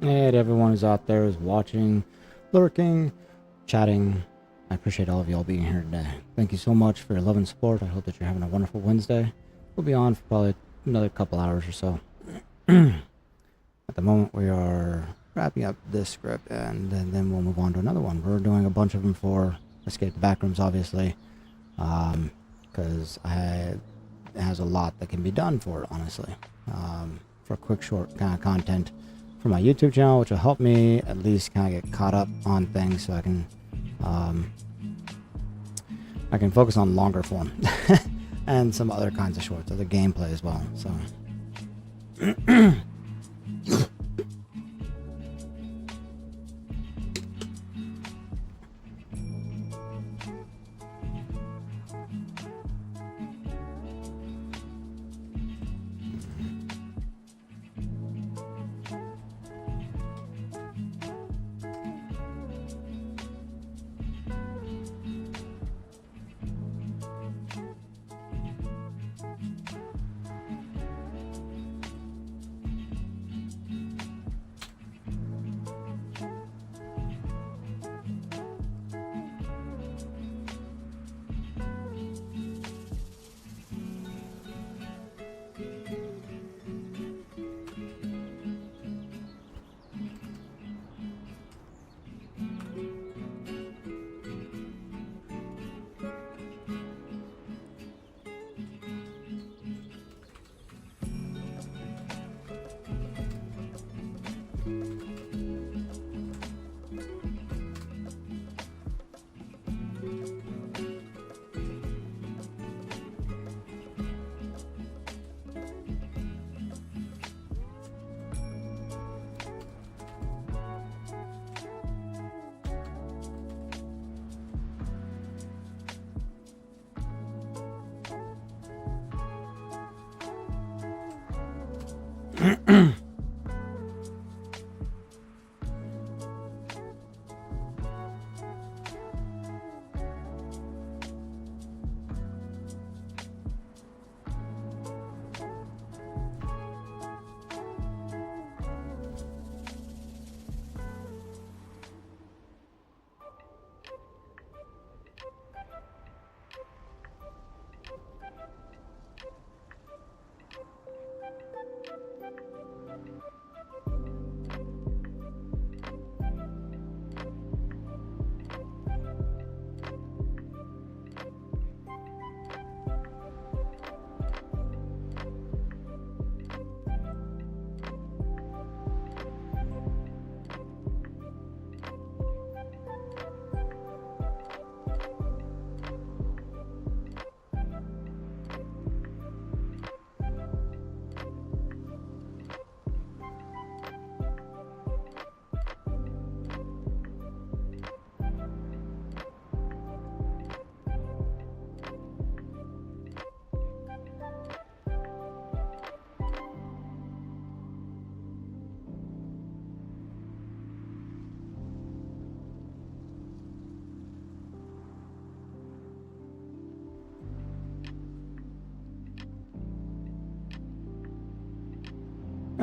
And everyone who's out there is watching, lurking, chatting. I appreciate all of you all being here today. Thank you so much for your love and support. I hope that you're having a wonderful Wednesday. We'll be on for probably another couple hours or so. At the moment, we are wrapping up this script, and then we'll move on to another one. We're doing a bunch of them for Escape the Backrooms, obviously, because it has a lot that can be done for it, honestly. For quick, short kind of content for my YouTube channel, which will help me at least kind of get caught up on things, so I can focus on longer form and some other kinds of shorts, other gameplay as well. So.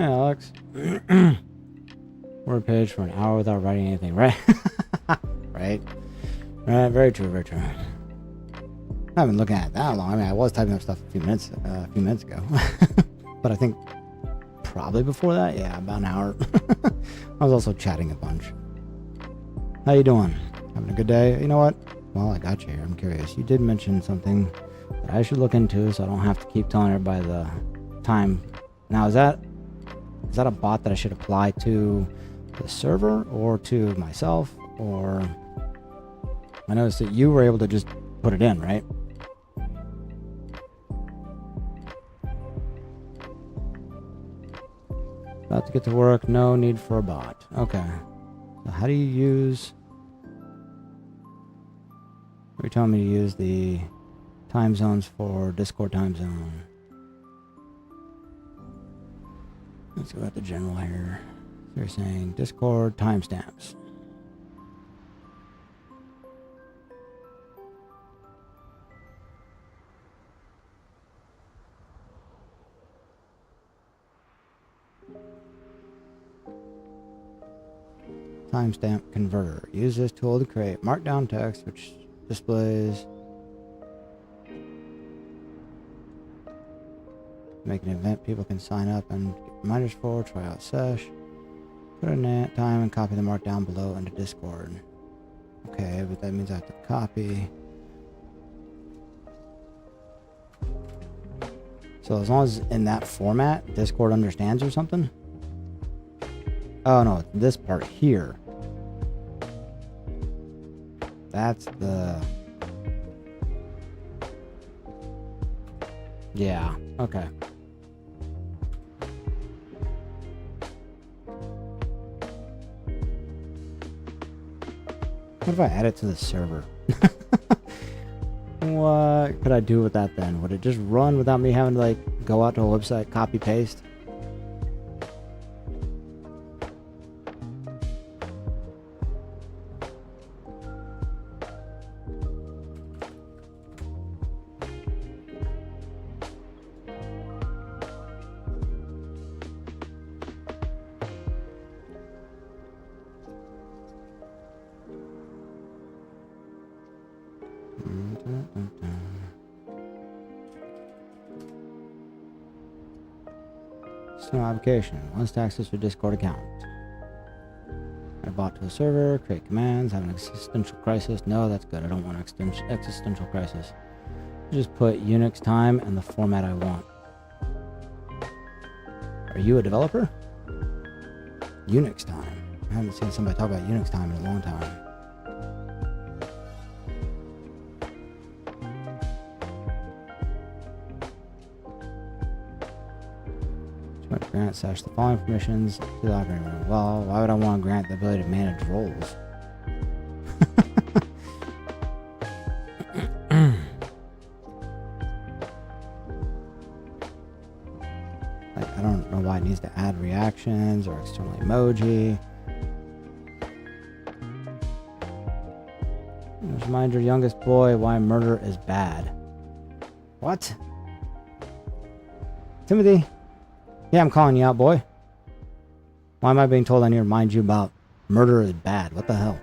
Hey, Alex. Word page for an hour without writing anything, right? Right. Right. Very true. Very true. I haven't been looking at it that long. I mean, I was typing up stuff a few minutes ago, but I think probably before that, yeah, about an hour. I was also chatting a bunch. How you doing? Having a good day? You know what? Well, I got you here. I'm curious. You did mention something that I should look into, so I don't have to keep telling everybody the time. Now, is that a bot that I should apply to the server or to myself? Or I noticed that you were able to just put it in, right? About to get to work. No need for a bot. Okay. So how do you use... You're telling me to use the time zones for Discord time zone. Let's go at the general here. They're saying Discord timestamps. Timestamp converter. Use this tool to create markdown text which displays. Make an event people can sign up and get reminders for. Try out sesh. Put in that time and copy the markdown below into Discord. Okay, but that means I have to copy. So as long as in that format, Discord understands or something? Oh no, it's this part here. That's the... Yeah, okay. What if I add it to the server? What could I do with that then? Would it just run without me having to like go out to a website, copy paste? No application. Wants to access your Discord account. Add a bot to a server. Create commands. Have an existential crisis. No, that's good. I don't want existential crisis. Just put Unix time and the format I want. Are you a developer? Unix time. I haven't seen somebody talk about Unix time in a long time. Grant the following permissions to the operating room. Well, why would I want to grant the ability to manage roles? Like, I don't know why it needs to add reactions or external emoji. Just remind your youngest boy why murder is bad. What? Timothy? Yeah, I'm calling you out, boy. Why am I being told I need to remind you about murder is bad? What the hell?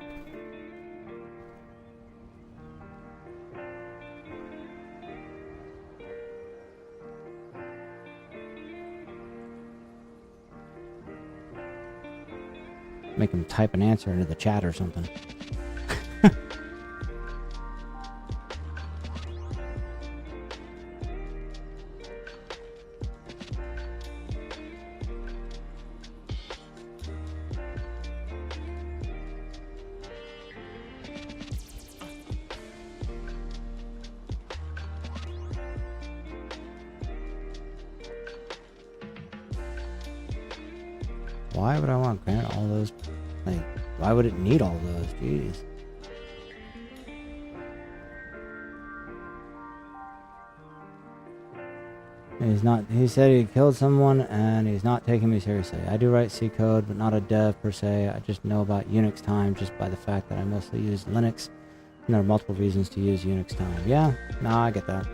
Make him type an answer into the chat or something. Why would I want to grant all those? Like, why would it need all those? Jeez. He's not. He said he killed someone, and he's not taking me seriously. I do write C code, but not a dev per se. I just know about Unix time just by the fact that I mostly use Linux, and there are multiple reasons to use Unix time. Yeah, no, I get that.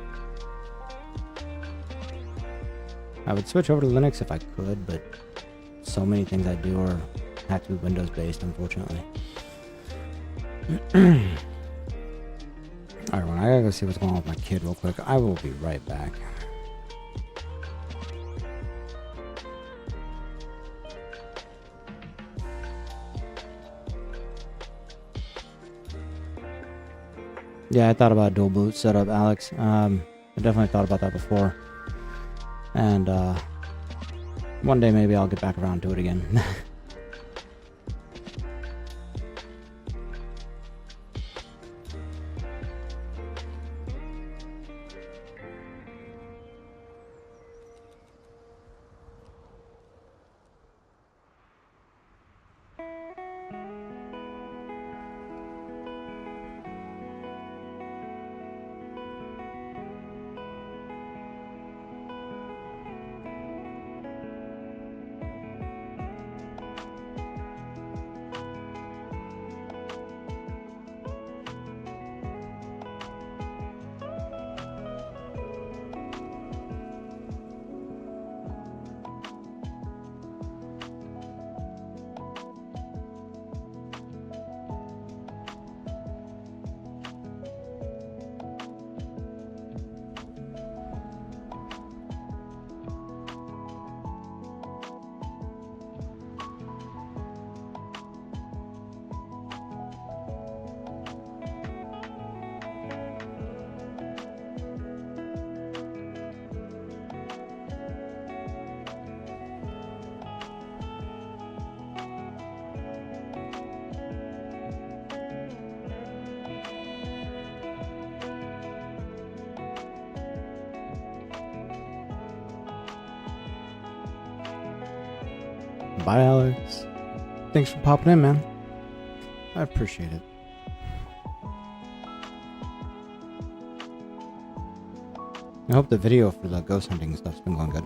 I would switch over to Linux if I could, but so many things I do are have to be Windows based, unfortunately. Alright, well, I gotta go see what's going on with my kid real quick. I will be right back. Yeah, I thought about a dual boot setup, Alex. I definitely thought about that before. And one day maybe I'll get back around to it again. Bye, Alex. Thanks for popping in, man. I appreciate it. I hope the video for the ghost hunting stuff's been going good.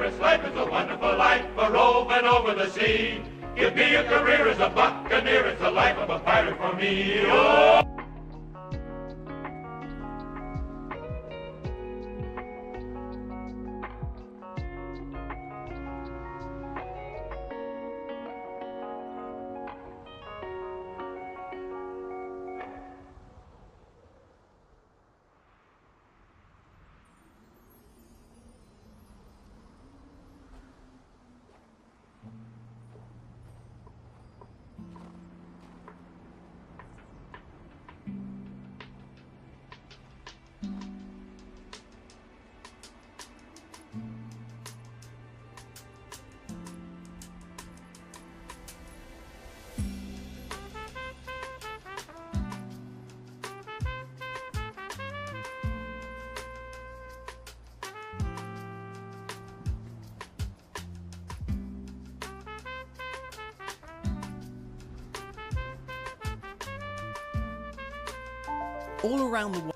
pirate's life is a wonderful life, for roving over the sea. Give me a career as a buccaneer, it's the life of a pirate for me. Oh! All around the world.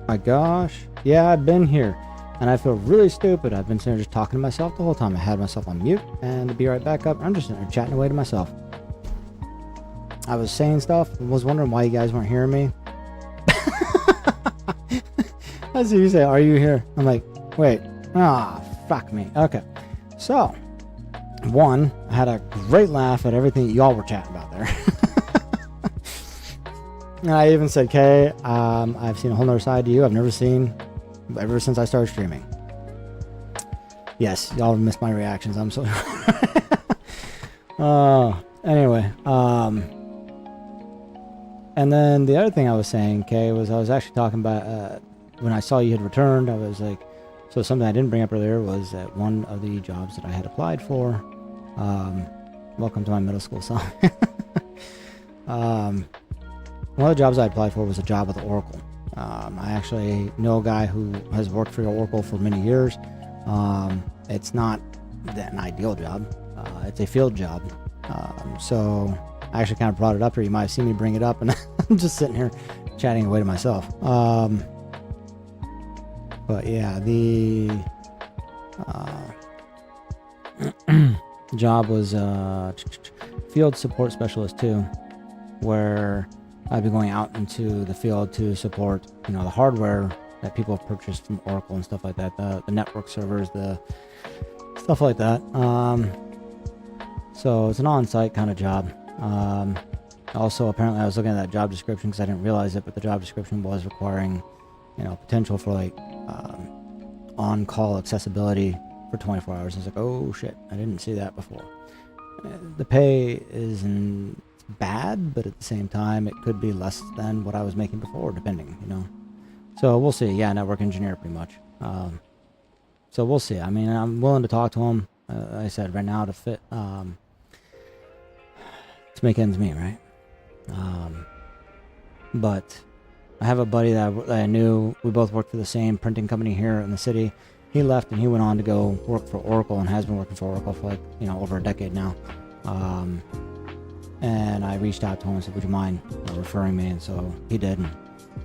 My gosh. Yeah, I've been here. And I feel really stupid. I've been sitting there just talking to myself the whole time. I had myself on mute. And to be right back up, I'm just sitting there chatting away to myself. I was saying stuff. I was wondering why you guys weren't hearing me. I see you say, are you here? I'm like, wait. Ah, fuck me. Okay. So, one, I had a great laugh at everything y'all were chatting about there. And I even said, Kay, I've seen a whole nother side to you I've never seen ever since I started streaming. Yes, y'all missed my reactions. I'm so anyway, and then the other thing I was saying, Kay, was I was actually talking about when I saw you had returned, I was like, so something I didn't bring up earlier was that one of the jobs that I had applied for, welcome to my middle school song. One of the jobs I applied for was a job with Oracle. I actually know a guy who has worked for Oracle for many years. It's not an ideal job. It's a field job. So I actually kind of brought it up here. You might have seen me bring it up, and I'm just sitting here chatting away to myself. But yeah, the job was field support specialist 2, where I'd be going out into the field to support, the hardware that people have purchased from Oracle and stuff like that, the network servers, the stuff like that. So it's an on-site kind of job. Also, apparently, I was looking at that job description because I didn't realize it, but the job description was requiring, potential for on-call accessibility for 24 hours. I was like, oh shit, I didn't see that before. The pay isn't bad, but at the same time, it could be less than what I was making before, depending, So we'll see. Yeah, network engineer, pretty much. So we'll see. I mean, I'm willing to talk to him. Like I said, right now to fit, to make ends meet, right? But I have a buddy that I knew. We both worked for the same printing company here in the city. He left and he went on to go work for Oracle and has been working for Oracle for over a decade now. And I reached out to him and said, would you mind referring me? And so he did.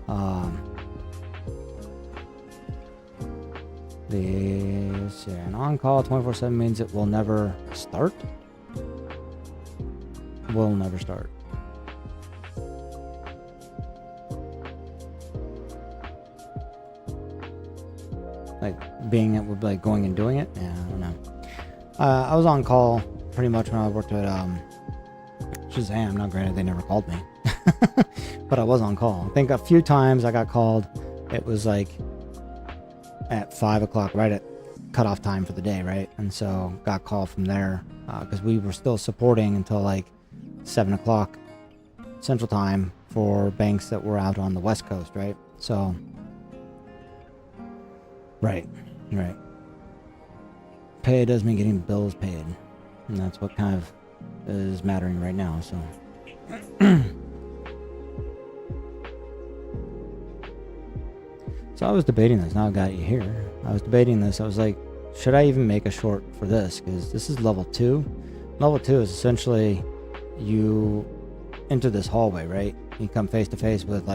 An on-call 24/7 means it will never start? Will never start. Going and doing it? Yeah, I don't know. I was on call pretty much when I worked at Shazam. Now granted, they never called me. But I was on call. I think a few times I got called. It was at 5 o'clock, right at cutoff time for the day, right? And so got called from there because we were still supporting until 7 o'clock Central Time for banks that were out on the West Coast, right? So, right. Pay does mean getting bills paid, and that's what kind of is mattering right now. So, so I was debating this. Now I got you here. I was debating this. I was like, should I even make a short for this? Because this is level 2. Level 2 is essentially you enter this hallway, right? You come face to face with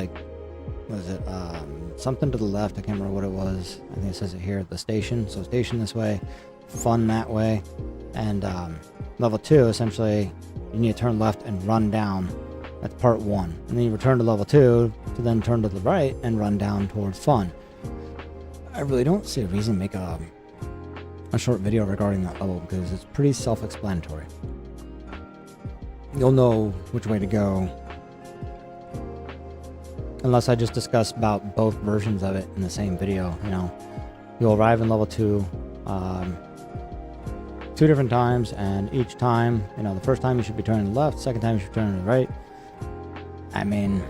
something to the left. I can't remember what it was. I think it says it here, the station. So station this way, fun that way. And level 2, essentially, you need to turn left and run down. That's part 1. And then you return to level 2 to then turn to the right and run down towards fun. I really don't see a reason to make a short video regarding that level because it's pretty self-explanatory. You'll know which way to go. Unless I just discuss about both versions of it in the same video, You'll arrive in level 2 2 different times, and each time, the first time you should be turning left, second time you should be turning to the right. I mean,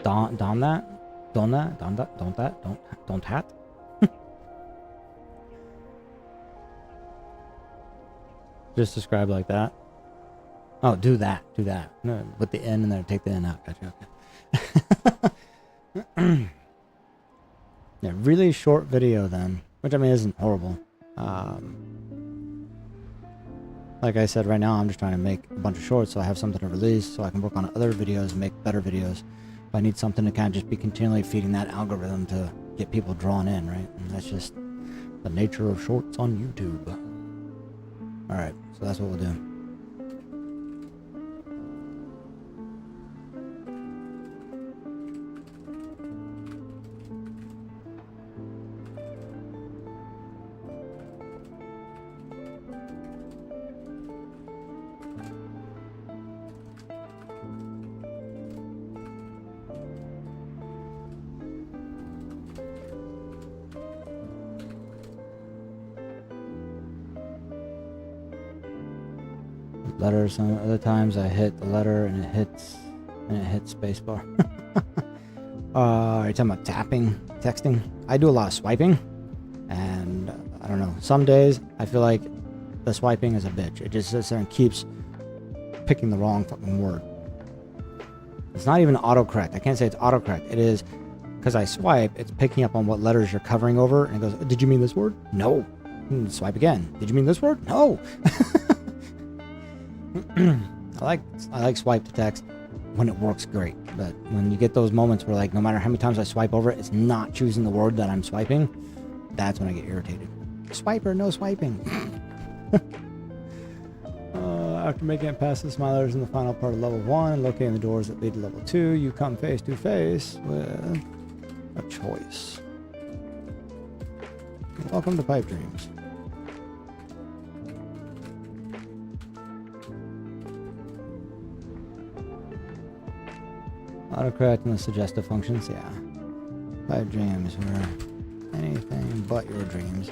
don't hat. Just describe like that. Oh, do that. No, with the N in there, take the N out. Gotcha. Okay. Yeah, really short video then, which I mean isn't horrible. like I said, right now I'm just trying to make a bunch of shorts so I have something to release so I can work on other videos and make better videos. But I need something to kind of just be continually feeding that algorithm to get people drawn in, right? And that's just the nature of shorts on YouTube. Alright, so that's what we'll do. Letters, some other times I hit the letter and it hits spacebar. Are you talking about tapping, texting? I do a lot of swiping, and I don't know, some days I feel like the swiping is a bitch. It just sits there and keeps picking the wrong fucking word. It's not even autocorrect. I can't say it's autocorrect. It is because I swipe, it's picking up on what letters you're covering over, and it goes, did you mean this word? No. Swipe again. Did you mean this word? No. I like swipe to text when it works great, but when you get those moments where, like, no matter how many times I swipe over it, it's not choosing the word that I'm swiping, that's when I get irritated. Swipe or no swiping. After making it past the smilers in the final part of level 1, locating the doors that lead to level 2, you come face to face with a choice. Welcome to Pipe Dreams. Autocorrect and the suggestive functions, yeah. Pipe dreams where anything but your dreams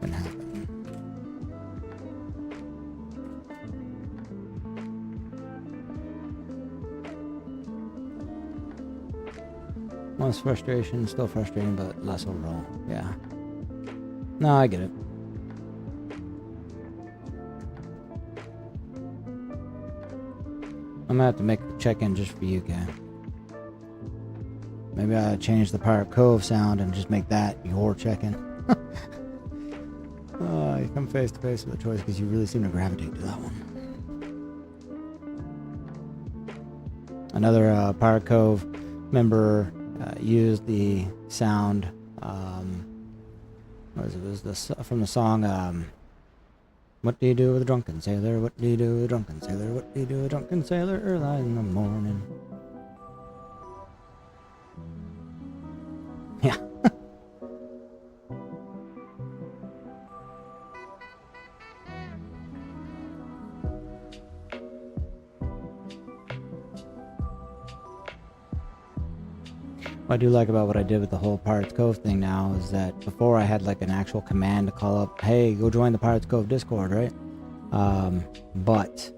can happen. Most frustration, still frustrating, but less overall. Yeah. No, I get it. I'm gonna have to make a check-in just for you, Kat. Maybe I'll change the Pirate Cove sound and just make that your check-in. You come face to face with a choice because you really seem to gravitate to that one. Another Pirate Cove member used the sound. What is it? It was this from the song. What do you do with a drunken sailor? What do you do with a drunken sailor? What do you do with a drunken sailor early in the morning? Yeah. What I do like about what I did with the whole Pirates Cove thing now is that before I had like an actual command to call up, hey, go join the Pirates Cove Discord, right? But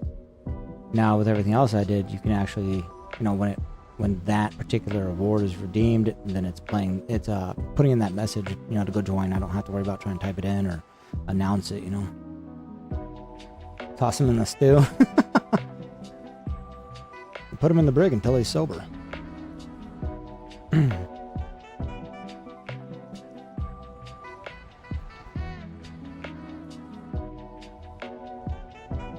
now with everything else I did, you can actually, you know, when that particular award is redeemed, then it's putting in that message, you know, to go join. I don't have to worry about trying to type it in or announce it, you know. Toss him in the stew. Put him in the brig until he's sober.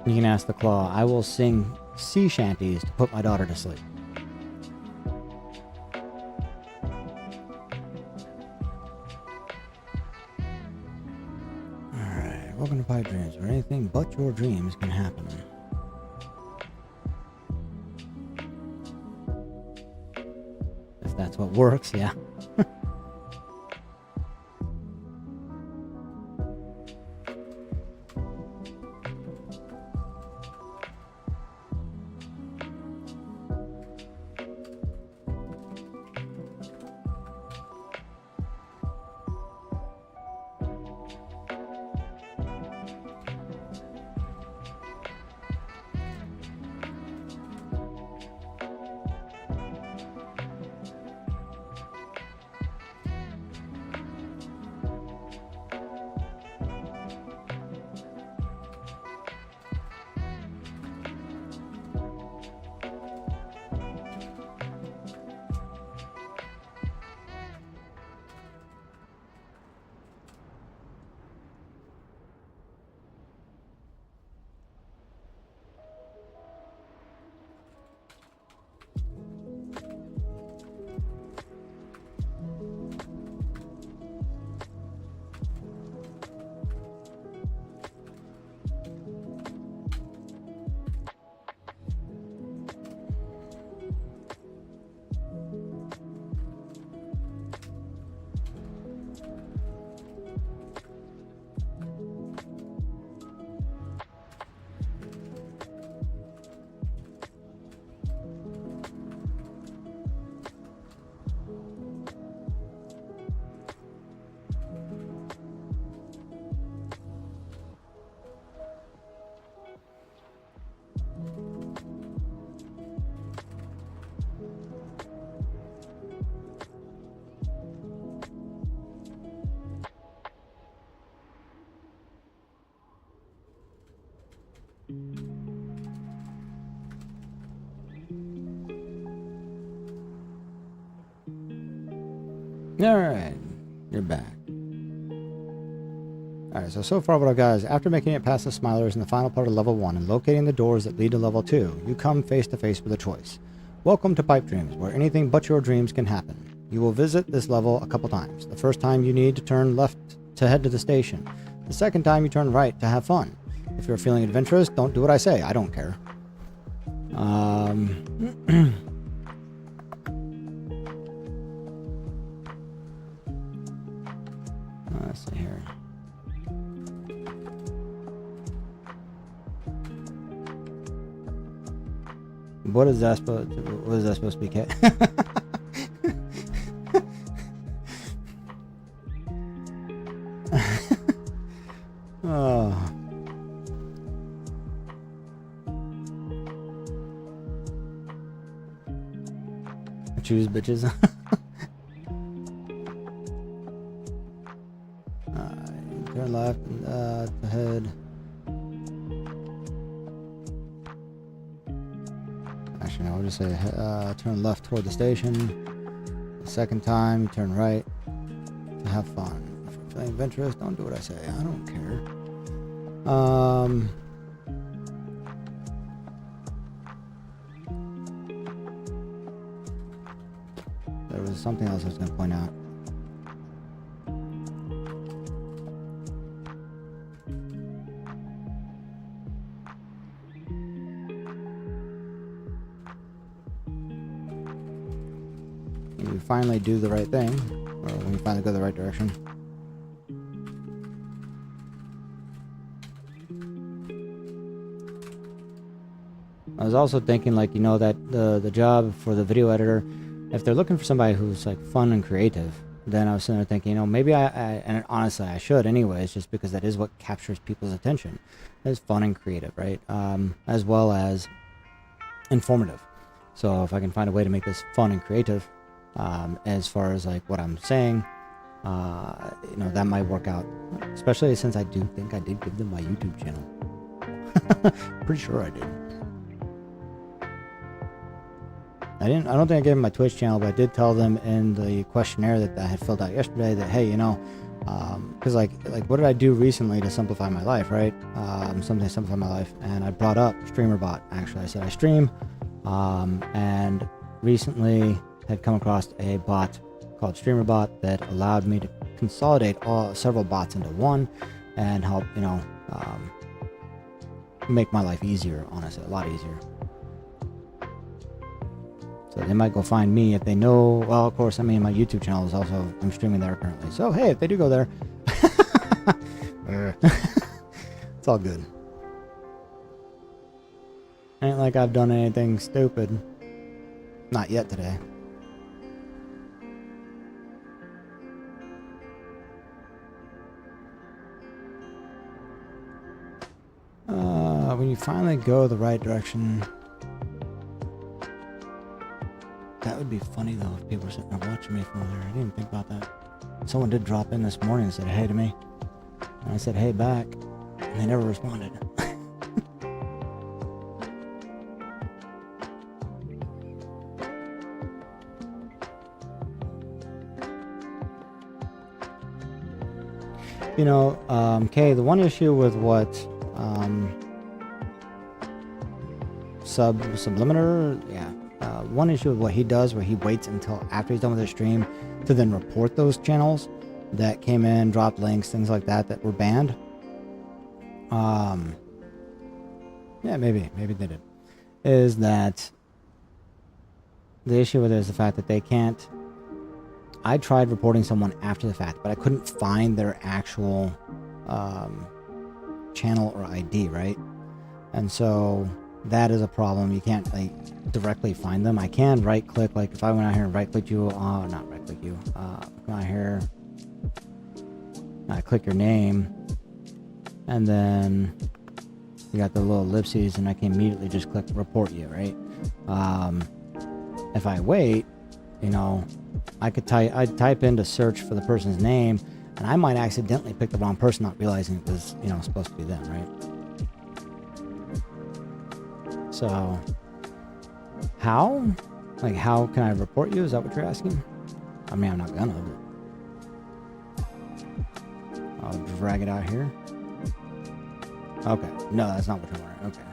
You can ask the Claw. I will sing sea shanties to put my daughter to sleep. Alright, welcome to Pipe Dreams, where anything but your dreams can happen. If that's what works, yeah. Alright, you're back. Alright, so far what I've got is, after making it past the Smilers in the final part of level 1 and locating the doors that lead to level 2, you come face to face with a choice. Welcome to Pipe Dreams, where anything but your dreams can happen. You will visit this level a couple times. The first time you need to turn left to head to the station. The second time you turn right to have fun. If you're feeling adventurous, don't do what I say. I don't care. Let's see here. What is that supposed to be, Kate? Oh. Choose bitches. Turn left to head. Actually, no, I'll just say turn left toward the station. The second time, you turn right to have fun. If you're feeling adventurous, don't do what I say. I don't care. There was something else I was going to point out. When you finally do the right thing, or when you finally go the right direction. I was also thinking, like, you know, that the job for the video editor, if they're looking for somebody who's like fun and creative, then I was sitting there thinking, you know, maybe and honestly I should anyways, just because that is what captures people's attention, is fun and creative, right? As well as informative. So if I can find a way to make this fun and creative, as far as like what I'm saying, you know, that might work out. Especially since I do think I did give them my YouTube channel. Pretty sure I did. I don't think I gave them my Twitch channel, but I did tell them in the questionnaire that I had filled out yesterday that, hey, you know, because like what did I do recently to simplify my life, right? Something to simplify my life, and I brought up StreamerBot. Actually, I said I stream, and recently had come across a bot called StreamerBot that allowed me to consolidate several bots into one and help, you know, make my life easier. Honestly, a lot easier. So they might go find me if they know. Well, of course, I mean, my YouTube channel is also, I'm streaming there currently. So, hey, if they do go there, it's all good. Ain't like I've done anything stupid. Not yet today. When you finally go the right direction. That would be funny though if people were sitting there watching me from over there. I didn't even think about that. Someone did drop in this morning and said hey to me. And I said hey back. And they never responded. You know, Kay, the one issue with what Subliminator, yeah. One issue with what he does, where he waits until after he's done with his stream to then report those channels that came in, dropped links, things like that were banned. Yeah, maybe they did. Is that the issue with it is the fact that they can't. I tried reporting someone after the fact, but I couldn't find their actual channel or ID, right? And so that is a problem. You can't like directly find them. I can right click, like if I went out here and right clicked you, not right click you, come out here, I click your name, and then you got the little ellipses, and I can immediately just click report you, right? If I wait, you know, I'd type in to search for the person's name, and I might accidentally pick the wrong person, not realizing it was, you know, supposed to be them, right? So, how? Like, how can I report you? Is that what you're asking? I mean, I'm not gonna, but I'll drag it out here. Okay. No, that's not what you're wondering. Okay.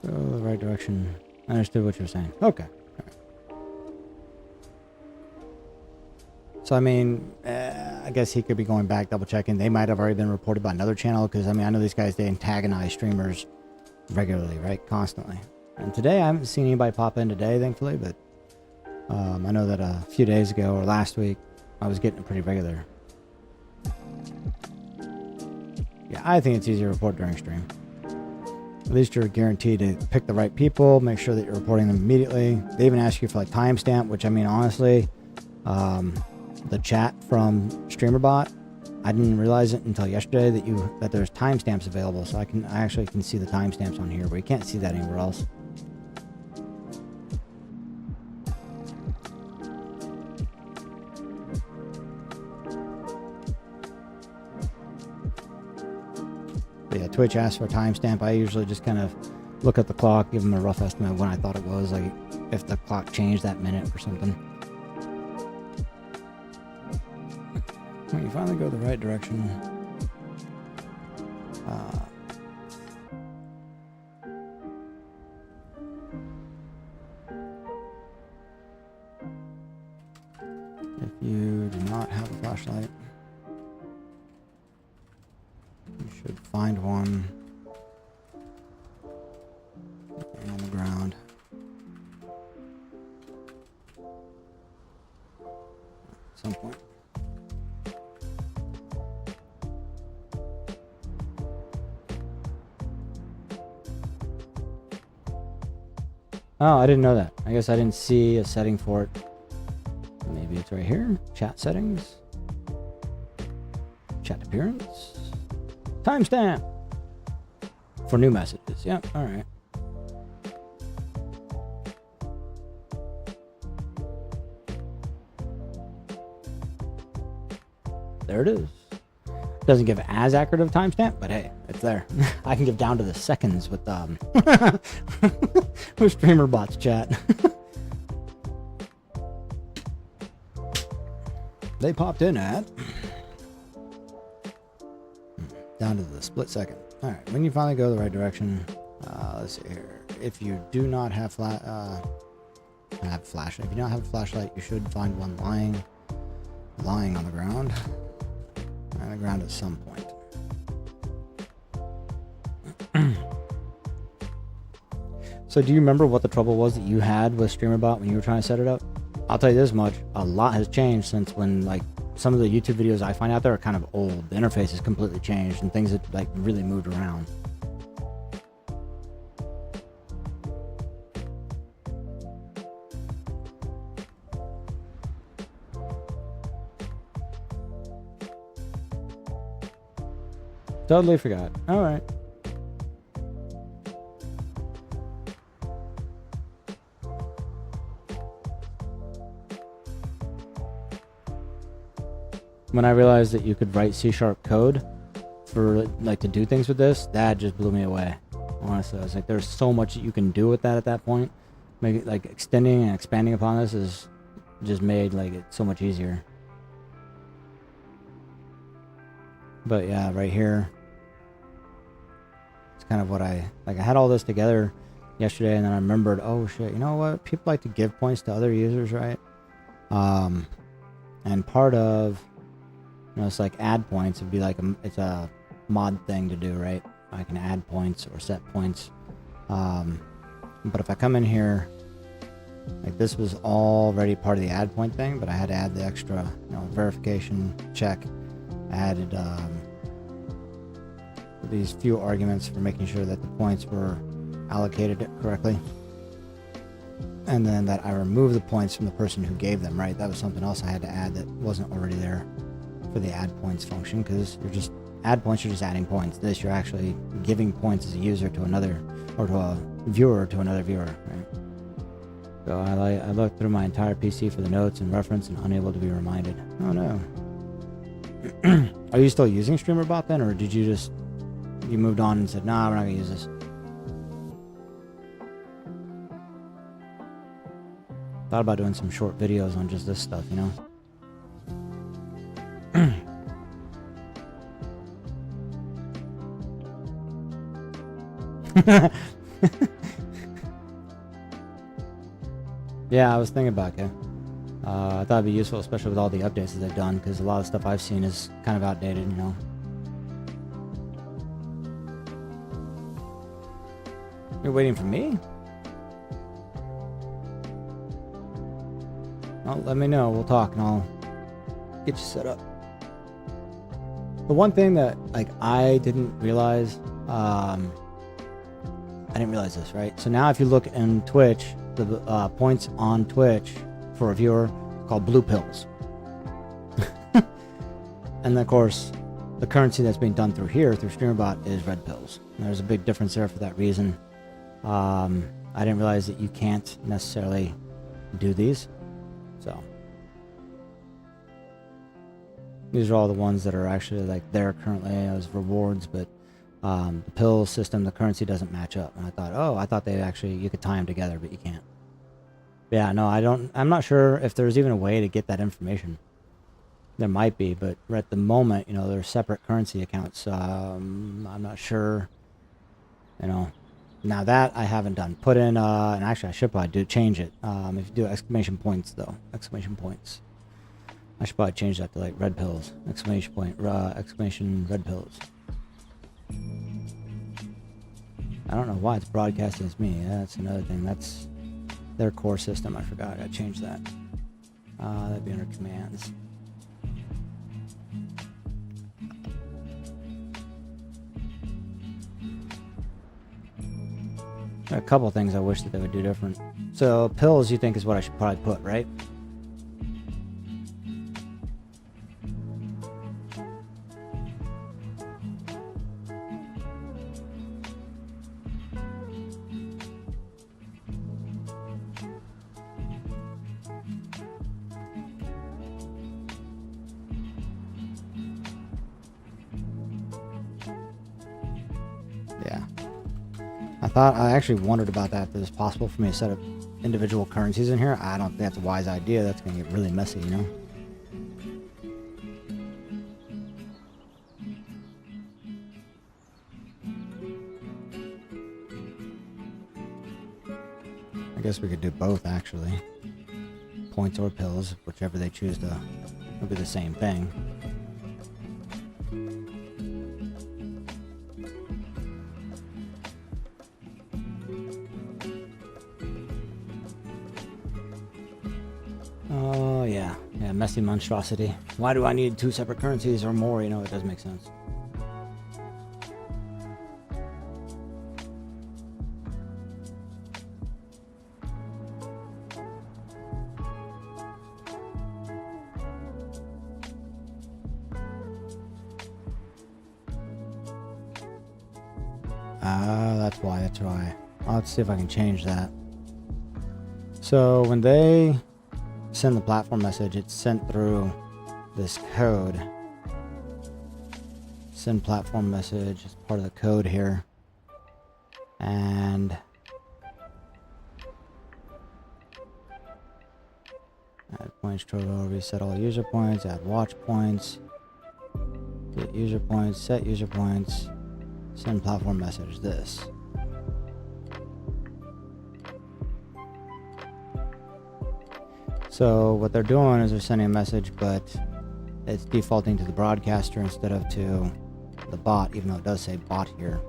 Go the right direction. I understood what you're saying. Okay. So, I mean, I guess he could be going back, double checking. They might have already been reported by another channel because, I mean, I know these guys, they antagonize streamers regularly, right? Constantly. And today, I haven't seen anybody pop in today, thankfully, but I know that a few days ago or last week, I was getting it pretty regular. Yeah, I think it's easier to report during stream. At least you're guaranteed to pick the right people, make sure that you're reporting them immediately. They even ask you for like timestamp, which I mean, honestly, the chat from StreamerBot, I didn't realize it until yesterday that there's timestamps available, so I actually can see the timestamps on here, but you can't see that anywhere else. But yeah, Twitch asks for a timestamp. I usually just kind of look at the clock, give them a rough estimate of when I thought it was, like if the clock changed that minute or something. When you finally go the right direction, if you do not have a flashlight, you should find one on the ground. At some point. Oh, I didn't know that. I guess I didn't see a setting for it. Maybe it's right here. Chat settings. Chat appearance. Timestamp. For new messages. Yep, alright. There it is. Doesn't give as accurate of a timestamp, but hey, it's there. I can give down to the seconds with with StreamerBot's chat. They popped in at down to the split second. All right, when you finally go the right direction, let's see here. If you do not have flashlight, if you don't have a flashlight, you should find one lying on the ground. On the ground at some point. So do you remember what the trouble was that you had with StreamerBot when you were trying to set it up? I'll tell you this much, a lot has changed since when, like, some of the YouTube videos I find out there are kind of old. The interface has completely changed and things have, like, really moved around. Totally forgot. All right. When I realized that you could write C# code for like to do things with this, that just blew me away. Honestly, I was like, there's so much that you can do with that at that point. Make it like extending and expanding upon this is just made like it so much easier. But yeah, right here. Kind of what I had all this together yesterday, and then I remembered, oh shit, you know what, people like to give points to other users, right? And part of, you know, it's like add points would be like it's a mod thing to do, right? I can add points or set points, but if I come in here, like this was already part of the add point thing, but I had to add the extra, you know, verification check. I added these few arguments for making sure that the points were allocated correctly, and then that I remove the points from the person who gave them, right? That was something else I had to add that wasn't already there for the add points function, because you're just add points, you're just adding points. This, you're actually giving points as a user to another, or to a viewer to another viewer, right? So I looked through my entire PC for the notes and reference and unable to be reminded. Oh no. Are you still using StreamerBot then, or did you just you moved on and said, nah, we're not gonna use this? Thought about doing some short videos on just this stuff, you know? Yeah, I was thinking about it. I thought it'd be useful, especially with all the updates that they've done, because a lot of stuff I've seen is kind of outdated, you know? You're waiting for me? Well, let me know. We'll talk and I'll get you set up. The one thing that, like, I didn't realize, I didn't realize this, right? So now if you look in Twitch, the points on Twitch for a viewer called blue pills. And then, of course, the currency that's being done through here, through StreamerBot, is red pills. And there's a big difference there for that reason. I didn't realize that you can't necessarily do these. So these are all the ones that are actually like there currently as rewards, but the pill system, the currency doesn't match up. And I thought, oh, I thought they actually, you could tie them together, but you can't. Yeah, no, I'm not sure if there's even a way to get that information. There might be, but at the moment, you know, they're separate currency accounts. I'm not sure, you know. Now that I haven't done. Put in, and actually I should probably change it. If you do exclamation points though, exclamation points. I should probably change that to like red pills, exclamation point, exclamation red pills. I don't know why it's broadcasting as me. Yeah, that's another thing. That's their core system. I forgot. I gotta change that. That'd be under commands. There are a couple things I wish that they would do different. So pills, you think, is what I should probably put, right? Yeah. I actually wondered about that, if it was possible for me to set up individual currencies in here. I don't think that's a wise idea. That's going to get really messy, you know? I guess we could do both, actually. Points or pills, whichever they choose to. It'll be the same thing. Oh, yeah. Yeah, messy monstrosity. Why do I need two separate currencies or more? You know, it does make sense. That's why. Let's see if I can change that. So when they send the platform message, it's sent through this code. Send platform message is part of the code here. And add points total, reset all user points, add watch points, get user points, set user points, send platform message, this. So what they're doing is they're sending a message, but it's defaulting to the broadcaster instead of to the bot, even though it does say bot here.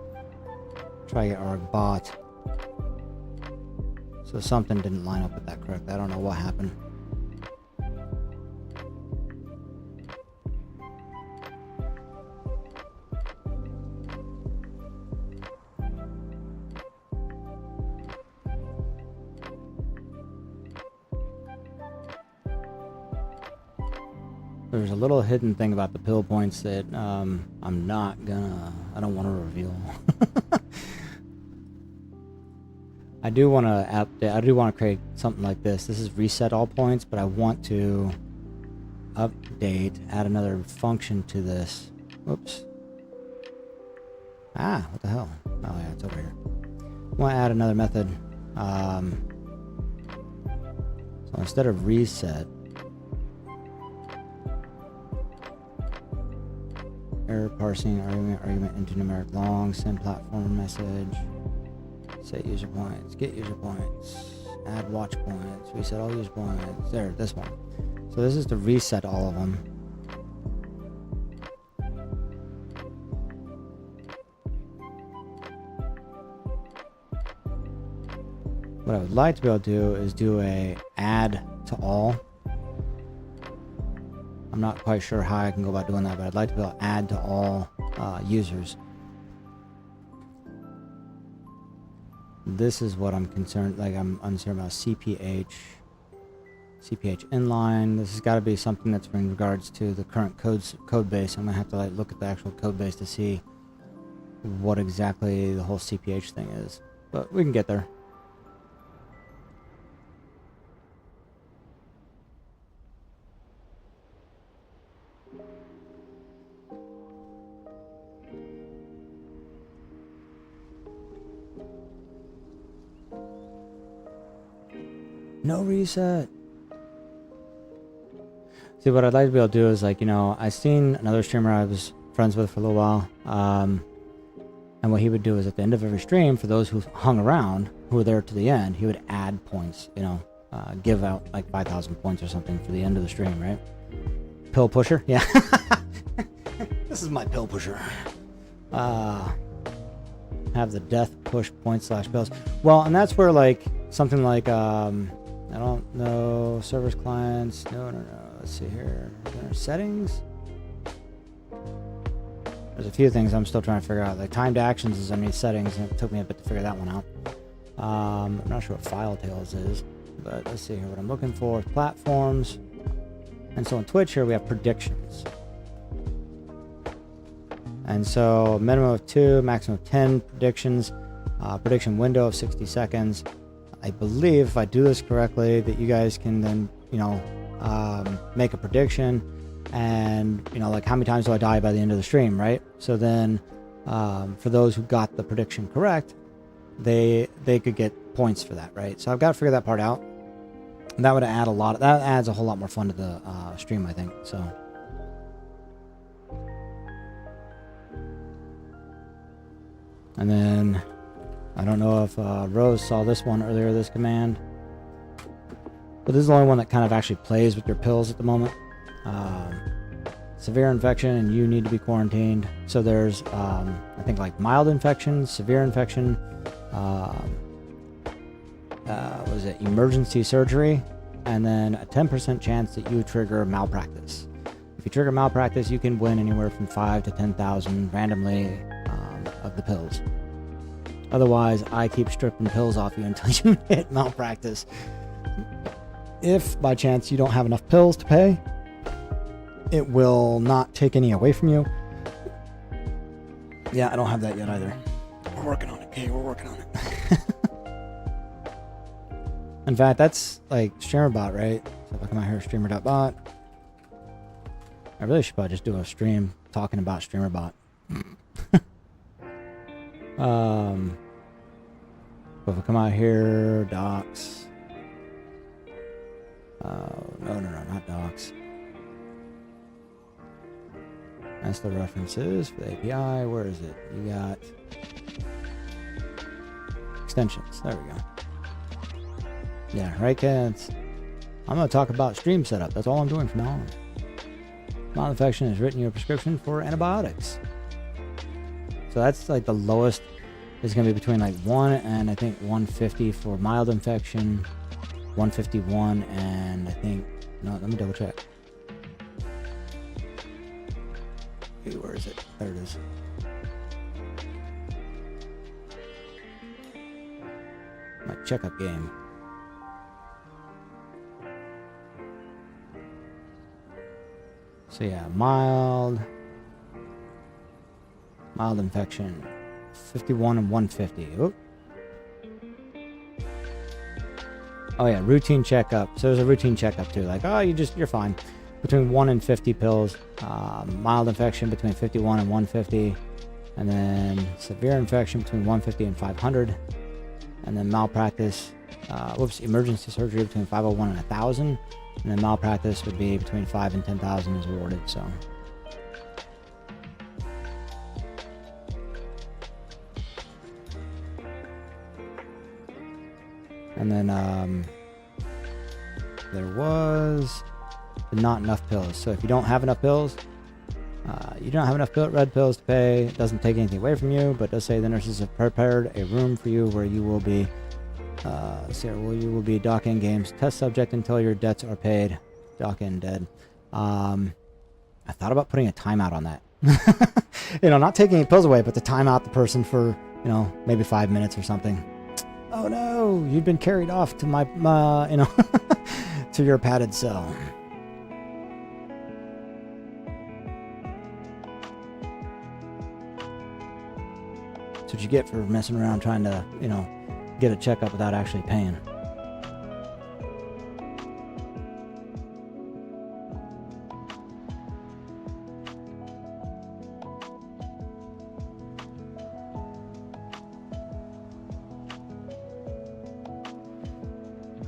Try get our bot. So something didn't line up with that correctly. I don't know what happened. There's a little hidden thing about the pill points that I don't want to reveal. I do want to create something like this. This is reset all points, but I want to update, add another function to this. Whoops. Ah, what the hell? Oh yeah, it's over here. I want to add another method. So instead of reset, error parsing, argument into numeric long, send platform message, set user points, get user points, add watch points, reset all user points. There, this one. So this is to reset all of them. What I would like to be able to do is do a add to all. I'm not quite sure how I can go about doing that, but I'd like to be able to add to all users. This is what I'm concerned, like I'm uncertain about. CPH inline. This has got to be something that's in regards to the current code base. I'm gonna have to like look at the actual code base to see what exactly the whole CPH thing is, but we can get there. No reset. See, what I'd like to be able to do is, like, you know, I seen another streamer I was friends with for a little while, and what he would do is at the end of every stream, for those who hung around, who were there to the end, he would add points, you know, give out like 5,000 points or something for the end of the stream, right? Pill pusher, yeah. This is my pill pusher. Have the death push point / pills. Well, and that's where like something like I don't know, servers, clients, no. Let's see here. Settings. There's a few things I'm still trying to figure out. Like timed actions is underneath settings, and it took me a bit to figure that one out. I'm not sure what file tails is, but let's see here. What I'm looking for is platforms. And so on Twitch here we have predictions. And so minimum of 2, maximum of 10 predictions. Prediction window of 60 seconds. I believe if I do this correctly that you guys can then, you know, make a prediction and, you know, like how many times do I die by the end of the stream, right? So then for those who got the prediction correct, they could get points for that, right? So I've got to figure that part out. And that would add a lot. That adds a whole lot more fun to the stream, I think. So. And then I don't know if Rose saw this one earlier, this command. But this is the only one that kind of actually plays with your pills at the moment. Severe infection and you need to be quarantined. So there's, I think, like mild infection, severe infection, what is it, emergency surgery, and then a 10% chance that you trigger malpractice. If you trigger malpractice, you can win anywhere from 5,000 to 10,000 randomly of the pills. Otherwise, I keep stripping pills off you until you hit malpractice. If by chance you don't have enough pills to pay, it will not take any away from you. Yeah, I don't have that yet either. We're working on it, okay? We're working on it. In fact, that's like StreamerBot, right? So if I come out here, StreamerBot. I really should probably just do a stream talking about StreamerBot. But if I come out here, docs. No, not docs. That's the references for the API. Where is it? You got extensions. There we go. Yeah, right, kids. I'm going to talk about stream setup. That's all I'm doing from now on. Mild infection has written you a prescription for antibiotics. So that's like the lowest is going to be between like 1 and I think 150 for mild infection, 151, and I think, no, let me double check. Okay, where is it? There it is. My checkup game. So yeah, mild infection, 51 and 150. Oop. Oh yeah, routine checkup. So there's a routine checkup too. Like, oh, you're fine. between 1 and 50 pills. Mild infection between 51 and 150. And then severe infection between 150 and 500. And then malpractice, emergency surgery between 501 and 1,000. And then malpractice would be between 5 and 10,000 is awarded, so. And then there was not enough pills. So if you don't have enough pills, you don't have enough red pills to pay. It doesn't take anything away from you, but it does say the nurses have prepared a room for you where you will be, you will be dock-in games test subject until your debts are paid. Dock-in dead. I thought about putting a timeout on that. Not taking any pills away, but to time out the person for, maybe 5 minutes or something. Oh no, you've been carried off to my to your padded cell. That's what you get for messing around trying to, get a checkup without actually paying.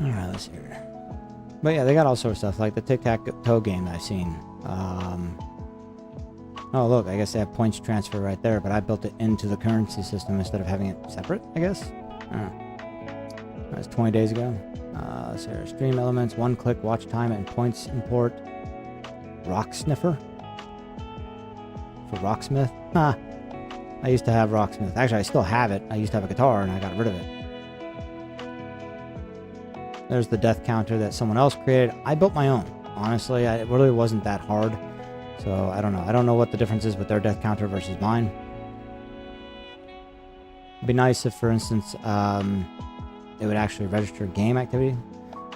Alright, let's see here. But yeah, they got all sorts of stuff, like the tic-tac-toe game I've seen. Oh, look, I guess they have points transfer right there, but I built it into the currency system instead of having it separate, I guess. That was 20 days ago. So here, stream elements, one-click watch time, and points import. Rock Sniffer? For Rocksmith? I used to have Rocksmith. Actually, I still have it. I used to have a guitar, and I got rid of it. There's the death counter that someone else created. I built my own. Honestly, it really wasn't that hard. So, I don't know. I don't know what the difference is with their death counter versus mine. It'd be nice if, for instance, it would actually register game activity.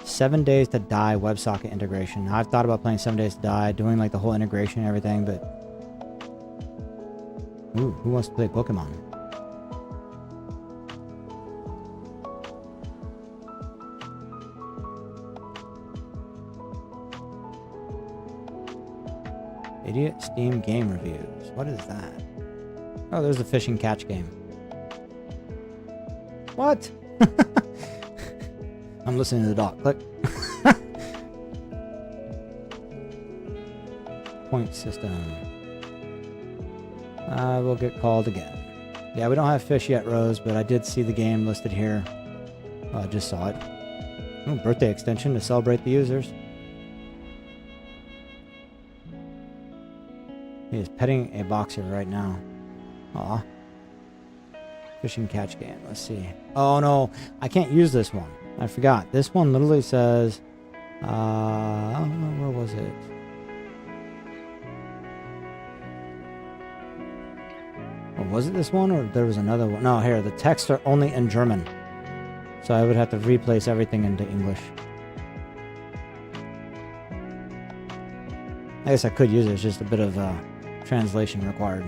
7 Days to Die WebSocket integration. Now, I've thought about playing 7 Days to Die, doing like the whole integration and everything, but... Ooh, who wants to play Pokemon? Idiot Steam game reviews. What is that? Oh, there's the fish and catch game. What? I'm listening to the doc. Click. Point system. I will get called again. Yeah, we don't have fish yet, Rose, but I did see the game listed here. Oh, I just saw it. Oh, birthday extension to celebrate the users. He is petting a boxer right now. Aw. Fish and catch game. Let's see. Oh no, I can't use this one. I forgot. This one literally says, where was it? Or was it this one, or there was another one? No, here, the texts are only in German. So I would have to replace everything into English. I guess I could use it. It's just a bit of translation required.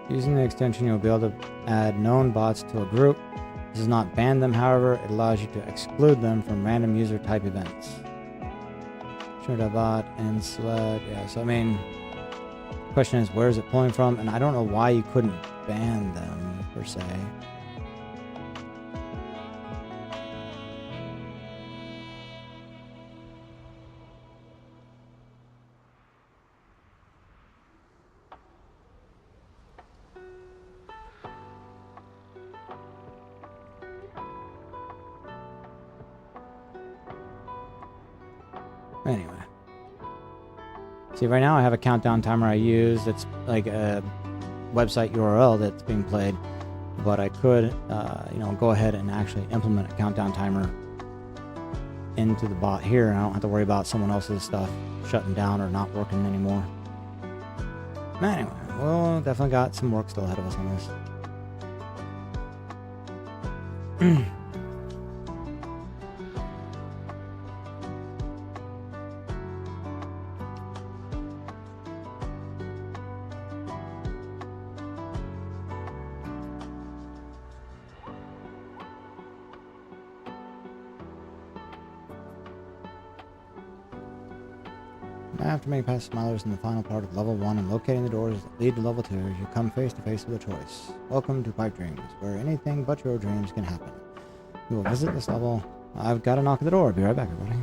Using the extension, you'll be able to add known bots to a group. This does not ban them, however, it allows you to exclude them from random user type events. Bot and sled. Yeah, so I mean, the question is, where is it pulling from? And I don't know why you couldn't ban them, per se. Anyway. See, right now I have a countdown timer I use that's like a website URL that's being played, but I could, go ahead and actually implement a countdown timer into the bot here, and I don't have to worry about someone else's stuff shutting down or not working anymore. Anyway, well, definitely got some work still ahead of us on this. After making past smilers in the final part of level 1 and locating the doors that lead to level 2, you come face to face with a choice. Welcome to Pipe Dreams, where anything but your dreams can happen. You will visit this level. I've got to knock at the door. Be right back, everybody.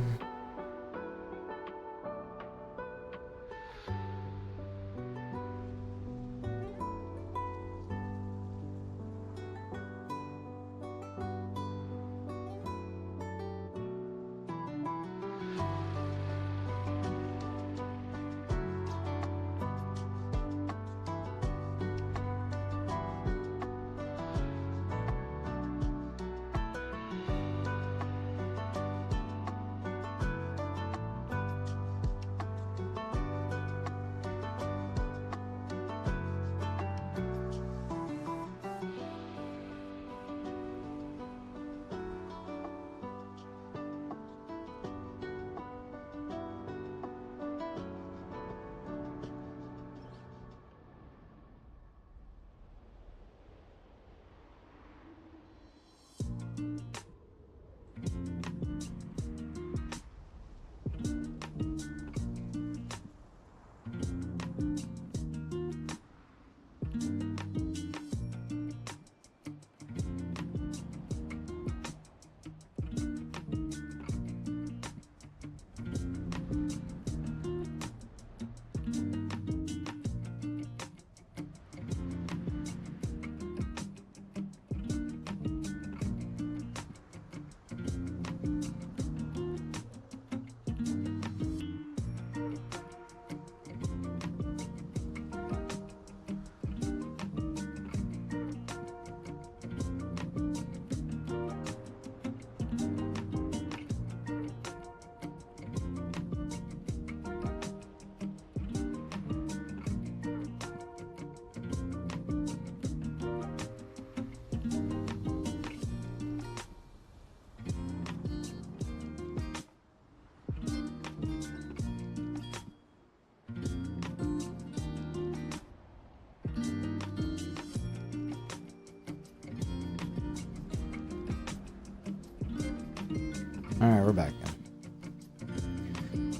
Alright, we're back again.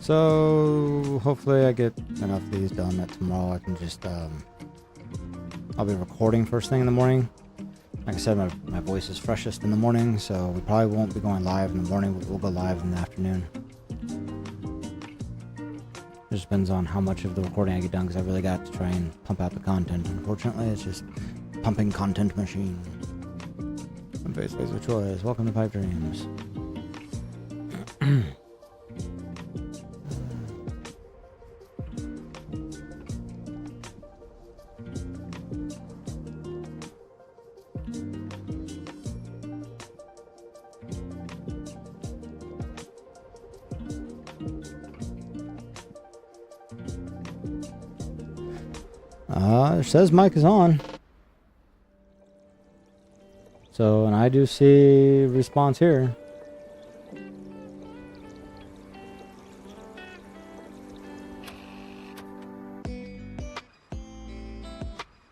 So, hopefully I get enough of these done that tomorrow I can just, I'll be recording first thing in the morning. Like I said, my voice is freshest in the morning, so we probably won't be going live in the morning. We'll go live in the afternoon. It just depends on how much of the recording I get done, because I really got to try and pump out the content. Unfortunately, it's just pumping content machine. Face of choice. Welcome to Pipe Dreams. It says mic is on. So, and I do see response here.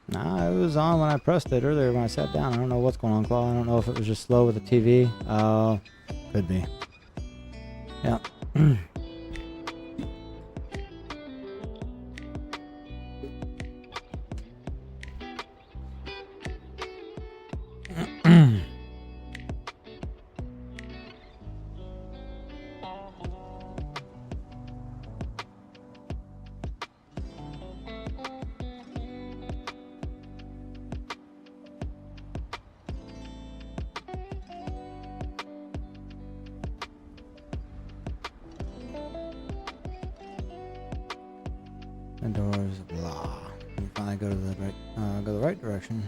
Nah, it was on when I pressed it earlier when I sat down. I don't know what's going on, Claw. I don't know if it was just slow with the TV. Could be. Yeah. The doors, blah. We finally go to the right direction.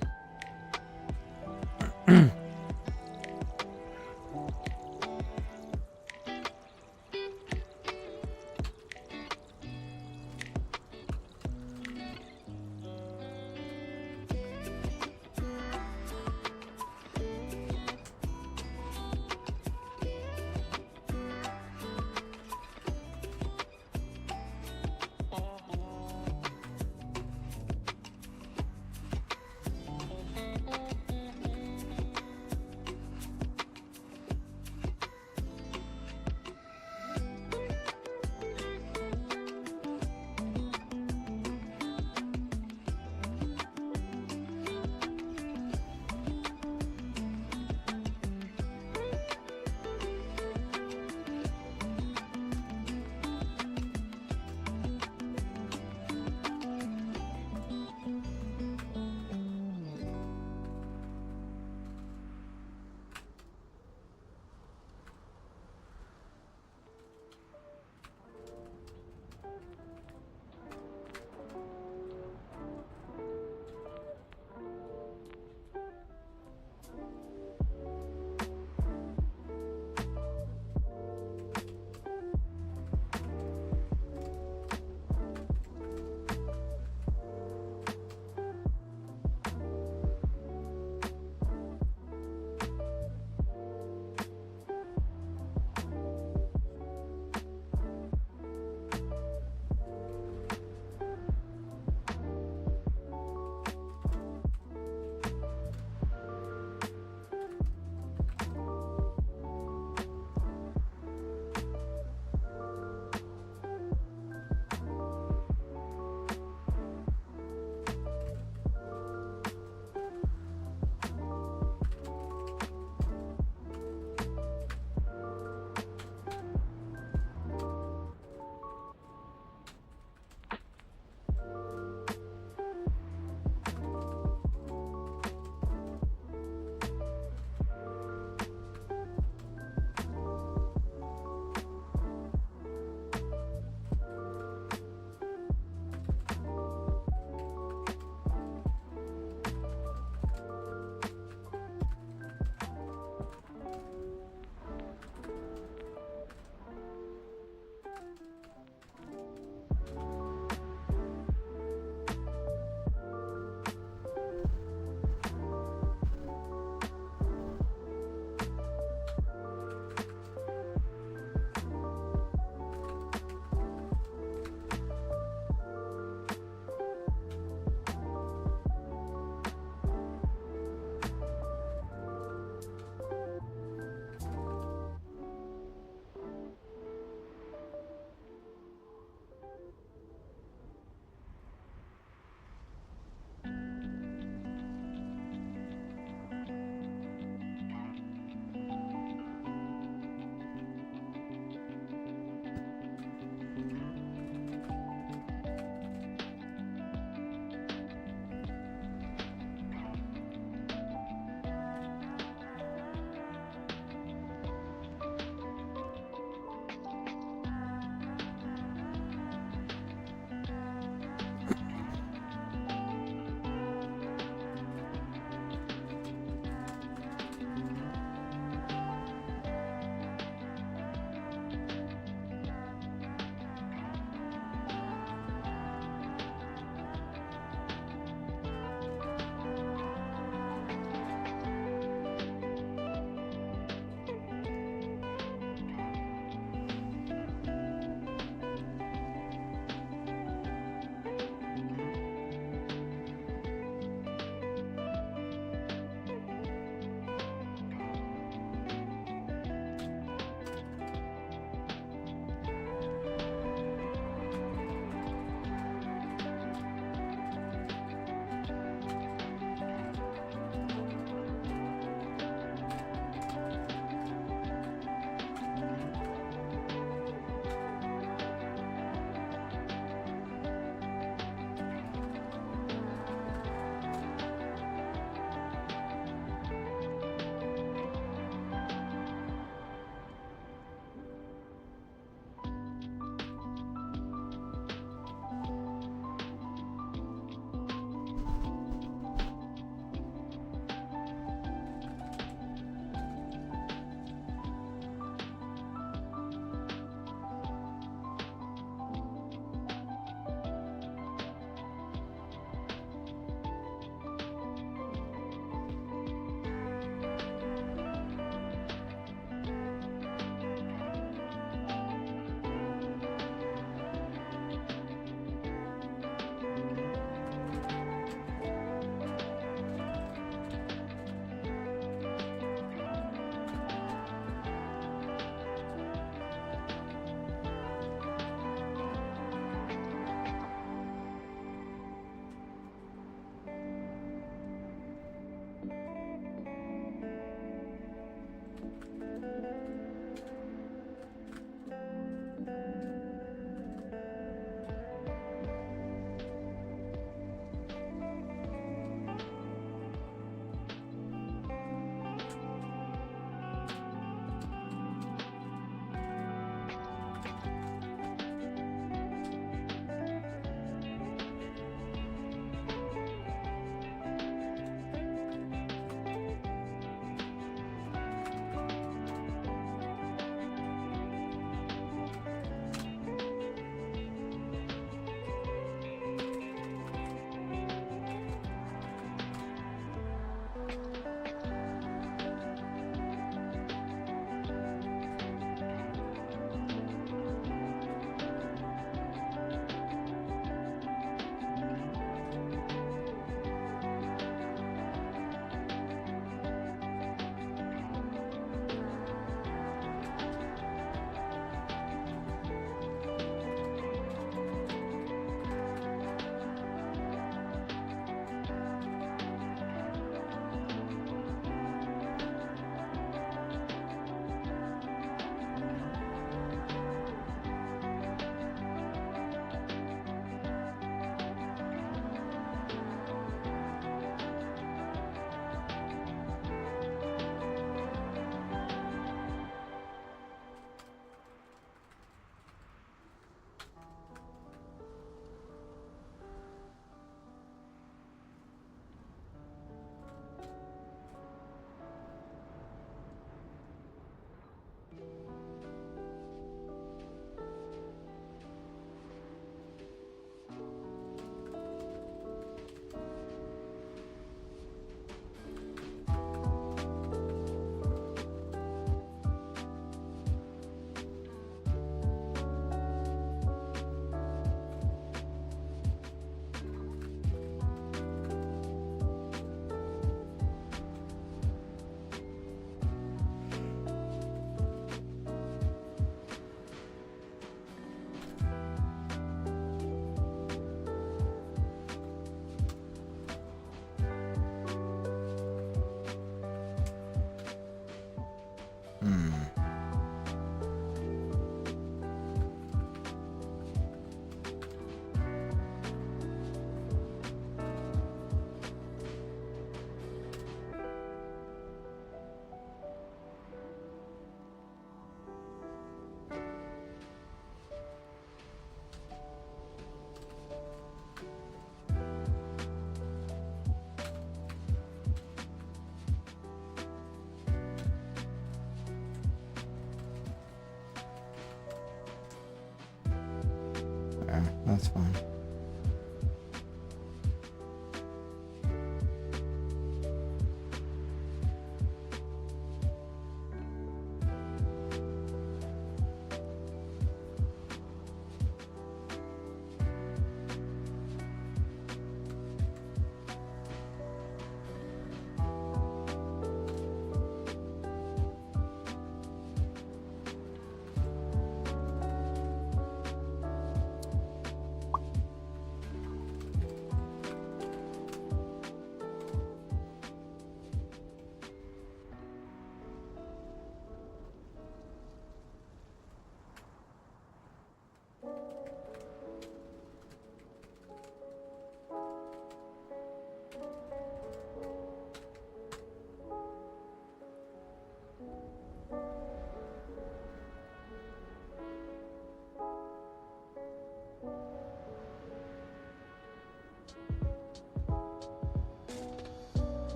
Okay, that's fine.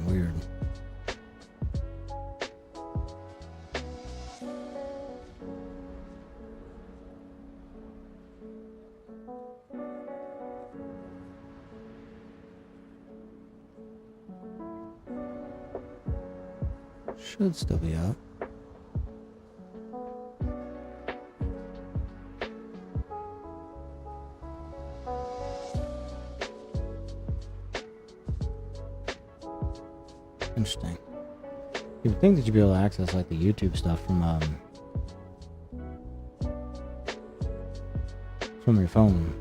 Weird. Should still be up. Interesting. You would think that you'd be able to access like the YouTube stuff from your phone.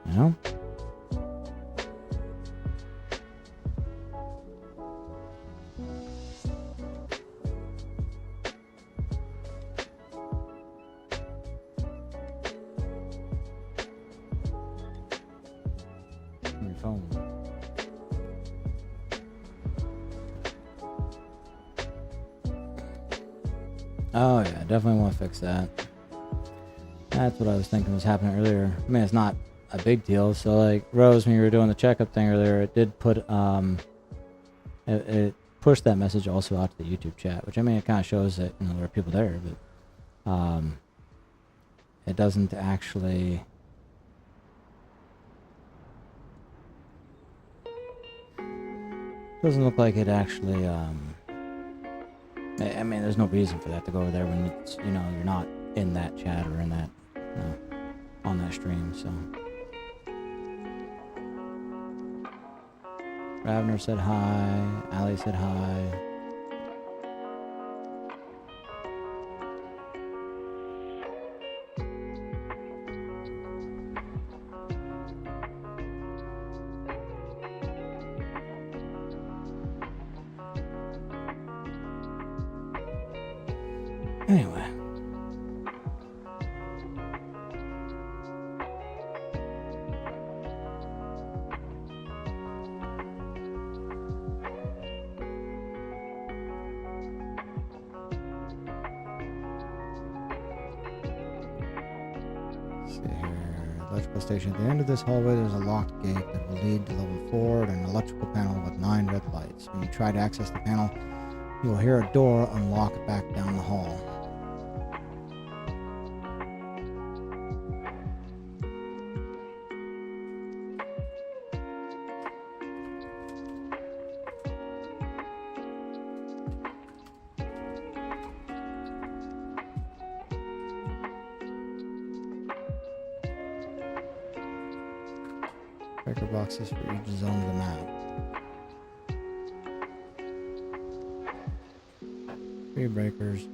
You know? From your phone. Oh yeah, definitely want to fix that. That's what I was thinking was happening earlier. I mean, it's not a big deal. So like Rose, when you were doing the checkup thing earlier, it did put it pushed that message also out to the YouTube chat, which I mean it kind of shows that there are people there, but it doesn't actually. Doesn't look like it actually. I mean, there's no reason for that to go over there when it's you're not in that chat or in that on that stream. So Ravner said hi. Ali said hi. Anyway. Let's see here. Electrical station. At the end of this hallway, there's a locked gate that will lead to level 4 and an electrical panel with 9 red lights. When you try to access the panel, you will hear a door unlock back down the hall. Breaker boxes for each zone of the map. 3 breakers.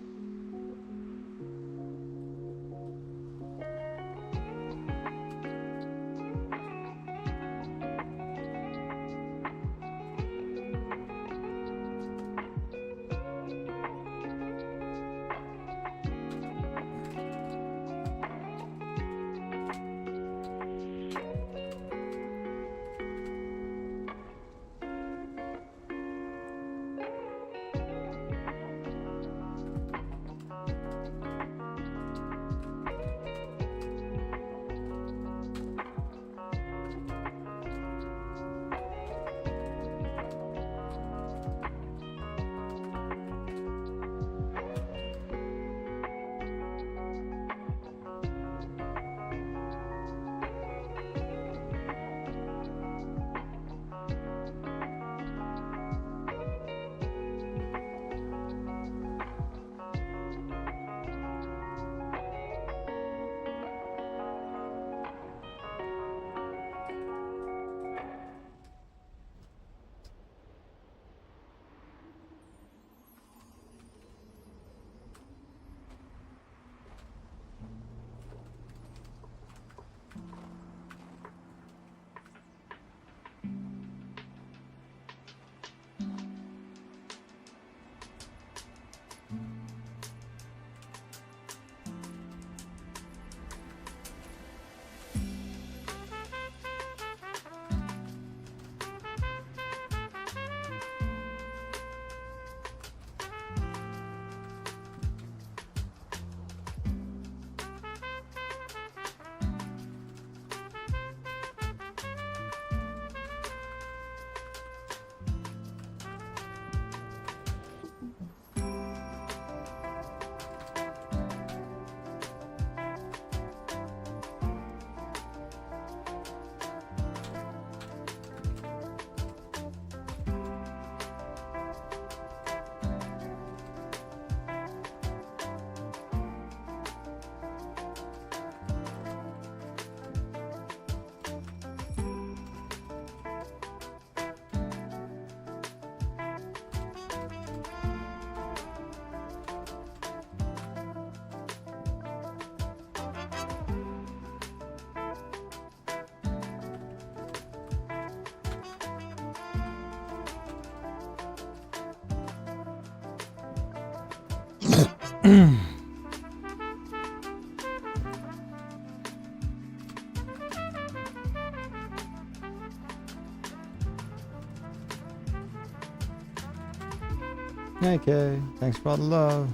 Okay, thanks for all the love.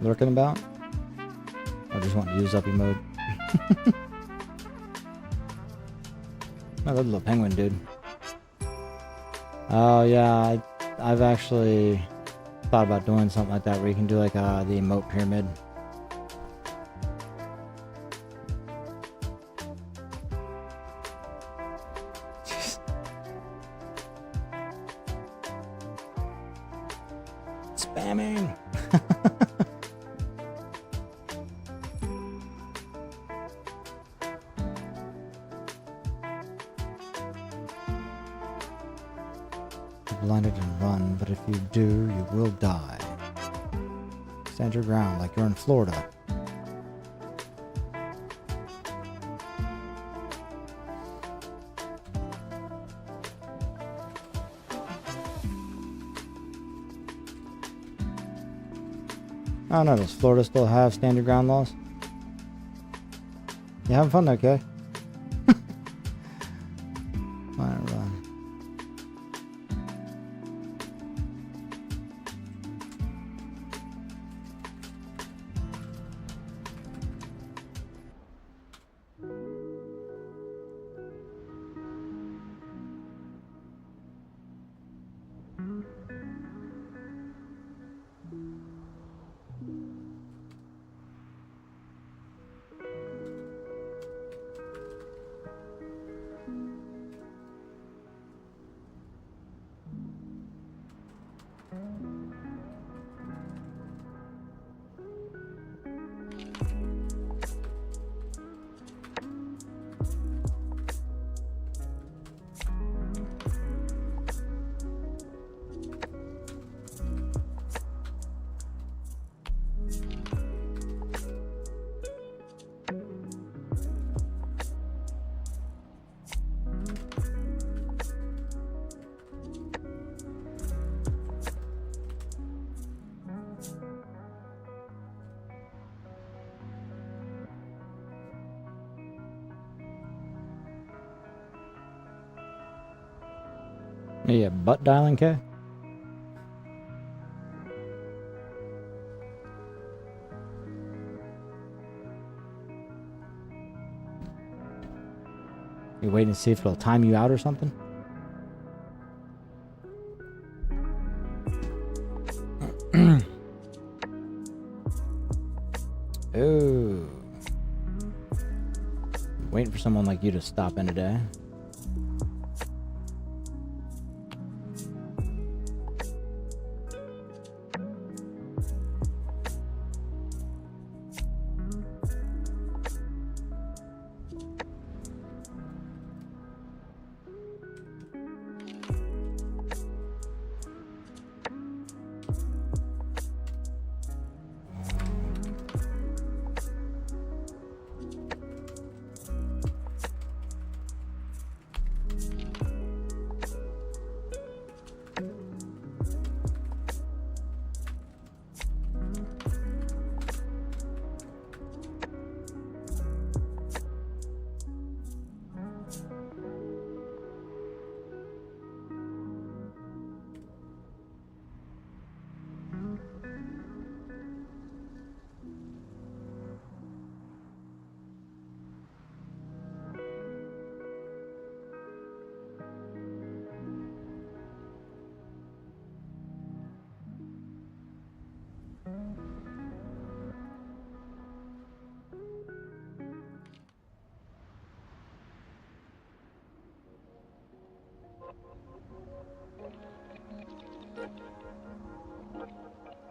Lurking about? I just want to use uppy mode. I love the little penguin, dude. Oh yeah, I've actually thought about doing something like that where you can do like the emote pyramid. Spamming. Blinded and run, but if you do, you will die. Stand your ground like you're in Florida. I don't know, does Florida still have stand your ground laws? You having fun, okay? Blind run. Yeah, butt dialing, K? You waiting to see if it'll time you out or something? Ooh. Waiting for someone like you to stop in today.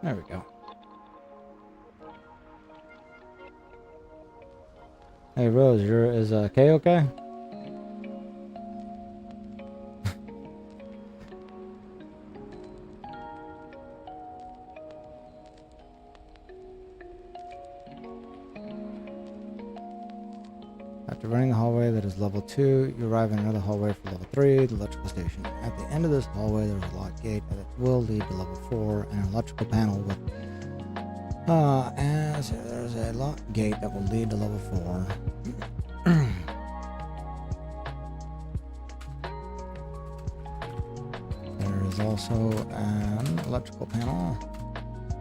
There we go. Hey Rose, is Kay okay? After running the hallway that is level 2, you arrive in another hallway for level 3, the electrical station. At the end of this hallway, there is a locked gate that will lead to level 4 and an electrical panel with As there's a locked gate that will lead to level 4. There is also an electrical panel.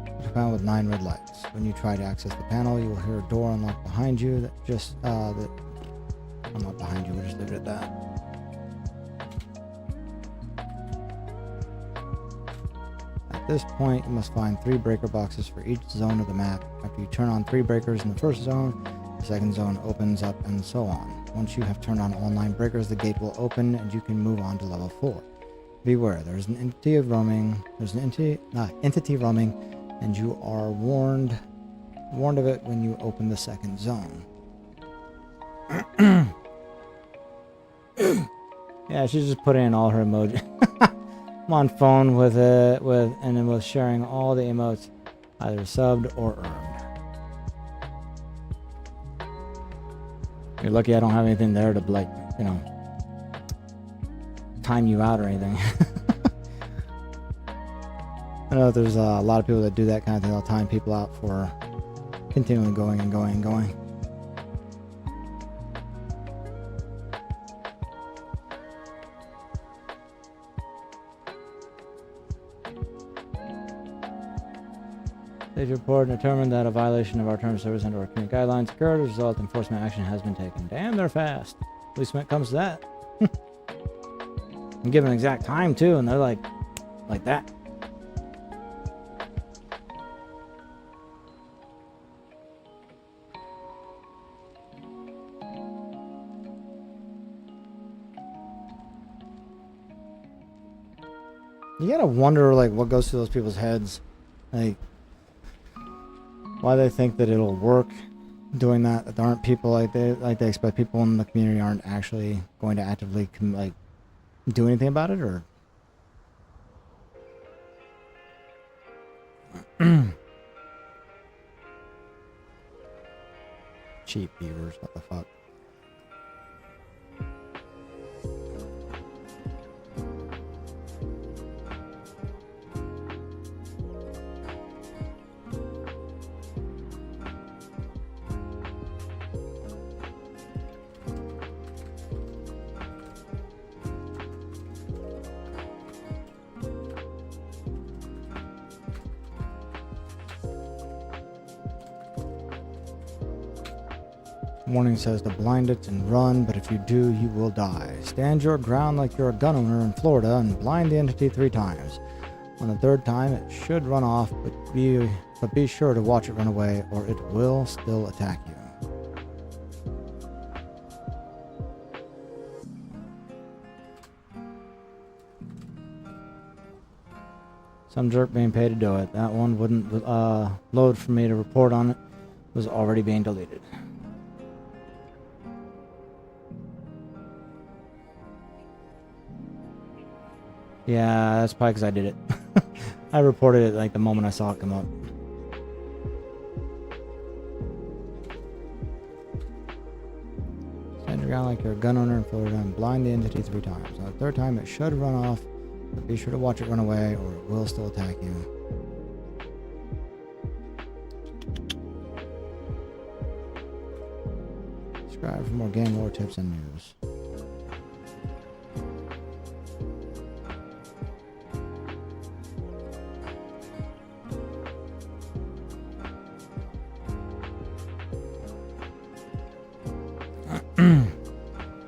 Electrical panel with 9 red lights. When you try to access the panel, you will hear a door unlock behind you that just that unlock behind you. We'll just leave it at that. At this point, you must find 3 breaker boxes for each zone of the map. After you turn on 3 breakers in the first zone, the second zone opens up, and so on. Once you have turned on all 9 breakers, the gate will open and you can move on to level 4. Beware, there's an entity roaming, and you are warned of it when you open the second zone. Yeah, she just put in all her emoji. I'm on phone with it, and then was sharing all the emotes, either subbed or earned. You're lucky I don't have anything there to, like, you know, time you out or anything. I know there's a lot of people that do that kind of thing. They'll time people out for continually going and going and going. Stage report determined that a violation of our terms of service under our community guidelines occurred. As a result, enforcement action has been taken. Damn, they're fast. At least when it comes to that. I'm giving exact time too, and they're like that. You gotta wonder, like, what goes through those people's heads, like, why they think that it'll work doing that. That there aren't people like they expect people in the community aren't actually going to actively do anything about it, or cheap beavers. What the fuck? Warning says to blind it and run, but if you do, you will die. Stand your ground like you're a gun owner in Florida and blind the entity 3 times. On the 3rd time, it should run off, but be sure to watch it run away, or it will still attack you. Some jerk being paid to do it. That one wouldn't load for me to report on it. It was already being deleted. Yeah, that's probably because I did it. I reported it like the moment I saw it come up. Stand your ground like you're a gun owner in Florida and blind the entity 3 times. On the 3rd time, it should run off, but be sure to watch it run away or it will still attack you. Subscribe for more game lore tips and news.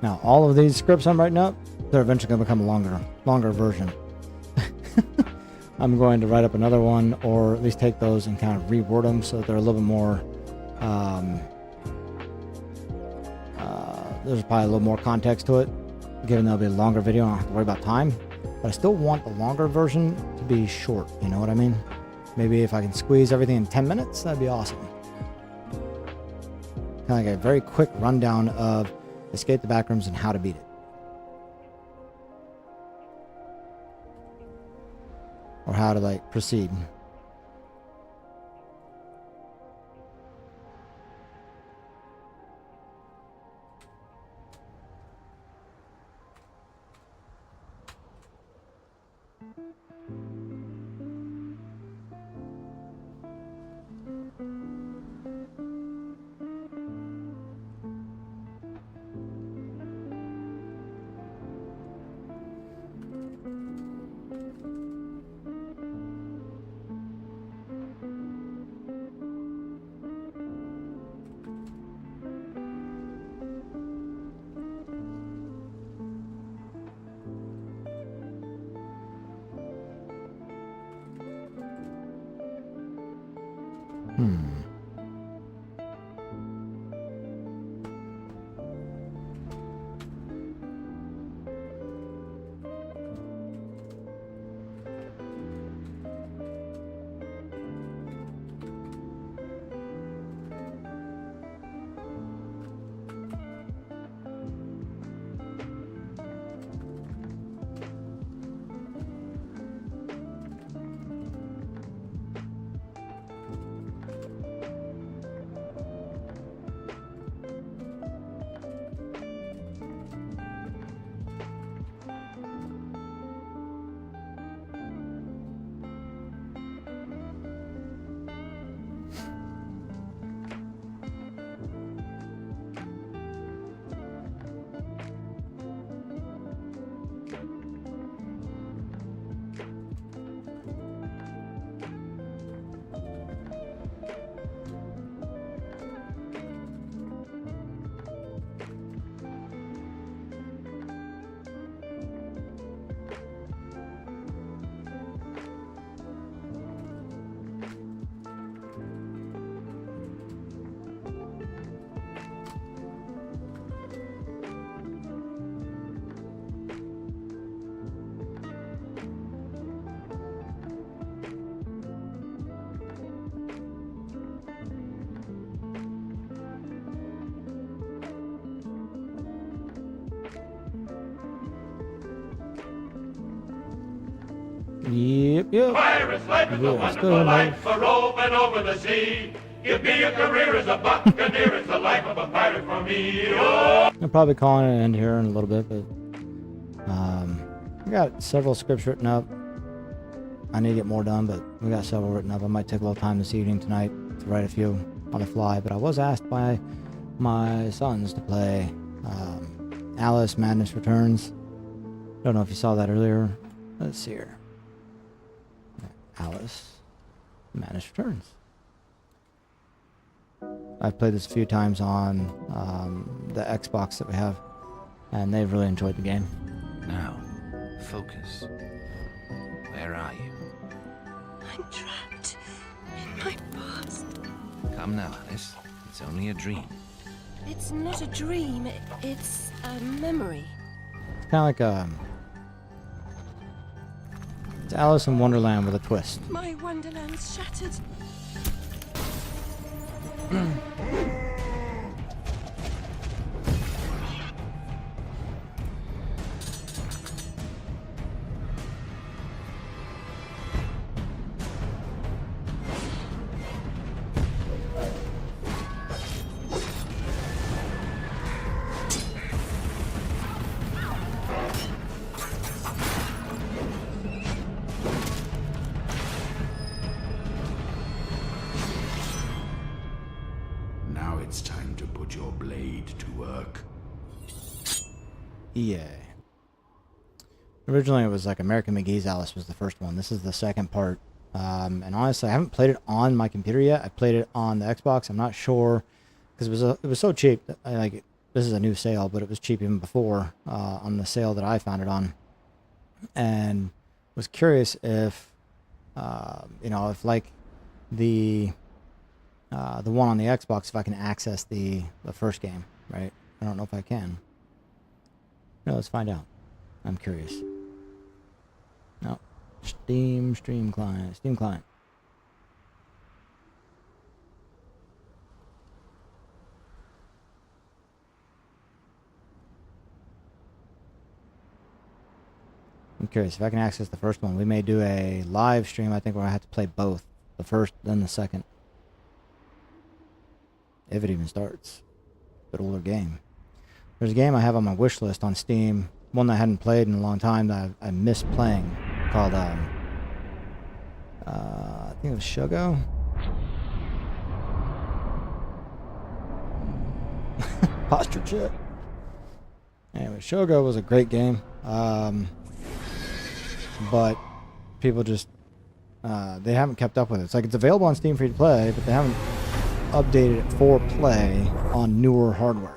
Now, all of these scripts I'm writing up, they're eventually going to become a longer version. I'm going to write up another one, or at least take those and kind of reword them so that they're a little bit more, there's probably a little more context to it, given there'll be a longer video. I don't have to worry about time, but I still want the longer version to be short, you know what I mean? Maybe if I can squeeze everything in 10 minutes, that'd be awesome. Kind of like a very quick rundown of Escape the Backrooms and how to beat it. Or how to, like, proceed. Yep. Pirate's life is a Yeah, wonderful still life, for roving over the sea. Give me a career as a buccaneer, it's the life of a pirate for me. Oh! I'm probably calling it an end here in a little bit, but I got several scripts written up. I need to get more done, but we got several written up. I might take a little time this evening tonight to write a few on the fly, but I was asked by my sons to play Alice Madness Returns. Don't know if you saw that earlier. Let's see here. Alice Madness Returns. I've played this a few times on the Xbox that we have, and they've really enjoyed the game. Now, focus. Where are you? I'm trapped in my past. Come now, Alice. It's only a dream. It's not a dream, it's a memory. It's kind of like it's Alice in Wonderland with a twist. My wonderland's shattered. Now it's time to put your blade to work. EA. Originally, it was like American McGee's Alice was the first one. This is the second part. And honestly, I haven't played it on my computer yet. I played it on the Xbox. I'm not sure because it was so cheap. This is a new sale, but it was cheap even before on the sale that I found it on. And was curious if if like the one on the Xbox, if I can access the first game, right? I don't know if I can. No, let's find out. I'm curious. No. Steam client. I'm curious if I can access the first one. We may do a live stream, I think, where I have to play both. The first, then the second. If it even starts. Bit older game. There's a game I have on my wish list on Steam, one that I hadn't played in a long time that I missed playing, called I think it was Shogo. Posture check. Anyway, Shogo was a great game, but people just they haven't kept up with it. It's like it's available on Steam free to play, but they haven't updated it for play on newer hardware.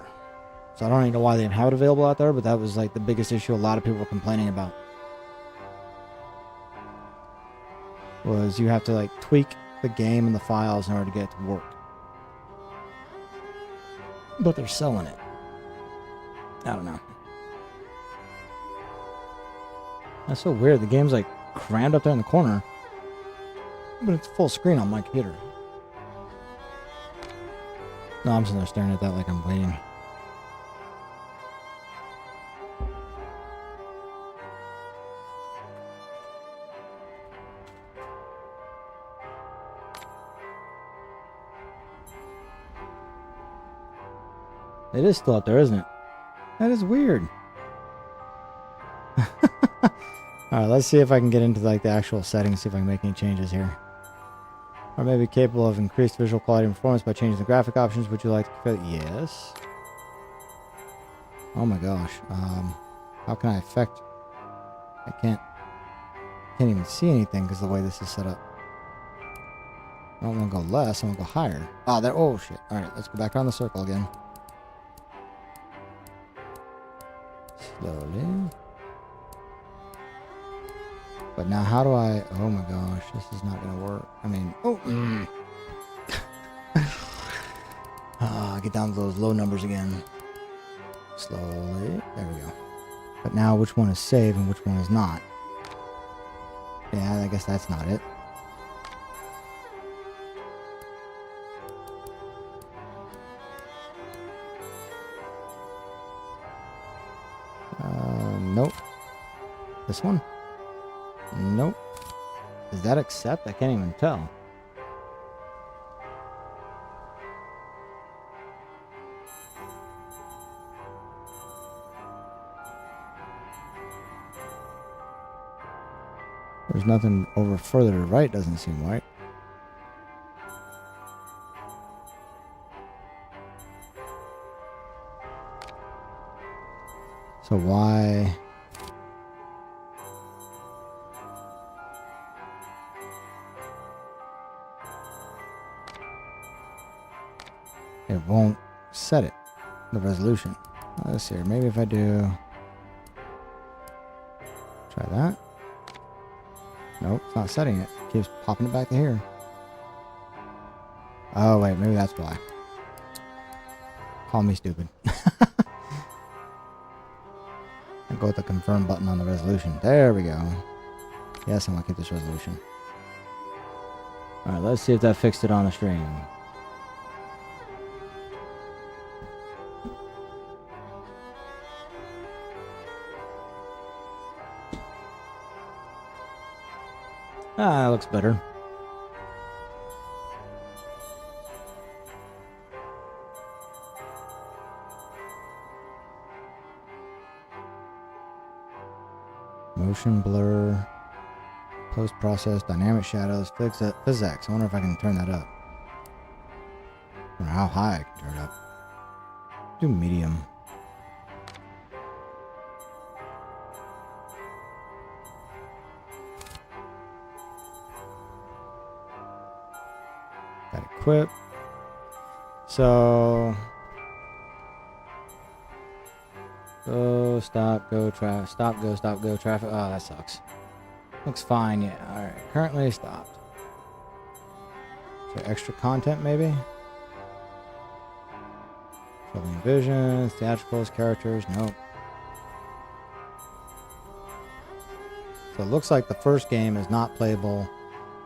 So I don't even know why they didn't have it available out there, but that was like the biggest issue a lot of people were complaining about. Was you have to like tweak the game and the files in order to get it to work. But they're selling it. I don't know. That's so weird. The game's like crammed up there in the corner, but it's full screen on my computer. No, I'm sitting there staring at that like I'm waiting. It is still up there, isn't it? That is weird. Alright, let's see if I can get into like the actual settings, see if I can make any changes here. Or maybe capable of increased visual quality and performance by changing the graphic options. Would you like to configure? Yes. Oh my gosh. How can I affect? I can't even see anything because of the way this is set up. I don't want to go less, I want to go higher. Ah, there. Oh shit. Alright, let's go back around the circle again. Slowly. But now how do I... Oh my gosh, this is not going to work. I mean... Oh! Get down to those low numbers again. Slowly. There we go. But now which one is saved and which one is not? Yeah, I guess that's not it. Nope. This one? Nope. Is that accept? I can't even tell. There's nothing over further to right, doesn't seem right. So why... It won't set it, the resolution. Let's see here. Maybe if I do... Try that. Nope, it's not setting it. It keeps popping it back to here. Oh, wait, maybe that's why. Call me stupid. I'll go with the confirm button on the resolution. There we go. Yes, I want to keep this resolution. Alright, let's see if that fixed it on the stream. Ah, that looks better. Motion blur, post-process, dynamic shadows, physics. I wonder if I can turn that up. Or how high I can turn it up. Do medium. Got equip. So go, stop, go, traffic. Stop, go, traffic. Oh, that sucks. Looks fine, yeah. Alright, currently stopped. So extra content maybe? Troubling visions, theatricals, characters, nope. So it looks like the first game is not playable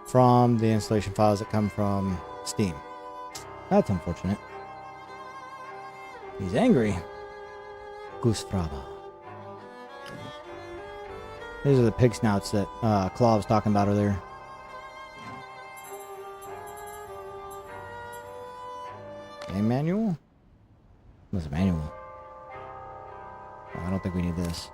from the installation files that come from Steam. That's unfortunate. He's angry. Goose Fraba. These are the pig snouts that Claw was talking about earlier. Game manual? What's a manual? Oh, I don't think we need this.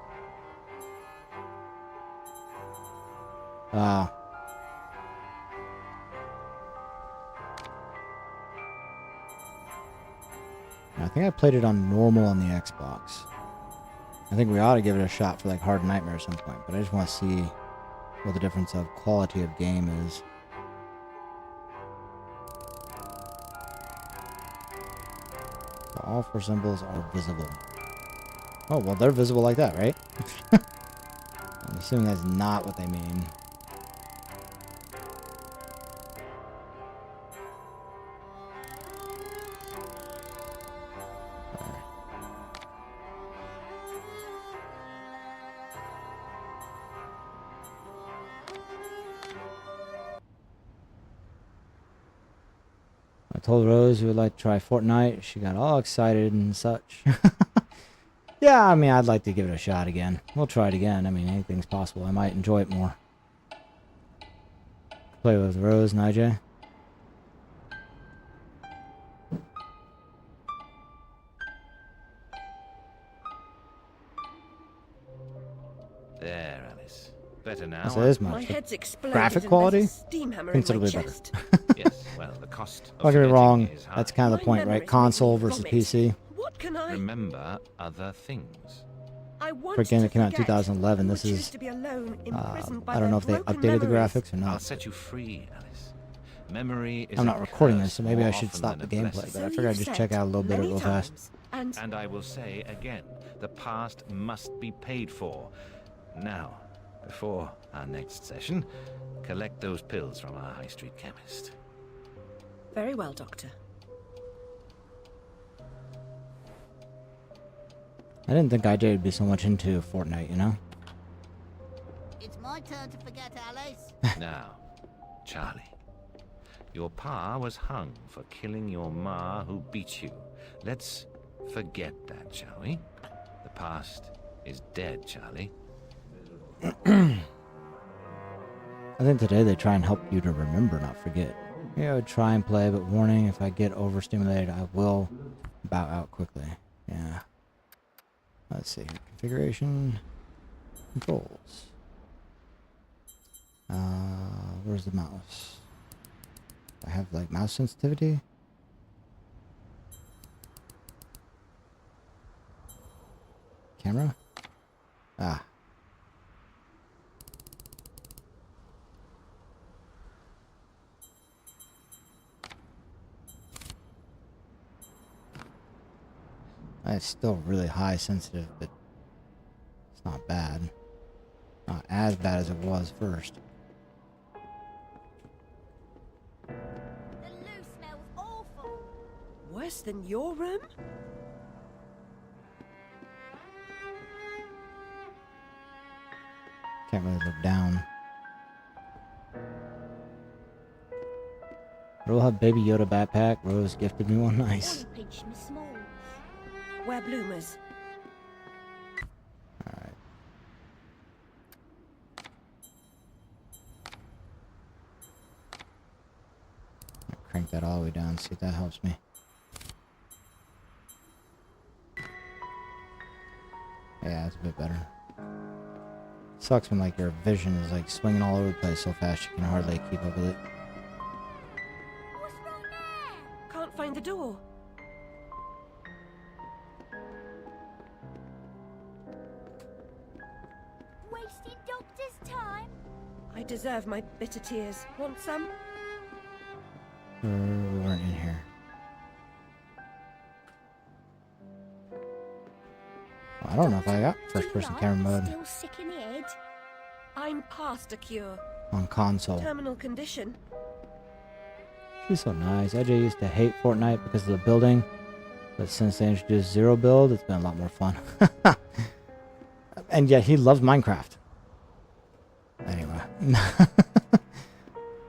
I think I played it on normal on the Xbox. I think we ought to give it a shot for like Hard Nightmare at some point, but I just want to see what the difference of quality of game is. So all four symbols are visible. Oh, well, they're visible like that, right? I'm assuming that's not what they mean. told Rose we would like to try Fortnite. She got all excited and such. Yeah, I mean, I'd like to give it a shot again. We'll try it again. I mean, anything's possible. I might enjoy it more. Play with Rose and IJ. There, Alice. Better now. Yes, it is My much. head's exploded Graphic and quality? there's a steam hammer Considerably in my better. chest. Yes, well, the cost of Don't get me forgetting wrong. is high. That's kind of the My point, right? memories Console make me versus vomit. PC. What can I? Remember other things. I want For a game to that came out in forget. 2011, Who this would choose is, to be alone, imprisoned by I don't know if their they broken updated the memories. graphics or I'll not. set you free, Alice. Memory is I'm a not recording this, curse so maybe more I should often stop than the a gameplay, blessing. but I So figured I'd you've just check said out a little bit of it many real fast. times, And And I will say again, the past must be paid for. Now, before our next session, collect those pills from our high street chemist. very well, Doctor. I didn't think IJ would be so much into Fortnite, you know? It's my turn to forget, Alice. Now, Charlie, your pa was hung for killing your ma who beat you. Let's forget that, shall we? The past is dead, Charlie. I think today they try and help you to remember, not forget. You know, try and play, but warning, if I get overstimulated, I will bow out quickly. Yeah. Let's see. Configuration. Controls. Where's the mouse? I have, like, mouse sensitivity? Camera? Ah. It's still really high sensitive, but it's not bad. Not as bad as it was first. The loo smells awful. Worse than your room? Can't really look down. But we'll have Baby Yoda backpack. Rose gifted me one. Nice. One pinch me small. Wear bloomers. Alright. Crank that all the way down, see if that helps me. Yeah, it's a bit better. Sucks when like your vision is like swinging all over the place so fast you can hardly keep up with it. What's wrong there? Can't find the door. Wasting doctor's time. I deserve my bitter tears. Want some? We weren't in here. Well, I don't know if I got first person camera mode Still sick in the head. I'm past a cure. on console. Terminal condition. She's so nice. AJ used to hate Fortnite because of the building, but since they introduced Zero Build, it's been a lot more fun. And yet he loves Minecraft. Anyway.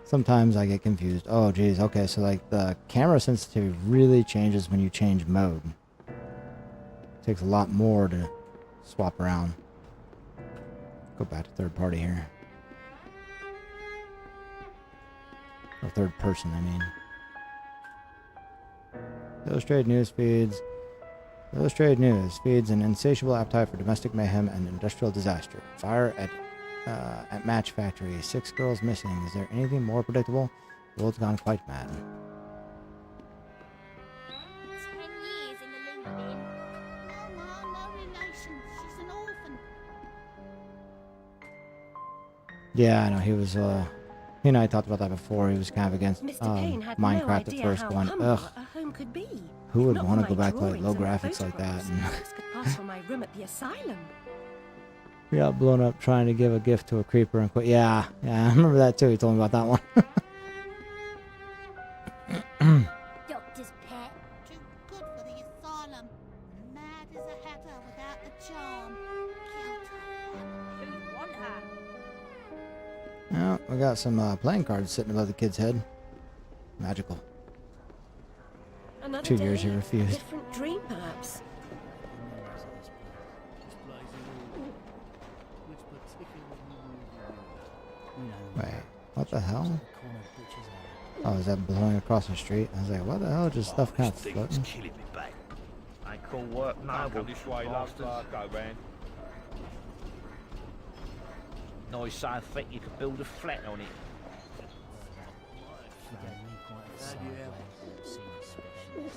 Sometimes I get confused. Oh, geez. Okay, so like the camera sensitivity really changes when you change mode. Takes a lot more to swap around. Go back to third party here. Or third person, I mean. Illustrated news feeds. Illustrated news feeds an insatiable appetite for domestic mayhem and industrial disaster. Fire at match factory. 6 girls missing. Is there anything more predictable? The world's gone quite mad. 10 years in the loo bin. No, Mum, no relation. She's an orphan. Yeah, I know. He was, he and I talked about that before. He was kind of against Mr. Kane had no Minecraft at idea first, how going, humble ugh, a home could be. who would Not want to for go my back to like low drawings and graphics like that? photographs. And This could pass for my room at the asylum. we got blown up trying to give a gift to a creeper and quit. Yeah, I remember that too. He told me about that one. Doctor's pet. Too good for the asylum. Mad as a hatter without the charm. Killed her. Who'd want her? Yeah, we got some playing cards sitting above the kid's head. Magical. like 2 years he refused. Different dream, perhaps. Wait, what the hell? Oh, is that blowing across the street? I was like, what the hell? Just stuff kind of floating. I call work noble. This way, go round. Nice, so thick you could build a flat on it.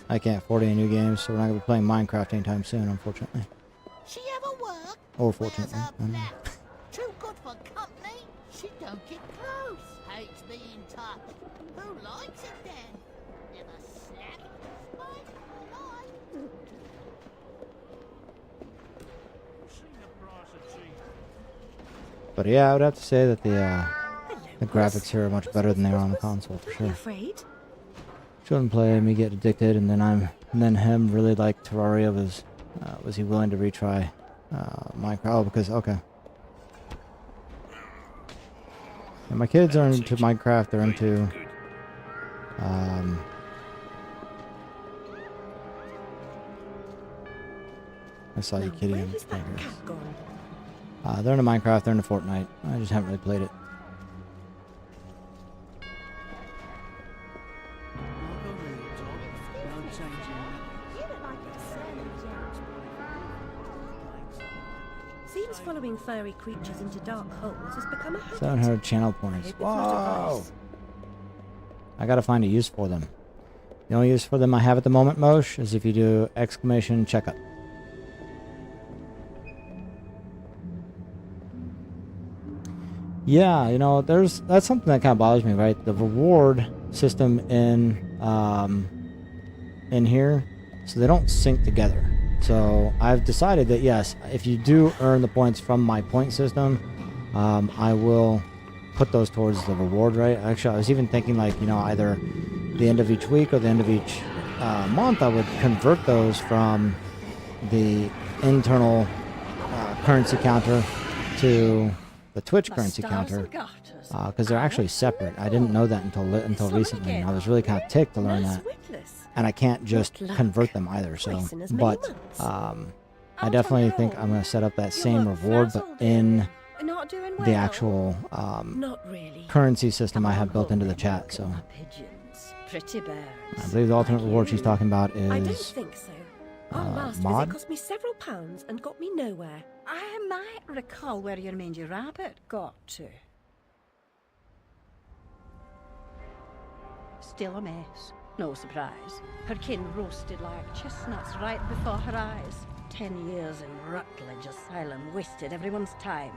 I can't afford any new games, so we're not gonna be playing Minecraft anytime soon, unfortunately. She ever work? Or fortunately. I don't know. Too good for company. She don't get close. Hates being touched. Who likes it then? Never snap. Spite my life. But yeah, I would have to say that the graphics here are much better than they are on the console for Are you sure. afraid? Children play, me get addicted, and then him really like Terraria. Was he willing to retry Minecraft? Oh, because okay. And my kids are into Minecraft. They're into I saw you, Kitty. Where And has that cat gone? they're into Minecraft. They're into Fortnite. I just haven't really played it. Seems following furry creatures into dark holes has become a habit. 700 channel I points. hope it's not Whoa! advice. I gotta find a use for them. The only use for them I have at the moment, Mosh, is if you do exclamation checkup. Yeah, you know, that's something that kind of bothers me, right? The reward system in here, so they don't sync together. So I've decided that yes, if you do earn the points from my point system, I will put those towards the reward, right? Actually, I was even thinking like, you know, either the end of each week or the end of each month, I would convert those from the internal currency counter to the Twitch currency counter, because they're actually separate. I didn't know that until recently, and I was really kind of ticked to learn that. And I can't just convert them either. So, but I definitely think I'm going to set up that same reward, but in Not doing the well. actual Not really. currency system I have built into the chat. So Pigeons, pretty birds. I believe the ultimate reward she's talking about I don't is think so. Our last mod? visit cost me several pounds and got me nowhere. I might recall where your mangy rabbit got to. Still a mess. No surprise. Her kin roasted like chestnuts right before her eyes. 10 years in Rutledge Asylum wasted everyone's time.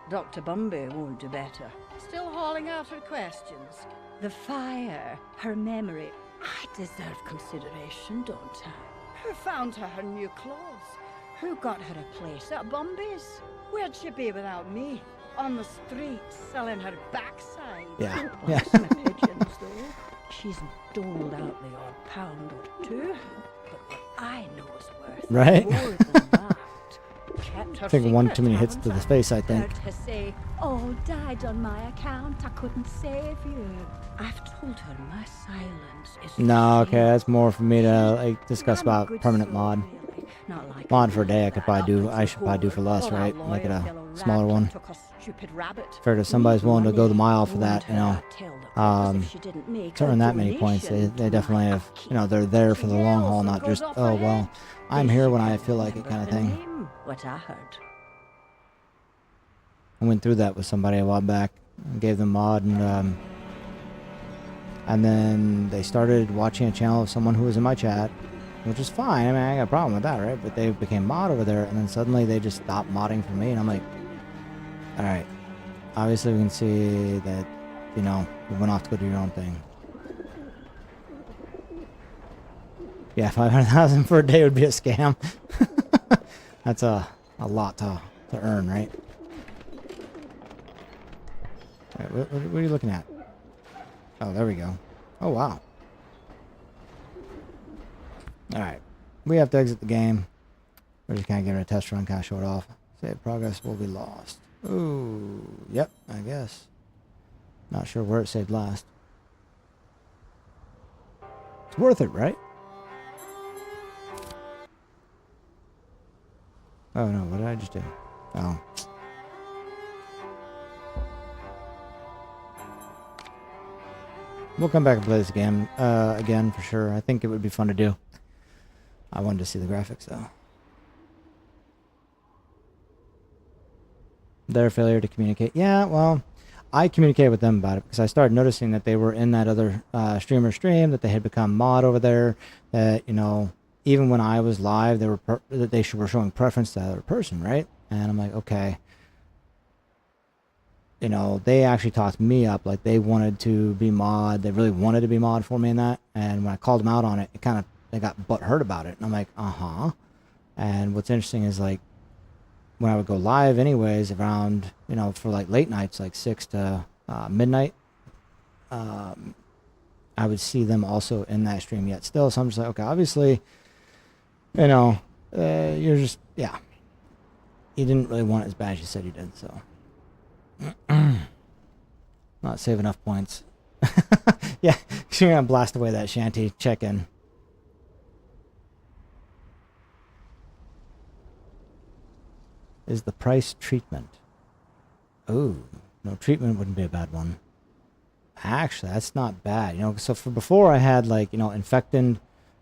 Dr. Bumby won't do better. Still hauling out her questions. The fire, her memory. I deserve consideration, don't I? Who found her new clothes? Who got her a place at Bumby's? Where'd she be without me? On the streets, selling her backside. Yeah. Bless my pigeons, though. She's doled out the odd pound or two, but what I know is worth Right? more than that. Kept her taking one secret, too many hits to haven't the I? face, I think. Heard her say, "Oh, died on my account. I couldn't save you." I've told her my silence is. No, okay, shame. that's more for me to like discuss I'm a about good permanent soul, mod. really. Not like Mod a for a day, I could that probably do. uppity I should probably do for less, or that right? Make it loyal a fellow smaller rat one. took a stupid rabbit. Fair if somebody's willing to go the Money mile for that, won't you know. hurt. Tell the cops if she didn't make To a earn that many points, they donation definitely to have, my you know, they're there for the long haul, upkeep. not Goes just, off oh, her well, head. I'm They here should when I feel like it remember kind of her thing. name, what I heard. I went through that with somebody a while back and gave them mod, and then they started watching a channel of someone who was in my chat, which is fine. I mean, I got a problem with that, right? But they became mod over there, and then suddenly they just stopped modding for me, and I'm like, all right, obviously we can see that, you know, you went off to go do your own thing. Yeah, 500,000 for a day would be a scam. That's a lot to earn, right? All right, what are you looking at? Oh, there we go. Oh, wow. Alright. We have to exit the game. We're just kind of giving it a test run, kind of show it off. Save progress will be lost. Ooh, yep, I guess. Not sure where it saved last. It's worth it, right? Oh no, what did I just do? Oh. We'll come back and play this game again for sure. I think it would be fun to do. I wanted to see the graphics though. Their failure to communicate. Yeah, well, I communicated with them about it because I started noticing that they were in that other streamer stream, that they had become mod over there, that, you know, even when I was live, they were were showing preference to the other person, right? And I'm like, okay. You know, they actually talked me up, like they wanted to be mod. They really wanted to be mod for me in that. And when I called them out on it, they got butthurt about it. And I'm like, uh-huh. And what's interesting is, like, when I would go live anyways around, you know, for like late nights, like 6 to midnight, I would see them also in that stream yet still. So I'm just like, okay, obviously, you know, you're just, yeah. You didn't really want it as bad as you said you did, so. Not save enough points. Yeah, you're gonna blast away that shanty check-in. Is the price treatment? Oh, no, treatment wouldn't be a bad one. Actually, that's not bad. You know, so for before I had, like, you know, an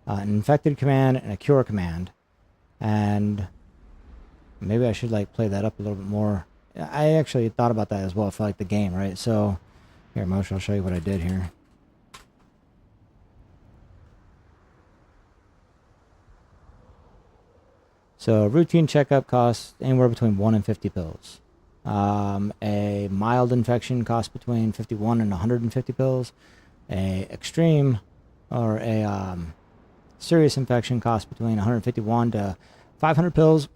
infected command and a cure command, and maybe I should like play that up a little bit more. I actually thought about that as well for like the game, right? So here, Moshe, I'll show you what I did here. So routine checkup costs anywhere between 1 and 50 pills. A mild infection costs between 51 and 150 pills. A extreme or a serious infection costs between 151 to 500 pills.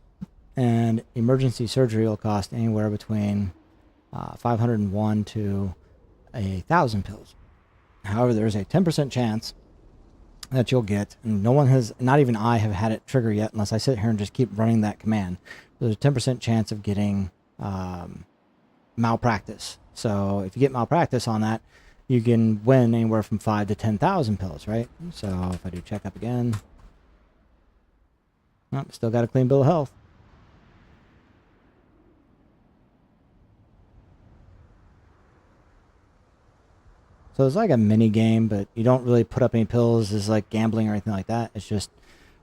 And emergency surgery will cost anywhere between 501 to 1,000 pills. However, there's a 10% chance that you'll get, and no one has, not even I have had it trigger yet unless I sit here and just keep running that command. There's a 10% chance of getting malpractice. So if you get malpractice on that, you can win anywhere from 5 to 10,000 pills, right? So if I do checkup again, oh, still got a clean bill of health. So it's like a mini game, but you don't really put up any pills as like gambling or anything like that. It's just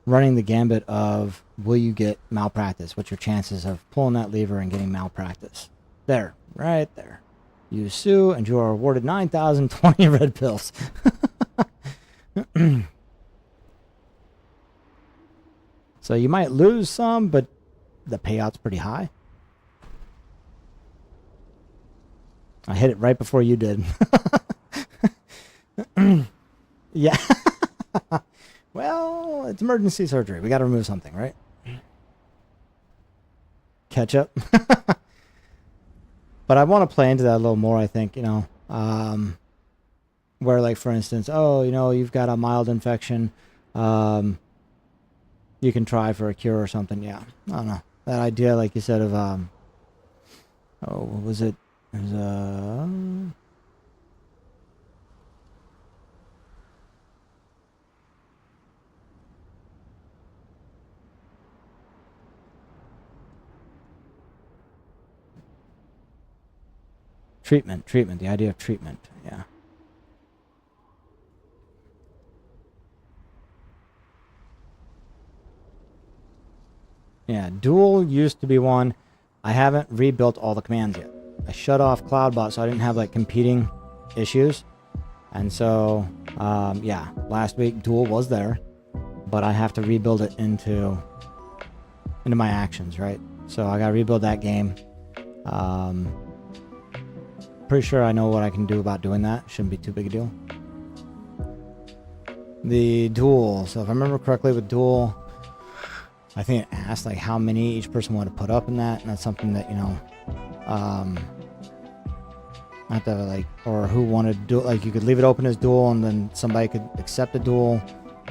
running the gambit of, will you get malpractice? What's your chances of pulling that lever and getting malpractice? There, right there. You sue and you are awarded 9,020 red pills. So you might lose some, but the payout's pretty high. I hit it right before you did. Yeah. Well, it's emergency surgery. We got to remove something, right? Ketchup. But I want to play into that a little more, I think, you know. Where, like, for instance, oh, you know, you've got a mild infection. You can try for a cure or something. Yeah. I don't know. That idea, like you said, of, oh, what was it? There's treatment, the idea of treatment, yeah. Yeah, dual used to be one. I haven't rebuilt all the commands yet. I shut off CloudBot so I didn't have like competing issues. And so, yeah, last week dual was there, but I have to rebuild it into my actions, right? So I gotta rebuild that game. Pretty sure I know what I can do about doing that. Shouldn't be too big a deal. The duel. So if I remember correctly with duel, I think it asked like how many each person wanted to put up in that, and that's something that, you know, not to like, or who wanted to do it. Like you could leave it open as duel, and then somebody could accept a duel.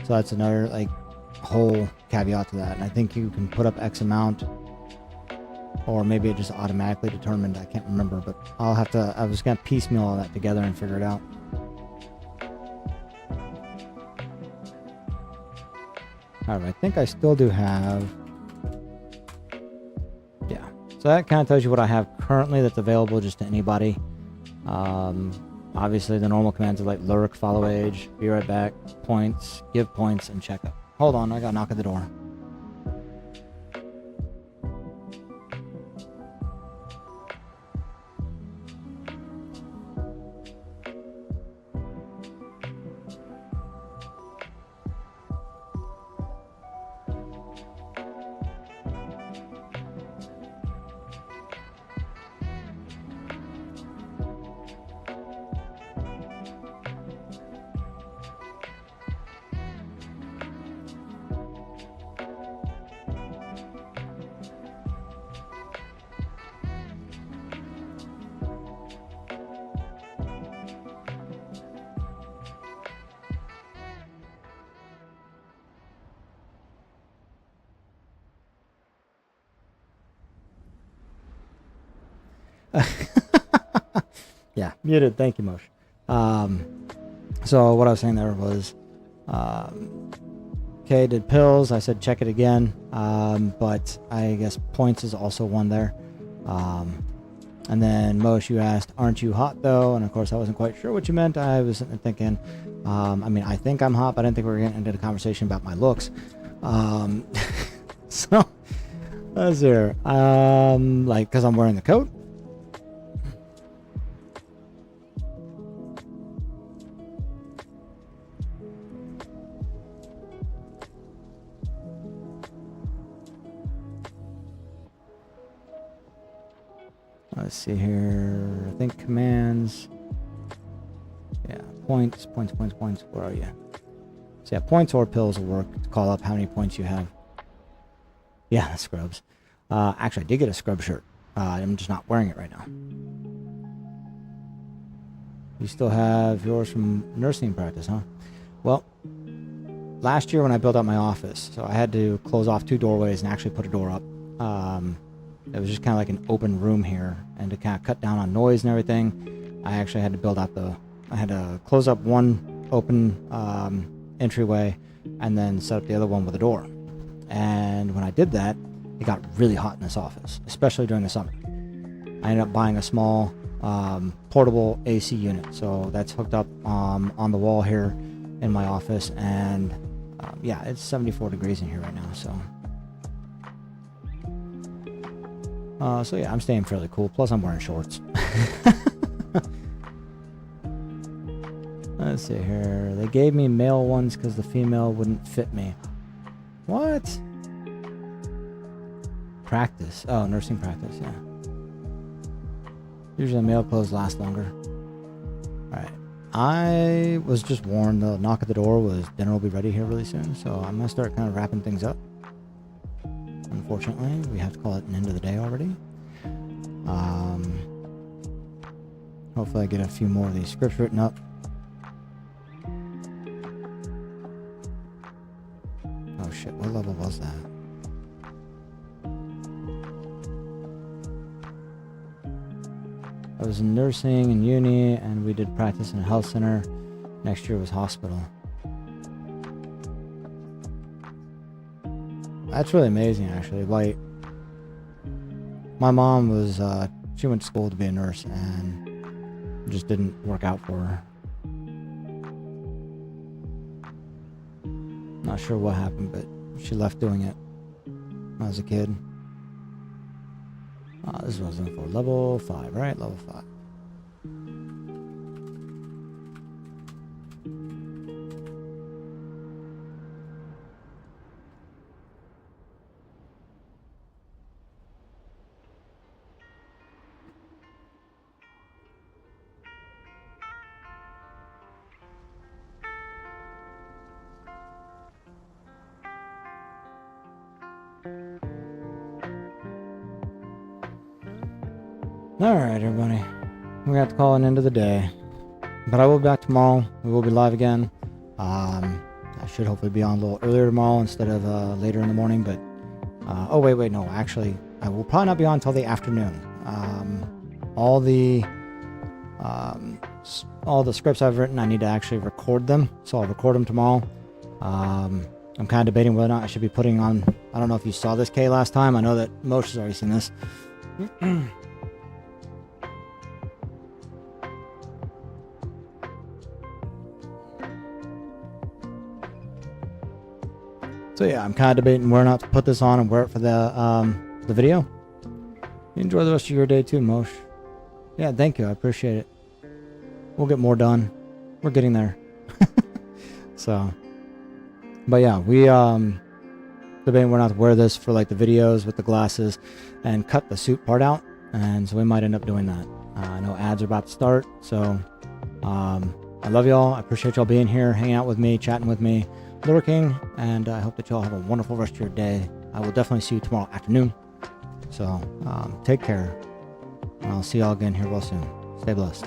So that's another like whole caveat to that. And I think you can put up X amount. Or maybe it just automatically determined. I can't remember, but I'll have to. I was gonna piecemeal all that together and figure it out. All right, I think I still do have So that kind of tells you what I have currently that's available just to anybody. Obviously, the normal commands are like lurk, follow age, be right back, points, give points, and check up. Hold on, I got a knock at the door. Yeah, muted. Thank you, Mosh. So what I was saying there was, okay, did pills. I said check it again, but I guess points is also one there. And then Mosh, you asked, aren't you hot though? And of course, I wasn't quite sure what you meant. I was sitting there thinking, I mean, I think I'm hot, but I didn't think we were getting into the conversation about my looks. So let's hear. Like, because I'm wearing the coat. Let's see here. I think commands. Yeah, points. Where are you? So yeah, points or pills will work to call up how many points you have. Yeah, the scrubs. Actually, I did get a scrub shirt. I'm just not wearing it right now. You still have yours from nursing practice, huh? Well, last year when I built out my office, so I had to close off 2 doorways and actually put a door up. It was just kind of like an open room here, and to kind of cut down on noise and everything, I actually had to build out I had to close up one open entryway and then set up the other one with a door. And when I did that, it got really hot in this office, especially during the summer. I ended up buying a small portable AC unit, so that's hooked up on the wall here in my office, and yeah, it's 74 degrees in here right now, so yeah, I'm staying fairly cool. Plus, I'm wearing shorts. Let's see here. They gave me male ones because the female wouldn't fit me. What? Practice. Oh, nursing practice, yeah. Usually male clothes last longer. Alright. I was just warned the knock at the door was dinner will be ready here really soon, so I'm going to start kind of wrapping things up. Unfortunately, we have to call it an end of the day already. Hopefully I get a few more of these scripts written up. Oh shit, what level was that? I was in nursing in uni, and we did practice in a health center. Next year was hospital. That's really amazing, actually. Like, my mom was, she went to school to be a nurse, and it just didn't work out for her. Not sure what happened, but she left doing it when I was a kid. This is what I was looking for. Level 5, right? Level 5. Alright, everybody. We have to call an end of the day. But I will be back tomorrow. We will be live again. I should hopefully be on a little earlier tomorrow instead of later in the morning. But oh, wait, no. Actually, I will probably not be on until the afternoon. All the scripts I've written, I need to actually record them. So I'll record them tomorrow. I'm kind of debating whether or not I should be putting on... I don't know if you saw this, Kay, last time. I know that most has already seen this. So yeah, I'm kind of debating where not to put this on and wear it for the video. Enjoy the rest of your day too, Mosh. Yeah, thank you. I appreciate it. We'll get more done. We're getting there. So, but yeah, we debating where not to wear this for like the videos with the glasses and cut the suit part out, and so we might end up doing that. I know ads are about to start, so I love y'all. I appreciate y'all being here, hanging out with me, chatting with me, lurking, and I hope that y'all have a wonderful rest of your day. I will definitely see you tomorrow afternoon. So take care, and I'll see y'all again here real soon. Stay blessed.